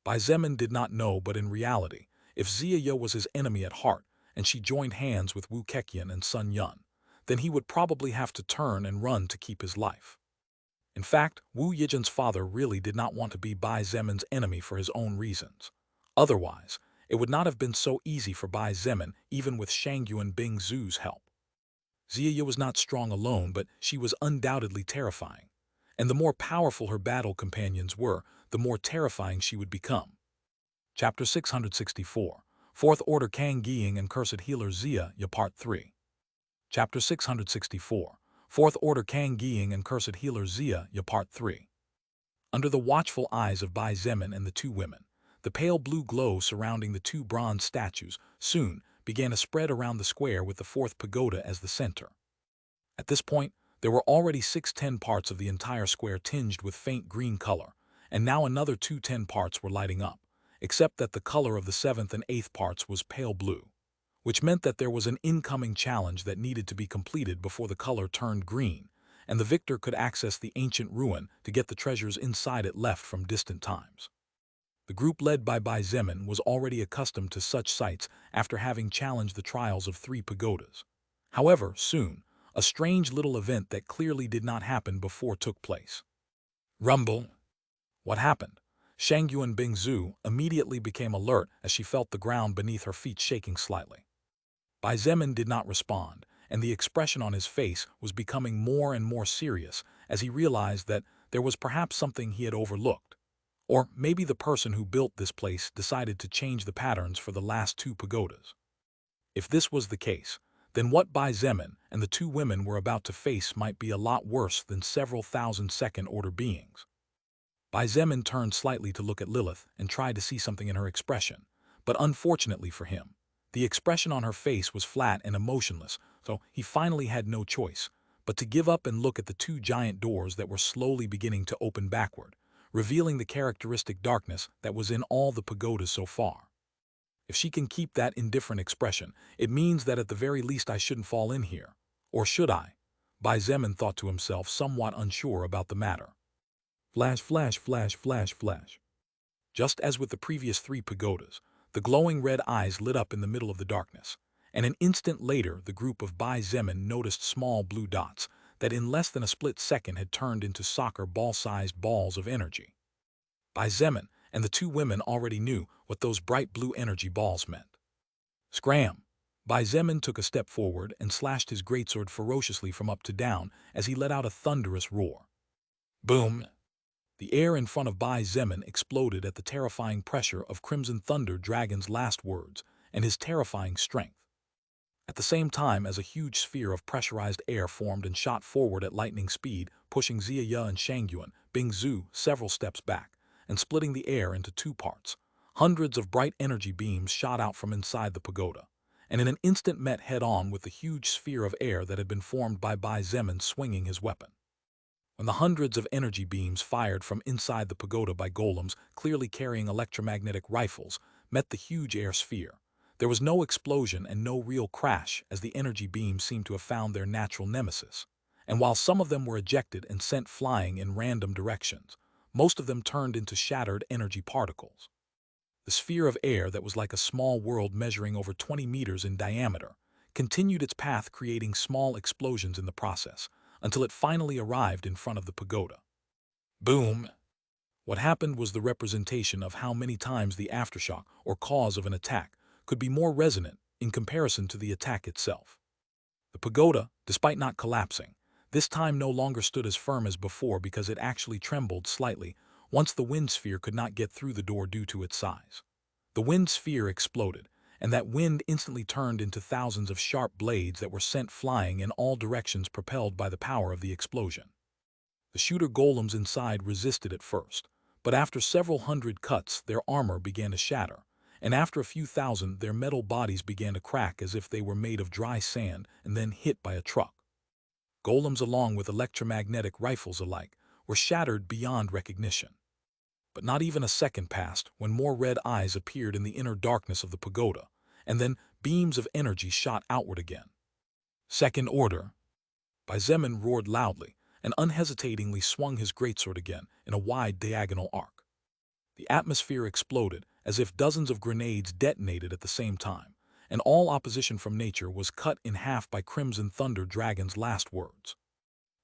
Bai Zemin did not know, but in reality, if Xia was his enemy at heart, and she joined hands with Wu Keqian and Sun Yun, then he would probably have to turn and run to keep his life. In fact, Wu Yijian's father really did not want to be Bai Zemin's enemy for his own reasons. Otherwise, it would not have been so easy for Bai Zemin, even with Shangyuan Bingzu's help. Xia was not strong alone, but she was undoubtedly terrifying. And the more powerful her battle companions were, the more terrifying she would become. Chapter 664. Fourth Order Kang Ying and Cursed Healer Xia, Part 3. Chapter 664. Fourth Order Kang Ying and Cursed Healer Xia, Part 3. Under the watchful eyes of Bai Zemin and the two women, the pale blue glow surrounding the two bronze statues soon began to spread around the square, with the fourth pagoda as the center. At this point, there were already 6 parts of the entire square tinged with faint green color, and now another 2 parts were lighting up, except that the color of the 7th and 8th parts was pale blue, which meant that there was an incoming challenge that needed to be completed before the color turned green, and the victor could access the ancient ruin to get the treasures inside it left from distant times. The group led by Bai Zemin was already accustomed to such sights after having challenged the trials of 3 pagodas. However, soon, a strange little event that clearly did not happen before took place. Rumble! What happened? Shangyuan Bingzu immediately became alert as she felt the ground beneath her feet shaking slightly. Bai Zemin did not respond, and the expression on his face was becoming more and more serious as he realized that there was perhaps something he had overlooked. Or maybe the person who built this place decided to change the patterns for the last 2 pagodas. If this was the case, then what Bai Zemin and the 2 women were about to face might be a lot worse than several thousand second-order beings. Bai Zemin turned slightly to look at Lilith and tried to see something in her expression, but unfortunately for him, the expression on her face was flat and emotionless, so he finally had no choice but to give up and look at the 2 giant doors that were slowly beginning to open backward, revealing the characteristic darkness that was in all the pagodas so far. If she can keep that indifferent expression, it means that at the very least I shouldn't fall in here. Or should I? Bai Zemin thought to himself, somewhat unsure about the matter. Flash, flash, flash, flash, flash. Just as with the previous 3 pagodas, the glowing red eyes lit up in the middle of the darkness, and an instant later the group of Bai Zemin noticed small blue dots that in less than a split second had turned into soccer ball-sized balls of energy. Bai Zemin and the 2 women already knew what those bright blue energy balls meant. Scram! Bai Zemin took a step forward and slashed his greatsword ferociously from up to down as he let out a thunderous roar. Boom! The air in front of Bai Zemin exploded at the terrifying pressure of Crimson Thunder Dragon's last words and his terrifying strength. At the same time as a huge sphere of pressurized air formed and shot forward at lightning speed, pushing Xia and Shangyuan Bingzu several steps back and splitting the air into 2 parts. Hundreds of bright energy beams shot out from inside the pagoda, and in an instant met head-on with the huge sphere of air that had been formed by Bai Zemin swinging his weapon. When the hundreds of energy beams fired from inside the pagoda by golems clearly carrying electromagnetic rifles met the huge air sphere, there was no explosion and no real crash, as the energy beams seemed to have found their natural nemesis. And while some of them were ejected and sent flying in random directions, most of them turned into shattered energy particles. The sphere of air that was like a small world measuring over 20 meters in diameter continued its path, creating small explosions in the process, until it finally arrived in front of the pagoda. Boom! What happened was the representation of how many times the aftershock or cause of an attack could be more resonant in comparison to the attack itself. The pagoda, despite not collapsing, this time no longer stood as firm as before because it actually trembled slightly once the wind sphere could not get through the door due to its size. The wind sphere exploded, and that wind instantly turned into thousands of sharp blades that were sent flying in all directions propelled by the power of the explosion. The shooter golems inside resisted at first, but after several hundred cuts their armor began to shatter, and after a few thousand their metal bodies began to crack as if they were made of dry sand and then hit by a truck. Golems along with electromagnetic rifles alike were shattered beyond recognition. But not even a second passed when more red eyes appeared in the inner darkness of the pagoda, and then beams of energy shot outward again. Second order! Bai Zemin roared loudly and unhesitatingly swung his greatsword again in a wide diagonal arc. The atmosphere exploded as if dozens of grenades detonated at the same time, and all opposition from nature was cut in half by Crimson Thunder Dragon's last words.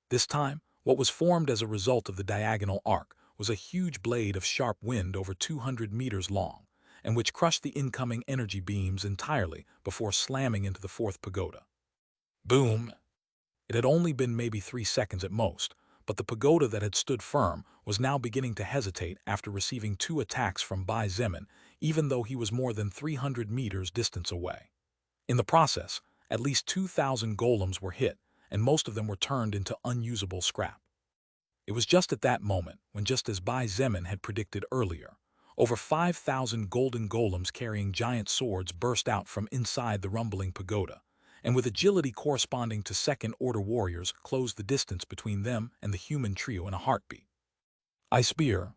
This time, what was formed as a result of the diagonal arc was a huge blade of sharp wind over 200 meters long, and which crushed the incoming energy beams entirely before slamming into the fourth pagoda. Boom! It had only been maybe 3 seconds at most, but the pagoda that had stood firm was now beginning to hesitate after receiving 2 attacks from Bai Zemin, even though he was more than 300 meters distance away. In the process, at least 2,000 golems were hit, and most of them were turned into unusable scrap. It was just at that moment when, just as Bai Zemin had predicted earlier, over 5,000 golden golems carrying giant swords burst out from inside the rumbling pagoda, and with agility corresponding to second-order warriors closed the distance between them and the human trio in a heartbeat. I spear.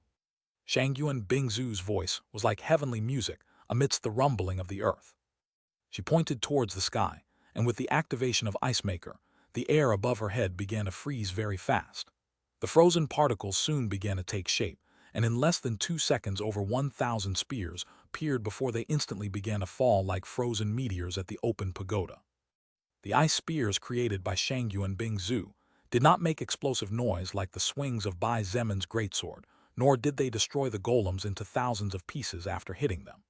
Shangyuan Bingzu's voice was like heavenly music amidst the rumbling of the earth. She pointed towards the sky, and with the activation of Ice Maker, the air above her head began to freeze very fast. The frozen particles soon began to take shape, and in less than 2 seconds over 1,000 spears appeared before they instantly began to fall like frozen meteors at the open pagoda. The ice spears created by Shangyuan Bingzu did not make explosive noise like the swings of Bai Zemin's greatsword, nor did they destroy the golems into thousands of pieces after hitting them.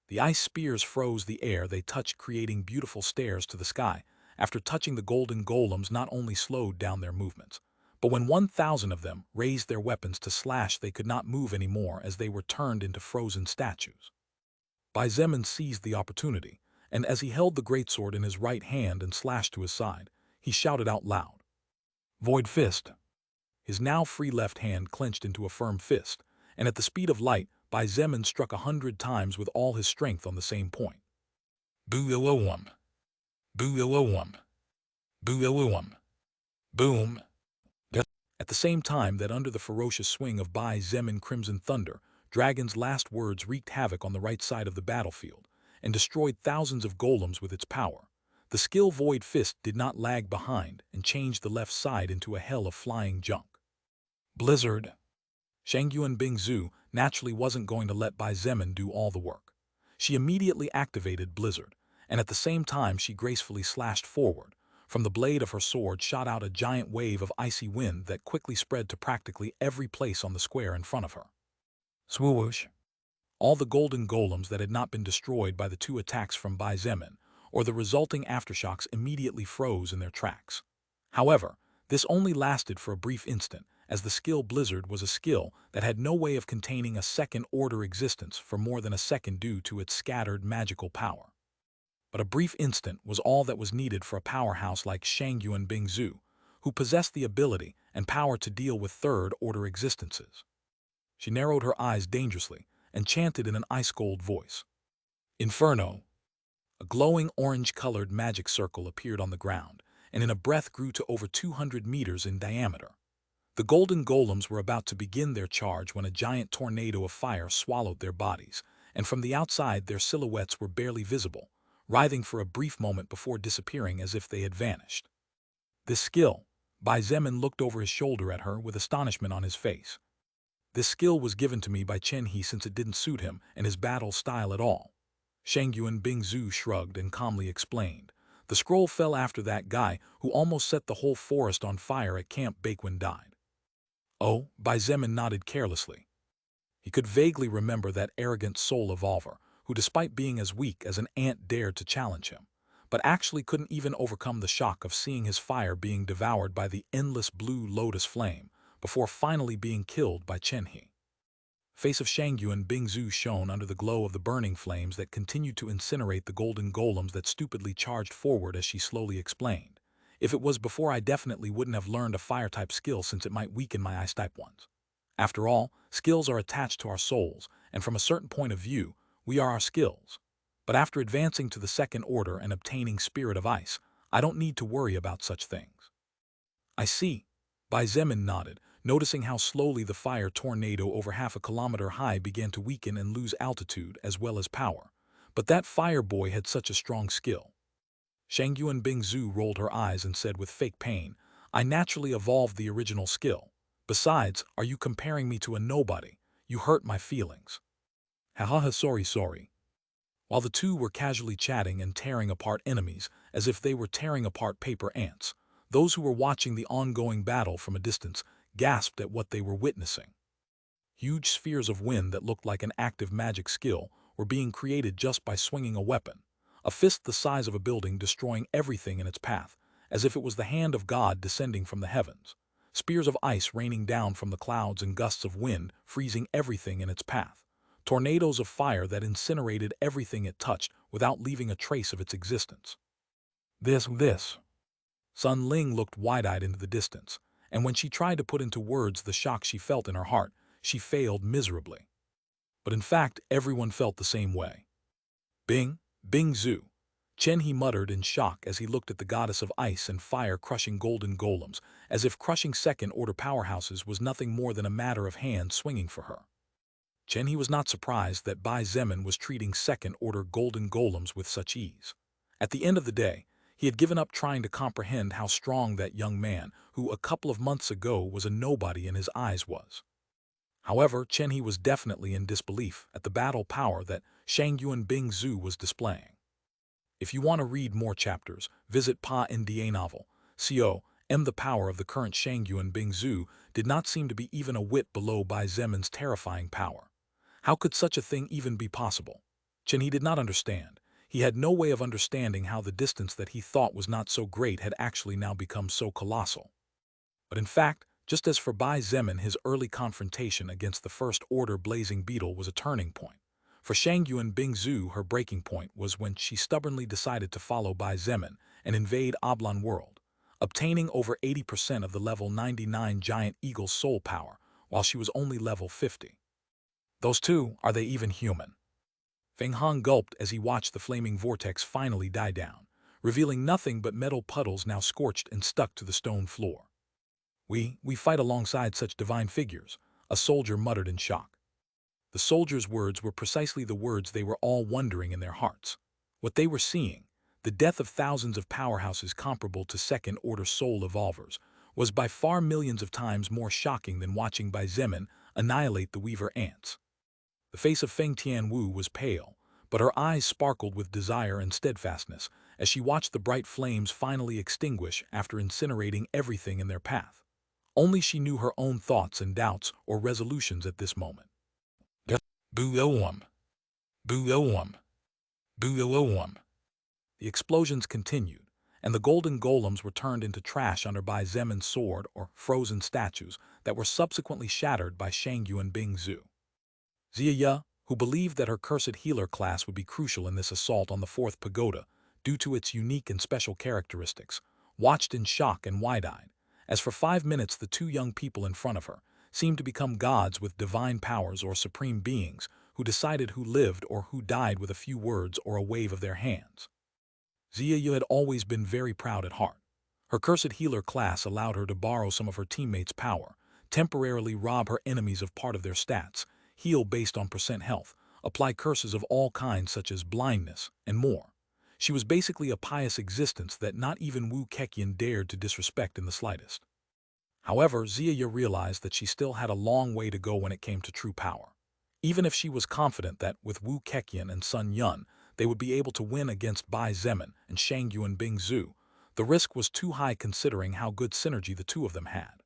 The ice spears froze the air they touched, creating beautiful stairs to the sky. After touching the golden golems not only slowed down their movements, but when 1,000 of them raised their weapons to slash they could not move anymore as they were turned into frozen statues. Bai Zemin seized the opportunity, and as he held the greatsword in his right hand and slashed to his side, he shouted out loud, "Void Fist!" His now free left hand clenched into a firm fist, and at the speed of light, Bai Zemin struck 100 times with all his strength on the same point. Boo-ilowum! Boo-ilowum! Boo-ilowum! Boom! At the same time that under the ferocious swing of Bai Zemin Crimson Thunder, Dragon's last words wreaked havoc on the right side of the battlefield and destroyed thousands of golems with its power, the skill Void Fist did not lag behind and changed the left side into a hell of flying junk. Blizzard! Shangyuan Bingzu naturally wasn't going to let Bai Zemin do all the work. She immediately activated Blizzard, and at the same time she gracefully slashed forward. From the blade of her sword shot out a giant wave of icy wind that quickly spread to practically every place on the square in front of her. Swoosh! All the golden golems that had not been destroyed by the 2 attacks from Bai Zemin, or the resulting aftershocks, immediately froze in their tracks. However, this only lasted for a brief instant, as the skill Blizzard was a skill that had no way of containing a second-order existence for more than a second due to its scattered magical power. But a brief instant was all that was needed for a powerhouse like Shangyuan Bingzu, who possessed the ability and power to deal with third-order existences. She narrowed her eyes dangerously and chanted in an ice-cold voice, "Inferno!" A glowing orange-colored magic circle appeared on the ground, and in a breath grew to over 200 meters in diameter. The golden golems were about to begin their charge when a giant tornado of fire swallowed their bodies, and from the outside their silhouettes were barely visible, writhing for a brief moment before disappearing as if they had vanished. This skill, Bai Zemin looked over his shoulder at her with astonishment on his face. This skill was given to me by Chen He since it didn't suit him and his battle style at all. Shangyuan Bingzu shrugged and calmly explained. The scroll fell after that guy who almost set the whole forest on fire at Camp Bakwin died. Oh, Bai Zemin nodded carelessly. He could vaguely remember that arrogant soul evolver who, despite being as weak as an ant, dared to challenge him, but actually couldn't even overcome the shock of seeing his fire being devoured by the endless blue lotus flame before finally being killed by Chen He. Face of Shangyu and Bingzu shone under the glow of the burning flames that continued to incinerate the golden golems that stupidly charged forward as she slowly explained. If it was before, I definitely wouldn't have learned a fire-type skill since it might weaken my ice-type ones. After all, skills are attached to our souls, and from a certain point of view, we are our skills. But after advancing to the second order and obtaining Spirit of Ice, I don't need to worry about such things. I see. Bai Zemin nodded, noticing how slowly the fire tornado over half a kilometer high began to weaken and lose altitude as well as power. But that fire boy had such a strong skill. Shangyu and Bingzu rolled her eyes and said with fake pain, I naturally evolved the original skill. Besides, are you comparing me to a nobody? You hurt my feelings. Hahaha, sorry. While the two were casually chatting and tearing apart enemies as if they were tearing apart paper ants, those who were watching the ongoing battle from a distance gasped at what they were witnessing. Huge spheres of wind that looked like an active magic skill were being created just by swinging a weapon, a fist the size of a building destroying everything in its path, as if it was the hand of God descending from the heavens. Spears of ice raining down from the clouds and gusts of wind freezing everything in its path. Tornadoes of fire that incinerated everything it touched without leaving a trace of its existence. This. Sun Ling looked wide-eyed into the distance, and when she tried to put into words the shock she felt in her heart, she failed miserably. But in fact, everyone felt the same way. Bingzu. Chen, he muttered in shock as he looked at the goddess of ice and fire crushing golden golems, as if crushing second-order powerhouses was nothing more than a matter of hands swinging for her. Chen, he was not surprised that Bai Zemin was treating second-order golden golems with such ease. At the end of the day, he had given up trying to comprehend how strong that young man, who a couple of months ago was a nobody in his eyes, was. However, Chen he was definitely in disbelief at the battle power that Shangyu and Bingzu was displaying. If you want to read more chapters, visit Pa Nda novel. Com. The power of the current Shangyu and Bingzu did not seem to be even a whit below Bai Zemin's terrifying power. How could such a thing even be possible? Chen he did not understand. He had no way of understanding how the distance that he thought was not so great had actually now become so colossal. But in fact, just as for Bai Zemin, his early confrontation against the First Order Blazing Beetle was a turning point. For Shangyu and Bingzu, her breaking point was when she stubbornly decided to follow Bai Zemin and invade Oblong World, obtaining over 80% of the level 99 Giant Eagle's soul power, while she was only level 50. Those two, are they even human? Feng Hong gulped as he watched the flaming vortex finally die down, revealing nothing but metal puddles now scorched and stuck to the stone floor. We fight alongside such divine figures, a soldier muttered in shock. The soldier's words were precisely the words they were all wondering in their hearts. What they were seeing, the death of thousands of powerhouses comparable to second-order soul evolvers, was by far millions of times more shocking than watching Bai Zemin annihilate the weaver ants. The face of Feng Tianwu was pale, but her eyes sparkled with desire and steadfastness as she watched the bright flames finally extinguish after incinerating everything in their path. Only she knew her own thoughts and doubts or resolutions at this moment. Boo-oh-um. Boo-oh-um. Boo-oh-um. The explosions continued, and the golden golems were turned into trash under Bai Zemin's sword or frozen statues that were subsequently shattered by Shangyu and Bingzu. Ziya, who believed that her cursed healer class would be crucial in this assault on the fourth pagoda due to its unique and special characteristics, watched in shock and wide-eyed, as for 5 minutes the two young people in front of her seemed to become gods with divine powers or supreme beings who decided who lived or who died with a few words or a wave of their hands. Ziya had always been very proud at heart. Her cursed healer class allowed her to borrow some of her teammates' power, temporarily rob her enemies of part of their stats, heal based on percent health, apply curses of all kinds such as blindness, and more. She was basically a pious existence that not even Wu Keqian dared to disrespect in the slightest. However, Ziya realized that she still had a long way to go when it came to true power. Even if she was confident that, with Wu Keqian and Sun Yun, they would be able to win against Bai Zemin and Shangyu and Bingzu, the risk was too high considering how good synergy the two of them had.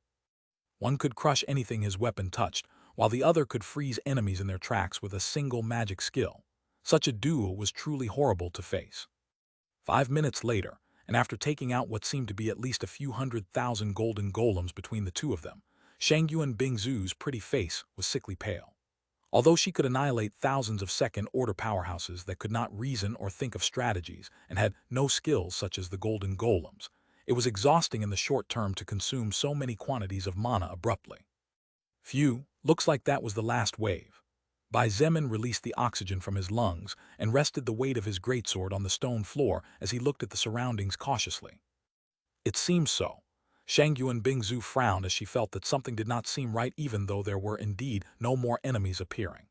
One could crush anything his weapon touched, while the other could freeze enemies in their tracks with a single magic skill. Such a duo was truly horrible to face. 5 minutes later, and after taking out what seemed to be at least a few 100,000 golden golems between the two of them, Shangyu and Bingzu's pretty face was sickly pale. Although she could annihilate thousands of second-order powerhouses that could not reason or think of strategies and had no skills such as the golden golems, it was exhausting in the short term to consume so many quantities of mana abruptly. Phew, looks like that was the last wave. Bai Zemin released the oxygen from his lungs and rested the weight of his greatsword on the stone floor as he looked at the surroundings cautiously. It seems so. Shangyuan Bingzu frowned as she felt that something did not seem right even though there were indeed no more enemies appearing.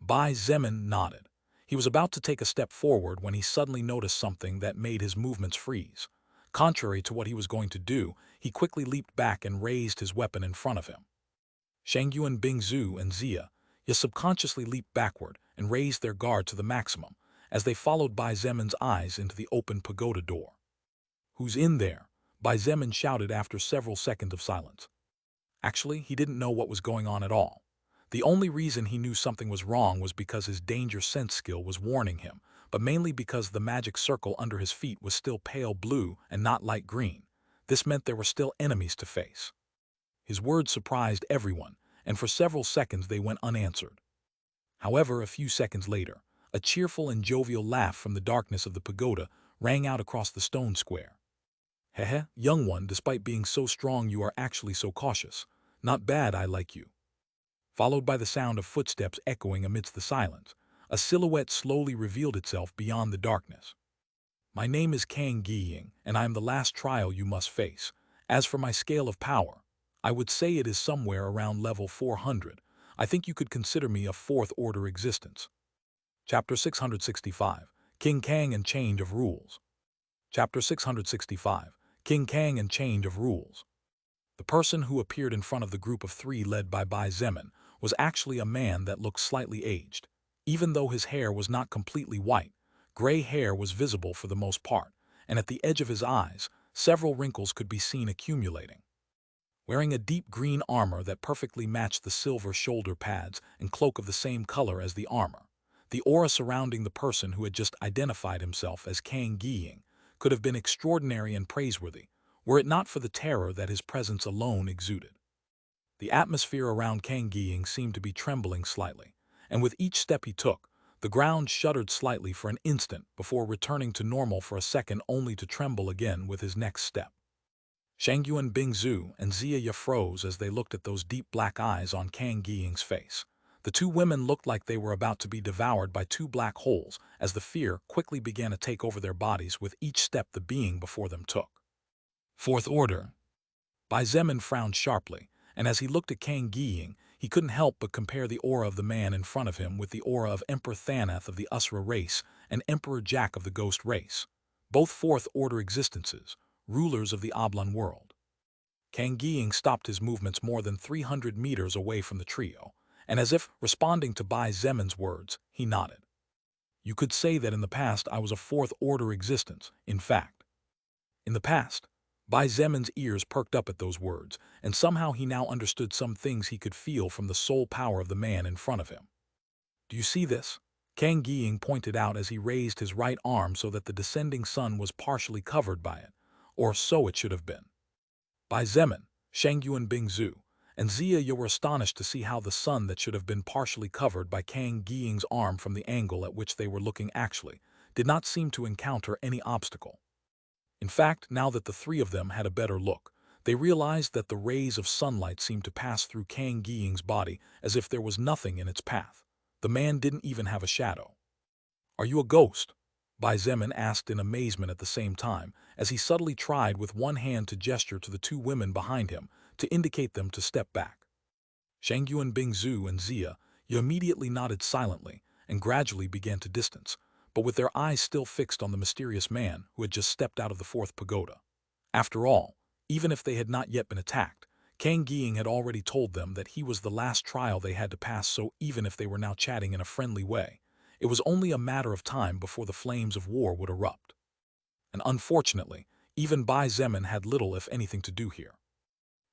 Bai Zemin nodded. He was about to take a step forward when he suddenly noticed something that made his movements freeze. Contrary to what he was going to do, he quickly leaped back and raised his weapon in front of him. Shangyuan Bingzu and Zia subconsciously leaped backward and raised their guard to the maximum as they followed Bai Zemin's eyes into the open pagoda door. "Who's in there?" Bai Zemin shouted after several seconds of silence. Actually, he didn't know what was going on at all. The only reason he knew something was wrong was because his danger sense skill was warning him, but mainly because the magic circle under his feet was still pale blue and not light green. This meant there were still enemies to face. His words surprised everyone, and for several seconds they went unanswered. However, a few seconds later, a cheerful and jovial laugh from the darkness of the pagoda rang out across the stone square. "Heh, young one, despite being so strong you are actually so cautious. Not bad, I like you." Followed by the sound of footsteps echoing amidst the silence, a silhouette slowly revealed itself beyond the darkness. "My name is Kang Giying, and I am the last trial you must face. As for my scale of power, I would say it is somewhere around level 400. I think you could consider me a fourth-order existence." Chapter 665, King Kang and Change of Rules. Chapter 665, King Kang and Change of Rules. The person who appeared in front of the group of three led by Bai Zemin was actually a man that looked slightly aged. Even though his hair was not completely white, gray hair was visible for the most part, and at the edge of his eyes, several wrinkles could be seen accumulating. Wearing a deep green armor that perfectly matched the silver shoulder pads and cloak of the same color as the armor, the aura surrounding the person who had just identified himself as Kang Giying could have been extraordinary and praiseworthy, were it not for the terror that his presence alone exuded. The atmosphere around Kang Giying seemed to be trembling slightly, and with each step he took, the ground shuddered slightly for an instant before returning to normal for a second only to tremble again with his next step. Shangyuan Bingzu and Zia froze as they looked at those deep black eyes on Kang Giying's face. The two women looked like they were about to be devoured by two black holes as the fear quickly began to take over their bodies with each step the being before them took. Fourth order. Bai Zemin frowned sharply, and as he looked at Kang Giying, he couldn't help but compare the aura of the man in front of him with the aura of Emperor Thanath of the Usra race and Emperor Jack of the Ghost race, both fourth-order existences, rulers of the Oblong world. Kang Giying stopped his movements more than 300 meters away from the trio, and as if responding to Bai Zemin's words, he nodded. "You could say that in the past I was a fourth-order existence, in fact." In the past, Bai Zemin's ears perked up at those words, and somehow he now understood some things he could feel from the soul power of the man in front of him. "Do you see this?" Kang Giying pointed out as he raised his right arm so that the descending sun was partially covered by it, or so it should have been. Bai Zemin, Shangyuan Bingzu, and Zia were astonished to see how the sun that should have been partially covered by Kang Giying's arm from the angle at which they were looking actually did not seem to encounter any obstacle. In fact, now that the three of them had a better look, they realized that the rays of sunlight seemed to pass through Kang Giying's body as if there was nothing in its path. The man didn't even have a shadow. "Are you a ghost?" Bai Zemin asked in amazement at the same time, as he subtly tried with one hand to gesture to the two women behind him to indicate them to step back. Shangyuan Bingzu and Zia immediately nodded silently and gradually began to distance, but with their eyes still fixed on the mysterious man who had just stepped out of the fourth pagoda. After all, even if they had not yet been attacked, Kang Giying had already told them that he was the last trial they had to pass, so even if they were now chatting in a friendly way, it was only a matter of time before the flames of war would erupt. And unfortunately, even Bai Zemin had little if anything to do here.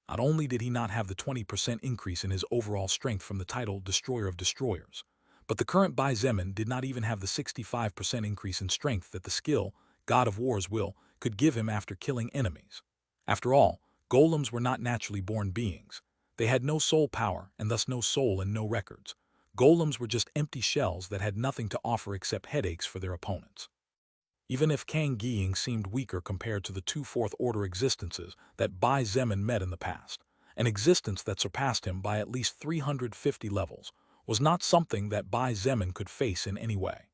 Not only did he not have the 20% increase in his overall strength from the title Destroyer of Destroyers, but the current Bai Zemin did not even have the 65% increase in strength that the skill, God of War's will, could give him after killing enemies. After all, golems were not naturally born beings. They had no soul power and thus no soul and no records. Golems were just empty shells that had nothing to offer except headaches for their opponents. Even if Kang Gying seemed weaker compared to the two fourth-order existences that Bai Zemin met in the past, an existence that surpassed him by at least 350 levels was not something that Bai Zemin could face in any way.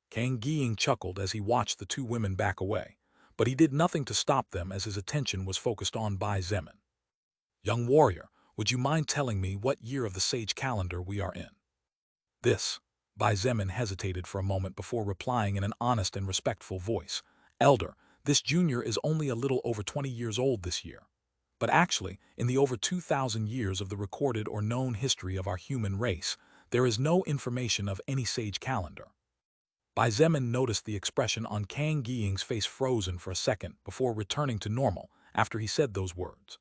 Kang Gying chuckled as he watched the two women back away, but he did nothing to stop them as his attention was focused on Bai Zemin. "Young warrior, would you mind telling me what year of the sage calendar we are in?" "This." Bai Zemin hesitated for a moment before replying in an honest and respectful voice. "Elder, this junior is only a little over 20 years old this year. But actually, in the over 2,000 years of the recorded or known history of our human race, there is no information of any sage calendar." Bai Zemin noticed the expression on Kang Gying's face frozen for a second before returning to normal after he said those words.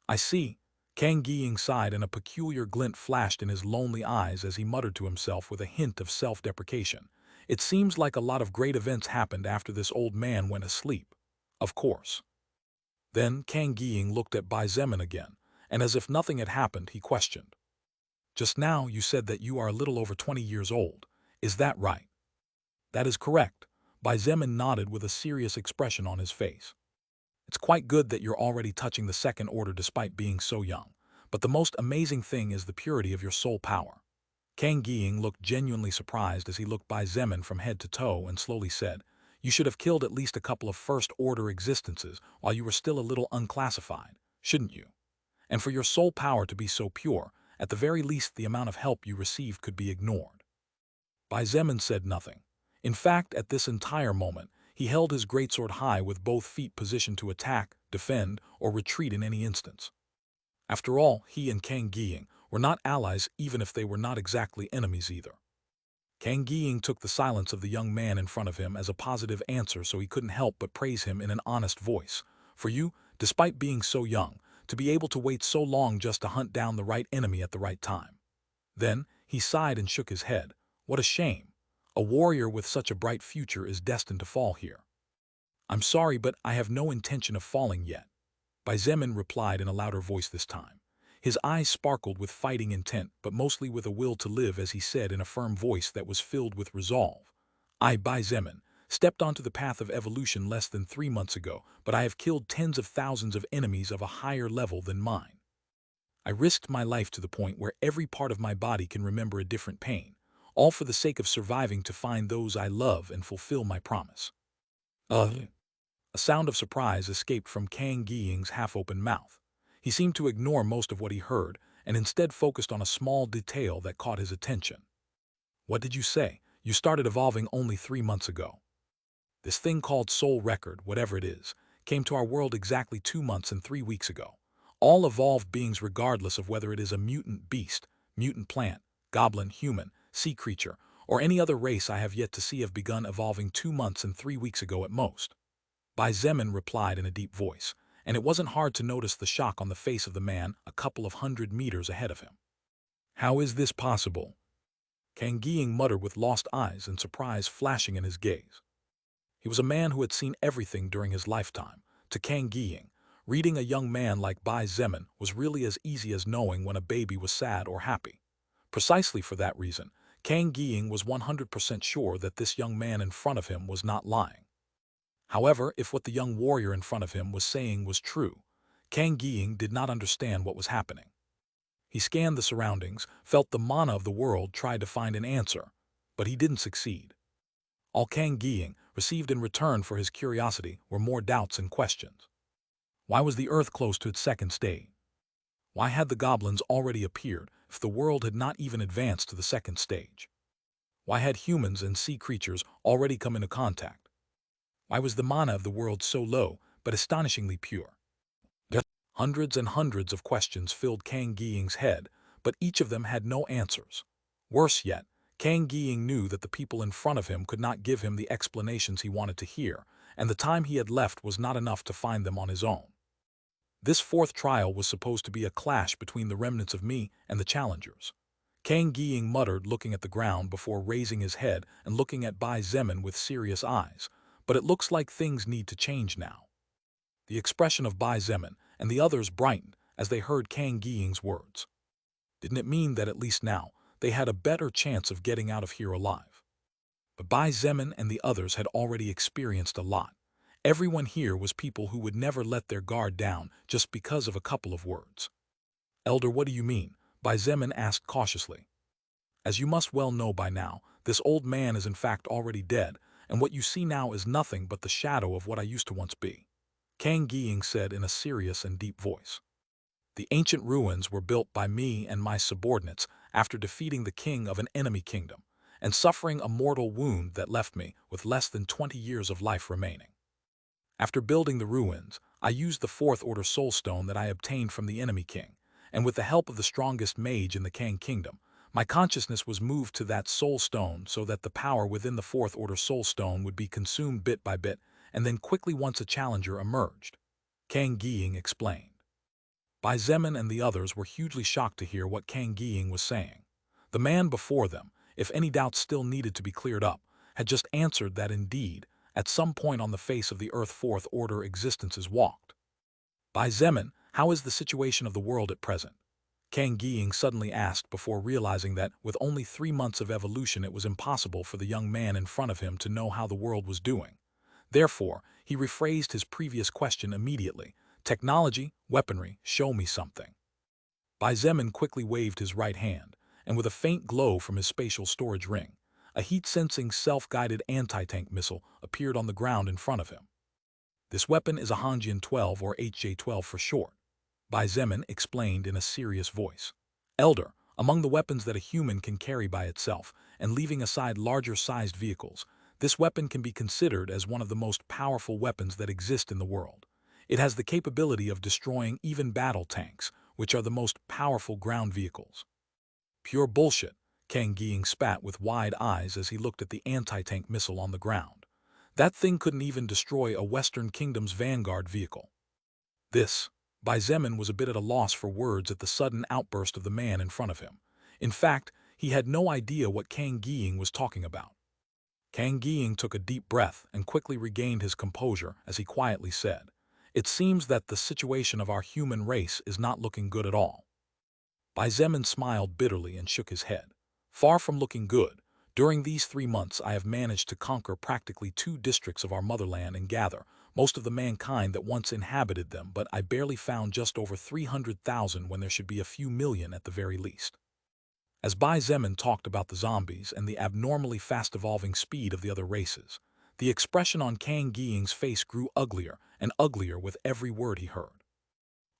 "I see." Kang Gying sighed and a peculiar glint flashed in his lonely eyes as he muttered to himself with a hint of self-deprecation. "It seems like a lot of great events happened after this old man went asleep. Of course." Then Kang Gying looked at Bai Zemin again, and as if nothing had happened, he questioned. "Just now you said that you are a little over 20 years old. Is that right?" "That is correct." Bai Zemin nodded with a serious expression on his face. "It's quite good that you're already touching the second order despite being so young, but the most amazing thing is the purity of your soul power." Kang Gying looked genuinely surprised as he looked Bai Zemin from head to toe and slowly said, "You should have killed at least a couple of first-order existences while you were still a little unclassified, shouldn't you? And for your soul power to be so pure, at the very least the amount of help you received could be ignored." Bai Zemin said nothing. In fact, at this entire moment, he held his greatsword high with both feet positioned to attack, defend, or retreat in any instance. After all, he and Kang Gying were not allies even if they were not exactly enemies either. Kang Gying took the silence of the young man in front of him as a positive answer, so he couldn't help but praise him in an honest voice. "For you, despite being so young, to be able to wait so long just to hunt down the right enemy at the right time." Then he sighed and shook his head. "What a shame. A warrior with such a bright future is destined to fall here." "I'm sorry, but I have no intention of falling yet," Bai Zemin replied in a louder voice this time. His eyes sparkled with fighting intent, but mostly with a will to live, as he said in a firm voice that was filled with resolve. "I, Bai Zemin, stepped onto the path of evolution less than 3 months ago, but I have killed tens of thousands of enemies of a higher level than mine. I risked my life to the point where every part of my body can remember a different pain, all for the sake of surviving to find those I love and fulfill my promise." A sound of surprise escaped from Kang Gying's half-open mouth. He seemed to ignore most of what he heard and instead focused on a small detail that caught his attention. "What did you say? You started evolving only 3 months ago." "This thing called Soul Record, whatever it is, came to our world exactly 2 months and 3 weeks ago. All evolved beings, regardless of whether it is a mutant beast, mutant plant, goblin, human, sea creature, or any other race I have yet to see, have begun evolving 2 months and 3 weeks ago at most." Bai Zemin replied in a deep voice, and it wasn't hard to notice the shock on the face of the man a couple of 100 meters ahead of him. "How is this possible?" Kang Gying muttered with lost eyes and surprise flashing in his gaze. He was a man who had seen everything during his lifetime. To Kang Gying, reading a young man like Bai Zemin was really as easy as knowing when a baby was sad or happy. Precisely for that reason, Kang Gying was 100% sure that this young man in front of him was not lying. However, if what the young warrior in front of him was saying was true, Kang Gying did not understand what was happening. He scanned the surroundings, felt the mana of the world, tried to find an answer, but he didn't succeed. All Kang Gying received in return for his curiosity were more doubts and questions. Why was the earth close to its second stage? Why had the goblins already appeared if the world had not even advanced to the second stage? Why had humans and sea creatures already come into contact? Why was the mana of the world so low, but astonishingly pure? Hundreds and hundreds of questions filled Kang Gying's head, but each of them had no answers. Worse yet, Kang Gying knew that the people in front of him could not give him the explanations he wanted to hear, and the time he had left was not enough to find them on his own. This fourth trial was supposed to be a clash between the remnants of me and the challengers. Kang Gying muttered, looking at the ground before raising his head and looking at Bai Zemin with serious eyes. "But it looks like things need to change now." The expression of Bai Zemin and the others brightened as they heard Kang Gying's words. Didn't it mean that at least now they had a better chance of getting out of here alive. But Bai Zemin and the others had already experienced a lot. Everyone here was people who would never let their guard down just because of a couple of words. "Elder, what do you mean?" Bai Zemin asked cautiously. "As you must well know by now, this old man is in fact already dead, and what you see now is nothing but the shadow of what I used to once be," Kang Ying said in a serious and deep voice. "The ancient ruins were built by me and my subordinates after defeating the king of an enemy kingdom, and suffering a mortal wound that left me with less than 20 years of life remaining. After building the ruins, I used the fourth order soul stone that I obtained from the enemy king, and with the help of the strongest mage in the Kang kingdom, my consciousness was moved to that soul stone so that the power within the fourth order soul stone would be consumed bit by bit, and then quickly once a challenger emerged," Kang Ying explained. Bai Zemin and the others were hugely shocked to hear what Kang Ying was saying. The man before them, if any doubts still needed to be cleared up, had just answered that indeed, at some point on the face of the Earth fourth order existences walked. "Bai Zemin, how is the situation of the world at present?" Kang Ying suddenly asked before realizing that with only 3 months of evolution it was impossible for the young man in front of him to know how the world was doing. Therefore, he rephrased his previous question immediately. "Technology, weaponry, show me something." Bai Zemin quickly waved his right hand, and with a faint glow from his spatial storage ring, a heat-sensing self-guided anti-tank missile appeared on the ground in front of him. "This weapon is a Hanjian 12 or HJ-12 for short," Bai Zemin explained in a serious voice. "Elder, among the weapons that a human can carry by itself, and leaving aside larger-sized vehicles, this weapon can be considered as one of the most powerful weapons that exist in the world. It has the capability of destroying even battle tanks, which are the most powerful ground vehicles." "Pure bullshit," Kang Ying spat with wide eyes as he looked at the anti-tank missile on the ground. "That thing couldn't even destroy a Western Kingdom's vanguard vehicle." Bai Zemin was a bit at a loss for words at the sudden outburst of the man in front of him. In fact, he had no idea what Kang Ying was talking about. Kang Ying took a deep breath and quickly regained his composure as he quietly said, "It seems that the situation of our human race is not looking good at all." Bai Zemin smiled bitterly and shook his head. "Far from looking good, during these 3 months I have managed to conquer practically 2 districts of our motherland and gather most of the mankind that once inhabited them, but I barely found just over 300,000 when there should be a few million at the very least." As Bai Zemin talked about the zombies and the abnormally fast-evolving speed of the other races, the expression on Kang Ying's face grew uglier and uglier with every word he heard.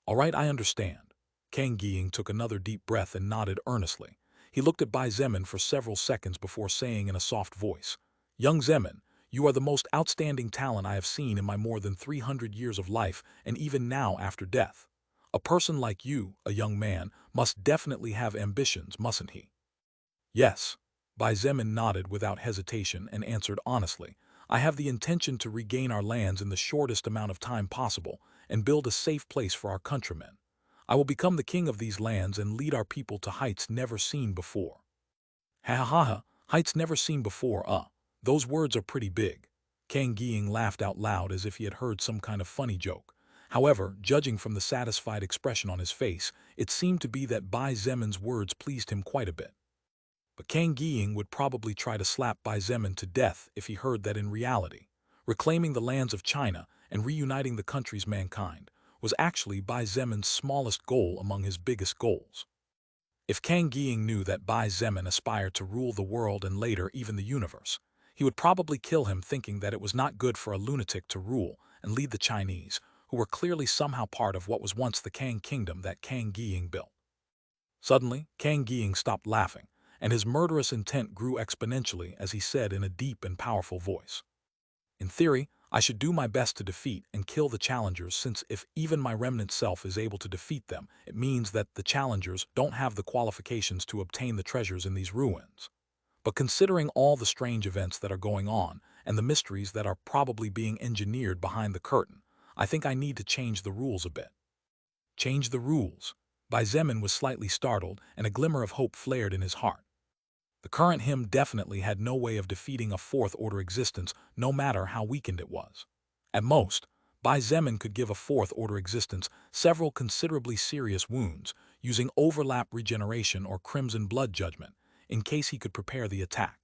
"All right, I understand." Kang Ying took another deep breath and nodded earnestly. He looked at Bai Zemin for several seconds before saying in a soft voice, "Young Zemin, you are the most outstanding talent I have seen in my more than 300 years of life, and even now after death. A person like you, a young man, must definitely have ambitions, mustn't he?" "Yes." Bai Zemin nodded without hesitation and answered honestly, "I have the intention to regain our lands in the shortest amount of time possible and build a safe place for our countrymen. I will become the king of these lands and lead our people to heights never seen before." "Ha ha ha ha, heights never seen before, those words are pretty big." Kang Ying laughed out loud as if he had heard some kind of funny joke. However, judging from the satisfied expression on his face, it seemed to be that Bai Zemin's words pleased him quite a bit. But Kang Ying would probably try to slap Bai Zemin to death if he heard that in reality, reclaiming the lands of China and reuniting the country's mankind was actually Bai Zemin's smallest goal among his biggest goals. If Kang Ying knew that Bai Zemin aspired to rule the world and later even the universe, he would probably kill him, thinking that it was not good for a lunatic to rule and lead the Chinese, who were clearly somehow part of what was once the Kang kingdom that Kang Ying built. Suddenly, Kang Ying stopped laughing, and his murderous intent grew exponentially as he said in a deep and powerful voice, "In theory, I should do my best to defeat and kill the challengers, since if even my remnant self is able to defeat them, it means that the challengers don't have the qualifications to obtain the treasures in these ruins. But considering all the strange events that are going on and the mysteries that are probably being engineered behind the curtain, I think I need to change the rules a bit." "Change the rules?" Bai Zemin was slightly startled, and a glimmer of hope flared in his heart. The current him definitely had no way of defeating a fourth-order existence, no matter how weakened it was. At most, Bai Zemin could give a fourth-order existence several considerably serious wounds, using overlap regeneration or crimson blood judgment, in case he could prepare the attack.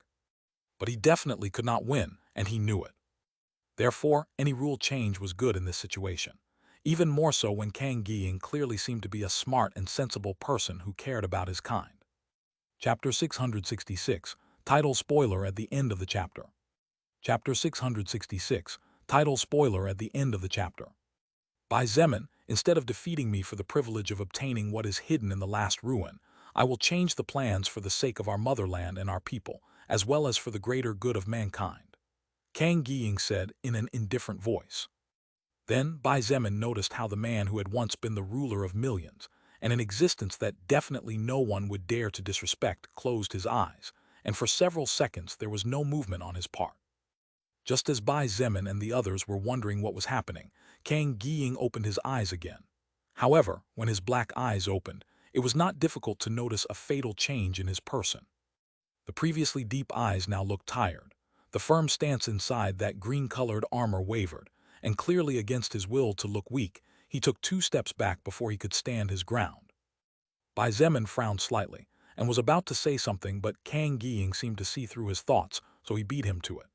But he definitely could not win, and he knew it. Therefore, any rule change was good in this situation, even more so when Kang Gying clearly seemed to be a smart and sensible person who cared about his kind. Chapter 666, title spoiler at the end of the chapter. Chapter 666, title spoiler at the end of the chapter. Bai Zemin, instead of defeating me for the privilege of obtaining what is hidden in the last ruin, I will change the plans for the sake of our motherland and our people, as well as for the greater good of mankind, Kang Gying said in an indifferent voice. Then Bai Zemin noticed how the man who had once been the ruler of millions, and an existence that definitely no one would dare to disrespect, closed his eyes, and for several seconds there was no movement on his part. Just as Bai Zemin and the others were wondering what was happening, Kang Gying opened his eyes again. However, when his black eyes opened, it was not difficult to notice a fatal change in his person. The previously deep eyes now looked tired. The firm stance inside that green-colored armor wavered, and clearly against his will to look weak, he took 2 steps back before he could stand his ground. Bai Zemin frowned slightly, and was about to say something, but Kang Gying seemed to see through his thoughts, so he beat him to it.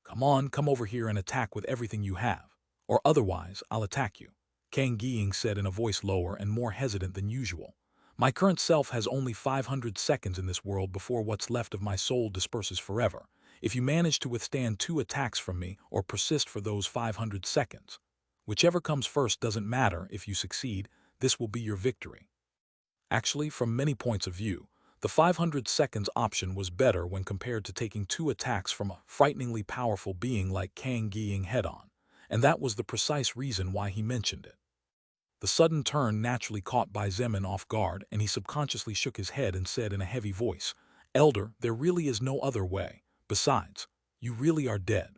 Come on, come over here and attack with everything you have, or otherwise I'll attack you, Kang Gying said in a voice lower and more hesitant than usual. My current self has only 500 seconds in this world before what's left of my soul disperses forever. If you manage to withstand 2 attacks from me or persist for those 500 seconds, whichever comes first doesn't matter. If you succeed, this will be your victory. Actually, from many points of view, the 500 seconds option was better when compared to taking 2 attacks from a frighteningly powerful being like Kang Gying head-on, and that was the precise reason why he mentioned it. The sudden turn naturally caught Bai Zemin off guard, and he subconsciously shook his head and said in a heavy voice, "Elder, there really is no other way. Besides, you really are dead."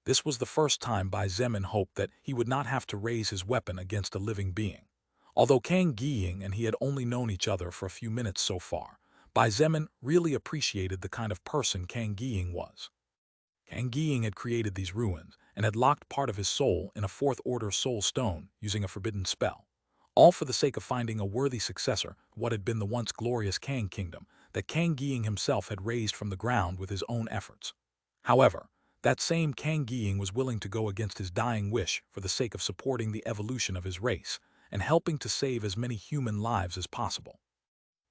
This was the first time Bai Zemin hoped that he would not have to raise his weapon against a living being. Although Kang Gying and he had only known each other for a few minutes so far, Bai Zemin really appreciated the kind of person Kang Gying was. Kang Gying had created these ruins and had locked part of his soul in a 4th-order soul stone using a forbidden spell, all for the sake of finding a worthy successor to what had been the once glorious Kang Kingdom that Kang Gying himself had raised from the ground with his own efforts. However, that same Kang Gying was willing to go against his dying wish for the sake of supporting the evolution of his race and helping to save as many human lives as possible.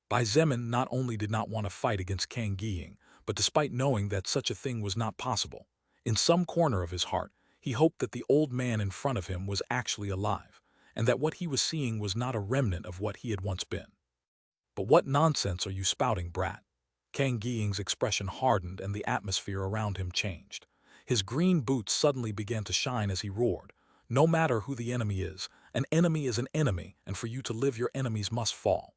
Bai Zemin not only did not want to fight against Kang Gying, but despite knowing that such a thing was not possible, in some corner of his heart, he hoped that the old man in front of him was actually alive, and that what he was seeing was not a remnant of what he had once been. But what nonsense are you spouting, brat? Kang Gying's expression hardened and the atmosphere around him changed. His green boots suddenly began to shine as he roared. No matter who the enemy is an enemy, and for you to live your enemies must fall.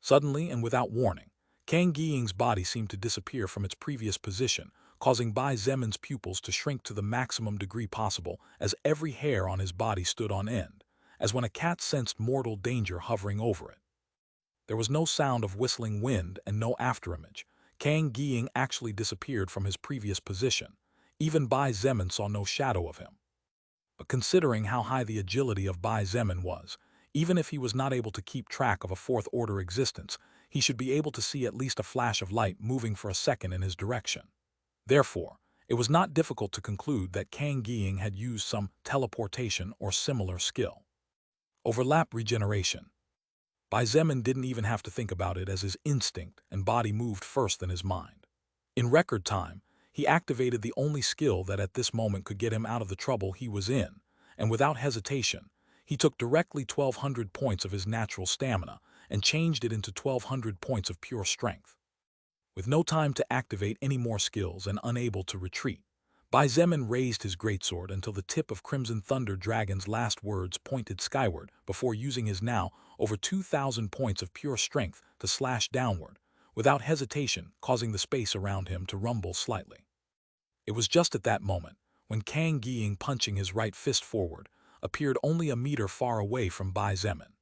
Suddenly and without warning, Kang Gying's body seemed to disappear from its previous position, causing Bai Zemin's pupils to shrink to the maximum degree possible as every hair on his body stood on end, as when a cat sensed mortal danger hovering over it. There was no sound of whistling wind and no afterimage. Kang Gying actually disappeared from his previous position. Even Bai Zemin saw no shadow of him. But considering how high the agility of Bai Zemin was, even if he was not able to keep track of a 4th-order existence, he should be able to see at least a flash of light moving for a second in his direction. Therefore, it was not difficult to conclude that Kang Gying had used some teleportation or similar skill. Overlap regeneration. Bai Zemin didn't even have to think about it, as his instinct and body moved first than his mind. In record time, he activated the only skill that at this moment could get him out of the trouble he was in, and without hesitation, he took directly 1,200 points of his natural stamina and changed it into 1,200 points of pure strength. With no time to activate any more skills and unable to retreat, Bai Zemin raised his greatsword until the tip of Crimson Thunder Dragon's last words pointed skyward before using his now over 2,000 points of pure strength to slash downward, without hesitation, causing the space around him to rumble slightly. It was just at that moment, when Kang Gying, punching his right fist forward, appeared only a meter far away from Bai Zemin.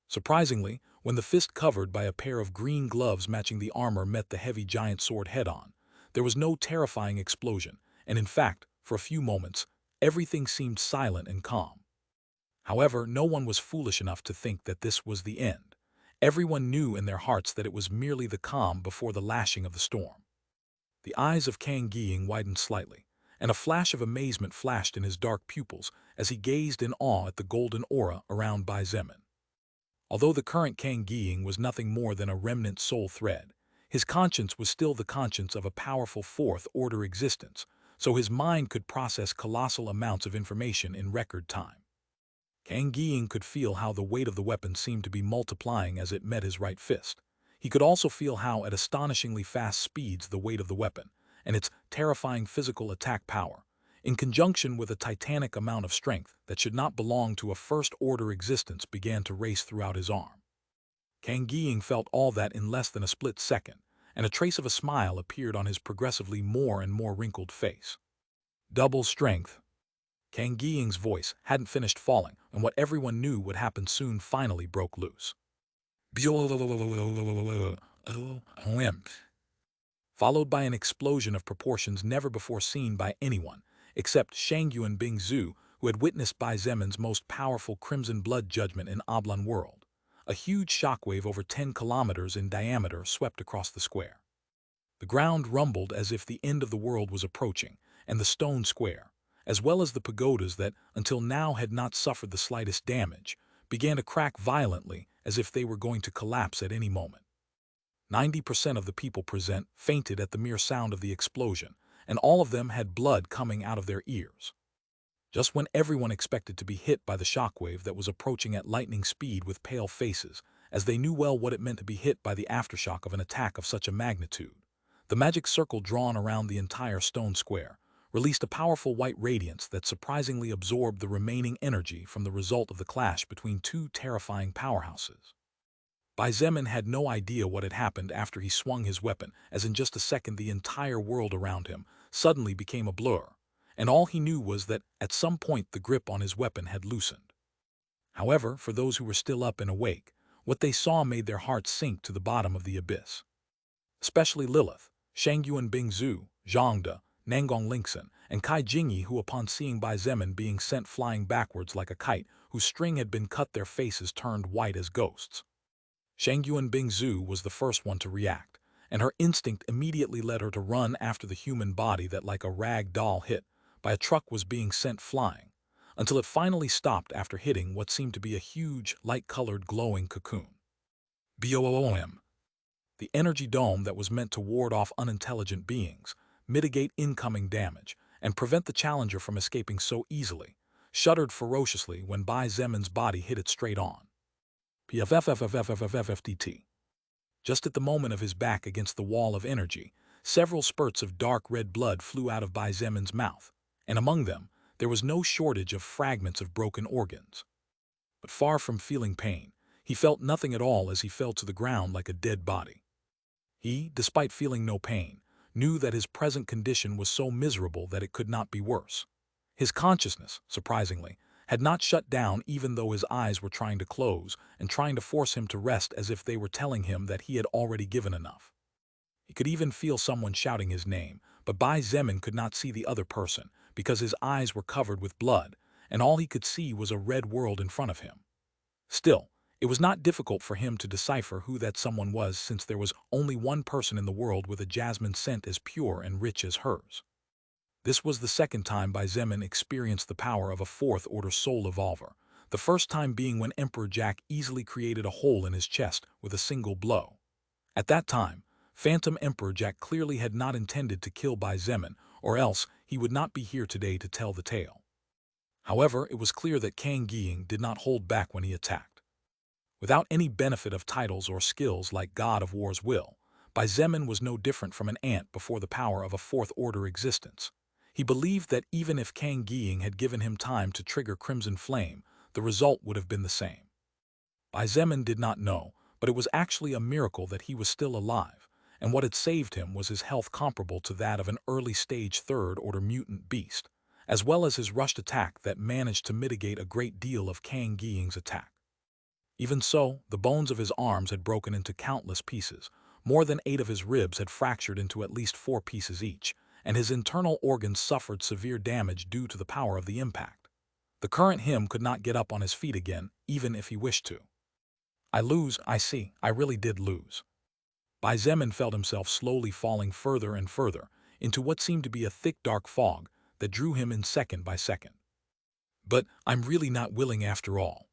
Surprisingly, when the fist covered by a pair of green gloves matching the armor met the heavy giant sword head-on, there was no terrifying explosion, and in fact, for a few moments, everything seemed silent and calm. However, no one was foolish enough to think that this was the end. Everyone knew in their hearts that it was merely the calm before the lashing of the storm. The eyes of Kang Gying widened slightly, and a flash of amazement flashed in his dark pupils as he gazed in awe at the golden aura around Bai Zemin. Although the current Kang Gying was nothing more than a remnant soul thread, his conscience was still the conscience of a powerful fourth-order existence, so his mind could process colossal amounts of information in record time. Kang Gying could feel how the weight of the weapon seemed to be multiplying as it met his right fist. He could also feel how, at astonishingly fast speeds, the weight of the weapon, and its terrifying physical attack power, in conjunction with a titanic amount of strength that should not belong to a first-order existence, began to race throughout his arm. Kang Gying felt all that in less than a split second, and a trace of a smile appeared on his progressively more and more wrinkled face. Double strength. Kang Gying's voice hadn't finished falling, and what everyone knew would happen soon finally broke loose. Followed by an explosion of proportions never before seen by anyone, except Shangyuan Bingzu, who had witnessed Bai Zemin's most powerful crimson blood judgment in Oblong World. A huge shockwave over 10 kilometers in diameter swept across the square. The ground rumbled as if the end of the world was approaching, and the stone square, as well as the pagodas that, until now, had not suffered the slightest damage, began to crack violently as if they were going to collapse at any moment. 90% of the people present fainted at the mere sound of the explosion, and all of them had blood coming out of their ears. Just when everyone expected to be hit by the shockwave that was approaching at lightning speed with pale faces, as they knew well what it meant to be hit by the aftershock of an attack of such a magnitude, the magic circle drawn around the entire stone square released a powerful white radiance that surprisingly absorbed the remaining energy from the result of the clash between two terrifying powerhouses. Bai Zemin had no idea what had happened after he swung his weapon, as in just a second the entire world around him suddenly became a blur, and all he knew was that at some point the grip on his weapon had loosened. However, for those who were still up and awake, what they saw made their hearts sink to the bottom of the abyss. Especially Lilith, Shangyuan Bingzu, Zhangde, Nangong Lingxin, and Kai Jingyi, who upon seeing Bai Zemin being sent flying backwards like a kite whose string had been cut, their faces turned white as ghosts. Shangyuan Bingzu was the first one to react, and her instinct immediately led her to run after the human body that, like a rag doll hit by a truck, was being sent flying, until it finally stopped after hitting what seemed to be a huge, light-colored glowing cocoon. BOOM. The energy dome that was meant to ward off unintelligent beings, mitigate incoming damage, and prevent the challenger from escaping so easily, shuddered ferociously when Bai Zemin's body hit it straight on. PFFFFFFFFTT. Just at the moment of his back against the wall of energy, several spurts of dark red blood flew out of Bai Zemin's mouth, and among them, there was no shortage of fragments of broken organs. But far from feeling pain, he felt nothing at all as he fell to the ground like a dead body. He, despite feeling no pain, knew that his present condition was so miserable that it could not be worse. His consciousness, surprisingly, had not shut down, even though his eyes were trying to close and trying to force him to rest, as if they were telling him that he had already given enough. He could even feel someone shouting his name, but Bai Zemin could not see the other person because his eyes were covered with blood, and all he could see was a red world in front of him. Still, it was not difficult for him to decipher who that someone was, since there was only one person in the world with a jasmine scent as pure and rich as hers. This was the second time Bai Zemin experienced the power of a fourth-order soul evolver, the first time being when Emperor Jack easily created a hole in his chest with a single blow. At that time, Phantom Emperor Jack clearly had not intended to kill Bai Zemin, or else he would not be here today to tell the tale. However, it was clear that Kang Gying did not hold back when he attacked. Without any benefit of titles or skills like God of War's will, Bai Zemin was no different from an ant before the power of a fourth-order existence. He believed that even if Kang Gying had given him time to trigger Crimson Flame, the result would have been the same. Bai Zemin did not know, but it was actually a miracle that he was still alive, and what had saved him was his health comparable to that of an early-stage third-order mutant beast, as well as his rushed attack that managed to mitigate a great deal of Kang Gying's attack. Even so, the bones of his arms had broken into countless pieces. More than 8 of his ribs had fractured into at least 4 pieces each, and his internal organs suffered severe damage due to the power of the impact. The current him could not get up on his feet again, even if he wished to. I lose, I see, I really did lose. Bai Zemin felt himself slowly falling further and further into what seemed to be a thick dark fog that drew him in second by second. But I'm really not willing after all.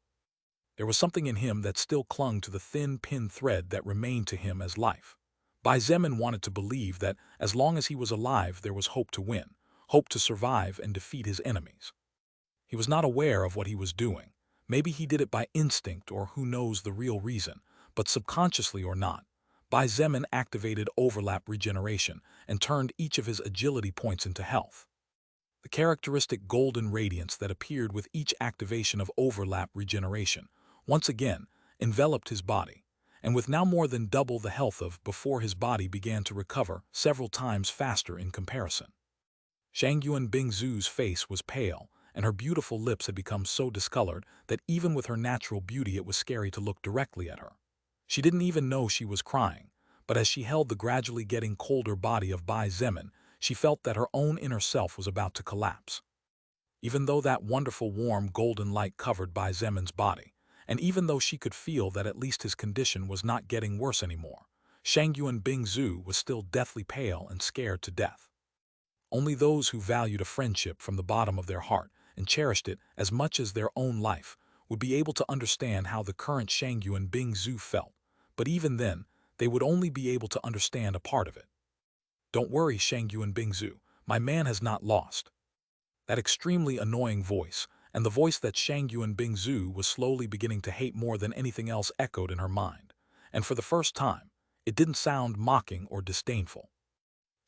There was something in him that still clung to the thin pin thread that remained to him as life. Bai Zemin wanted to believe that as long as he was alive there was hope to win, hope to survive and defeat his enemies. He was not aware of what he was doing. Maybe he did it by instinct or who knows the real reason, but subconsciously or not, Bai Zemin activated overlap regeneration and turned each of his agility points into health. The characteristic golden radiance that appeared with each activation of overlap regeneration once again enveloped his body, and with now more than double the health of before, his body began to recover several times faster in comparison. Shangyuan Bingzu's face was pale, and her beautiful lips had become so discolored that even with her natural beauty it was scary to look directly at her. She didn't even know she was crying, but as she held the gradually getting colder body of Bai Zemin, she felt that her own inner self was about to collapse. Even though that wonderful warm golden light covered Bai Zemin's body, and even though she could feel that at least his condition was not getting worse anymore, Shangyuan Bingzu was still deathly pale and scared to death. Only those who valued a friendship from the bottom of their heart and cherished it as much as their own life would be able to understand how the current Shangyuan Bingzu felt, but even then, they would only be able to understand a part of it. Don't worry, Shangyuan Bingzu, my man has not lost. That extremely annoying voice, and the voice that Shangyuan Bingzu was slowly beginning to hate more than anything else, echoed in her mind, and for the first time, it didn't sound mocking or disdainful.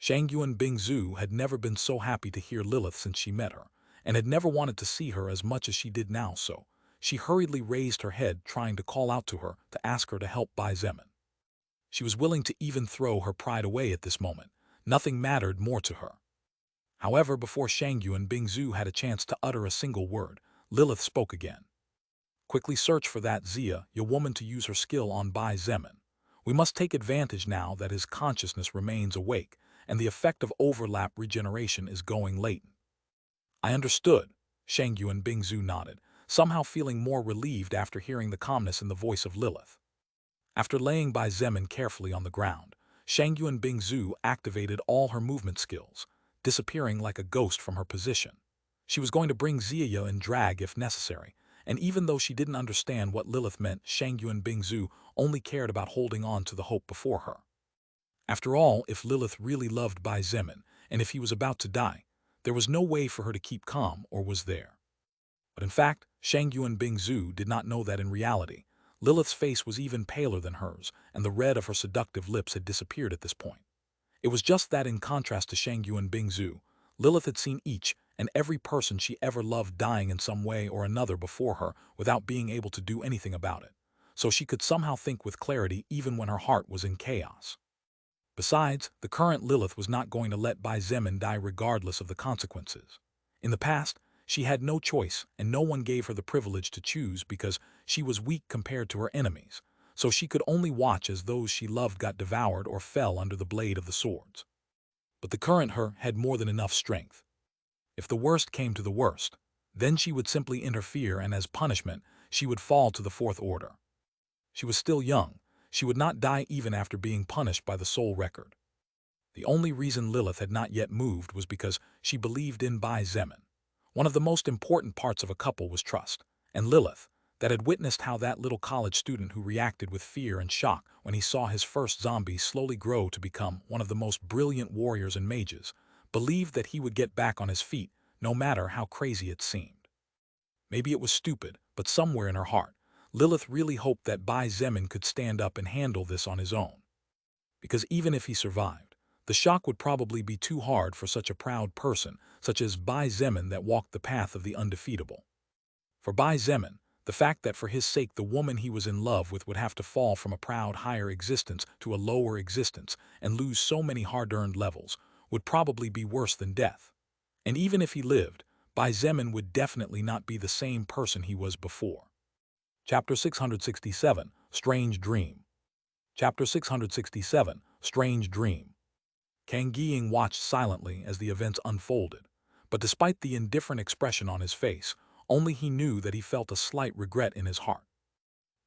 Shangyuan Bingzu had never been so happy to hear Lilith since she met her, and had never wanted to see her as much as she did now, so she hurriedly raised her head, trying to call out to her to ask her to help Bai Zemin. She was willing to even throw her pride away at this moment. Nothing mattered more to her. However, before Shangyuan Bingzu had a chance to utter a single word, Lilith spoke again. Quickly search for that Zia, your woman, to use her skill on Bai Zemin. We must take advantage now that his consciousness remains awake, and the effect of overlap regeneration is going latent. I understood, Shangyuan Bingzu nodded, somehow feeling more relieved after hearing the calmness in the voice of Lilith. After laying Bai Zemin carefully on the ground, Shangyuan Bingzu activated all her movement skills, disappearing like a ghost from her position. She was going to bring Zia in drag if necessary, and even though she didn't understand what Lilith meant, Shangyuan Bingzu only cared about holding on to the hope before her. After all, if Lilith really loved Bai Zemin, and if he was about to die, there was no way for her to keep calm, or was there? But in fact, Shangyuan Bingzu did not know that in reality, Lilith's face was even paler than hers, and the red of her seductive lips had disappeared at this point. It was just that in contrast to Shangyuan Bingzu, Lilith had seen each and every person she ever loved dying in some way or another before her without being able to do anything about it, so she could somehow think with clarity even when her heart was in chaos. Besides, the current Lilith was not going to let Bai Zemin die regardless of the consequences. In the past, she had no choice, and no one gave her the privilege to choose because she was weak compared to her enemies, so she could only watch as those she loved got devoured or fell under the blade of the swords. But the current her had more than enough strength. If the worst came to the worst, then she would simply interfere, and as punishment, she would fall to the fourth order. She was still young. She would not die even after being punished by the soul record. The only reason Lilith had not yet moved was because she believed in Bai Zemin. One of the most important parts of a couple was trust, and Lilith, that had witnessed how that little college student who reacted with fear and shock when he saw his first zombie slowly grow to become one of the most brilliant warriors and mages, believed that he would get back on his feet no matter how crazy it seemed. Maybe it was stupid, but somewhere in her heart, Lilith really hoped that Bai Zemin could stand up and handle this on his own. Because even if he survived, the shock would probably be too hard for such a proud person such as Bai Zemin that walked the path of the undefeatable. For Bai Zemin, the fact that for his sake the woman he was in love with would have to fall from a proud higher existence to a lower existence and lose so many hard-earned levels would probably be worse than death. And even if he lived, Bai Zemin would definitely not be the same person he was before. Chapter 667, Strange Dream. Chapter 667, Strange Dream. Kang Ying watched silently as the events unfolded, but despite the indifferent expression on his face, only he knew that he felt a slight regret in his heart.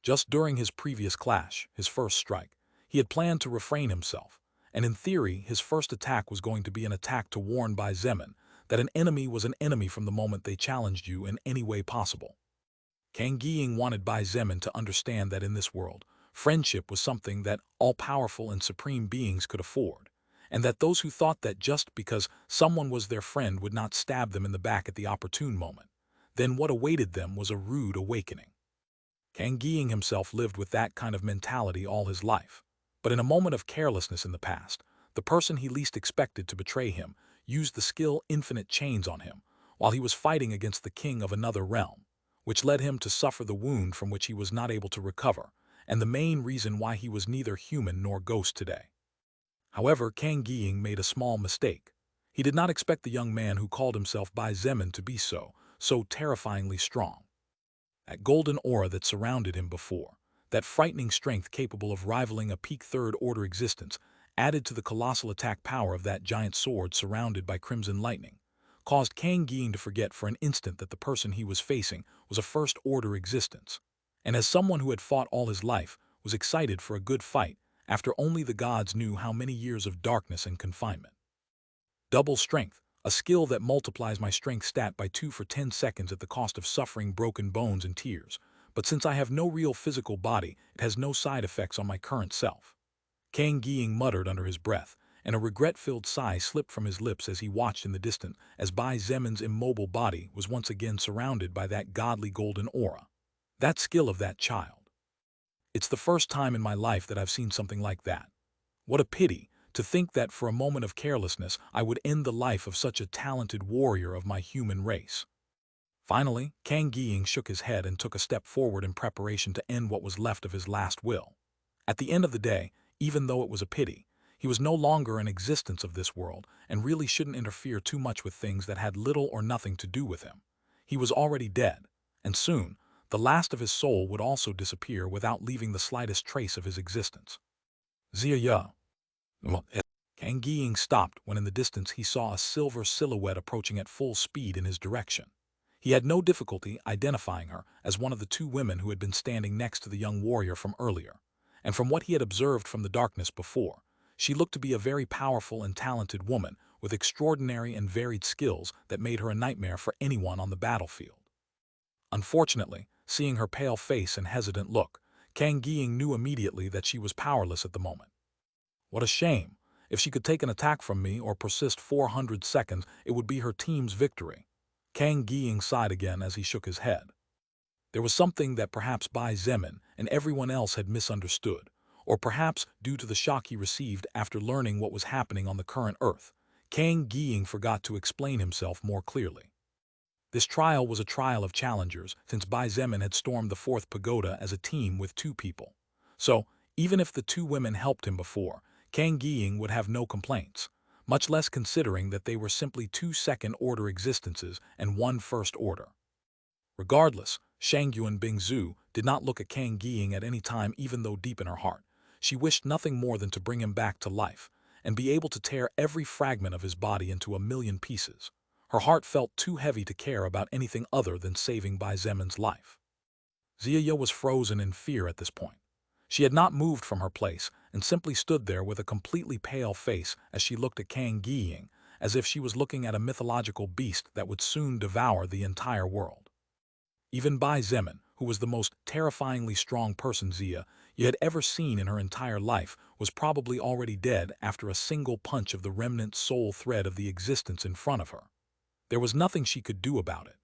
Just during his previous clash, his first strike, he had planned to refrain himself, and in theory, his first attack was going to be an attack to warn Bai Zemin that an enemy was an enemy from the moment they challenged you in any way possible. Kang Gying wanted Bai Zemin to understand that in this world, friendship was something that all-powerful and supreme beings could afford, and that those who thought that just because someone was their friend would not stab them in the back at the opportune moment, then what awaited them was a rude awakening. Kang Gying himself lived with that kind of mentality all his life, but in a moment of carelessness in the past, the person he least expected to betray him used the skill Infinite Chains on him while he was fighting against the king of another realm, which led him to suffer the wound from which he was not able to recover, and the main reason why he was neither human nor ghost today. However, Kang Gying made a small mistake. He did not expect the young man who called himself Bai Zemin to be so terrifyingly strong. That golden aura that surrounded him before, that frightening strength capable of rivaling a peak third-order existence, added to the colossal attack power of that giant sword surrounded by crimson lightning, caused Kang Gying to forget for an instant that the person he was facing was a first-order existence, and as someone who had fought all his life, was excited for a good fight after only the gods knew how many years of darkness and confinement. Double strength, a skill that multiplies my strength stat by 2 for 10 seconds at the cost of suffering broken bones and tears, but since I have no real physical body, it has no side effects on my current self. Kang Gying muttered under his breath, and a regret-filled sigh slipped from his lips as he watched in the distance as Bai Zemin's immobile body was once again surrounded by that godly golden aura. That skill of that child. It's the first time in my life that I've seen something like that. What a pity, to think that for a moment of carelessness I would end the life of such a talented warrior of my human race. Finally, Kang Gying shook his head and took a step forward in preparation to end what was left of his last will. At the end of the day, even though it was a pity, he was no longer an existence of this world and really shouldn't interfere too much with things that had little or nothing to do with him. He was already dead, and soon, the last of his soul would also disappear without leaving the slightest trace of his existence. Zia. Kang Gying stopped when in the distance he saw a silver silhouette approaching at full speed in his direction. He had no difficulty identifying her as one of the two women who had been standing next to the young warrior from earlier, and from what he had observed from the darkness before, she looked to be a very powerful and talented woman with extraordinary and varied skills that made her a nightmare for anyone on the battlefield. Unfortunately, seeing her pale face and hesitant look, Kang Gying knew immediately that she was powerless at the moment. What a shame. If she could take an attack from me or persist 400 seconds, it would be her team's victory. Kang Gying sighed again as he shook his head. There was something that perhaps Bai Zemin and everyone else had misunderstood, or perhaps due to the shock he received after learning what was happening on the current Earth, Kang Gying forgot to explain himself more clearly. This trial was a trial of challengers since Bai Zemin had stormed the 4th pagoda as a team with 2 people. So, even if the 2 women helped him before, Kang Gying would have no complaints, much less considering that they were simply 2 second-order existences and 1 first-order. Regardless, Shangyuan Bingzhu did not look at Kang Gying at any time, even though deep in her heart, she wished nothing more than to bring him back to life and be able to tear every fragment of his body into a million pieces. Her heart felt too heavy to care about anything other than saving Bai Zemin's life. Zia was frozen in fear at this point. She had not moved from her place and simply stood there with a completely pale face as she looked at Kang Gying, as if she was looking at a mythological beast that would soon devour the entire world. Even Bai Zemin, who was the most terrifyingly strong person Zia had ever seen in her entire life, was probably already dead after a single punch of the remnant soul thread of the existence in front of her. There was nothing she could do about it.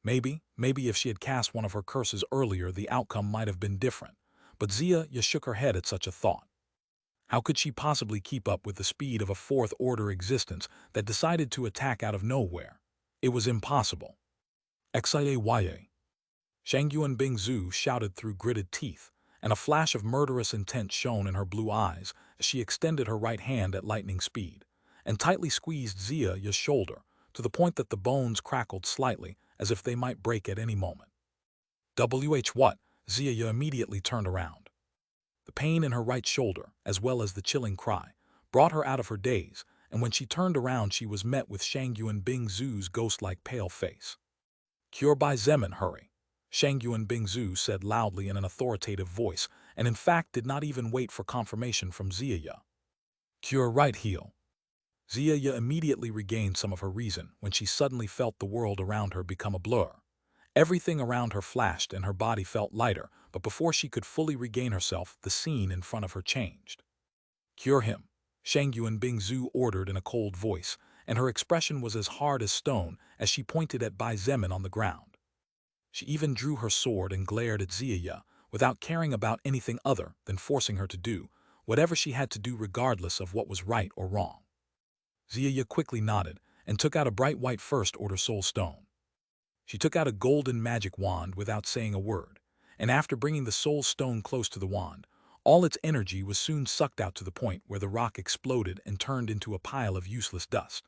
Maybe if she had cast one of her curses earlier, the outcome might have been different, but Zia shook her head at such a thought. How could she possibly keep up with the speed of a 4th-order existence that decided to attack out of nowhere? It was impossible. Xia. Shangyuan Bingzhu shouted through gritted teeth, and a flash of murderous intent shone in her blue eyes as she extended her right hand at lightning speed, and tightly squeezed Zia's shoulder, to the point that the bones crackled slightly as if they might break at any moment. What? Zia immediately turned around. The pain in her right shoulder, as well as the chilling cry, brought her out of her daze, and when she turned around she was met with Shangyuan Bingzhu's ghost-like pale face. Cure Bai Zemin, hurry. Shangyuan Bingzu said loudly in an authoritative voice, and in fact did not even wait for confirmation from Ziya. Cure right heel. Ziya immediately regained some of her reason when she suddenly felt the world around her become a blur. Everything around her flashed and her body felt lighter, but before she could fully regain herself, the scene in front of her changed. Cure him, Shangyuan Bingzu ordered in a cold voice, and her expression was as hard as stone as she pointed at Bai Zemin on the ground. She even drew her sword and glared at Ziya, without caring about anything other than forcing her to do whatever she had to do regardless of what was right or wrong. Ziya quickly nodded and took out a bright white First Order Soul Stone. She took out a golden magic wand without saying a word, and after bringing the Soul Stone close to the wand, all its energy was soon sucked out to the point where the rock exploded and turned into a pile of useless dust.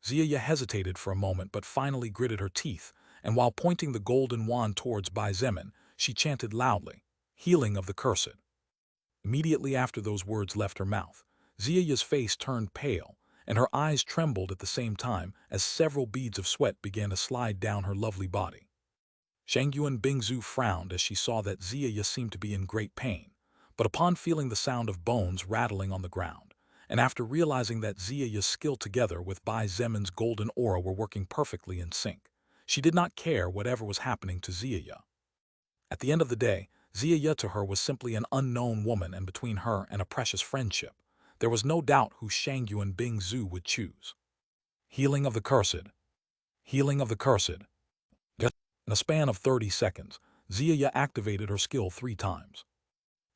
Ziya hesitated for a moment but finally gritted her teeth, and while pointing the golden wand towards Bai Zemin, she chanted loudly, "Healing of the Cursed." Immediately after those words left her mouth, Ziya's face turned pale, and her eyes trembled at the same time as several beads of sweat began to slide down her lovely body. Shangyuan Bingzu frowned as she saw that Ziya seemed to be in great pain, but upon feeling the sound of bones rattling on the ground, and after realizing that Ziya's skill together with Bai Zemin's golden aura were working perfectly in sync, she did not care whatever was happening to Ziya. At the end of the day, Ziya to her was simply an unknown woman, and between her and a precious friendship, there was no doubt who Shangyuan Bingzu would choose. Healing of the Cursed. Healing of the Cursed. In a span of 30 seconds, Ziya activated her skill 3 times.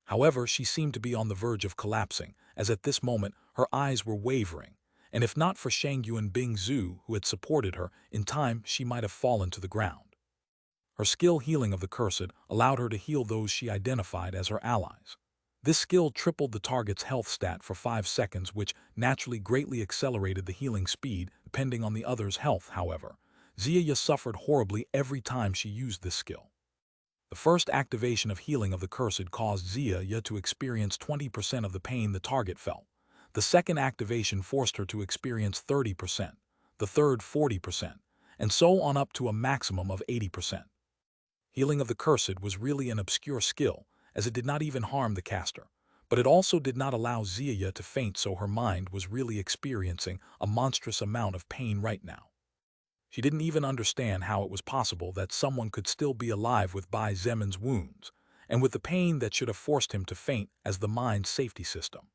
However, she seemed to be on the verge of collapsing, as at this moment her eyes were wavering, and if not for Shangyuan Bingzu, who had supported her, in time she might have fallen to the ground. Her skill Healing of the Cursed allowed her to heal those she identified as her allies. This skill tripled the target's health stat for 5 seconds, which naturally greatly accelerated the healing speed depending on the other's health. However, Ziya suffered horribly every time she used this skill. The first activation of Healing of the Cursed caused Ziya to experience 20% of the pain the target felt. The second activation forced her to experience 30%, the third 40%, and so on up to a maximum of 80%. Healing of the Cursed was really an obscure skill, as it did not even harm the caster, but it also did not allow Ziya to faint, so her mind was really experiencing a monstrous amount of pain right now. She didn't even understand how it was possible that someone could still be alive with Bai Zemin's wounds, and with the pain that should have forced him to faint as the mind's safety system.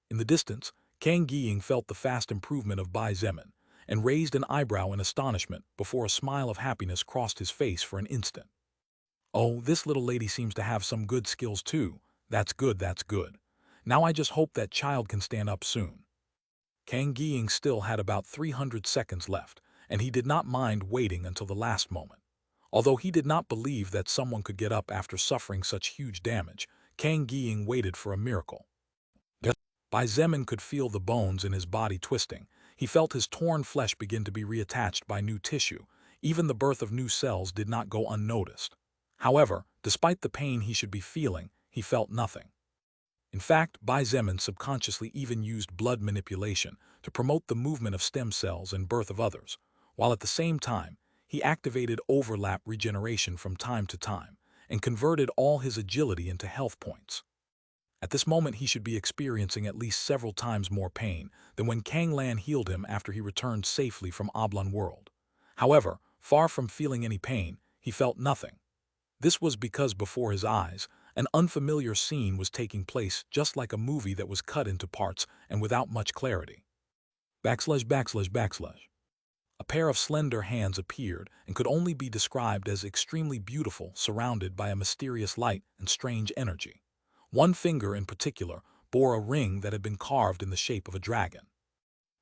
In the distance, Kang Ying felt the fast improvement of Bai Zemin, and raised an eyebrow in astonishment before a smile of happiness crossed his face for an instant. "Oh, this little lady seems to have some good skills too. That's good, that's good. Now I just hope that child can stand up soon." Kang Ying still had about 300 seconds left, and he did not mind waiting until the last moment. Although he did not believe that someone could get up after suffering such huge damage, Kang Ying waited for a miracle. Bai Zemin could feel the bones in his body twisting. He felt his torn flesh begin to be reattached by new tissue. Even the birth of new cells did not go unnoticed. However, despite the pain he should be feeling, he felt nothing. In fact, Bai Zemin subconsciously even used blood manipulation to promote the movement of stem cells and birth of others, while at the same time, he activated overlap regeneration from time to time and converted all his agility into health points. At this moment he should be experiencing at least several times more pain than when Kang Lan healed him after he returned safely from Oblong World. However, far from feeling any pain, he felt nothing. This was because before his eyes, an unfamiliar scene was taking place, just like a movie that was cut into parts and without much clarity. /////. A pair of slender hands appeared and could only be described as extremely beautiful, surrounded by a mysterious light and strange energy. One finger in particular bore a ring that had been carved in the shape of a dragon.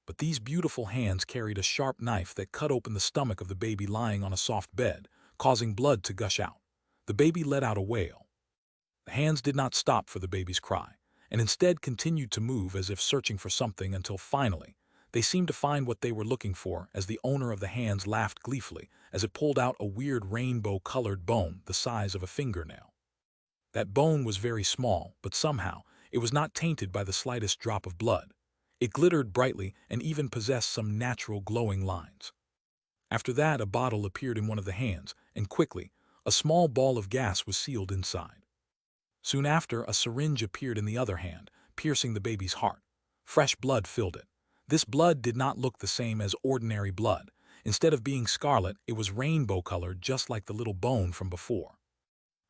But these beautiful hands carried a sharp knife that cut open the stomach of the baby lying on a soft bed, causing blood to gush out. The baby let out a wail. The hands did not stop for the baby's cry, and instead continued to move as if searching for something until finally, they seemed to find what they were looking for as the owner of the hands laughed gleefully as it pulled out a weird rainbow-colored bone the size of a fingernail. That bone was very small, but somehow it was not tainted by the slightest drop of blood. It glittered brightly and even possessed some natural glowing lines. After that, a bottle appeared in one of the hands, and quickly, A small ball of gas was sealed inside. Soon after, a syringe appeared in the other hand, piercing the baby's heart. Fresh blood filled it. This blood did not look the same as ordinary blood. Instead of being scarlet, it was rainbow-colored, just like the little bone from before.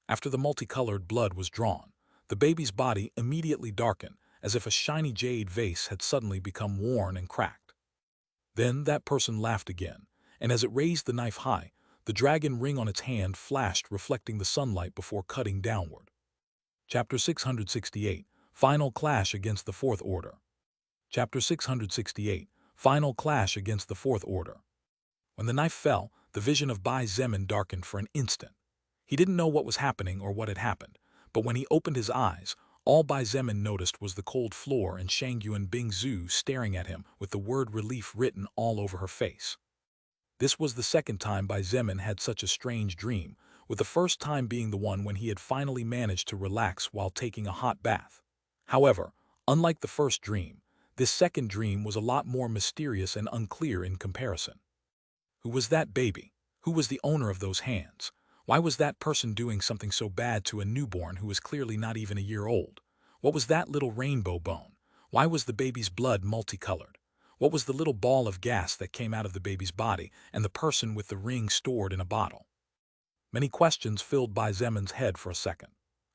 After the multicolored blood was drawn, the baby's body immediately darkened, as if a shiny jade vase had suddenly become worn and cracked. Then that person laughed again, and as it raised the knife high, the dragon ring on its hand flashed, reflecting the sunlight before cutting downward. Chapter 668, Final Clash Against the Fourth Order. Chapter 668, Final Clash Against the Fourth Order. When the knife fell, the vision of Bai Zemin darkened for an instant. He didn't know what was happening or what had happened, but when he opened his eyes, all Bai Zemin noticed was the cold floor and Shangyuan Bingzu staring at him with the word relief written all over her face. This was the second time Bai Zemin had such a strange dream, with the first time being the one when he had finally managed to relax while taking a hot bath. However, unlike the first dream, this second dream was a lot more mysterious and unclear in comparison. Who was that baby? Who was the owner of those hands? Why was that person doing something so bad to a newborn who was clearly not even a year old? What was that little rainbow bone? Why was the baby's blood multicolored? What was the little ball of gas that came out of the baby's body and the person with the ring stored in a bottle? Many questions filled Bai Zemin's head for a second.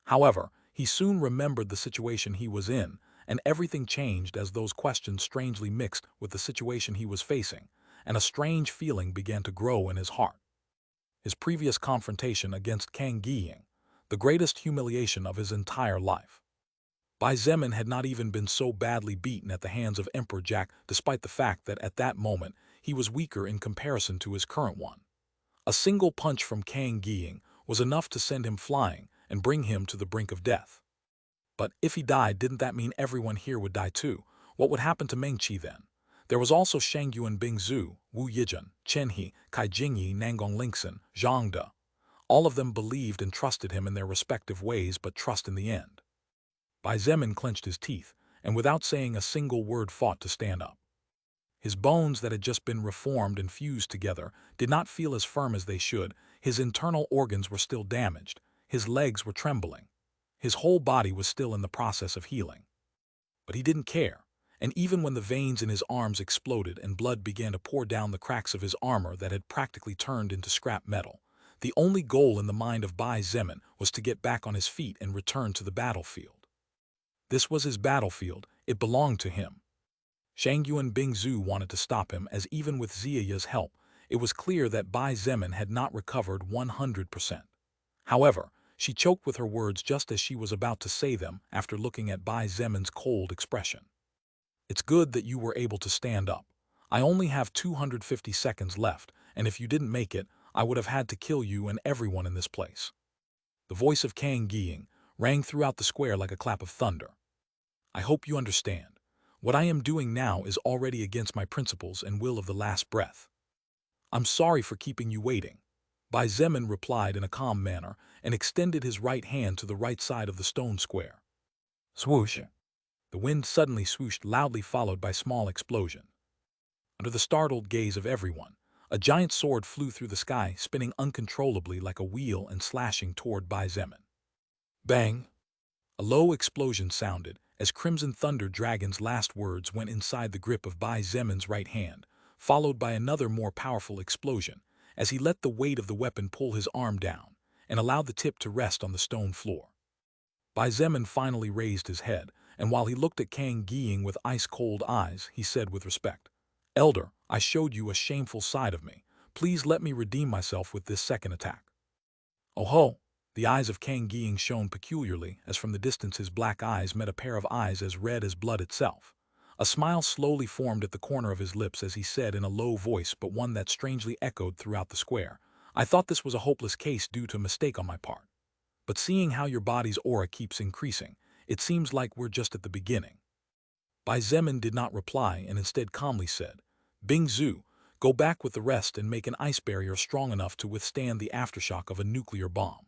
However, he soon remembered the situation he was in, and everything changed as those questions strangely mixed with the situation he was facing, and a strange feeling began to grow in his heart. His previous confrontation against Kang Giying, the greatest humiliation of his entire life. Bai Zemin had not even been so badly beaten at the hands of Emperor Jack, despite the fact that at that moment he was weaker in comparison to his current one. A single punch from Kang Giying was enough to send him flying and bring him to the brink of death. But if he died, didn't that mean everyone here would die too? What would happen to Meng Qi then? There was also Shangyuan Bingzu, Wu Yijun, Chen He, Kai Jingyi, Nangong Lingxin, Zhang De. All of them believed and trusted him in their respective ways, but trust in the end. Bai Zemin clenched his teeth, and without saying a single word fought to stand up. His bones that had just been reformed and fused together did not feel as firm as they should, his internal organs were still damaged, his legs were trembling. His whole body was still in the process of healing. But he didn't care, and even when the veins in his arms exploded and blood began to pour down the cracks of his armor that had practically turned into scrap metal, the only goal in the mind of Bai Zemin was to get back on his feet and return to the battlefield. This was his battlefield, it belonged to him. Shangyuan Bingzu wanted to stop him, as even with Ziya's help, it was clear that Bai Zemin had not recovered 100%. However, she choked with her words just as she was about to say them after looking at Bai Zemin's cold expression. It's good that you were able to stand up. I only have 250 seconds left, and if you didn't make it, I would have had to kill you and everyone in this place. The voice of Kang Giying rang throughout the square like a clap of thunder. I hope you understand. What I am doing now is already against my principles and will of the last breath. I'm sorry for keeping you waiting. Bai Zemin replied in a calm manner and extended his right hand to the right side of the stone square. Swoosh! The wind suddenly swooshed loudly, followed by small explosion. Under the startled gaze of everyone, a giant sword flew through the sky, spinning uncontrollably like a wheel and slashing toward Bai Zemin. Bang! A low explosion sounded as Crimson Thunder Dragon's last words went inside the grip of Bai Zemin's right hand, followed by another more powerful explosion as he let the weight of the weapon pull his arm down and allowed the tip to rest on the stone floor. Bai Zemin finally raised his head, and while he looked at Kang Giying with ice-cold eyes, he said with respect, "Elder, I showed you a shameful side of me. Please let me redeem myself with this second attack." Oh ho! The eyes of Kang Giying shone peculiarly as from the distance his black eyes met a pair of eyes as red as blood itself. A smile slowly formed at the corner of his lips as he said in a low voice, but one that strangely echoed throughout the square, "I thought this was a hopeless case due to a mistake on my part. But seeing how your body's aura keeps increasing, it seems like we're just at the beginning." Bai Zemin did not reply and instead calmly said, "Bingzu, go back with the rest and make an ice barrier strong enough to withstand the aftershock of a nuclear bomb."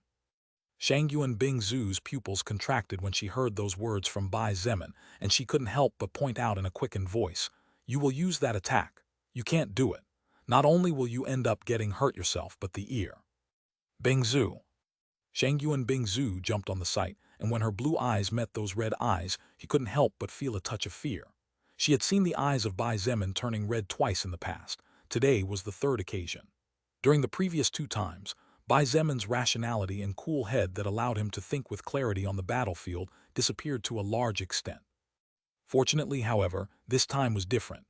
Shangyuan Bingzu's pupils contracted when she heard those words from Bai Zemin, and she couldn't help but point out in a quickened voice, "You will use that attack. You can't do it. Not only will you end up getting hurt yourself, but the ear." Bingzu, Shangyuan Bingzu jumped on the sight, and when her blue eyes met those red eyes, he couldn't help but feel a touch of fear. She had seen the eyes of Bai Zemin turning red twice in the past. Today was the third occasion. During the previous two times, Bai Zemin's rationality and cool head that allowed him to think with clarity on the battlefield disappeared to a large extent. Fortunately, however, this time was different.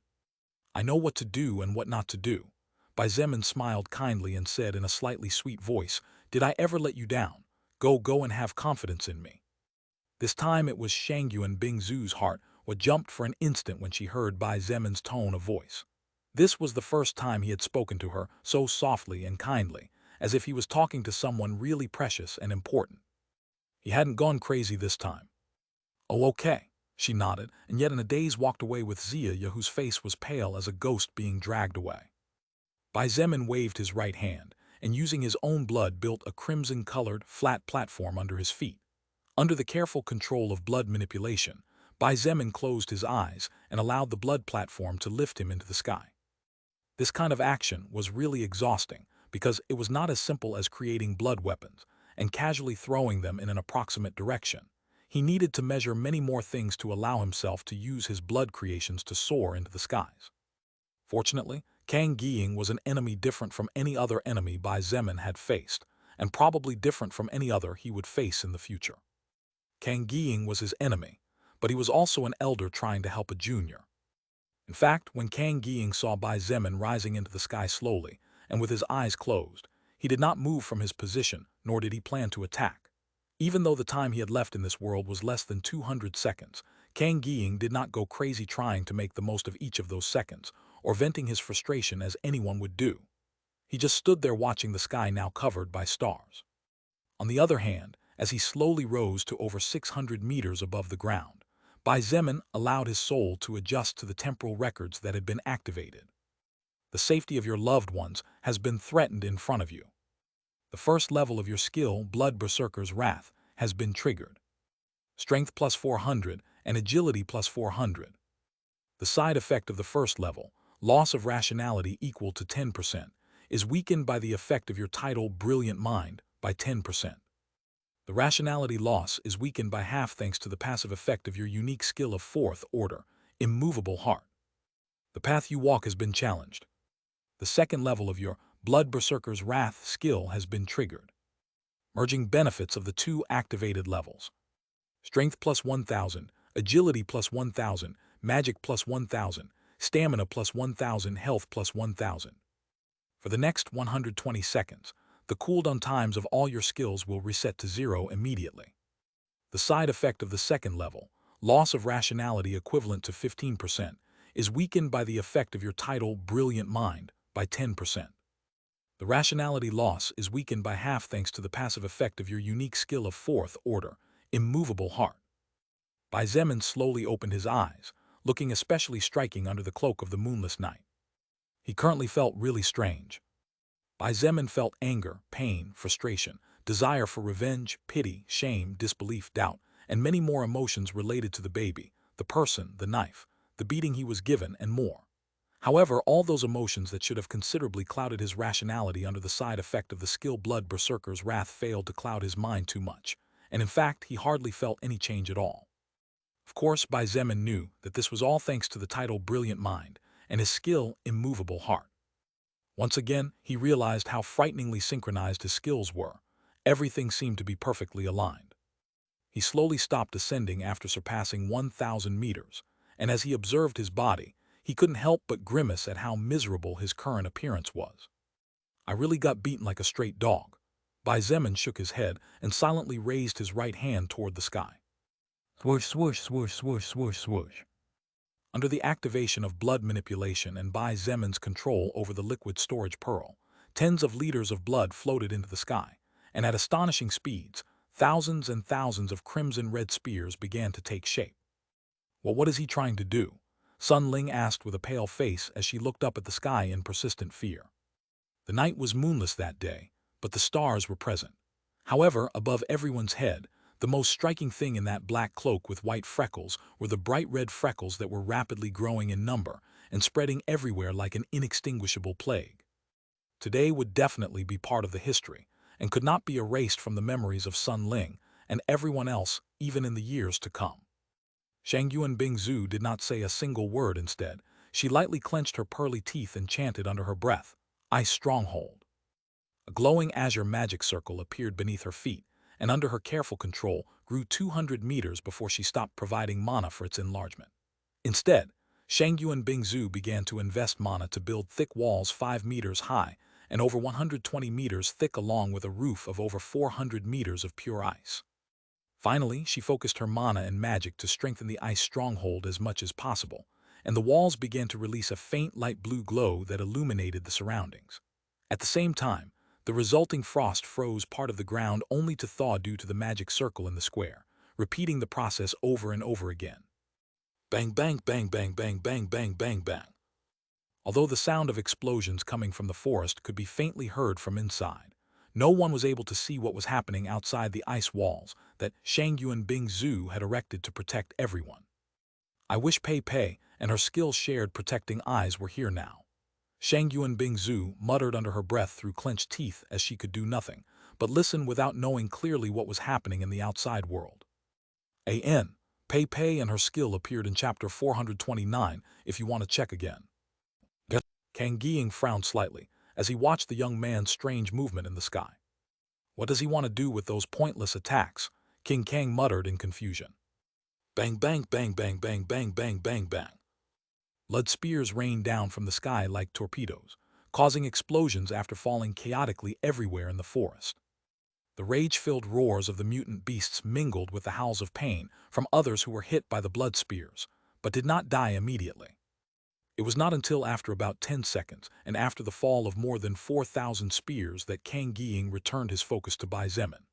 I know what to do and what not to do. Bai Zemin smiled kindly and said in a slightly sweet voice, "Did I ever let you down? Go and have confidence in me." This time it was Shangyuan Bingzu's heart what jumped for an instant when she heard Bai Zemin's tone of voice. This was the first time he had spoken to her so softly and kindly, as if he was talking to someone really precious and important. He hadn't gone crazy this time. "Oh, okay," she nodded, and yet in a daze walked away with Zia, whose face was pale as a ghost being dragged away. Bai Zemin waved his right hand, and using his own blood built a crimson-colored, flat platform under his feet. Under the careful control of blood manipulation, Bai Zemin closed his eyes and allowed the blood platform to lift him into the sky. This kind of action was really exhausting because it was not as simple as creating blood weapons and casually throwing them in an approximate direction. He needed to measure many more things to allow himself to use his blood creations to soar into the skies. Fortunately, Kang Ying was an enemy different from any other enemy Bai Zemin had faced, and probably different from any other he would face in the future. Kang Ying was his enemy, but he was also an elder trying to help a junior. In fact, when Kang Ying saw Bai Zemin rising into the sky slowly, and with his eyes closed, he did not move from his position, nor did he plan to attack. Even though the time he had left in this world was less than 200 seconds, Kang Ying did not go crazy trying to make the most of each of those seconds, or venting his frustration as anyone would do. He just stood there watching the sky now covered by stars. On the other hand, as he slowly rose to over 600 meters above the ground, Bai Zemin allowed his soul to adjust to the temporal records that had been activated. The safety of your loved ones has been threatened in front of you. The first level of your skill, Blood Berserker's Wrath, has been triggered. Strength plus 400 and Agility plus 400. The side effect of the first level, loss of rationality equal to 10%, is weakened by the effect of your title Brilliant Mind by 10%. The rationality loss is weakened by half thanks to the passive effect of your unique skill of 4th order, Immovable Heart. The path you walk has been challenged. The second level of your Blood Berserker's Wrath skill has been triggered. Merging benefits of the two activated levels. Strength plus 1000, Agility plus 1000, Magic plus 1000, Stamina plus 1000, Health plus 1000. For the next 120 seconds, the cooldown times of all your skills will reset to 0 immediately. The side effect of the second level, loss of rationality equivalent to 15%, is weakened by the effect of your title Brilliant Mind by 10%. The rationality loss is weakened by half thanks to the passive effect of your unique skill of 4th order, Immovable Heart. Bai Zemin slowly opened his eyes, looking especially striking under the cloak of the moonless night. He currently felt really strange. Bai Zemin felt anger, pain, frustration, desire for revenge, pity, shame, disbelief, doubt, and many more emotions related to the baby, the person, the knife, the beating he was given, and more. However, all those emotions that should have considerably clouded his rationality under the side effect of the skill Blood Berserker's Wrath failed to cloud his mind too much, and in fact he hardly felt any change at all. Of course, Bai Zemin knew that this was all thanks to the title Brilliant Mind and his skill Immovable Heart. Once again, he realized how frighteningly synchronized his skills were. Everything seemed to be perfectly aligned. He slowly stopped ascending after surpassing 1,000 meters, and as he observed his body, he couldn't help but grimace at how miserable his current appearance was. I really got beaten like a straight dog. Bai Zemin shook his head and silently raised his right hand toward the sky. Swoosh, swoosh, swoosh, swoosh, swoosh, swoosh. Under the activation of blood manipulation and Bai Zemin's control over the liquid storage pearl, tens of liters of blood floated into the sky, and at astonishing speeds, thousands and thousands of crimson-red spears began to take shape. Well, what is he trying to do? Sun Ling asked with a pale face as she looked up at the sky in persistent fear. The night was moonless that day, but the stars were present. However, above everyone's head, the most striking thing in that black cloak with white freckles were the bright red freckles that were rapidly growing in number and spreading everywhere like an inextinguishable plague. Today would definitely be part of the history, and could not be erased from the memories of Sun Ling and everyone else even in the years to come. Shang Yuan Bingzu did not say a single word. Instead, she lightly clenched her pearly teeth and chanted under her breath, "Ice Stronghold." A glowing azure magic circle appeared beneath her feet, and under her careful control grew 200 meters before she stopped providing mana for its enlargement. Instead, Shang Yuan Bingzu began to invest mana to build thick walls 5 meters high and over 120 meters thick, along with a roof of over 400 meters of pure ice. Finally, she focused her mana and magic to strengthen the ice stronghold as much as possible, and the walls began to release a faint light blue glow that illuminated the surroundings. At the same time, the resulting frost froze part of the ground only to thaw due to the magic circle in the square, repeating the process over and over again. Bang, bang, bang, bang, bang, bang, bang, bang, bang. Although the sound of explosions coming from the forest could be faintly heard from inside, no one was able to see what was happening outside the ice walls that Shang Yuan Bingzu had erected to protect everyone. I wish Pei Pei and her skills shared protecting eyes were here now. Shang Yuan Bingzu muttered under her breath through clenched teeth as she could do nothing but listen without knowing clearly what was happening in the outside world. A.N. Pei Pei and her skill appeared in chapter 429 if you want to check again. Kang Ying frowned slightly as he watched the young man's strange movement in the sky. What does he want to do with those pointless attacks? King Kang muttered in confusion. Bang, bang, bang, bang, bang, bang, bang, bang, bang. Lead spears rained down from the sky like torpedoes, causing explosions after falling chaotically everywhere in the forest. The rage-filled roars of the mutant beasts mingled with the howls of pain from others who were hit by the blood spears, but did not die immediately. It was not until after about 10 seconds and after the fall of more than 4,000 spears that Kang Ying returned his focus to Bai Zemin.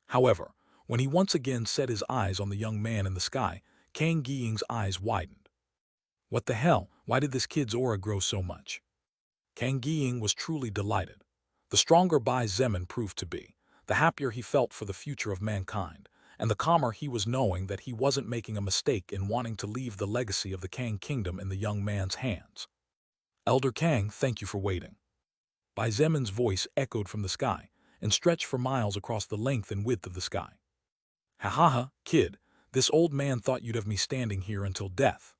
However, when he once again set his eyes on the young man in the sky, Kang Ying's eyes widened. What the hell? Why did this kid's aura grow so much? Kang Ying was truly delighted. The stronger Bai Zemin proved to be, the happier he felt for the future of mankind, and the calmer he was knowing that he wasn't making a mistake in wanting to leave the legacy of the Kang kingdom in the young man's hands. Elder Kang, thank you for waiting. Bai Zemin's voice echoed from the sky and stretched for miles across the length and width of the sky. Ha ha ha, kid, this old man thought you'd have me standing here until death.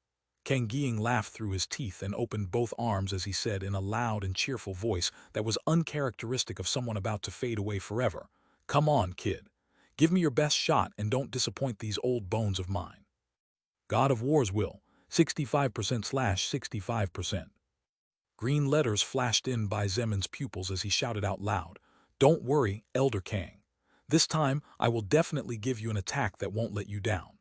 Kang Ying laughed through his teeth and opened both arms as he said in a loud and cheerful voice that was uncharacteristic of someone about to fade away forever, "Come on, kid. Give me your best shot and don't disappoint these old bones of mine." God of War's will, 65%/65%. Green letters flashed in Bai Zemin's pupils as he shouted out loud, "Don't worry, Elder Kang. This time I will definitely give you an attack that won't let you down."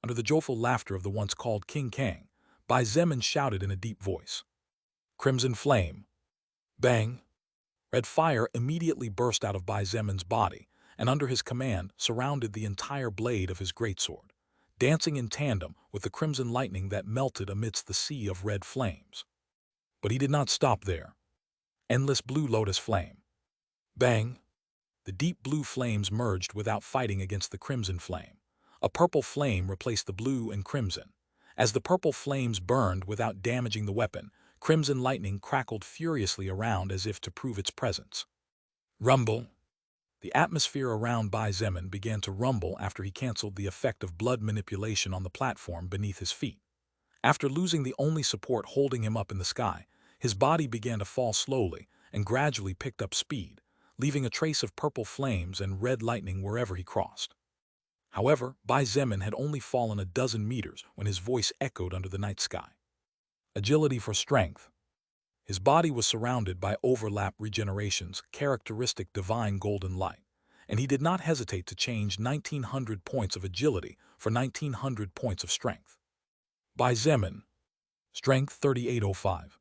Under the joyful laughter of the once called King Kang, Bai Zemin shouted in a deep voice, "Crimson Flame." Bang! Red fire immediately burst out of Bai Zemin's body, and under his command surrounded the entire blade of his greatsword, dancing in tandem with the crimson lightning that melted amidst the sea of red flames. But he did not stop there. Endless blue lotus flame. Bang! The deep blue flames merged without fighting against the crimson flame. A purple flame replaced the blue and crimson. As the purple flames burned without damaging the weapon, crimson lightning crackled furiously around as if to prove its presence. Rumble! The atmosphere around Bai Zemin began to rumble after he canceled the effect of blood manipulation on the platform beneath his feet. After losing the only support holding him up in the sky, his body began to fall slowly and gradually picked up speed, leaving a trace of purple flames and red lightning wherever he crossed. However, Bai Zemin had only fallen a dozen meters when his voice echoed under the night sky. Agility for strength. His body was surrounded by overlap regenerations, characteristic divine golden light, and he did not hesitate to change 1,900 points of agility for 1,900 points of strength. Bai Zemin. Strength 3805.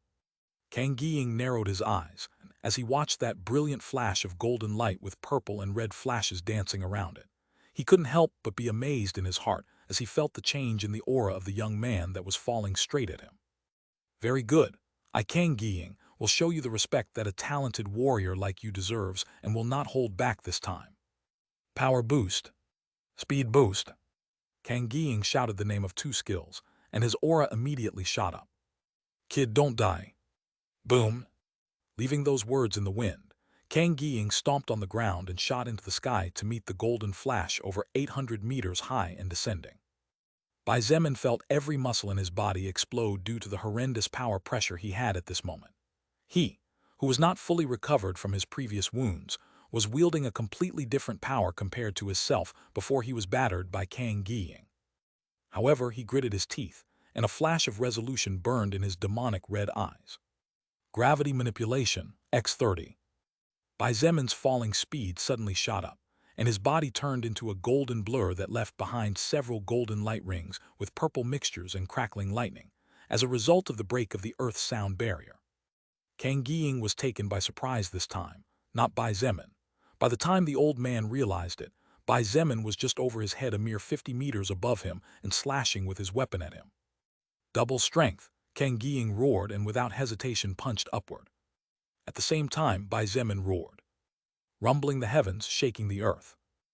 Kang Ying narrowed his eyes as he watched that brilliant flash of golden light with purple and red flashes dancing around it. He couldn't help but be amazed in his heart as he felt the change in the aura of the young man that was falling straight at him. Very good. I, Kang Ying, will show you the respect that a talented warrior like you deserves and will not hold back this time. Power boost. Speed boost. Kang Ying shouted the name of 2 skills, and his aura immediately shot up. Kid, don't die. Boom. Leaving those words in the wind, Kang Giying stomped on the ground and shot into the sky to meet the golden flash over 800 meters high and descending. Bai Zemin felt every muscle in his body explode due to the horrendous power pressure he had at this moment. He, who was not fully recovered from his previous wounds, was wielding a completely different power compared to his self before he was battered by Kang Giying. However, he gritted his teeth, and a flash of resolution burned in his demonic red eyes. Gravity manipulation, X30. Bai Zemin's falling speed suddenly shot up, and his body turned into a golden blur that left behind several golden light rings with purple mixtures and crackling lightning, as a result of the break of the Earth's sound barrier. Kang Giying was taken by surprise this time, not Bai Zemin. By the time the old man realized it, Bai Zemin was just over his head a mere 50 meters above him and slashing with his weapon at him. Double strength, Kang Giying roared and without hesitation punched upward. At the same time, Bai Zemin roared, rumbling the heavens, shaking the earth.